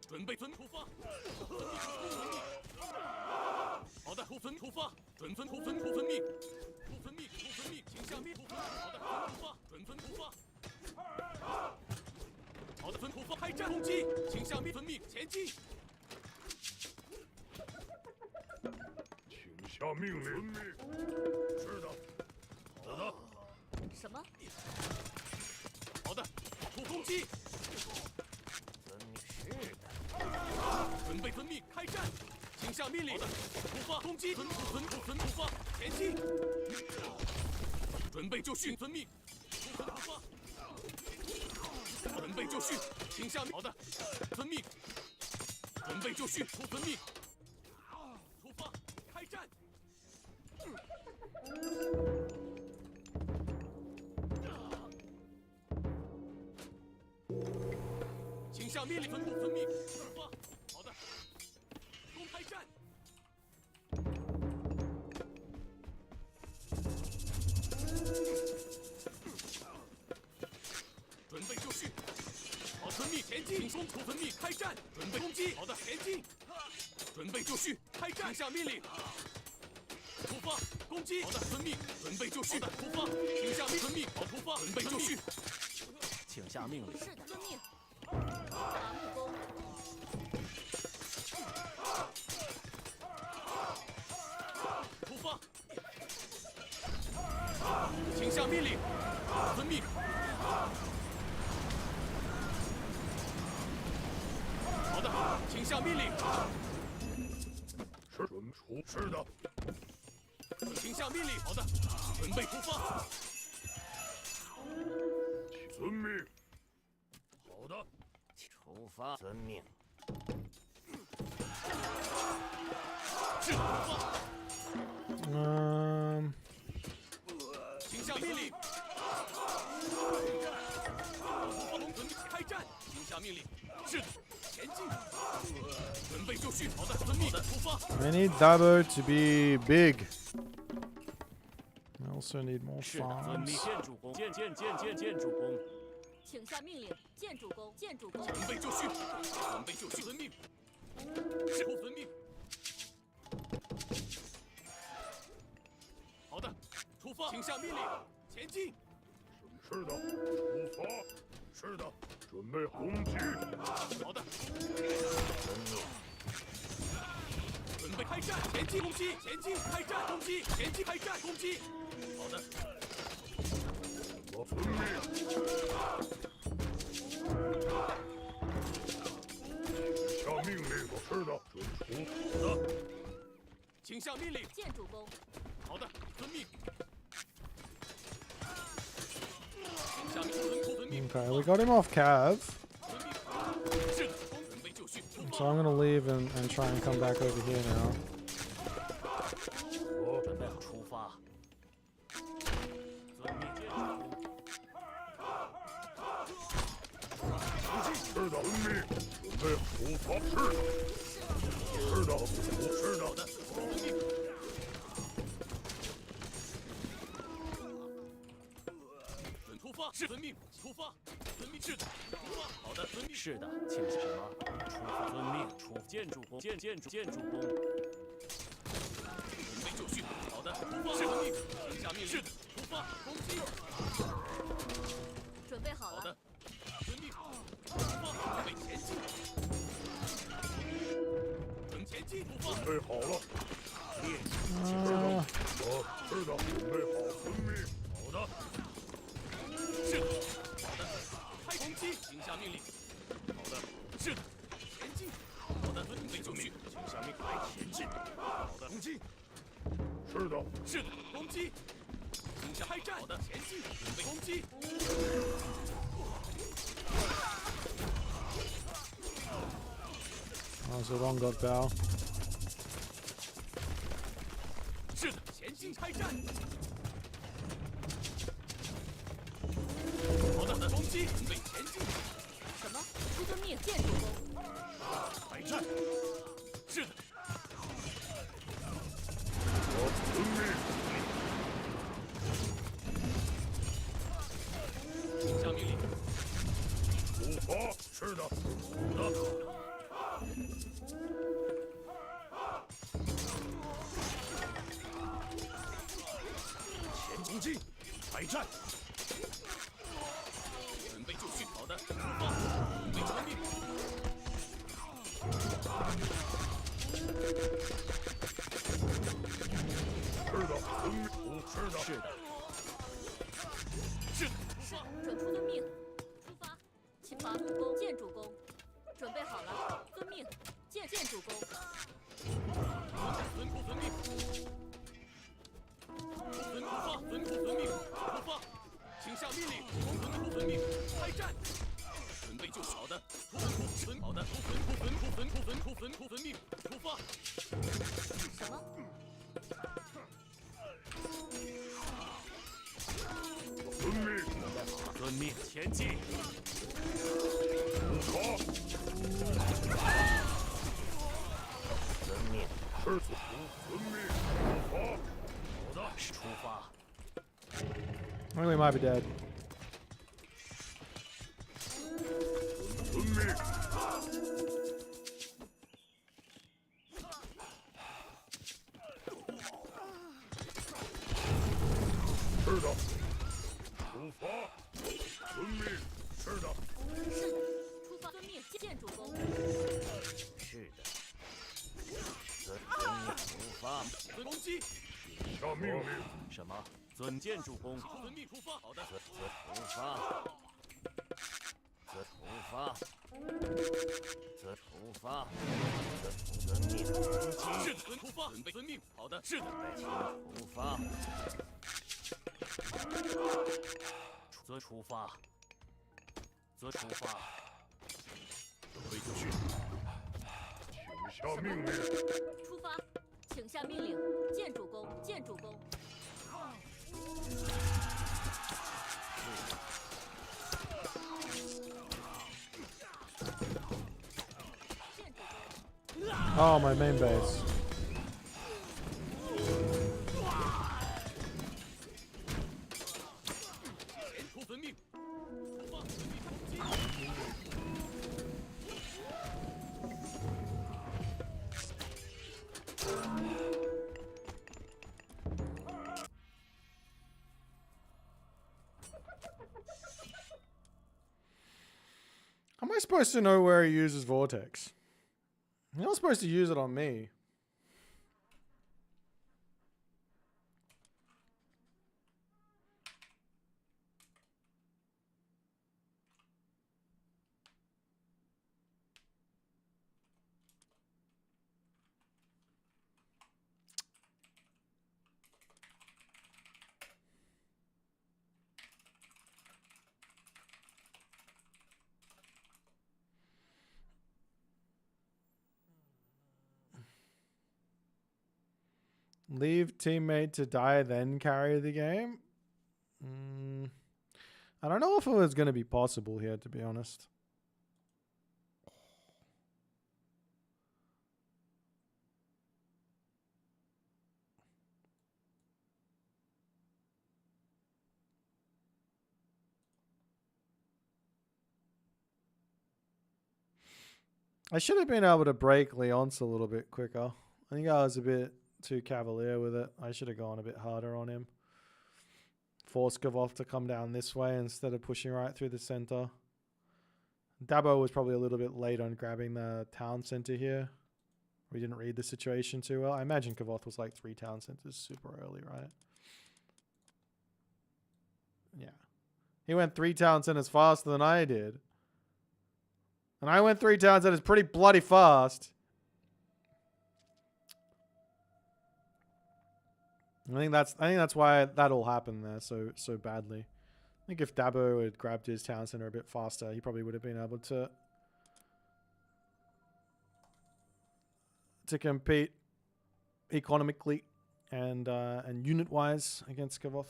Speaker 9: 准备出发。好的，出发。准遵命。请向面好的，出发。准遵出发。好的，出发，开战，攻击，请向面遵命，前进。
Speaker 10: 请下命令。是的。
Speaker 9: 好的。
Speaker 8: 什么？
Speaker 9: 好的，出攻击。
Speaker 5: 是的。
Speaker 9: 准备遵命，开战，请下命令。出发，攻击，出发，前进。准备就绪，遵命。出发。准备就绪，请下命。好的，遵命。准备就绪，遵命。出发，开战。请下命令，遵命。出发。好的，公开战。准备就绪。好，遵命前进，冲出遵命开战，准备攻击。好的，前进。准备就绪，开战，下命令。出发，攻击。好的，遵命。准备就绪，出发，请下命遵命。好，出发，准备就绪。
Speaker 5: 请下命令。
Speaker 8: 是的，遵命。伐木工。
Speaker 9: 出发，请下命令。遵命。好的，请下命令。
Speaker 10: 是的。
Speaker 9: 请下命令。好的，准备出发。
Speaker 10: 遵命。
Speaker 5: 好的。出发，遵命。
Speaker 9: 是出发。请下命令。开战，请下命令。是的，前进。准备就绪。好的，遵命。出发。
Speaker 1: I need Dabo to be big. I also need more
Speaker 5: 是的，遵
Speaker 1: farms.
Speaker 5: 命。建筑工，建筑工。
Speaker 8: 请下命令，建筑工。
Speaker 9: 准备就绪，遵命。是不遵命。好的，出发，请下命令，前进。
Speaker 10: 是的，出发。是的，准备攻击。
Speaker 9: 好的。准备开战，前进，攻击，前进，开战，攻击，前进，开战，攻击。好的。
Speaker 10: 我遵命。下命令。是的，准出。
Speaker 9: 好的。请下命令。
Speaker 8: 建筑工。
Speaker 9: 好的，遵命。请下命令，遵命。
Speaker 1: Okay, we got him off Cav.
Speaker 9: 是的，准备就绪，出发。
Speaker 1: So I'm gonna leave and try and come back over here now.
Speaker 5: 准备好出发。遵命，建筑工。
Speaker 10: 是的，遵命。准备出发。是的，是的。
Speaker 9: 出发，是遵命，出发，遵命，是的，出发，好的，遵命，
Speaker 5: 是的，请什么？出发，遵命，出建筑工，建筑工。
Speaker 9: 准备就绪，好的，出发，是遵命，请下命令，是的，出发，攻击。
Speaker 8: 准备好了。
Speaker 9: 好的，遵命，出发，准备前进。前进，出发。
Speaker 10: 准备好了。是的，准备好，遵命。
Speaker 9: 好的。是的，好的，开攻击，请下命令。好的，是的，前进。好的，准备就绪，请下命令，前进。好的，攻击。
Speaker 10: 是的，
Speaker 9: 是的，攻击。请向开战。好的，前进，准备攻击。
Speaker 1: Oh, it's the wrong god bow.
Speaker 9: 是的，前进，开战。好的，攻击，准备前进。
Speaker 8: 什么？出遵命，建筑工。
Speaker 9: 开战。是的。请下命令。
Speaker 10: 出发。是的。好的。
Speaker 9: 前攻击，开战。准备就绪。好的，出发。准备传命。
Speaker 10: 是的，是的，
Speaker 9: 是的，是的，
Speaker 8: 是，准出遵命。出发，请伐木工、建筑工。准备好了，遵命。建筑工。
Speaker 9: 遵出遵命。遵出发，遵出遵命。出发，请下命令。遵出遵命，开战。准备就绪。好的，遵好的，遵命。出发。
Speaker 8: 什么？
Speaker 5: 遵命，前进。遵命，
Speaker 10: 遵命，
Speaker 5: 好的，出发。
Speaker 1: I think we might be dead.
Speaker 10: 遵命。是的。出发。遵命。是的。
Speaker 8: 是的，出发，遵命，建筑工。
Speaker 5: 是的。遵命，出发。
Speaker 9: 遵攻击。
Speaker 10: 下命令。
Speaker 5: 什么？遵建筑工。
Speaker 9: 遵命出发。好的。
Speaker 5: 遵出发。遵出发。遵出发。遵命攻击。
Speaker 9: 是的，遵出发。准备遵命。好的。是的。
Speaker 5: 出发。遵出发。遵出发。
Speaker 9: 准备就绪。
Speaker 10: 请下命令。
Speaker 8: 出发，请下命令。建筑工，建筑工。
Speaker 1: Oh, my main base. How am I supposed to know where he uses Vortex? You're not supposed to use it on me. Leave teammate to die, then carry the game? I don't know if it was going to be possible here, to be honest. I should have been able to break Leonce a little bit quicker. I think I was a bit too cavalier with it. I should have gone a bit harder on him. Force Gavov to come down this way instead of pushing right through the center. Dabo was probably a little bit late on grabbing the town center here. We didn't read the situation too well. I imagine Gavoth was like 3 town centers super early, right? Yeah. He went 3 town centers faster than I did. And I went 3 town centers pretty bloody fast. I think that's why that all happened there so badly. I think if Dabo had grabbed his town center a bit faster, he probably would have been able to compete economically and unit wise against Kavoth.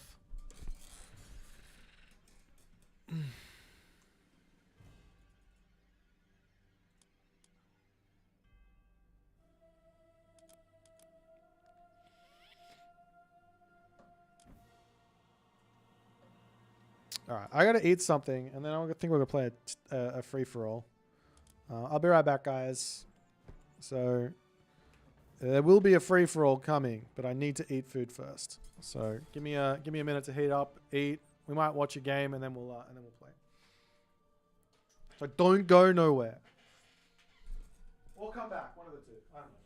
Speaker 1: All right, I gotta eat something, and then I think we're gonna play a free for all. I'll be right back, guys. So there will be a free for all coming, but I need to eat food first. So give me a minute to heat up, eat. We might watch a game, and then we'll play. So don't go nowhere. Or come back, one of the two. I don't know.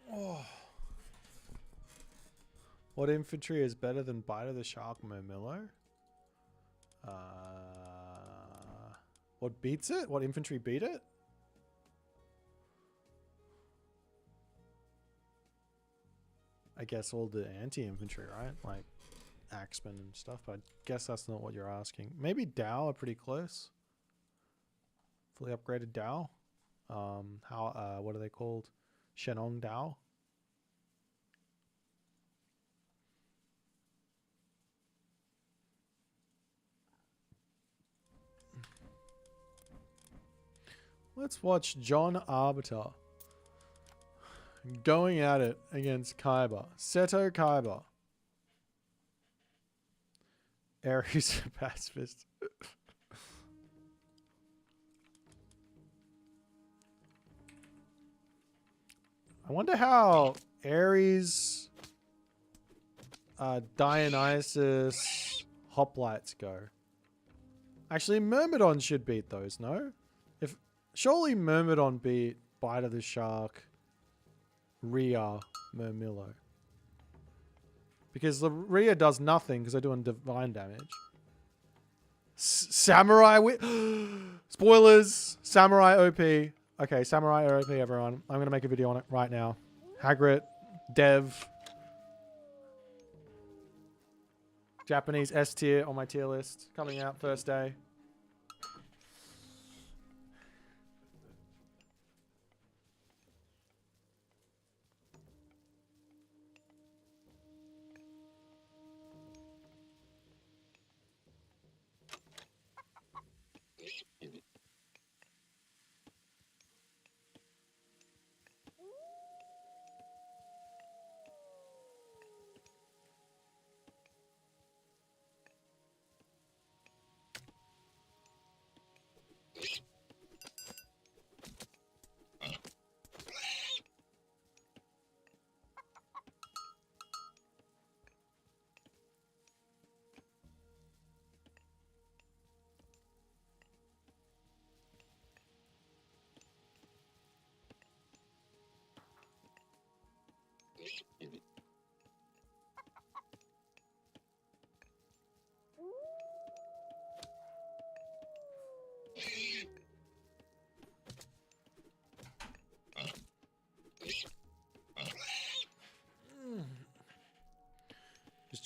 Speaker 1: Oh. What infantry is better than Bite of the Shark Murmillo? What beats it? What infantry beat it? I guess all the anti-infantry, right? Like Axemen and stuff. But I guess that's not what you're asking. Maybe Dow are pretty close. Fully upgraded Dow. What are they called? Shenong Dow. Let's watch John Arbiter going at it against Kaiba. Seto Kaiba. Ares pacifist. I wonder how Ares, Dionysus, Hoplites go. Actually, Myrmidon should beat those, no? Surely Myrmidon beat Bite of the Shark, Rhea, Murmillo. Because the Rhea does nothing because they're doing divine damage. Samurai spoilers! Samurai OP. Okay, Samurai OP, everyone. I'm going to make a video on it right now. Hagrid, Dev. Japanese S tier on my tier list. Coming out first day.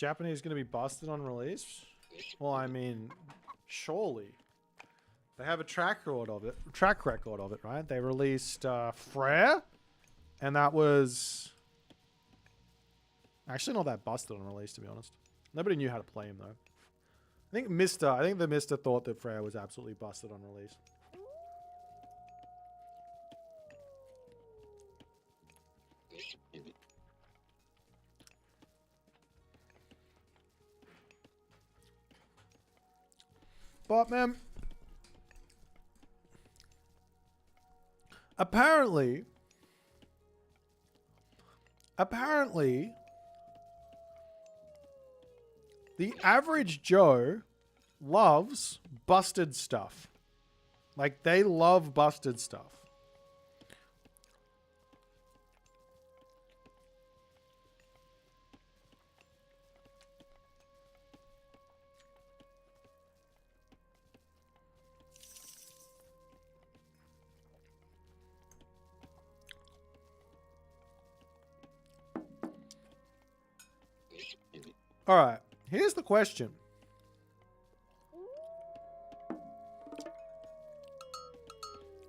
Speaker 1: Japanese going to be busted on release? Well, I mean, surely. They have a track record of it, right? They released Frere, and that was actually not that busted on release, to be honest. Nobody knew how to play him though. I think the Mister thought that Frere was absolutely busted on release. But man, apparently, the average Joe loves busted stuff. Like, they love busted stuff. All right, here's the question.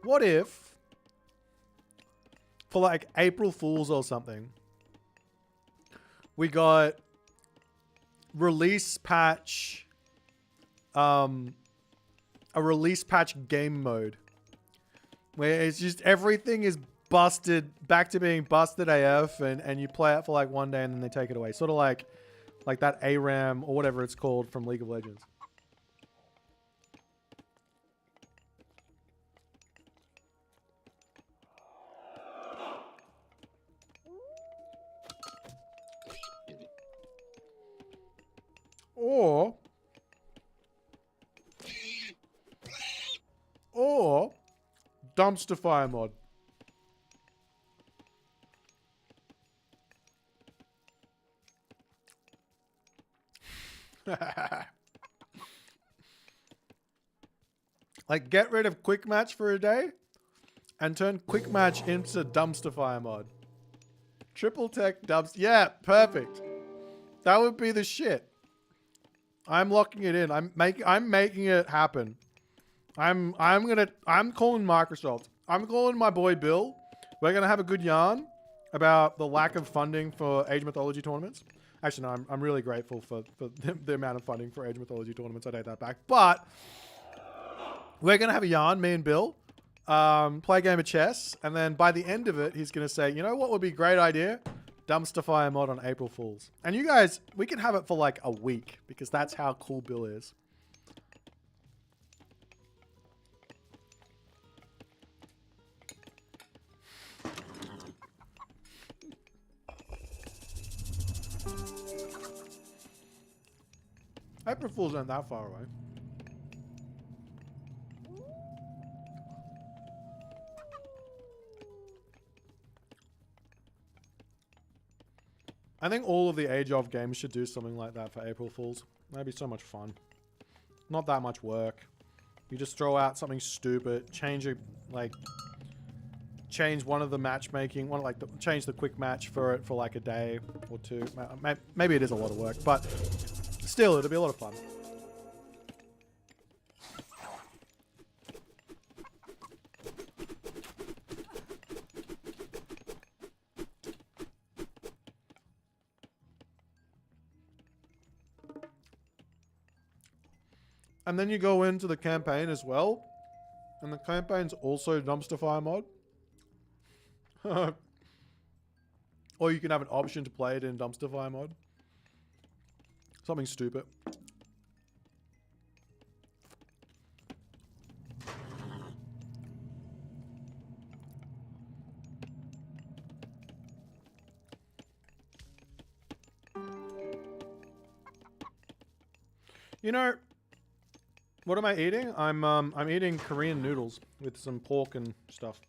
Speaker 1: What if, for like April Fools or something, we got release patch, a release patch game mode where it's just everything is busted, back to being busted AF, and you play it for like one day and then they take it away. Sort of like that ARAM or whatever it's called from League of Legends. Or dumpster fire mod. Like, get rid of quick match for a day and turn quick match into dumpster fire mod. Triple tech dumpster. Yeah, perfect. That would be the shit. I'm locking it in. I'm making it happen. I'm calling Microsoft. I'm calling my boy Bill. We're gonna have a good yarn about the lack of funding for Age Mythology tournaments. Actually, no, I'm really grateful for the amount of funding for Age Mythology tournaments. I take that back. But we're gonna have a yarn, me and Bill, play a game of chess, and then by the end of it, he's gonna say, you know what would be a great idea? Dumpster fire mod on April Fools. And you guys, we can have it for like a week because that's how cool Bill is. April Fools aren't that far away. I think all of the Age of games should do something like that for April Fools. That'd be so much fun. Not that much work. You just throw out something stupid, change it, like, change one of the matchmaking, change the quick match for it for like a day or two. Maybe it is a lot of work, but still, it'll be a lot of fun. And then you go into the campaign as well. And the campaign's also dumpster fire mod. Or you can have an option to play it in dumpster fire mod. Something stupid. You know, what am I eating? I'm eating Korean noodles with some pork and stuff.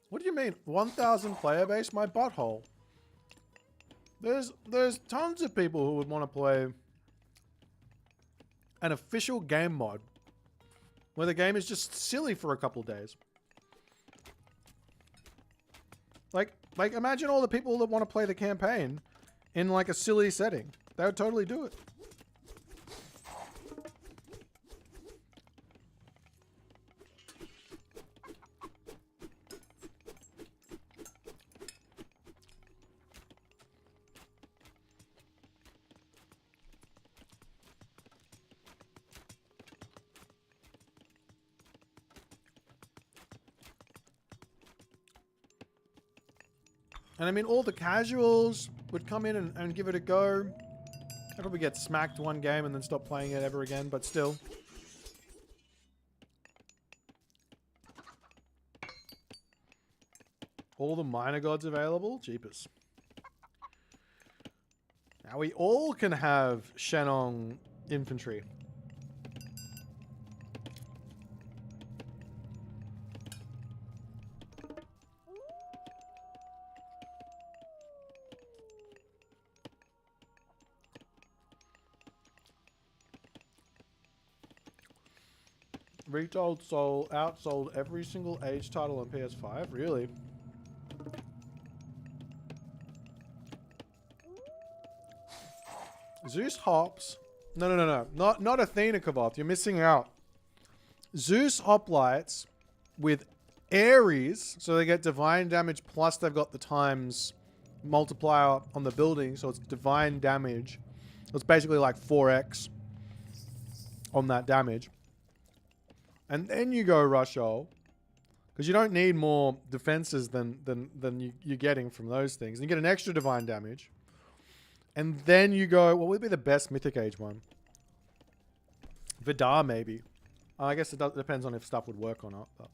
Speaker 1: What do you mean? 1,000 player base? My butthole. There's tons of people who would want to play an official game mod where the game is just silly for a couple days. Like imagine all the people that want to play the campaign in like a silly setting. They would totally do it. And I mean, all the casuals would come in and give it a go. I'd probably get smacked one game and then stop playing it ever again, but still. All the minor gods available? Jeepers. Now we all can have Shenong infantry. Retail outsold every single age title on PS5? Really? Zeus hops. No. Not Athena Kavoth. You're missing out. Zeus hoplites with Ares, so they get divine damage plus they've got the times multiplier on the building, so it's divine damage. It's basically like 4x on that damage. And then you go Rushol, because you don't need more defenses than you're getting from those things. And you get an extra divine damage. And then you go, what would be the best Mythic Age one? Vidar, maybe. I guess it depends on if stuff would work or not. But.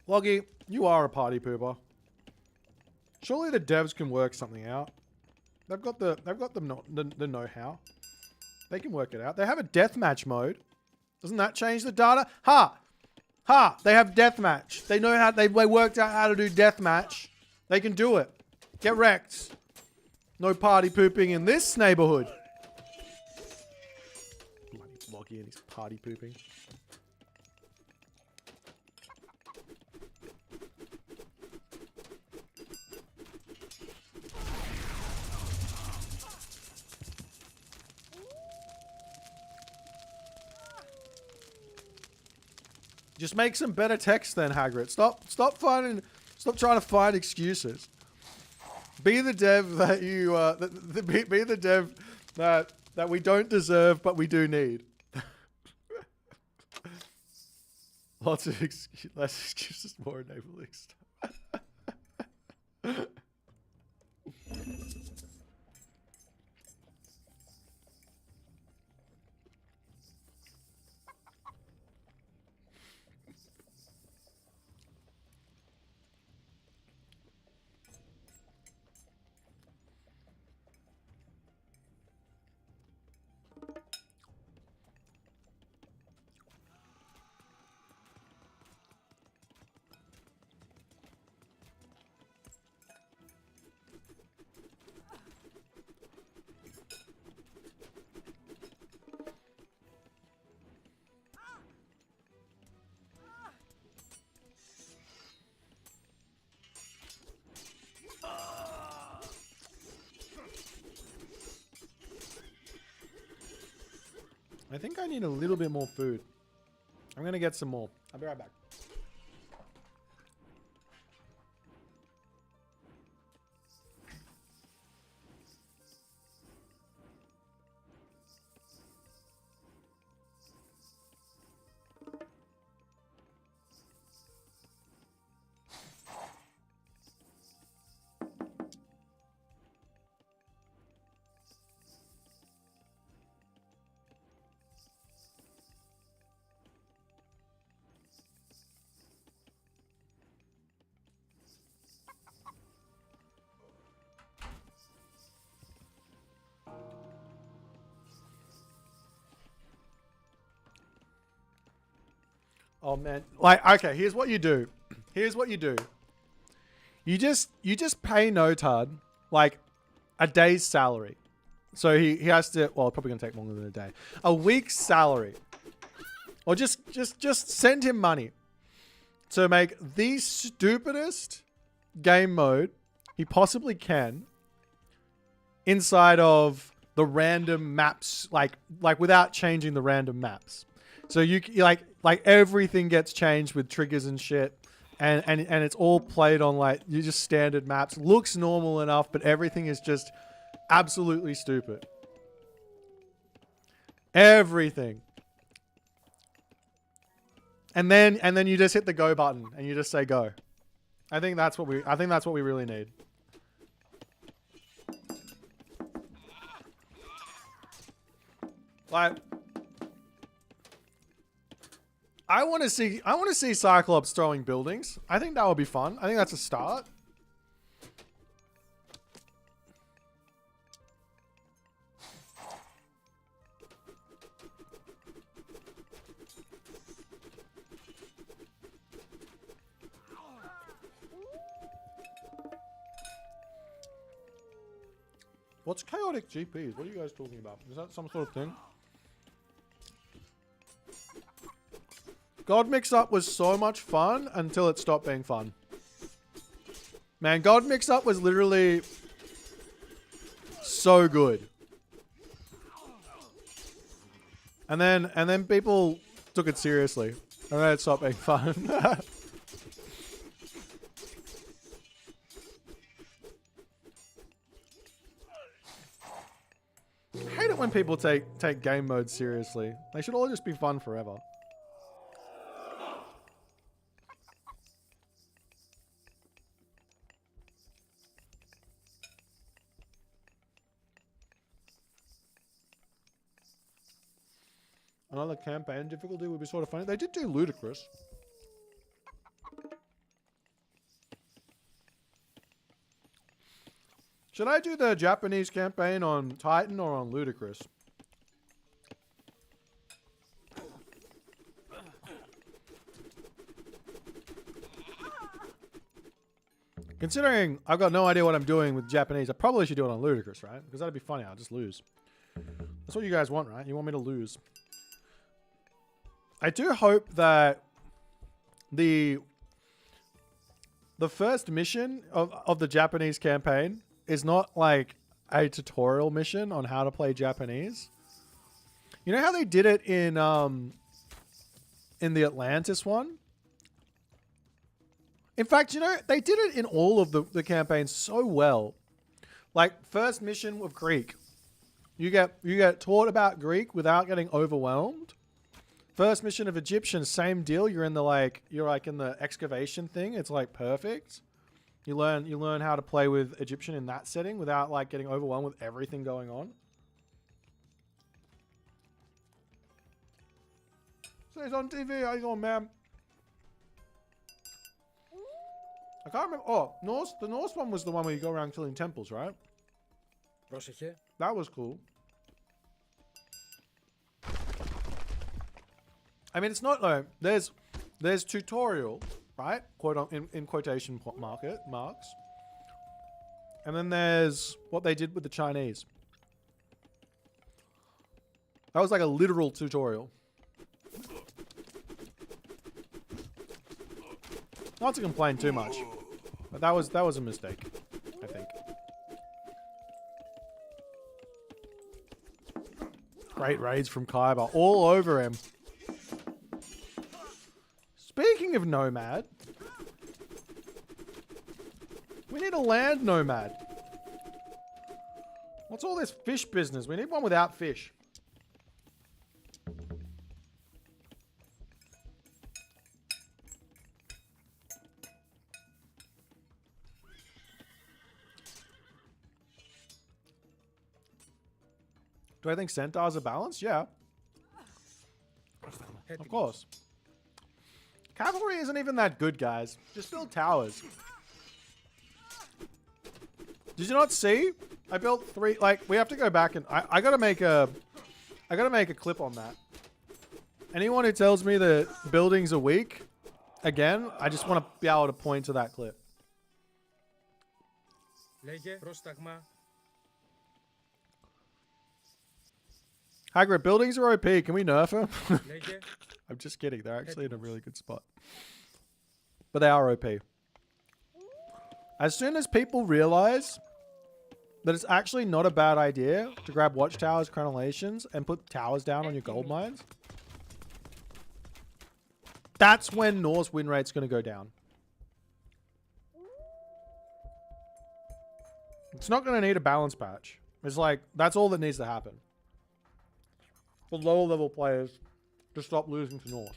Speaker 1: Loggy, you are a party pooper. Surely the devs can work something out. They've got the know-how. They can work it out. They have a deathmatch mode. Doesn't that change the data? Ha! They have deathmatch. They know how they worked out how to do deathmatch. They can do it. Get wrecked. No party pooping in this neighborhood. Bloody Loggy and his party pooping. Just make some better text then, Hagrid. Stop trying to find excuses. Be the dev that you be the dev that we don't deserve but we do need. Less excuses, more enabling stuff. I think I need a little bit more food. I'm gonna get some more. I'll be right back. Oh man. Like, okay, here's what you do. Here's what you do. You just pay Notard like a day's salary. So he has to, well, probably gonna take longer than a day. A week's salary. Or just send him money to make the stupidest game mode he possibly can inside of the random maps, like without changing the random maps. So you like everything gets changed with triggers and shit, and it's all played on like you just standard maps. Looks normal enough, but everything is just absolutely stupid. Everything. And then you just hit the go button and you just say go. I think that's what we really need. Like, I want to see Cyclops throwing buildings. I think that would be fun. I think that's a start. What's chaotic GPs? What are you guys talking about? Is that some sort of thing? God Mix Up was so much fun until it stopped being fun. Man, God Mix Up was literally so good. And then people took it seriously. And then it stopped being fun. I hate it when people take game mode seriously. They should all just be fun forever. Another campaign difficulty would be sort of funny. They did do Ludicrous. Should I do the Japanese campaign on Titan or on Ludicrous? Considering I've got no idea what I'm doing with Japanese, I probably should do it on Ludicrous, right? Because that'd be funny. I'll just lose. That's what you guys want, right? You want me to lose. I do hope that the first mission of the Japanese campaign is not like a tutorial mission on how to play Japanese. You know how they did it in the Atlantis one? In fact, you know, they did it in all of the campaigns so well. Like, first mission of Greek. You get taught about Greek without getting overwhelmed. First mission of Egyptian, same deal. You're in the excavation thing. It's like perfect. You learn how to play with Egyptian in that setting without like getting overwhelmed with everything going on. So it's on TV. How you going, man? I can't remember. Oh, the Norse one was the one where you go around killing temples, right?
Speaker 7: Πρόσεχε.
Speaker 1: That was cool. I mean, it's not though. There's tutorial, right? Quote in quotation marks. And then there's what they did with the Chinese. That was like a literal tutorial. Not to complain too much, but that was a mistake, I think. Great raids from Kaiba, all over him. Speaking of Nomad, we need a land Nomad. What's all this fish business? We need one without fish. Do I think centaurs are balanced? Yeah. Of course. Cavalry isn't even that good, guys. Just build towers. Did you not see? I built 3. Like, we have to go back and I gotta make a clip on that. Anyone who tells me that buildings are weak, again, I just want to be able to point to that clip.
Speaker 2: Λέγε πρόσταγμα.
Speaker 1: Hagrid, buildings are OP. Can we nerf them?
Speaker 2: Λέγε
Speaker 1: I'm just kidding. They're actually in a really good spot. But they are OP. As soon as people realize that it's actually not a bad idea to grab watchtowers, crenellations, and put towers down on your gold mines, that's when Norse win rate's going to go down. It's not going to need a balance patch. It's like, that's all that needs to happen. For lower level players to stop losing to Norse.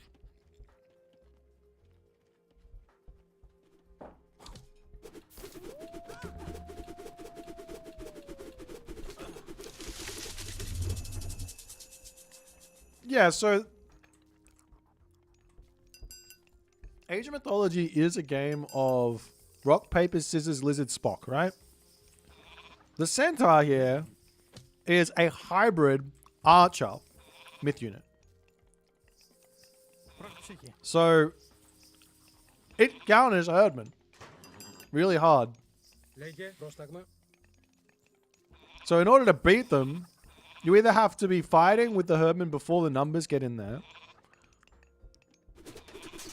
Speaker 1: Yeah, so Age of Mythology is a game of rock, paper, scissors, lizard, Spock, right? The centaur here is a hybrid archer myth unit. So it counters Herdman really hard.
Speaker 2: Λέγε πρόσταγμα.
Speaker 1: So in order to beat them, you either have to be fighting with the Herdman before the numbers get in there,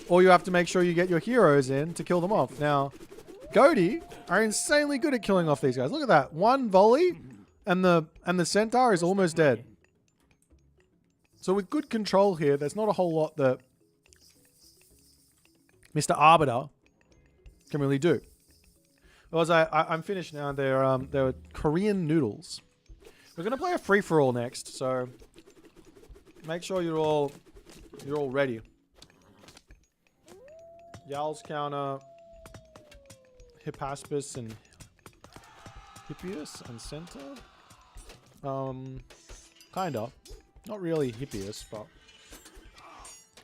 Speaker 1: or you have to make sure you get your heroes in to kill them off. Now, Goaty are insanely good at killing off these guys. Look at that. One volley and the centaur is almost dead. So with good control here, there's not a whole lot that Mr. Arbiter can really do. Because I'm finished now. They're Korean noodles. We're gonna play a free-for-all next, so make sure you're all ready. Yal's counter, Hippaspis and Hippias and Center. Kinda. Not really Hippias, but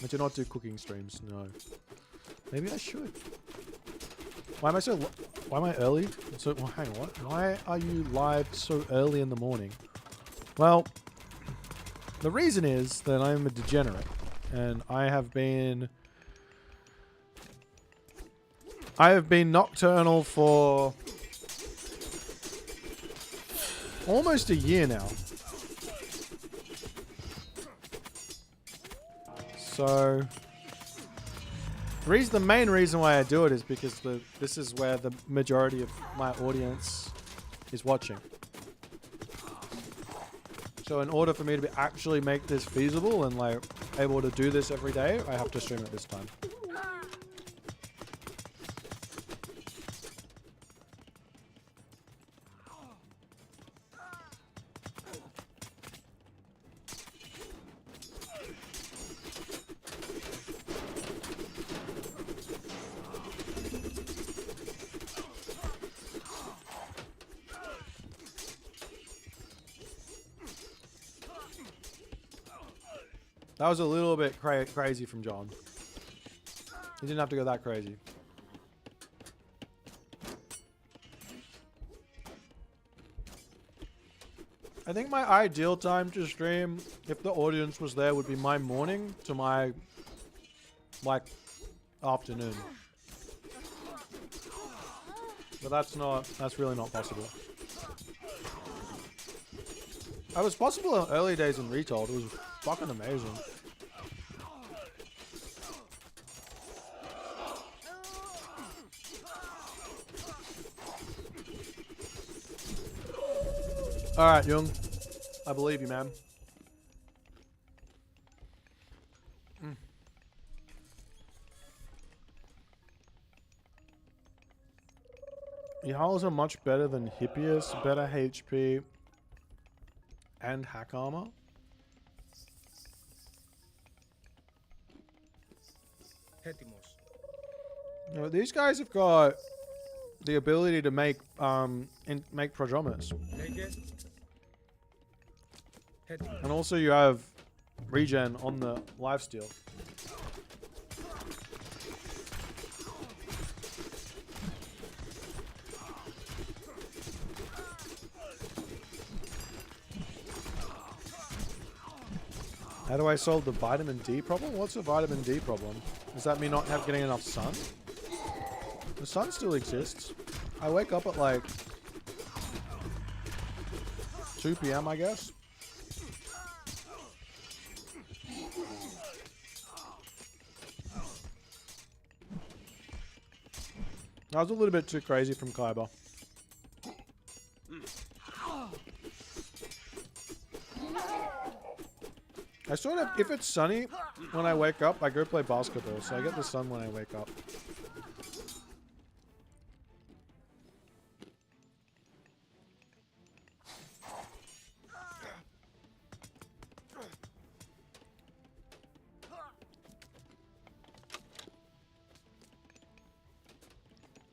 Speaker 1: I do not do cooking streams. No. Maybe I should. Why am I early? So, well, hang on, what? Why are you live so early in the morning? Well, the reason is that I'm a degenerate, and I have been nocturnal for almost a year now. So the main reason why I do it is because this is where the majority of my audience is watching. So in order for me to actually make this feasible and like able to do this every day, I have to stream at this time. That was a little bit crazy from John. He didn't have to go that crazy. I think my ideal time to stream, if the audience was there, would be my morning to my, like, afternoon. But that's really not possible. It was possible in early days in Retold. It was fucking amazing. Alright, Jung. I believe you, man. Yals are much better than Hippias, better HP, and hack armor.
Speaker 2: Έτοιμος.
Speaker 1: You know, these guys have got the ability to make prodromus.
Speaker 2: Λέγε. Έτοιμος.
Speaker 1: And also you have regen on the lifesteal. How do I solve the vitamin D problem? What's the vitamin D problem? Is that me not getting enough sun? The sun still exists. I wake up at like 2 p.m. I guess. That was a little bit too crazy from Kyber. I sort of, if it's sunny when I wake up, I go play basketball, so I get the sun when I wake up.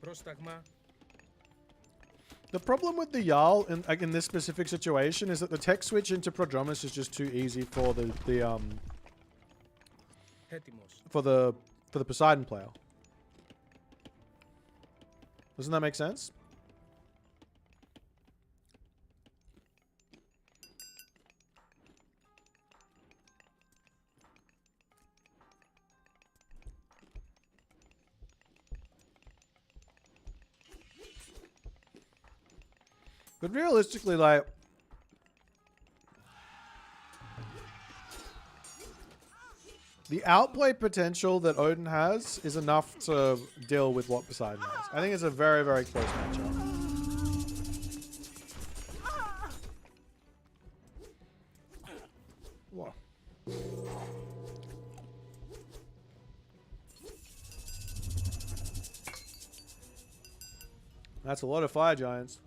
Speaker 2: Πρόσταγμα.
Speaker 1: The problem with the Jarl in like in this specific situation is that the tech switch into Prodromus is just too easy for
Speaker 2: Έτοιμος.
Speaker 1: for the Poseidon player. Doesn't that make sense? But realistically, like, the outplay potential that Odin has is enough to deal with what Poseidon has. I think it's a very, very close matchup. Whoa. That's a lot of fire giants.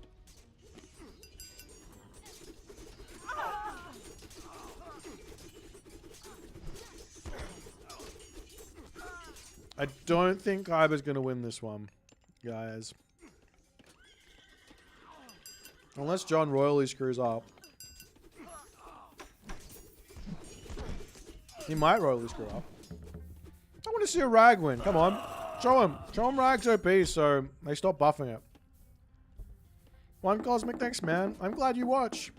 Speaker 1: I don't think Kyber's going to win this one, guys. Unless John royally screws up. He might royally screw up. I want to see a Rag win. Come on. Show him. Show him Rag's OP so they stop buffing it. One Cosmic, thanks, man. I'm glad you watch.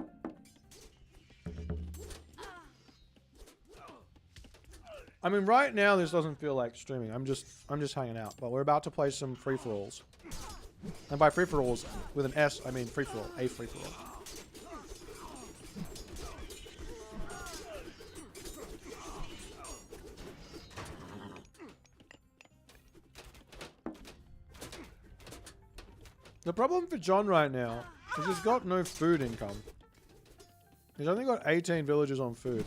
Speaker 1: I mean, right now this doesn't feel like streaming. I'm just hanging out. But we're about to play some free-for-alls. And by free-for-alls, with an S, I mean free-for-all. A free-for-all. The problem for John right now is he's got no food income. He's only got 18 villagers on food.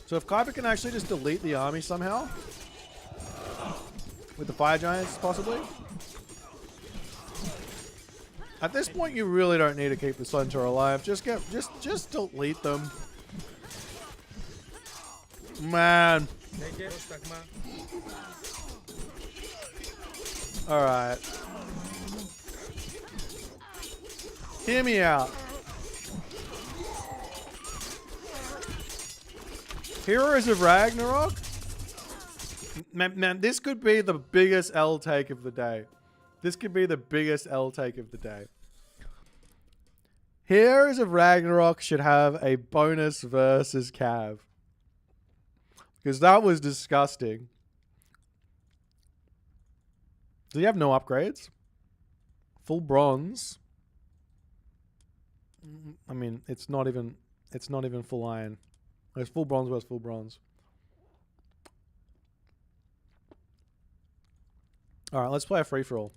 Speaker 1: So if Kyber can actually just delete the army somehow, with the fire giants possibly, at this point you really don't need to keep the Centaur alive. Just delete them. Man. All right. Hear me out. Heroes of Ragnarok? Man, this could be the biggest L take of the day. This could be the biggest L take of the day. Heroes of Ragnarok should have a bonus versus Cav. Because that was disgusting. Do you have no upgrades? Full bronze. I mean, it's not even full iron. It's full bronze versus full bronze. All right, let's play a free-for-all.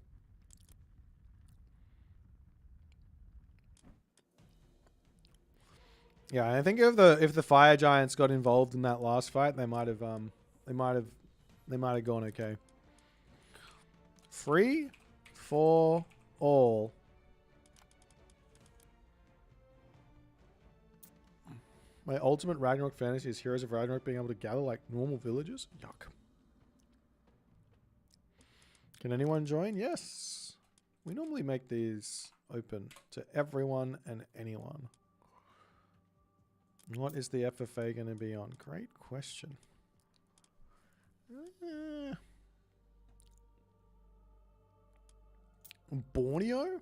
Speaker 1: Yeah, I think if the fire giants got involved in that last fight, they might have gone okay. Free for all. My ultimate Ragnarok fantasy is Heroes of Ragnarok being able to gather like normal villagers. Yuck. Can anyone join? Yes. We normally make these open to everyone and anyone. What is the FFA going to be on? Great question. Borneo?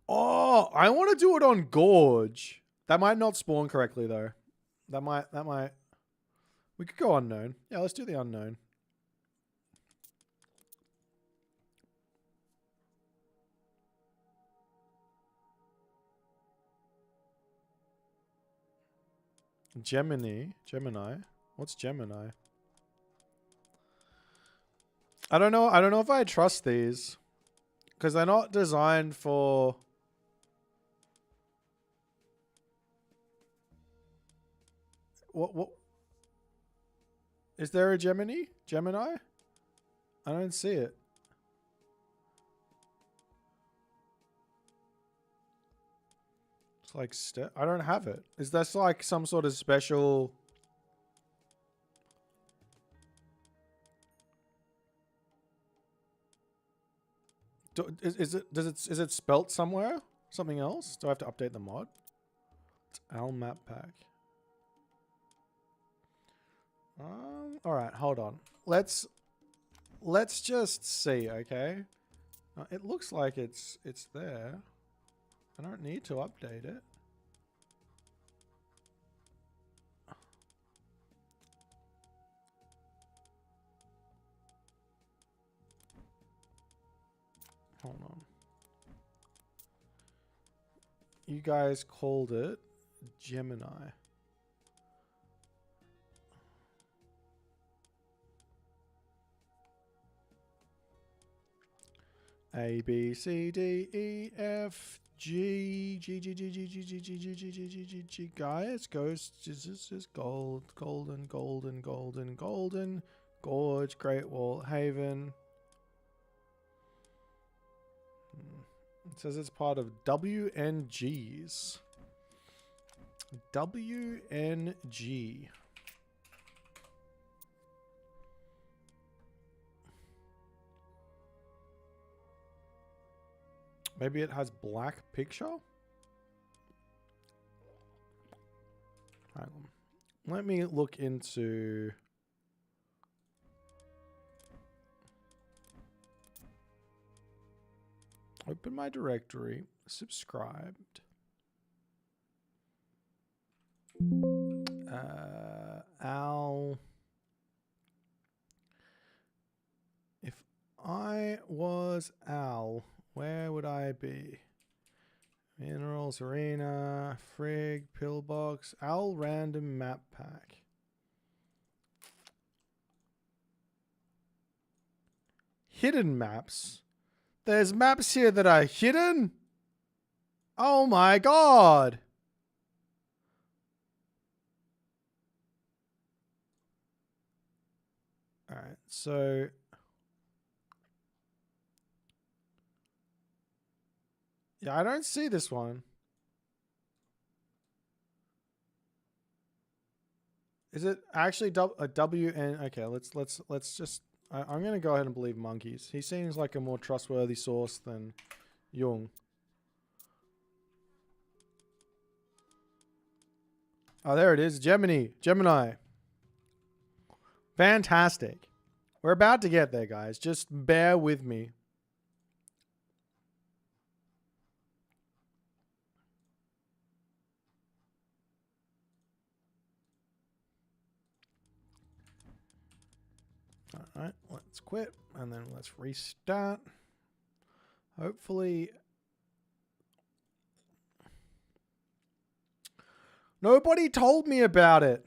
Speaker 1: Oh, I want to do it on Gorge. That might not spawn correctly though. That might. We could go unknown. Yeah, let's do the unknown. Gemini. What's Gemini? I don't know. I don't know if I trust these because they're not designed for. What? Is there a Gemini? Gemini? I don't see it. It's like I don't have it. Is this like some sort of special? Is it spelt somewhere? Something else? Do I have to update the mod? It's Al map pack. All right, hold on. Let's just see, okay? It looks like it's there. I don't need to update it. Hold on. You guys called it Gemini. A, B, C, D, E, F, G, G, G, G, G, G, G, G, G, G, G, G, G, G, G, guys, ghosts, this is gold, golden, golden, golden, golden, gorge, Great Wall, Haven. It says it's part of WNGs. WNG. Maybe it has black picture? Hang on. Let me look into... Open my directory. Subscribed. Al... If I was Al... Where would I be? Minerals, arena, frig, pillbox, Al random map pack. Hidden maps? There's maps here that are hidden? Oh my god! Alright, so... Yeah, I don't see this one. Is it actually a WN? Okay, let's just. I'm gonna go ahead and believe monkeys. He seems like a more trustworthy source than Jung. Oh, there it is. Gemini. Fantastic. We're about to get there, guys. Just bear with me. Alright, let's quit and then let's restart. Hopefully... Nobody told me about it.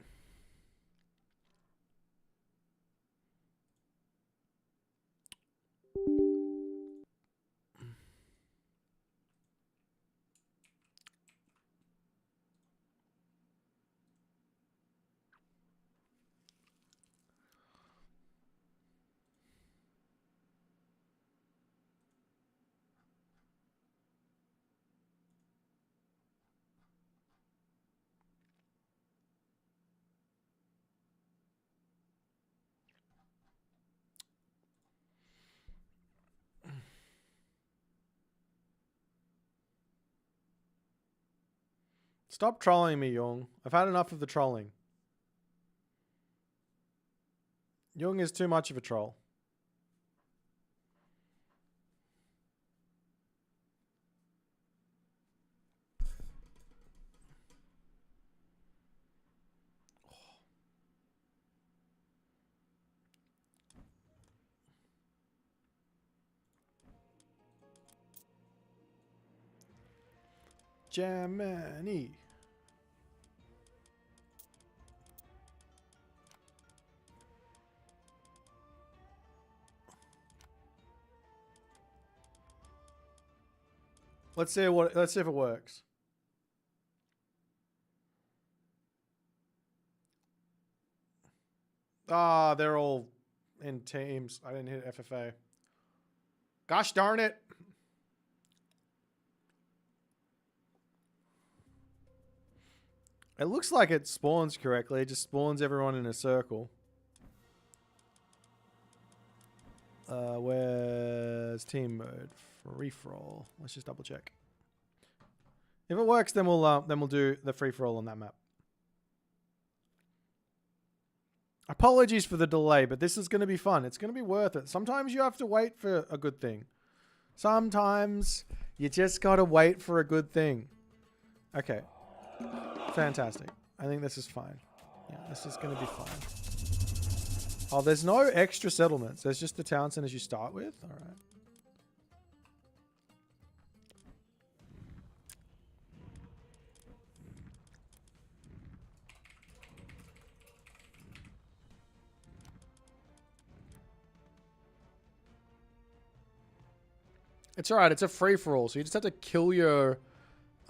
Speaker 1: Stop trolling me, Jung. I've had enough of the trolling. Jung is too much of a troll. Germany. Let's see if it works. Ah, they're all in teams. I didn't hit FFA. Gosh darn it. It looks like it spawns correctly. It just spawns everyone in a circle. Where's team mode? Free for all. Let's just double check. If it works, then we'll do the free for all on that map. Apologies for the delay, but this is going to be fun. It's going to be worth it. Sometimes you have to wait for a good thing. Sometimes you just got to wait for a good thing. Okay. Fantastic. I think this is fine. Yeah, this is going to be fine. Oh, there's no extra settlements. There's just the town centers you start with. All right. It's alright, it's a free-for-all, so you just have to kill your...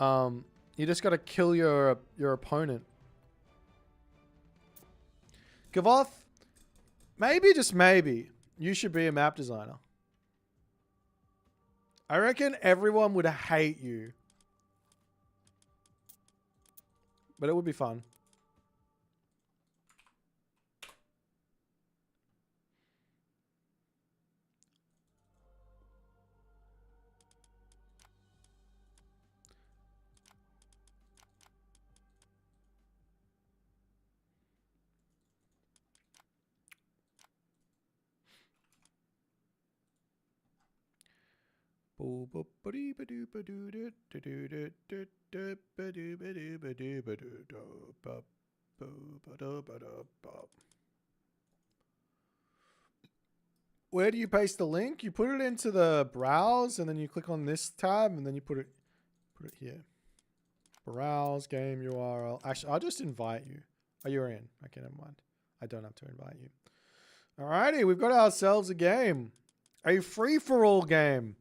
Speaker 1: you just gotta kill your opponent. Gavoth, maybe, just maybe, you should be a map designer. I reckon everyone would hate you. But it would be fun. Where do you paste the link? You put it into the browse and then you click on this tab and then you put it here. Browse game URL. Actually, I'll just invite you. Oh, you're in. Okay, never mind. I don't have to invite you. Alrighty, we've got ourselves a game. A free-for-all game.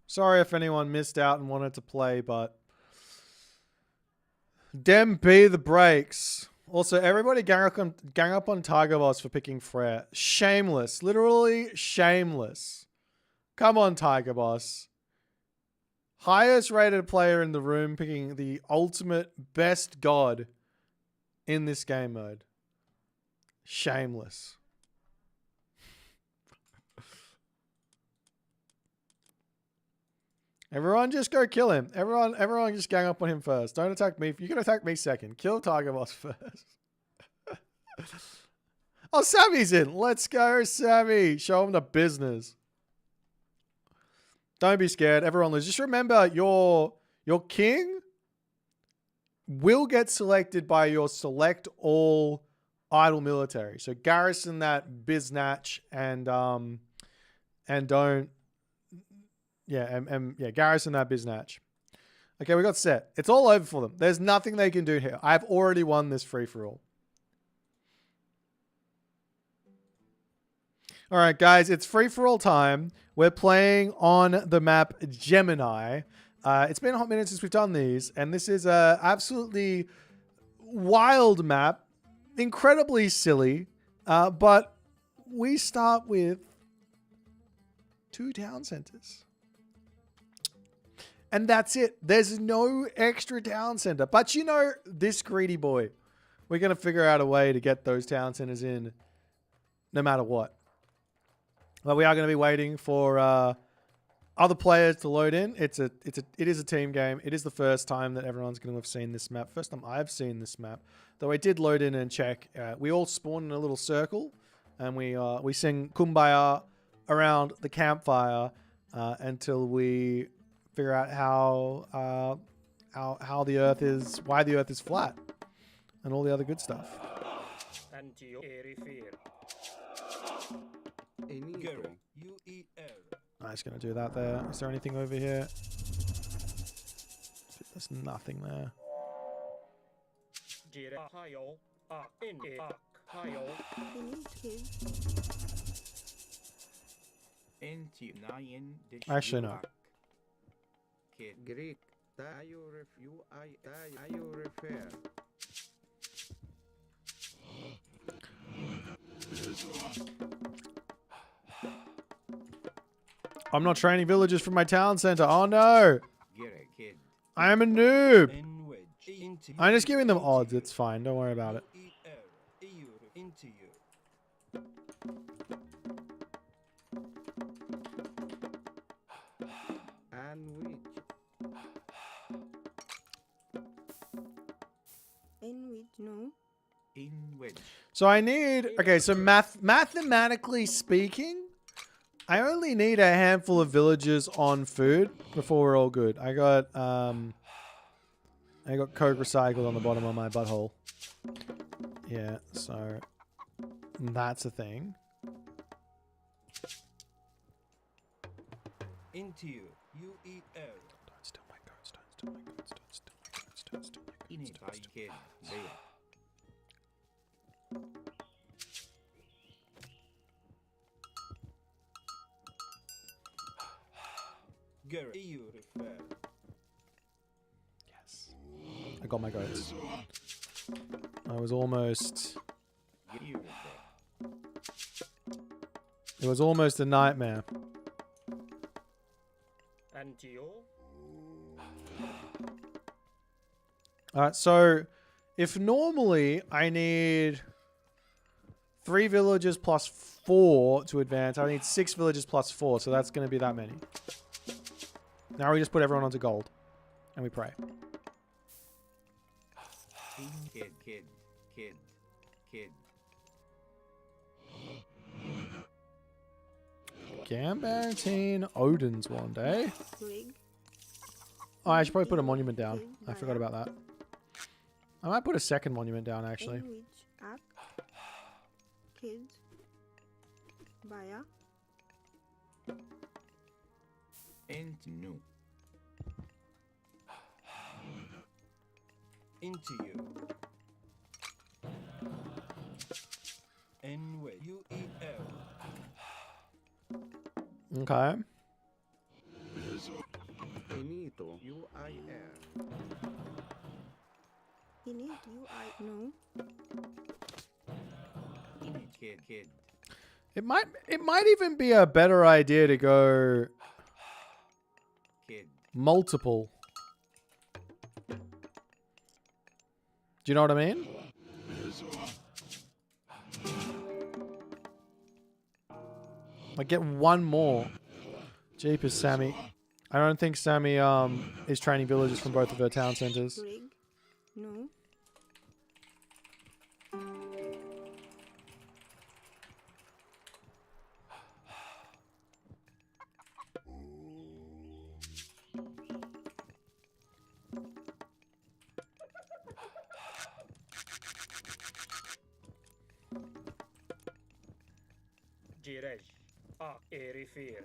Speaker 1: Sorry if anyone missed out and wanted to play, but dem be the breaks. Also, everybody gang up on Tiger Boss for picking Frere. Shameless. Literally shameless. Come on, Tiger Boss. Highest rated player in the room picking the ultimate best god in this game mode. Shameless. Everyone just go kill him. Everyone just gang up on him first. Don't attack me. You can attack me second. Kill Tiger Boss first. Oh, Sammy's in. Let's go, Sammy. Show him the business. Don't be scared. Everyone lose. Just remember your king will get selected by your select all idle military. So garrison that biznatch and don't garrison that biznatch. Okay, we got set. It's all over for them. There's nothing they can do here. I've already won this free-for-all. All right, guys, it's free-for-all time. We're playing on the map Gemini. It's been a hot minute since we've done these, and this is a absolutely wild map. Incredibly silly, but we start with 2 town centers. And that's it. There's no extra town center. But you know, this greedy boy, we're going to figure out a way to get those town centers in no matter what. But we are going to be waiting for other players to load in. It is a team game. It is the first time that everyone's going to have seen this map. First time I've seen this map. Though I did load in and check. We all spawn in a little circle, and we sing Kumbaya around the campfire until we figure out how the Earth is, why the Earth is flat, and all the other good stuff. I'm just going to do that there. Is there anything over here? There's nothing there. Actually, no.
Speaker 4: Greek. You refer.
Speaker 1: I'm not training villagers from my town center. Oh no! I am a noob! I'm just giving them odds. It's fine. Don't worry about it.
Speaker 11: In which, no.
Speaker 4: In which.
Speaker 1: So I need... Okay, so mathematically speaking, I only need a handful of villagers on food before we're all good. I got coke recycled on the bottom of my butthole. Yeah, so that's a thing.
Speaker 7: Into you. U-E-L.
Speaker 1: Don't steal my goats. Don't steal my goats. Don't steal my goats. Don't steal my goats. Don't steal my goats. Yes. I got my goats. I was almost... It was almost a nightmare. Alright, so if normally I need 3 villagers plus 4 to advance, I need 6 villagers plus 4, so that's going to be that many. Now we just put everyone onto gold. And we pray. Gambantine Odin's one day. Oh, I should probably put a monument down. I forgot about that. I might put a second monument down, actually.
Speaker 11: Kids. Baya.
Speaker 7: Into you. N-way. U-E-L.
Speaker 1: Okay.
Speaker 4: Finito. U-I-L.
Speaker 11: Finito. U-I... No.
Speaker 4: Kid.
Speaker 1: It might even be a better idea to go multiple. Do you know what I mean? Like get one more. Jeepers, Sammy. I don't think Sammy is training villagers from both of her town centers.
Speaker 11: No.
Speaker 2: Girej. A erifir.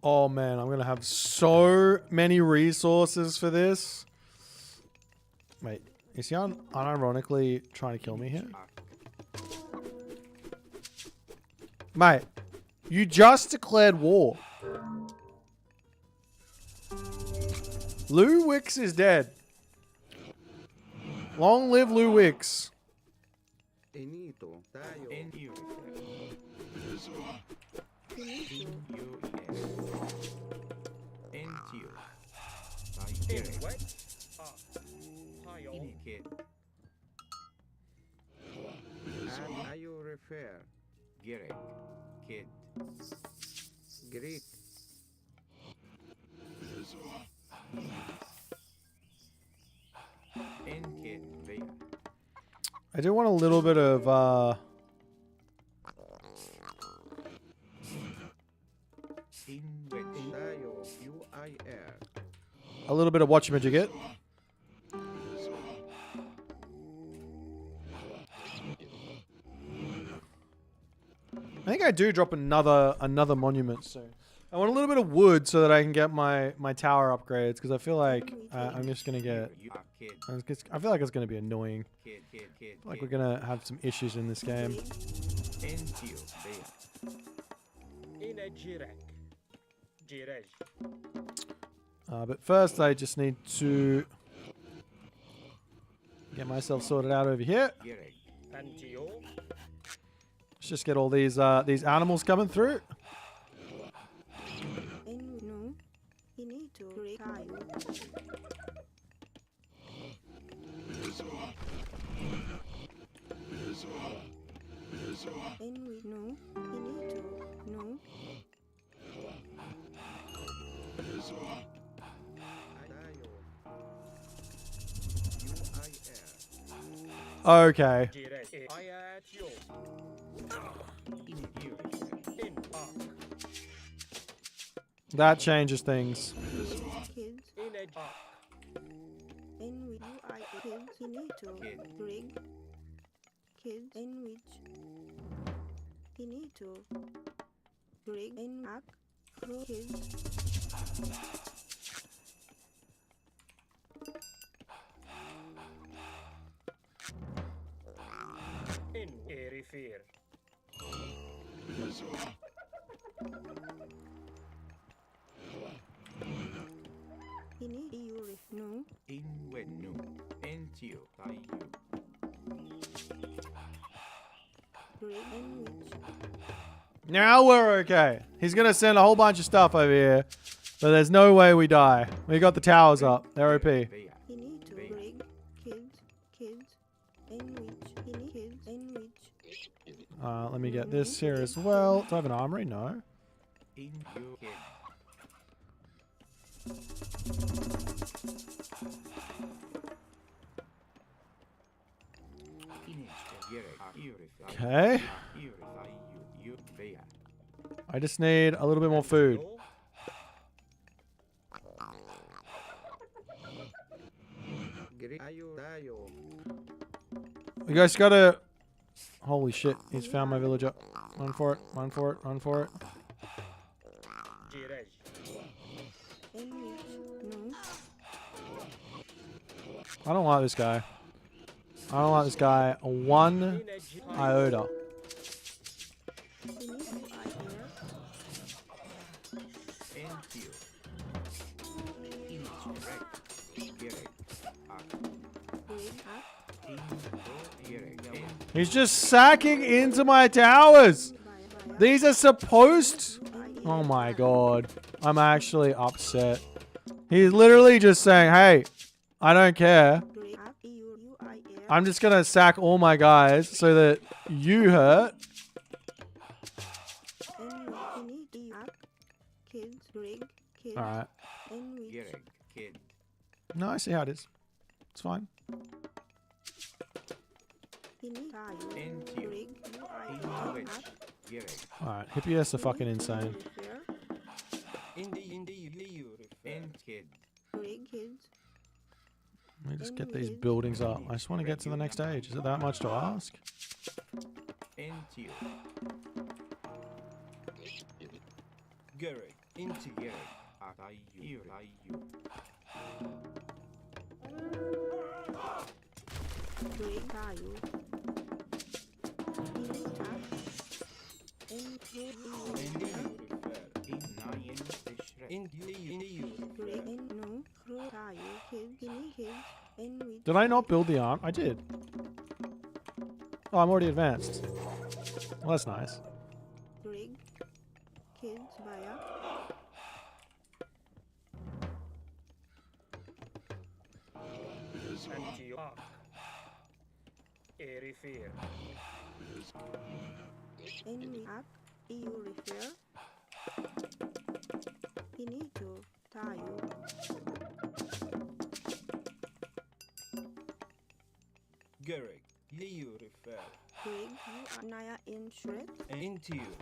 Speaker 1: Oh man, I'm gonna have so many resources for this. Wait, is he unironically trying to kill me here? Mate, you just declared war. Lou Wicks is dead. Long live Lou Wicks.
Speaker 7: Greek. Enke veya.
Speaker 1: I do want a little bit of
Speaker 7: Inventario UIR.
Speaker 1: a little bit of whatchamajigit. I think I do drop another monument soon. I want a little bit of wood so that I can get my tower upgrades because I feel like I'm just gonna get. I feel like it's gonna be annoying. I feel like we're gonna have some issues in this game.
Speaker 2: Είναι Jirek. Jirej.
Speaker 1: But first, I just need to get myself sorted out over here.
Speaker 2: Antio.
Speaker 1: Let's just get all these animals coming through.
Speaker 11: No. You need to break you. And we know you need to know.
Speaker 1: Okay.
Speaker 2: Jirej. Ayatio. In Park.
Speaker 1: That changes things.
Speaker 11: Kids.
Speaker 2: In a Park.
Speaker 11: And we kids. You need to break. Kids. And which. You need to break and back. Kids.
Speaker 2: In Erifir.
Speaker 11: You need you no.
Speaker 7: Invenu. Entio. Tayu.
Speaker 11: Break and which.
Speaker 1: Now we're okay. He's gonna send a whole bunch of stuff over here, but there's no way we die. We got the towers up. They're OP.
Speaker 11: You need to break. Kids. And which. You need kids and which.
Speaker 1: Let me get this here as well. Do I have an armory? No.
Speaker 7: In your kid.
Speaker 1: Okay. I just need a little bit more food. You guys gotta... Holy shit, he's found my villager. Run for it, run for it, run for it.
Speaker 2: Jirej.
Speaker 11: And which. No.
Speaker 1: I don't like this guy. I don't like this guy one iota.
Speaker 11: You need to
Speaker 1: He's just sacking into my towers. These are supposed... Oh my god. I'm actually upset. He's literally just saying, hey, I don't care. I'm just gonna sack all my guys so that you hurt. Alright. No, I see how it is. It's fine. Alright, hippies are fucking insane. Let me just get these buildings up. I just want to get to the next stage. Is it that much to ask? Did I not build the arm? I did. Oh, I'm already advanced. Well, that's nice.
Speaker 2: Antioch. Erifir.
Speaker 11: Finito. Tayo.
Speaker 2: Gerek. You refer.
Speaker 11: Rig. You are Naya in shred.
Speaker 2: Into you.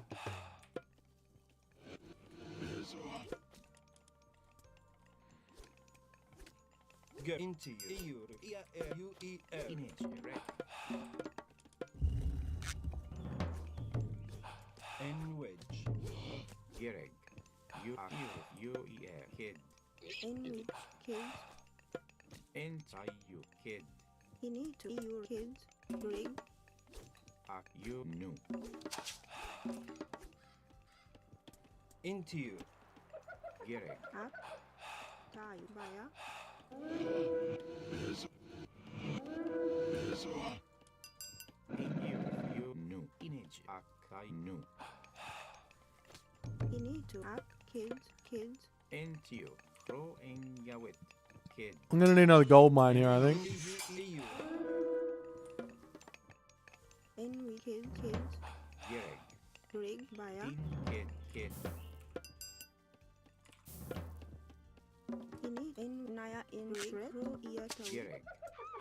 Speaker 2: Get into you. E-U-E-R.
Speaker 4: Image erect.
Speaker 2: N wedge.
Speaker 4: Gereg. U-E-R. Kid.
Speaker 11: In which kids.
Speaker 4: Anti-you. Kid.
Speaker 11: Finito. Your kids. Rig.
Speaker 4: You new.
Speaker 2: Into you.
Speaker 4: Gereg.
Speaker 11: Up. Tayo. Baya.
Speaker 4: You new. Image. Akai new.
Speaker 11: Finito. Up. Kids. Kids.
Speaker 4: Entio. Pro en yawit. Kid.
Speaker 1: I'm gonna need another gold mine here, I think.
Speaker 2: E-U.
Speaker 11: In which kids. Kids.
Speaker 4: Gereg.
Speaker 11: Rig. Baya.
Speaker 4: Kid. Kid.
Speaker 11: Finito. In Naya in shred. Pro iya tayo.
Speaker 4: Gereg.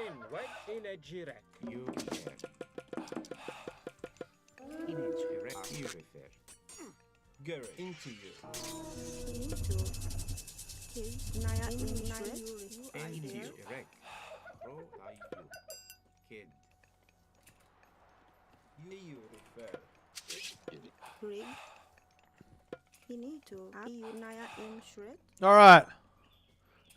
Speaker 2: In wedge. In a jirek.
Speaker 4: You refer. Image erect. You refer.
Speaker 2: Gerek. Into you.
Speaker 11: Finito. Kids. Naya in shred. You are
Speaker 4: Image
Speaker 11: here.
Speaker 4: erect. Pro I-U. Kid.
Speaker 2: You refer.
Speaker 11: Rig. Finito. Up. You Naya in shred.
Speaker 1: All right.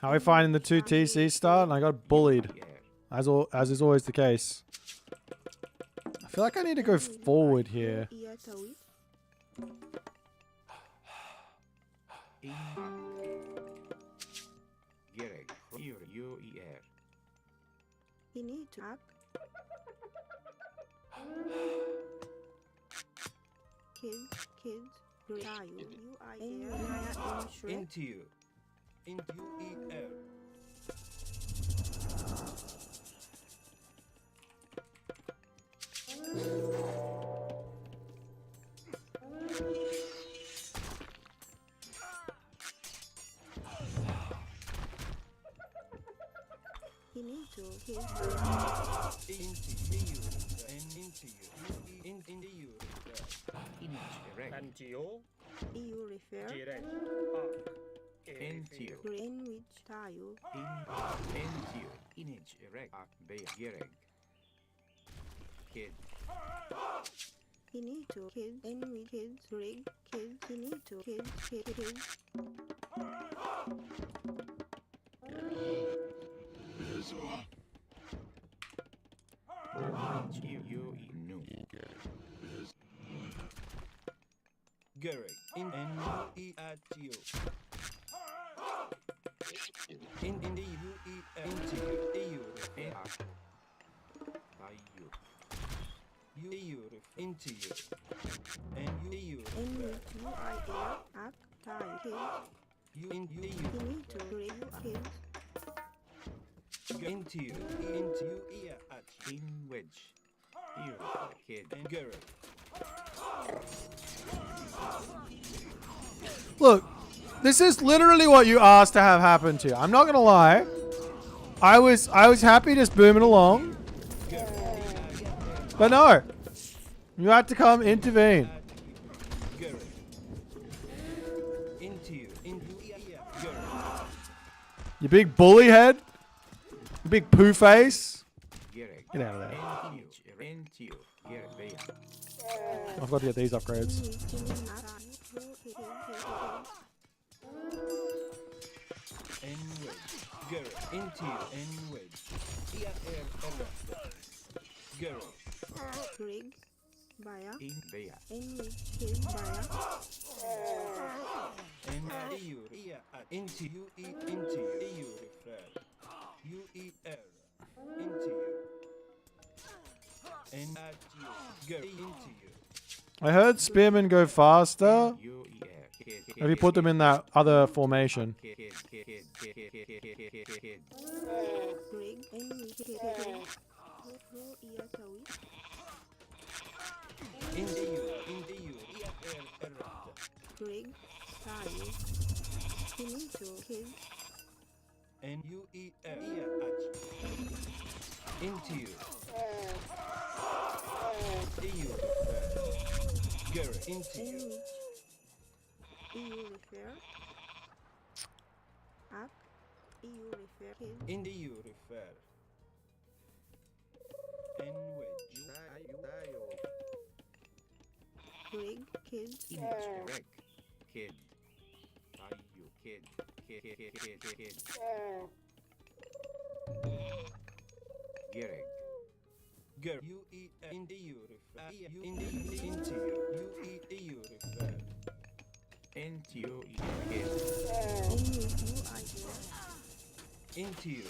Speaker 1: How are we finding the 2 TC start? And I got bullied,
Speaker 4: Yeah.
Speaker 1: as is always the case. I feel like I need to go forward here.
Speaker 11: Iya tayo.
Speaker 4: Gereg. U-E-R.
Speaker 11: Finito. Up. Kids. Kids. Rig. Tayo. You are here. Naya in shred.
Speaker 2: Into you. Into E-R.
Speaker 11: Finito. Kids.
Speaker 2: Into you. And into you. Into you refer.
Speaker 4: Image erect.
Speaker 2: Antio.
Speaker 11: You refer.
Speaker 2: Jirek.
Speaker 4: Entio.
Speaker 11: Greenwich tayo.
Speaker 4: Entio. Image erect. Akbea. Gereg. Kid.
Speaker 11: Finito. Kids. Greenwich. Kids. Rig. Kids. Finito. Kids. Kids.
Speaker 4: You new.
Speaker 2: Gerek. In N-U-E-at-you. In the U-E-R. Into you.
Speaker 4: You.
Speaker 2: You refer. Into you. And you
Speaker 11: Greenwich. You are here. Ak. Tayo. Kids.
Speaker 2: You into you.
Speaker 11: Finito. Rig. Kids.
Speaker 2: Into you. Into you. At you.
Speaker 4: In wedge. You. Kid.
Speaker 2: And Gerek.
Speaker 1: Look, this is literally what you asked to have happen to you. I'm not gonna lie. I was happy just booming along. But no. You had to come intervene.
Speaker 2: Gerek. Into you. Into you. Gerek.
Speaker 1: You big bully head. You big poo face.
Speaker 4: Gereg.
Speaker 1: Get out of there.
Speaker 4: Entio. Gereg.
Speaker 1: I've got to get these upgrades.
Speaker 2: N-wedge. Gerek. Into you. N-wedge. Gerek.
Speaker 11: Rig. Baya.
Speaker 4: In Bea.
Speaker 11: Greenwich. Kids. Baya.
Speaker 2: And you. Into you. Into you. You refer. U-E-R. Into you. And at you. Gerek. Into you.
Speaker 1: I heard spearmen go faster.
Speaker 4: U-E-R.
Speaker 1: If you put them in that other formation.
Speaker 4: Kid.
Speaker 11: Rig. Greenwich. Kids. Pro iya tayo.
Speaker 2: Into you. Into you. E-R.
Speaker 11: Greg, Tayo, Finito, Kids,
Speaker 7: N-U-E-R, into you. EU refer. Gary, into
Speaker 11: in
Speaker 7: you.
Speaker 11: which EU refer, up, EU refer, kids,
Speaker 7: In EU refer. In which.
Speaker 11: Greg, kids,
Speaker 4: Image Greg. Kid. Tayo. Kid. Kid. Gereg.
Speaker 7: Gary, U-E, in EU refer. In the into you. U-E, EU refer.
Speaker 4: Into you. Kid.
Speaker 11: in which you are here,
Speaker 7: Into you.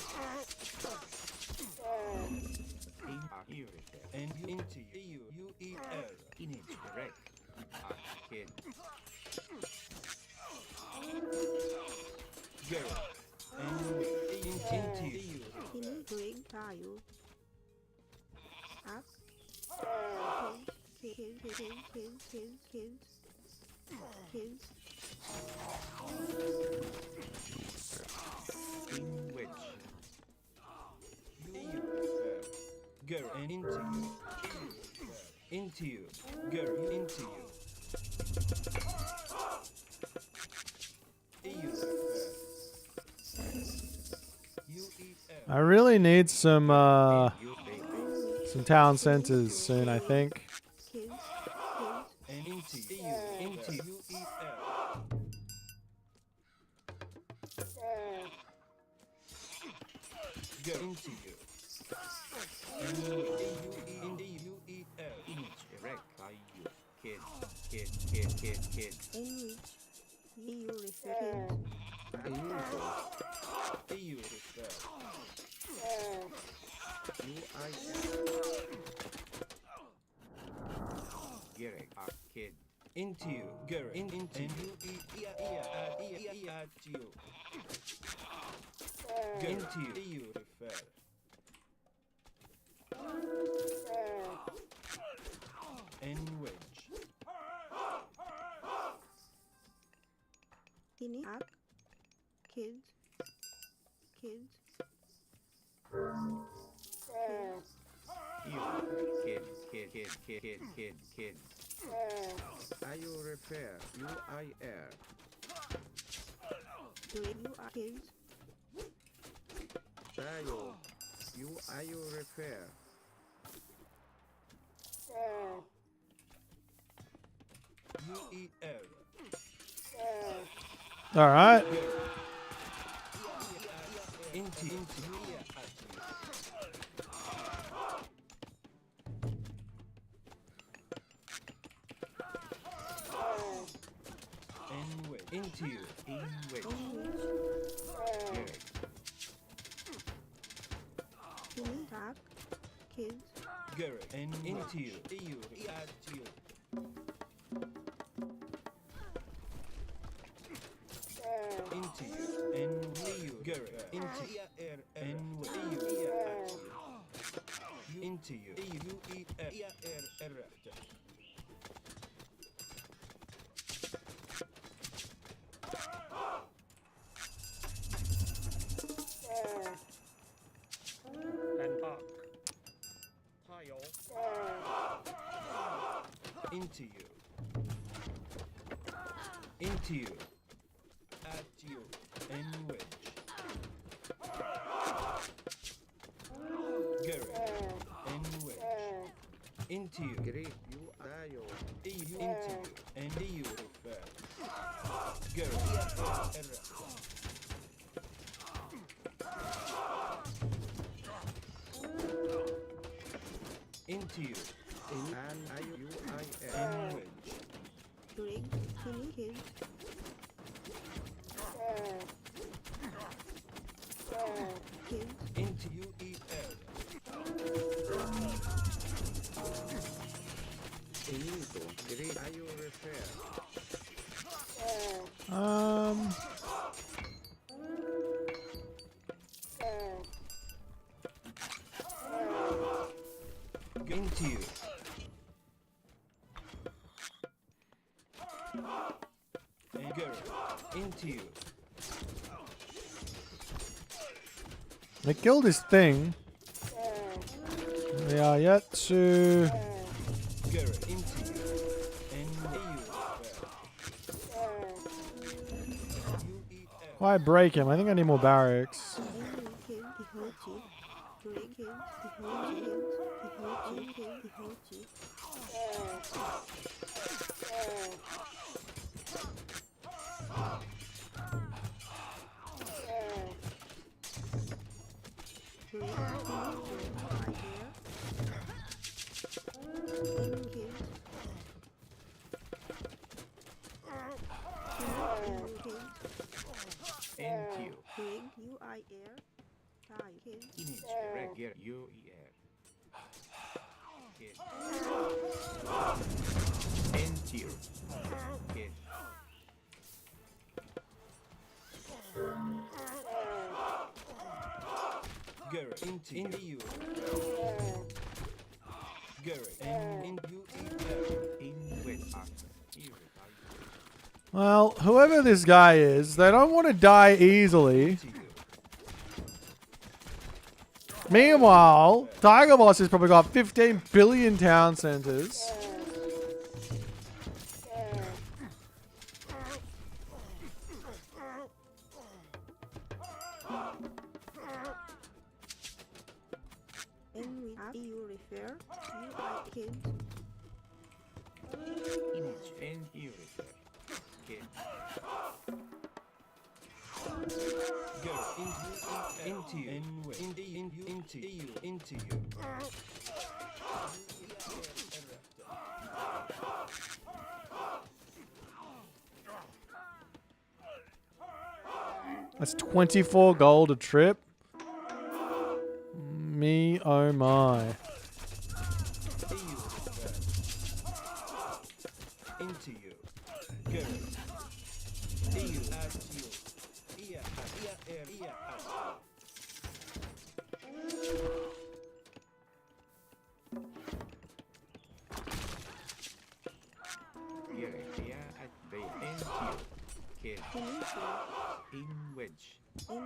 Speaker 4: In here.
Speaker 7: And you into you. EU, U-E-R.
Speaker 4: Image Greg. Kid.
Speaker 7: Gary, and into you.
Speaker 11: in Greg, Tayo, up, kids, kids,
Speaker 4: In which.
Speaker 7: EU refer. Gary, and into you. Into you. Gary, into you. EU refer. U-E-R.
Speaker 1: I really need some
Speaker 4: You baby.
Speaker 1: some town centers soon, I think.
Speaker 11: kids,
Speaker 7: And into you. Into U-E-R. Gary, into you. And in the U-E-R.
Speaker 4: Image Greg. Tayo. Kid. Kid.
Speaker 11: in which EU refer, kids,
Speaker 7: EU refer.
Speaker 4: Gereg. Kid.
Speaker 7: Into you. Gary, into and U-E-R. At you. Into you. EU refer. And which.
Speaker 11: in up, kids,
Speaker 4: You. Kid. Are you repair? U-I-R.
Speaker 11: Greg, you are kids,
Speaker 4: Tayo. You repair?
Speaker 7: U-E-R.
Speaker 1: All right.
Speaker 7: Into and which. Into you.
Speaker 4: In which?
Speaker 11: in which
Speaker 4: Gereg.
Speaker 11: in up, kids,
Speaker 7: Gary, and into you. EU at you. Into you. And you. Gary, into and with you. At you. Into you. U-E-R.
Speaker 2: and up. Tayo.
Speaker 7: Into you. Into you. At you. And which. Gary. And which. Into you.
Speaker 4: Great. You Tayo.
Speaker 7: EU into you. And EU refer. Gary. Into you.
Speaker 4: And U-I-R.
Speaker 7: And which.
Speaker 11: Greg, in kids, kids,
Speaker 7: Into U-E-R.
Speaker 4: Finito. Great. Are you repair?
Speaker 7: Into you. Into you.
Speaker 1: They killed his thing. We are yet to...
Speaker 7: Garrett. Into you. And you.
Speaker 1: Why break him? I think I need more barracks.
Speaker 11: Enemy killed the Hochi. Greg killed the Hochi. Enemy killed the Hochi. Greg killed the idea. Enemy killed. Enemy killed.
Speaker 7: Into you.
Speaker 11: Greg, U-I-R. Die killed.
Speaker 7: Image. Garrett. Garrett. U-E-R. Into you. Kill. Garrett. Into you. Garrett. And in U-E-R. In with after.
Speaker 1: Well, whoever this guy is, they don't want to die easily.
Speaker 7: Into you.
Speaker 1: Meanwhile, Tiger Boss has probably got 15 billion town centers.
Speaker 11: And we you refer. U-I killed.
Speaker 7: Image. And you refer. Kill. Garrett. Into you. Into you. Into you.
Speaker 1: That's 24 gold a trip. Me, oh my.
Speaker 7: Into you. Garrett. You at you. Ia at. In wedge.
Speaker 11: In which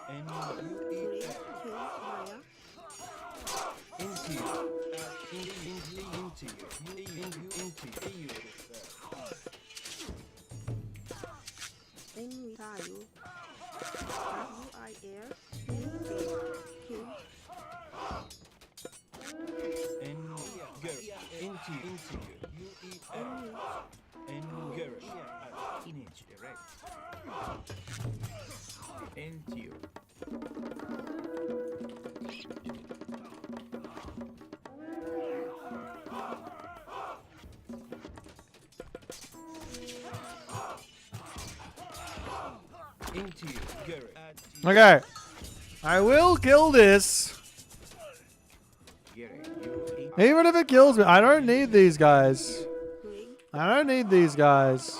Speaker 7: And
Speaker 11: Greg killed Maya.
Speaker 7: into you. Into you.
Speaker 11: And we Tayu. W-I-R. Killed.
Speaker 7: And Garrett. Into you.
Speaker 11: In which
Speaker 7: And Garrett. Image erect. Into you. Into you. Garrett.
Speaker 1: Okay. I will kill this.
Speaker 7: Garrett.
Speaker 1: Even if it kills me, I don't need these guys.
Speaker 11: Greg
Speaker 1: I don't need these guys.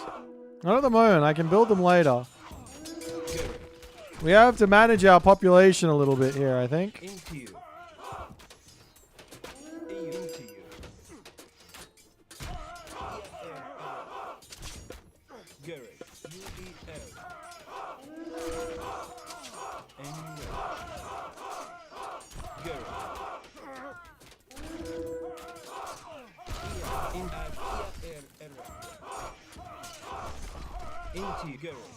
Speaker 1: Not at the moment. I can build them later. We have to manage our population a little bit here, I think.
Speaker 7: Into you. Into you. Garrett. U-E-L. And Garrett. Into Garrett.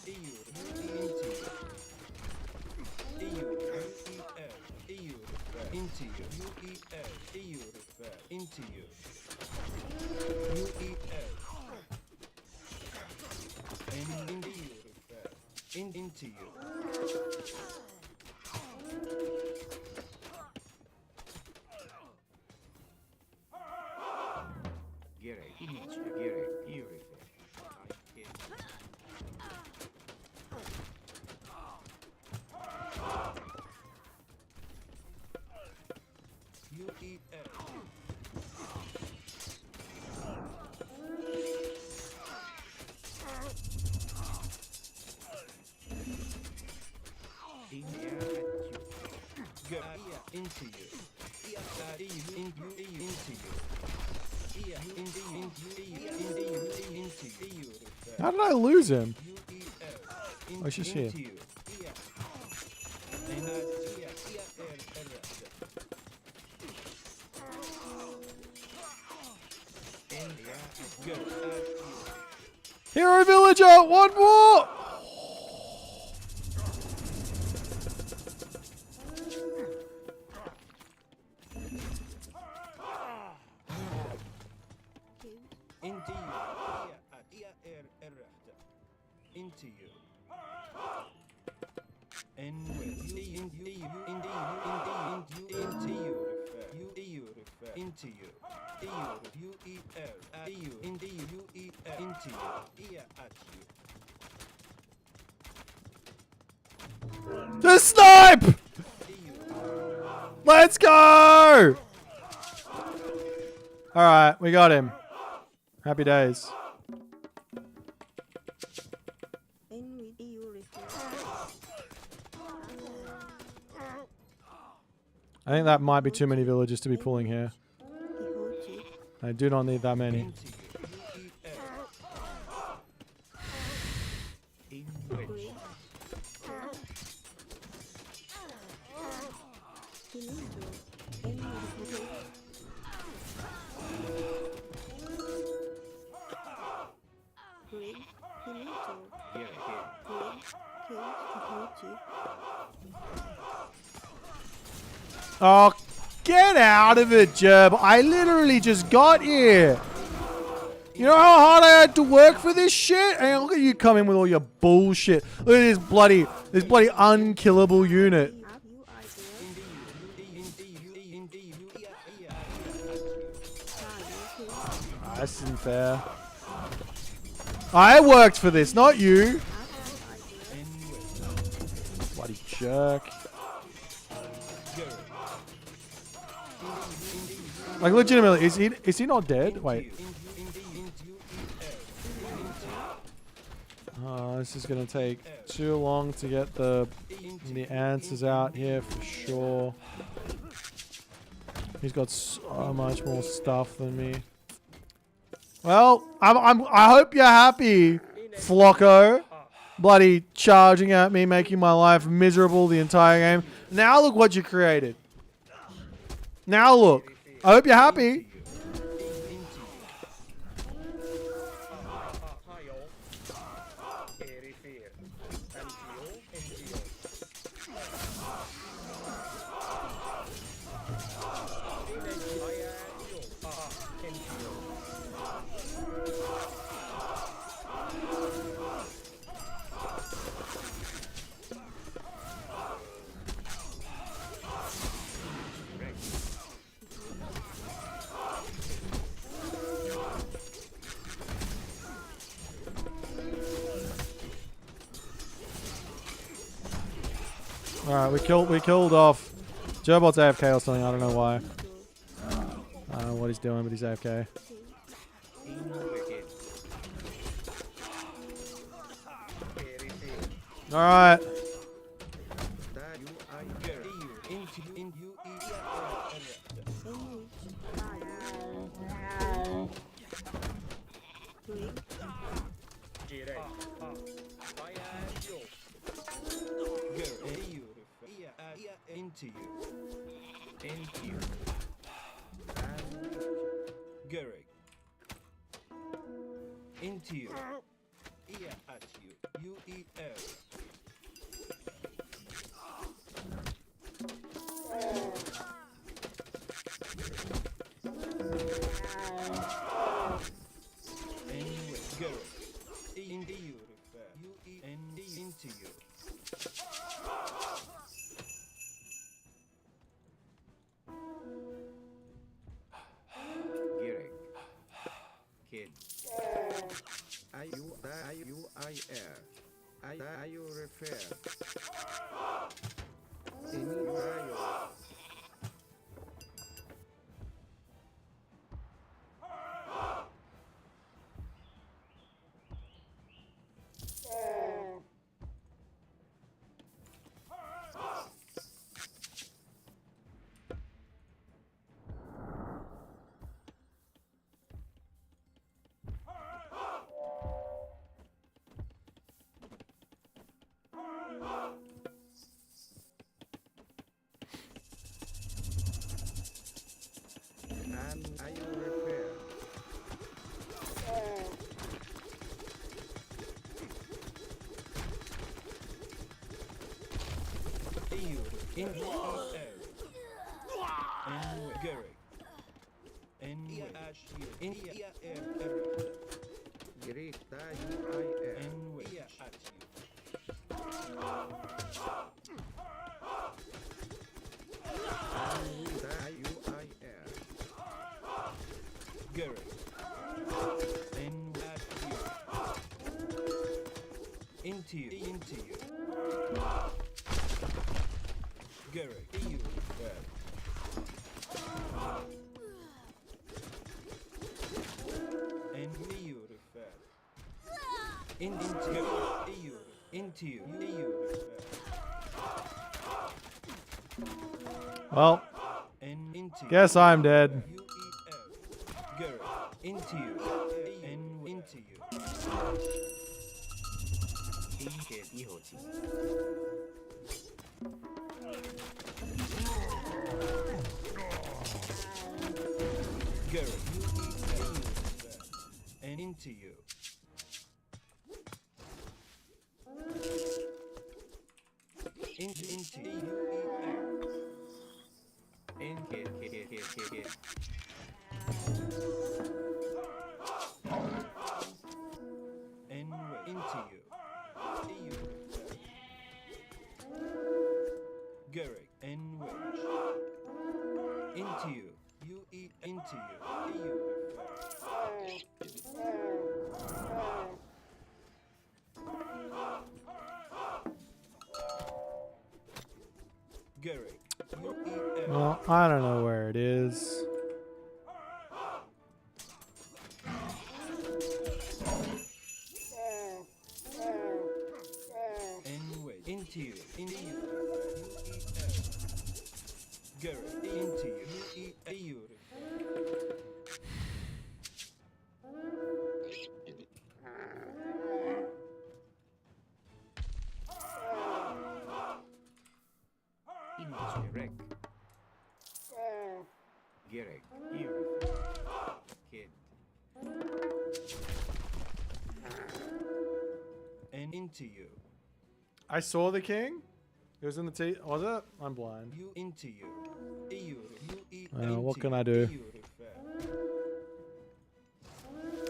Speaker 7: Into you. Into you. And into you. Garrett. Image. Garrett. You into you.
Speaker 1: How did I lose him? Oh, she's here. Hero villager, one more! The snipe! Let's go! Alright, we got him. Happy days. I think that might be too many villagers to be pulling here. I do not need that many. Oh, get out of it, Jeb. I literally just got here. You know how hard I had to work for this shit? And look at you come in with all your bullshit. Look at this bloody unkillable unit. This isn't fair. I worked for this, not you. Bloody jerk. Like legitimately, is he not dead? Wait. This is gonna take too long to get the answers out here for sure. He's got so much more stuff than me. Well, I hope you're happy, Flocko. Bloody charging at me, making my life miserable the entire game. Now look what you created. Now look. I hope you're happy. Alright, we killed off Gerbot's AFK or something, I don't know why. I don't know what he's doing, but he's AFK. Alright.
Speaker 12: Into you. Into you. Gehrig. Into you. Ear at you. U-E-L. Anyway, Gehrig. Into you. U-E-N-D into you. I you refer. Are you repaired?
Speaker 2: EU. In and Gary. In in
Speaker 12: Great, I am.
Speaker 2: in which Gary. In into you. Gary. EU. And EU refer. Into EU. Into you. EU
Speaker 1: Well,
Speaker 2: and into
Speaker 1: guess I'm dead.
Speaker 2: Gary. Into you. And into you.
Speaker 4: 听且一口气。
Speaker 2: Gary. And into you. Into you.
Speaker 4: In here.
Speaker 2: And into you. EU. Gary. And which. Into you. You eat into you. EU. Gary. You eat
Speaker 1: Well, I don't know where it is.
Speaker 2: Anyway, into you. Into you. You eat Gary. Into you. You eat EU.
Speaker 4: Gerek. Gerek. Kid.
Speaker 2: And into you.
Speaker 1: I saw the king. It was in the tea. Was it? I'm blind.
Speaker 2: You into you. EU. You eat
Speaker 1: What
Speaker 2: into
Speaker 1: can
Speaker 2: you.
Speaker 1: I do?
Speaker 2: EU.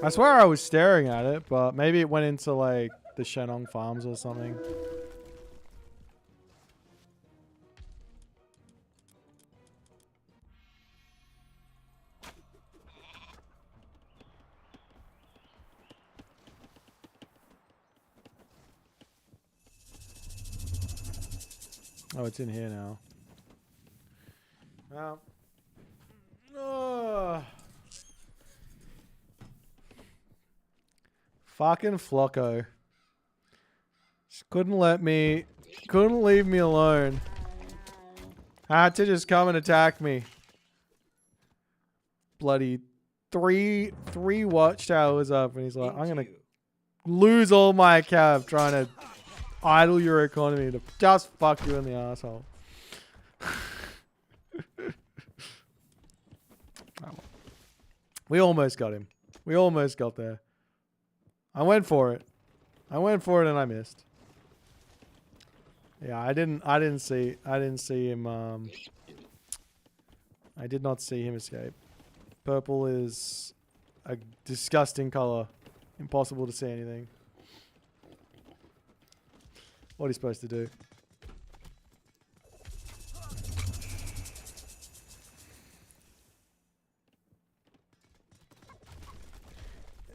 Speaker 1: I swear I was staring at it, but maybe it went into like the Shenong farms or something. Oh, it's in here now. Well. Fucking Flocko. Just couldn't leave me alone. Had to just come and attack me. Bloody three watchtowers up, and he's like, I'm gonna lose all my cav trying to idle your economy to just fuck you in the asshole. We almost got him. We almost got there. I went for it. And I missed. Yeah, I didn't see him I did not see him escape. Purple is a disgusting color. Impossible to see anything. What are you supposed to do?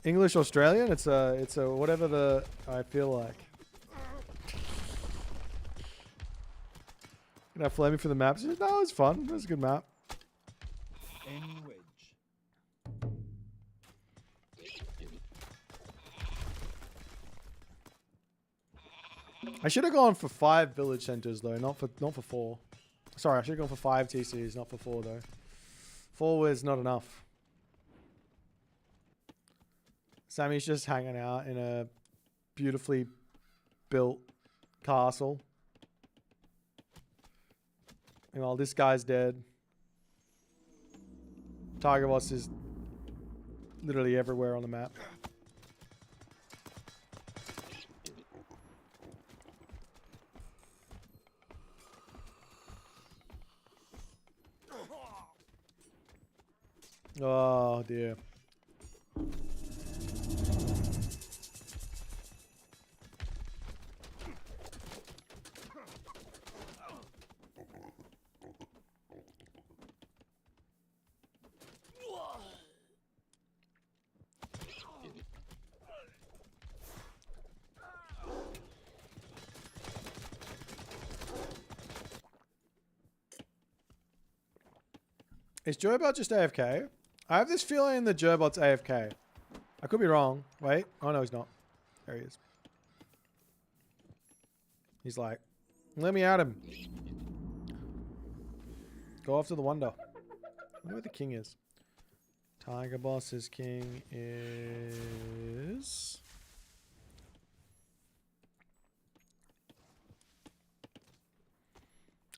Speaker 1: English Australian? It's a whatever I feel like. Can I flame me for the maps? No, it was fun. It was a good map. I should have gone for 5 village centers though, not for 4. Sorry, I should have gone for 5 TCs, not for 4 though. 4 was not enough. Sammy's just hanging out in a beautifully built castle. And while this guy's dead. Tiger Boss is literally everywhere on the map. Oh dear. Is Joybot just AFK? I have this feeling that Joybot's AFK. I could be wrong. Wait. Oh no, he's not. There he is. He's like, let me at him. Go after the wonder. I wonder where the king is. Tiger Boss's king is...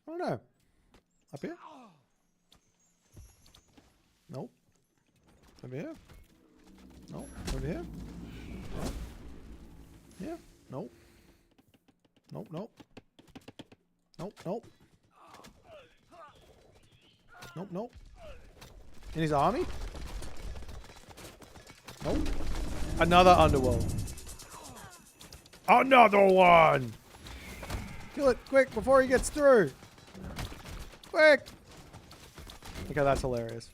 Speaker 1: I don't know. Up here? Nope. Over here? Nope. Over here? Nope. Yeah. Nope. Nope, nope. Nope, nope. Nope, nope. In his army? Nope. Another underworld. Another one! Kill it quick before he gets through. Quick! Okay, that's hilarious.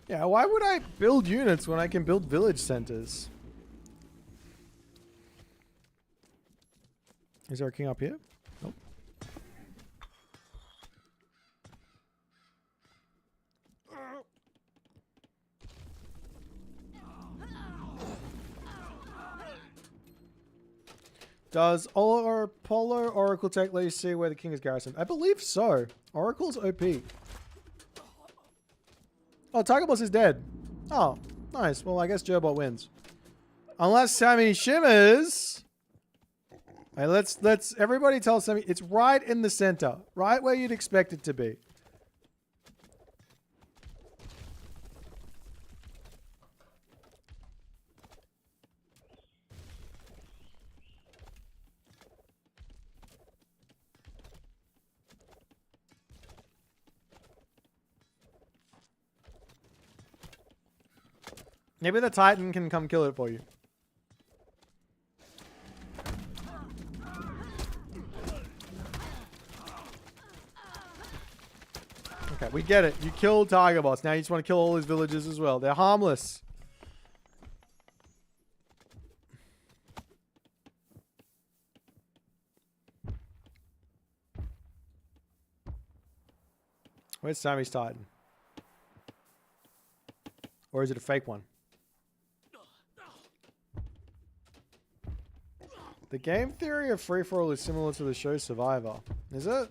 Speaker 1: Yeah, why would I build units when I can build village centers? Is there a king up here? Nope. Does Polo Oracle Tech let you see where the king is garrisoned? I believe so. Oracle's OP. Oh, Tiger Boss is dead. Oh, nice. Well, I guess Joybot wins. Unless Sammy shimmers. Hey, let's everybody tell Sammy it's right in the center, right where you'd expect it to be. Maybe the Titan can come kill it for you. Okay, we get it. You killed Tiger Boss. Now you just want to kill all his villagers as well. They're harmless. Where's Sammy's Titan? Or is it a fake one? The game theory of free-for-all is similar to the show Survivor. Is it?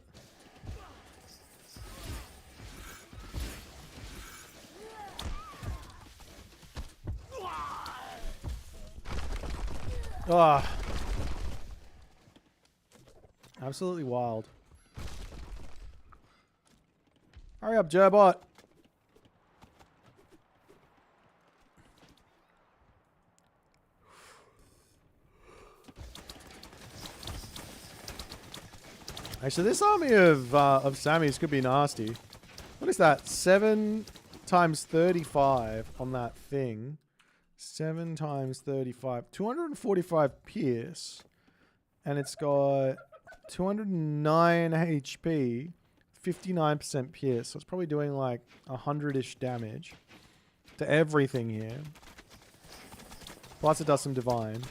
Speaker 1: Ah. Absolutely wild. Hurry up, Joybot. Actually, this army of Sammys could be nasty. What is that? 7 times 35 on that thing. 7 times 35. 245 pierce. And it's got 209 HP. 59% pierce. So it's probably doing like 100-ish damage to everything here. Plus it does some divine.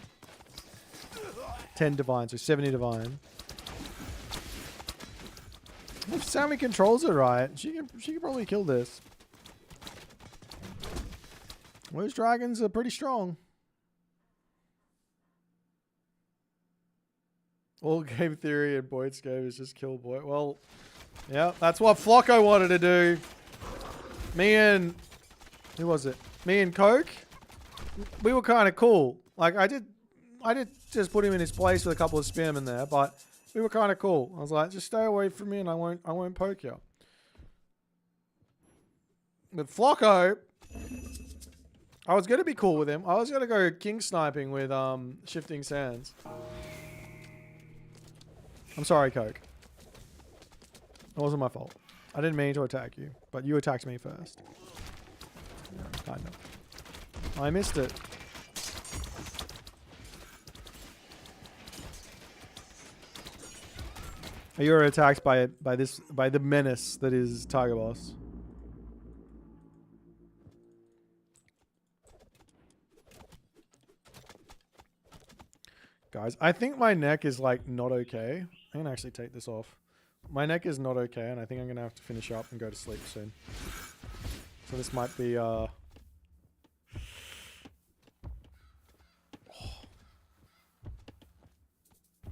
Speaker 1: 10 divine, so 70 divine. If Sammy controls it right, she can probably kill this. Those dragons are pretty strong. All game theory and Boyd's game is just kill Boyd. Well, yeah, that's what Flocko wanted to do. Me and... Who was it? Me and Coke? We were kind of cool. Like, I did just put him in his place with a couple of spearmen there, but we were kind of cool. I was like, just stay away from me and I won't poke you. With Flocko, I was going to be cool with him. I was going to go king sniping with Shifting Sands. I'm sorry, Coke. It wasn't my fault. I didn't mean to attack you, but you attacked me first. Kind of. I missed it. You were attacked by the menace that is Tiger Boss. Guys, I think my neck is like not okay. I can actually take this off. My neck is not okay, and I think I'm gonna have to finish up and go to sleep soon. So this might be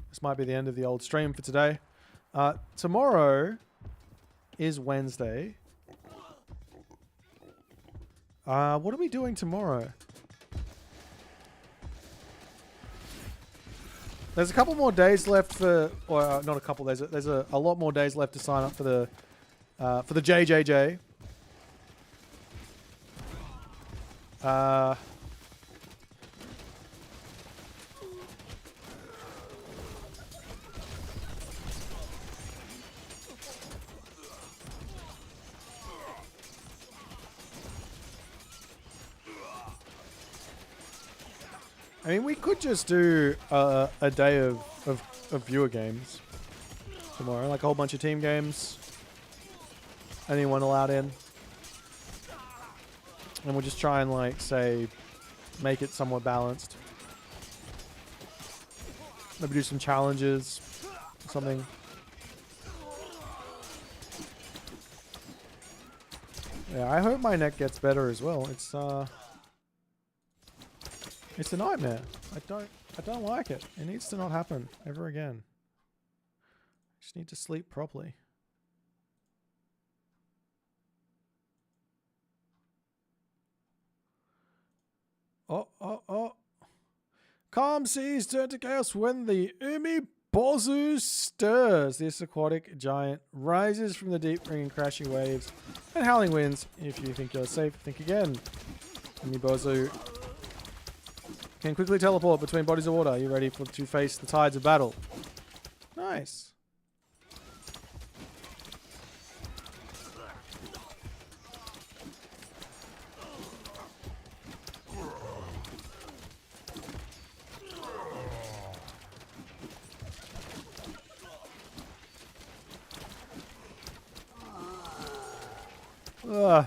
Speaker 1: this might be the end of the old stream for today. Tomorrow is Wednesday. What are we doing tomorrow? There's a couple more days left for, or not a couple. There's a lot more days left to sign up for the JJJ. I mean, we could just do a day of viewer games tomorrow, like a whole bunch of team games. Anyone allowed in, and we'll just try and like say, make it somewhat balanced. Maybe do some challenges, something. Yeah, I hope my neck gets better as well. It's a nightmare. I don't like it. It needs to not happen ever again. I just need to sleep properly. Oh. Calm seas turn to chaos when the Bozu stirs. This aquatic giant rises from the deep, bringing crashing waves and howling winds. If you think you're safe, think again. Bozu can quickly teleport between bodies of water. Are you ready to face the tides of battle? Nice. Ugh.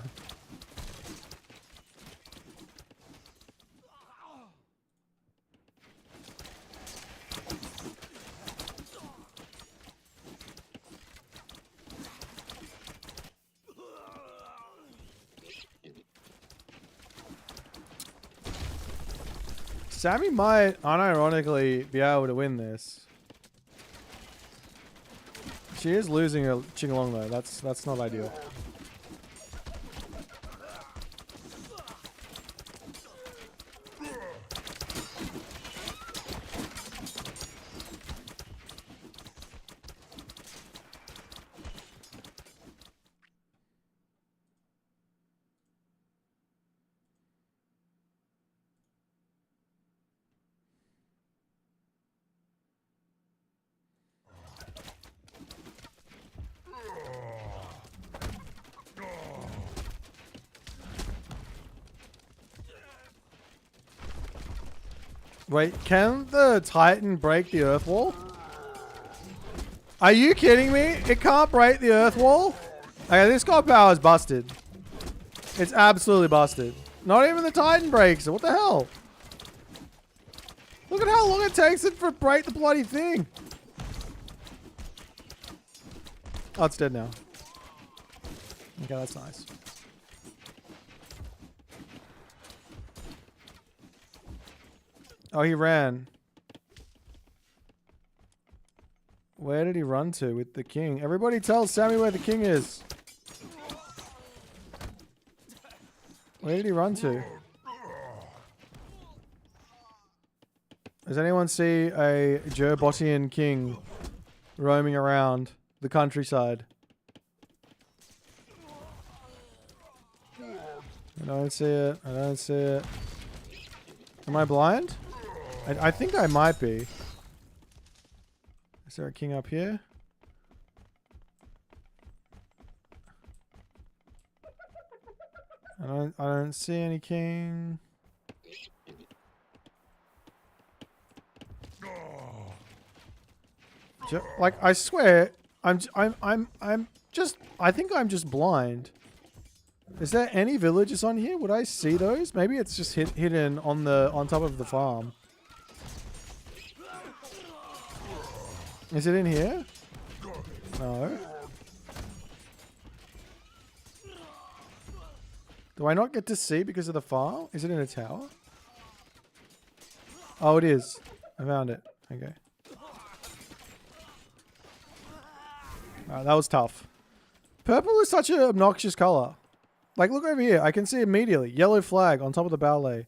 Speaker 1: Sammy might unironically be able to win this. She is losing a Qinglong though. That's not ideal. Wait, can the Titan break the earth wall? Are you kidding me? It can't break the earth wall? Okay, this god power is busted. It's absolutely busted. Not even the Titan breaks it. What the hell? Look at how long it takes it to break the bloody thing. Oh, it's dead now. Okay, that's nice. Oh, he ran. Where did he run to with the king? Everybody tell Sammy where the king is. Where did he run to? Does anyone see a Gerbotian king roaming around the countryside? I don't see it. I don't see it. Am I blind? I think I might be. Is there a king up here? I don't see any king. Like, I swear, I think I'm just blind. Is there any villages on here? Would I see those? Maybe it's just hidden on top of the farm. Is it in here? No. Do I not get to see because of the farm? Is it in a tower? Oh, it is. I found it. Okay. Alright, that was tough. Purple is such an obnoxious color. Like, look over here. I can see immediately. Yellow flag on top of the ballet.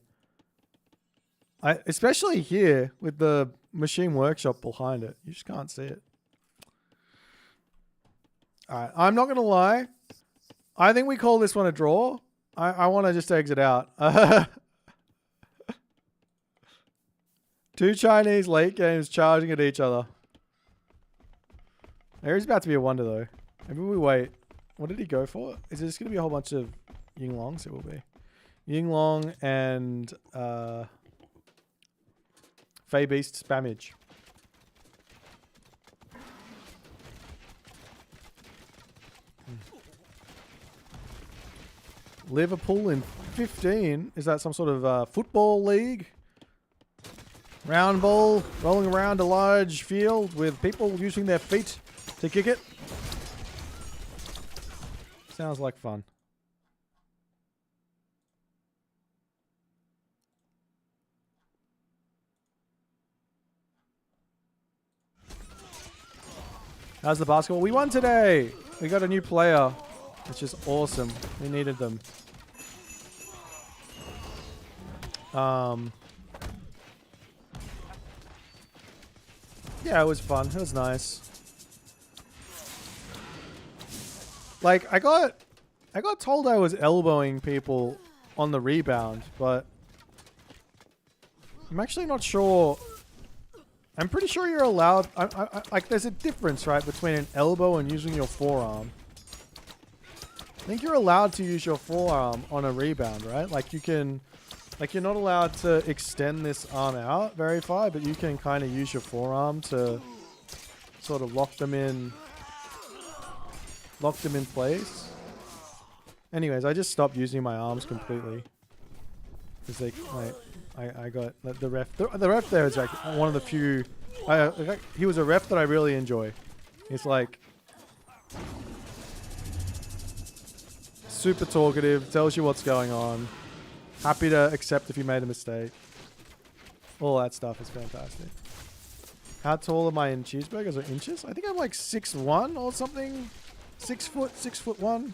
Speaker 1: Especially here with the machine workshop behind it. You just can't see it. Alright, I'm not going to lie. I think we call this one a draw. I want to just exit out. Two Chinese late games charging at each other. There's about to be a wonder though. Maybe we wait. What did he go for? Is it just going to be a whole bunch of Yinglongs? It will be. Yinglong and Fey Beast spammage. Liverpool in 15. Is that some sort of football league? Round ball rolling around a large field with people using their feet to kick it. Sounds like fun. How's the basketball? We won today. We got a new player, which is awesome. We needed them. Yeah, it was fun. It was nice. Like, I got told I was elbowing people on the rebound, but I'm actually not sure. I'm pretty sure you're allowed. Like, there's a difference, right, between an elbow and using your forearm. I think you're allowed to use your forearm on a rebound, right? Like, you can, like, you're not allowed to extend this arm out very far, but you can kind of use your forearm to sort of lock them in place. Anyways, I just stopped using my arms completely because they, like, I got the ref. The ref there is like one of the few. He was a ref that I really enjoy. He's like super talkative, tells you what's going on, happy to accept if you made a mistake. All that stuff is fantastic. How tall am I in cheeseburgers or inches? I think I'm like 6'1" or something. 6 foot, 6'1".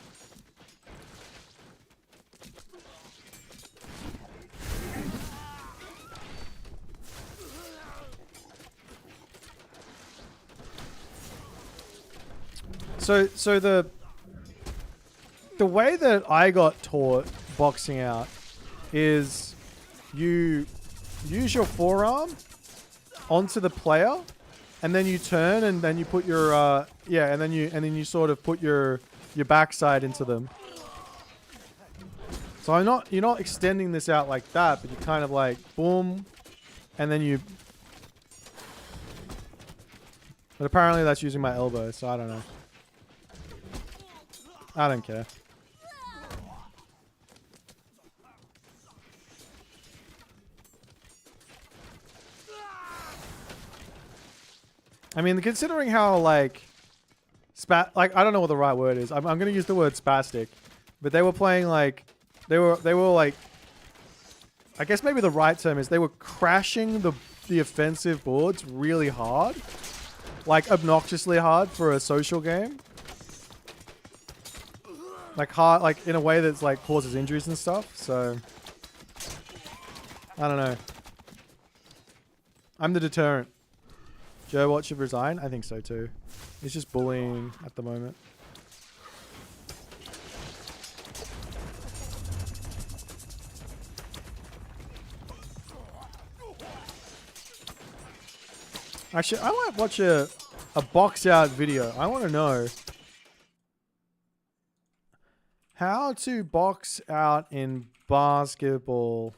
Speaker 1: So the way that I got taught boxing out is you use your forearm onto the player, and then you turn, and then you put your and then you sort of put your backside into them. So you're not extending this out like that, but you kind of like boom, and then you. But apparently that's using my elbow, so I don't know. I don't care. I mean, considering how like I don't know what the right word is. I'm going to use the word spastic, but they were playing like they were like, I guess maybe the right term is they were crashing the offensive boards really hard, like obnoxiously hard for a social game. like hard, like in a way that's like causes injuries and stuff. So I don't know. I'm the deterrent. Joe Watt should resign. I think so too. He's just bullying at the moment. Actually, I might watch a box out video. I want to know how to box out in basketball.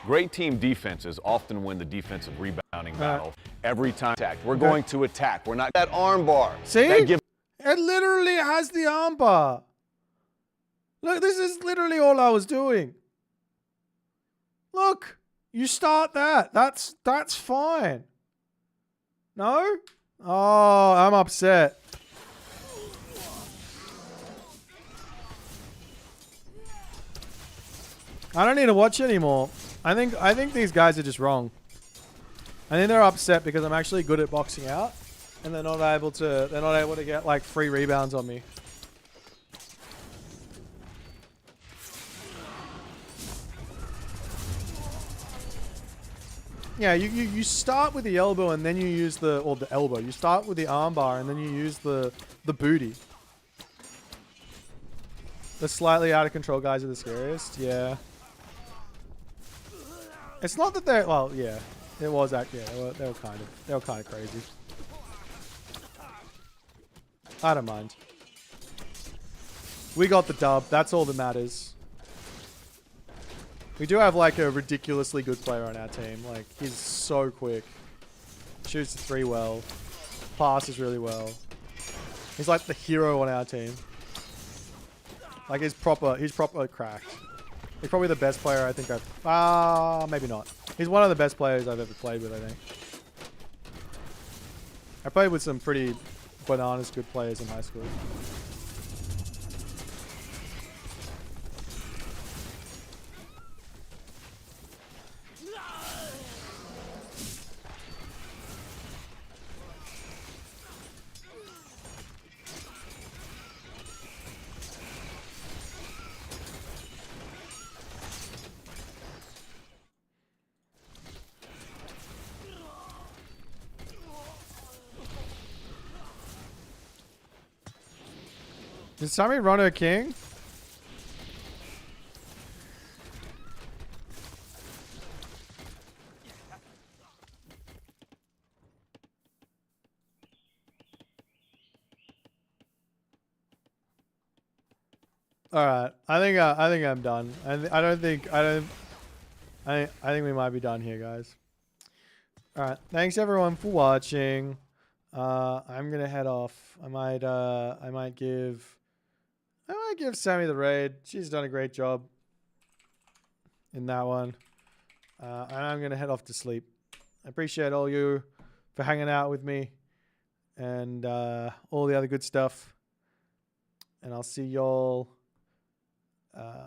Speaker 13: Great team defenses often win the defensive rebounding battle every time attacked. We're going to attack. We're not that arm bar.
Speaker 1: See? It literally has the arm bar. Look, this is literally all I was doing. Look, you start that. That's fine. No? Oh, I'm upset. I don't need to watch anymore. I think these guys are just wrong. I think they're upset because I'm actually good at boxing out, and they're not able to get like free rebounds on me. Yeah, you start with the elbow and then you use the elbow. You start with the arm bar and then you use the booty. The slightly out of control guys are the scariest. Yeah. It's not that they're yeah. It was actually they were kind of crazy. I don't mind. We got the dub. That's all that matters. We do have like a ridiculously good player on our team. Like he's so quick. Shoots the three well. Passes really well. He's like the hero on our team. Like he's proper cracked. He's probably the best player I think I've... maybe not. He's one of the best players I've ever played with, I think. I played with some pretty bananas good players in high school. Did somebody run her king? All right, I think I'm done. I think we might be done here, guys. All right, thanks everyone for watching. I'm gonna head off. I might give Sammy the raid. She's done a great job in that one. And I'm gonna head off to sleep. I appreciate all you for hanging out with me and all the other good stuff. And I'll see y'all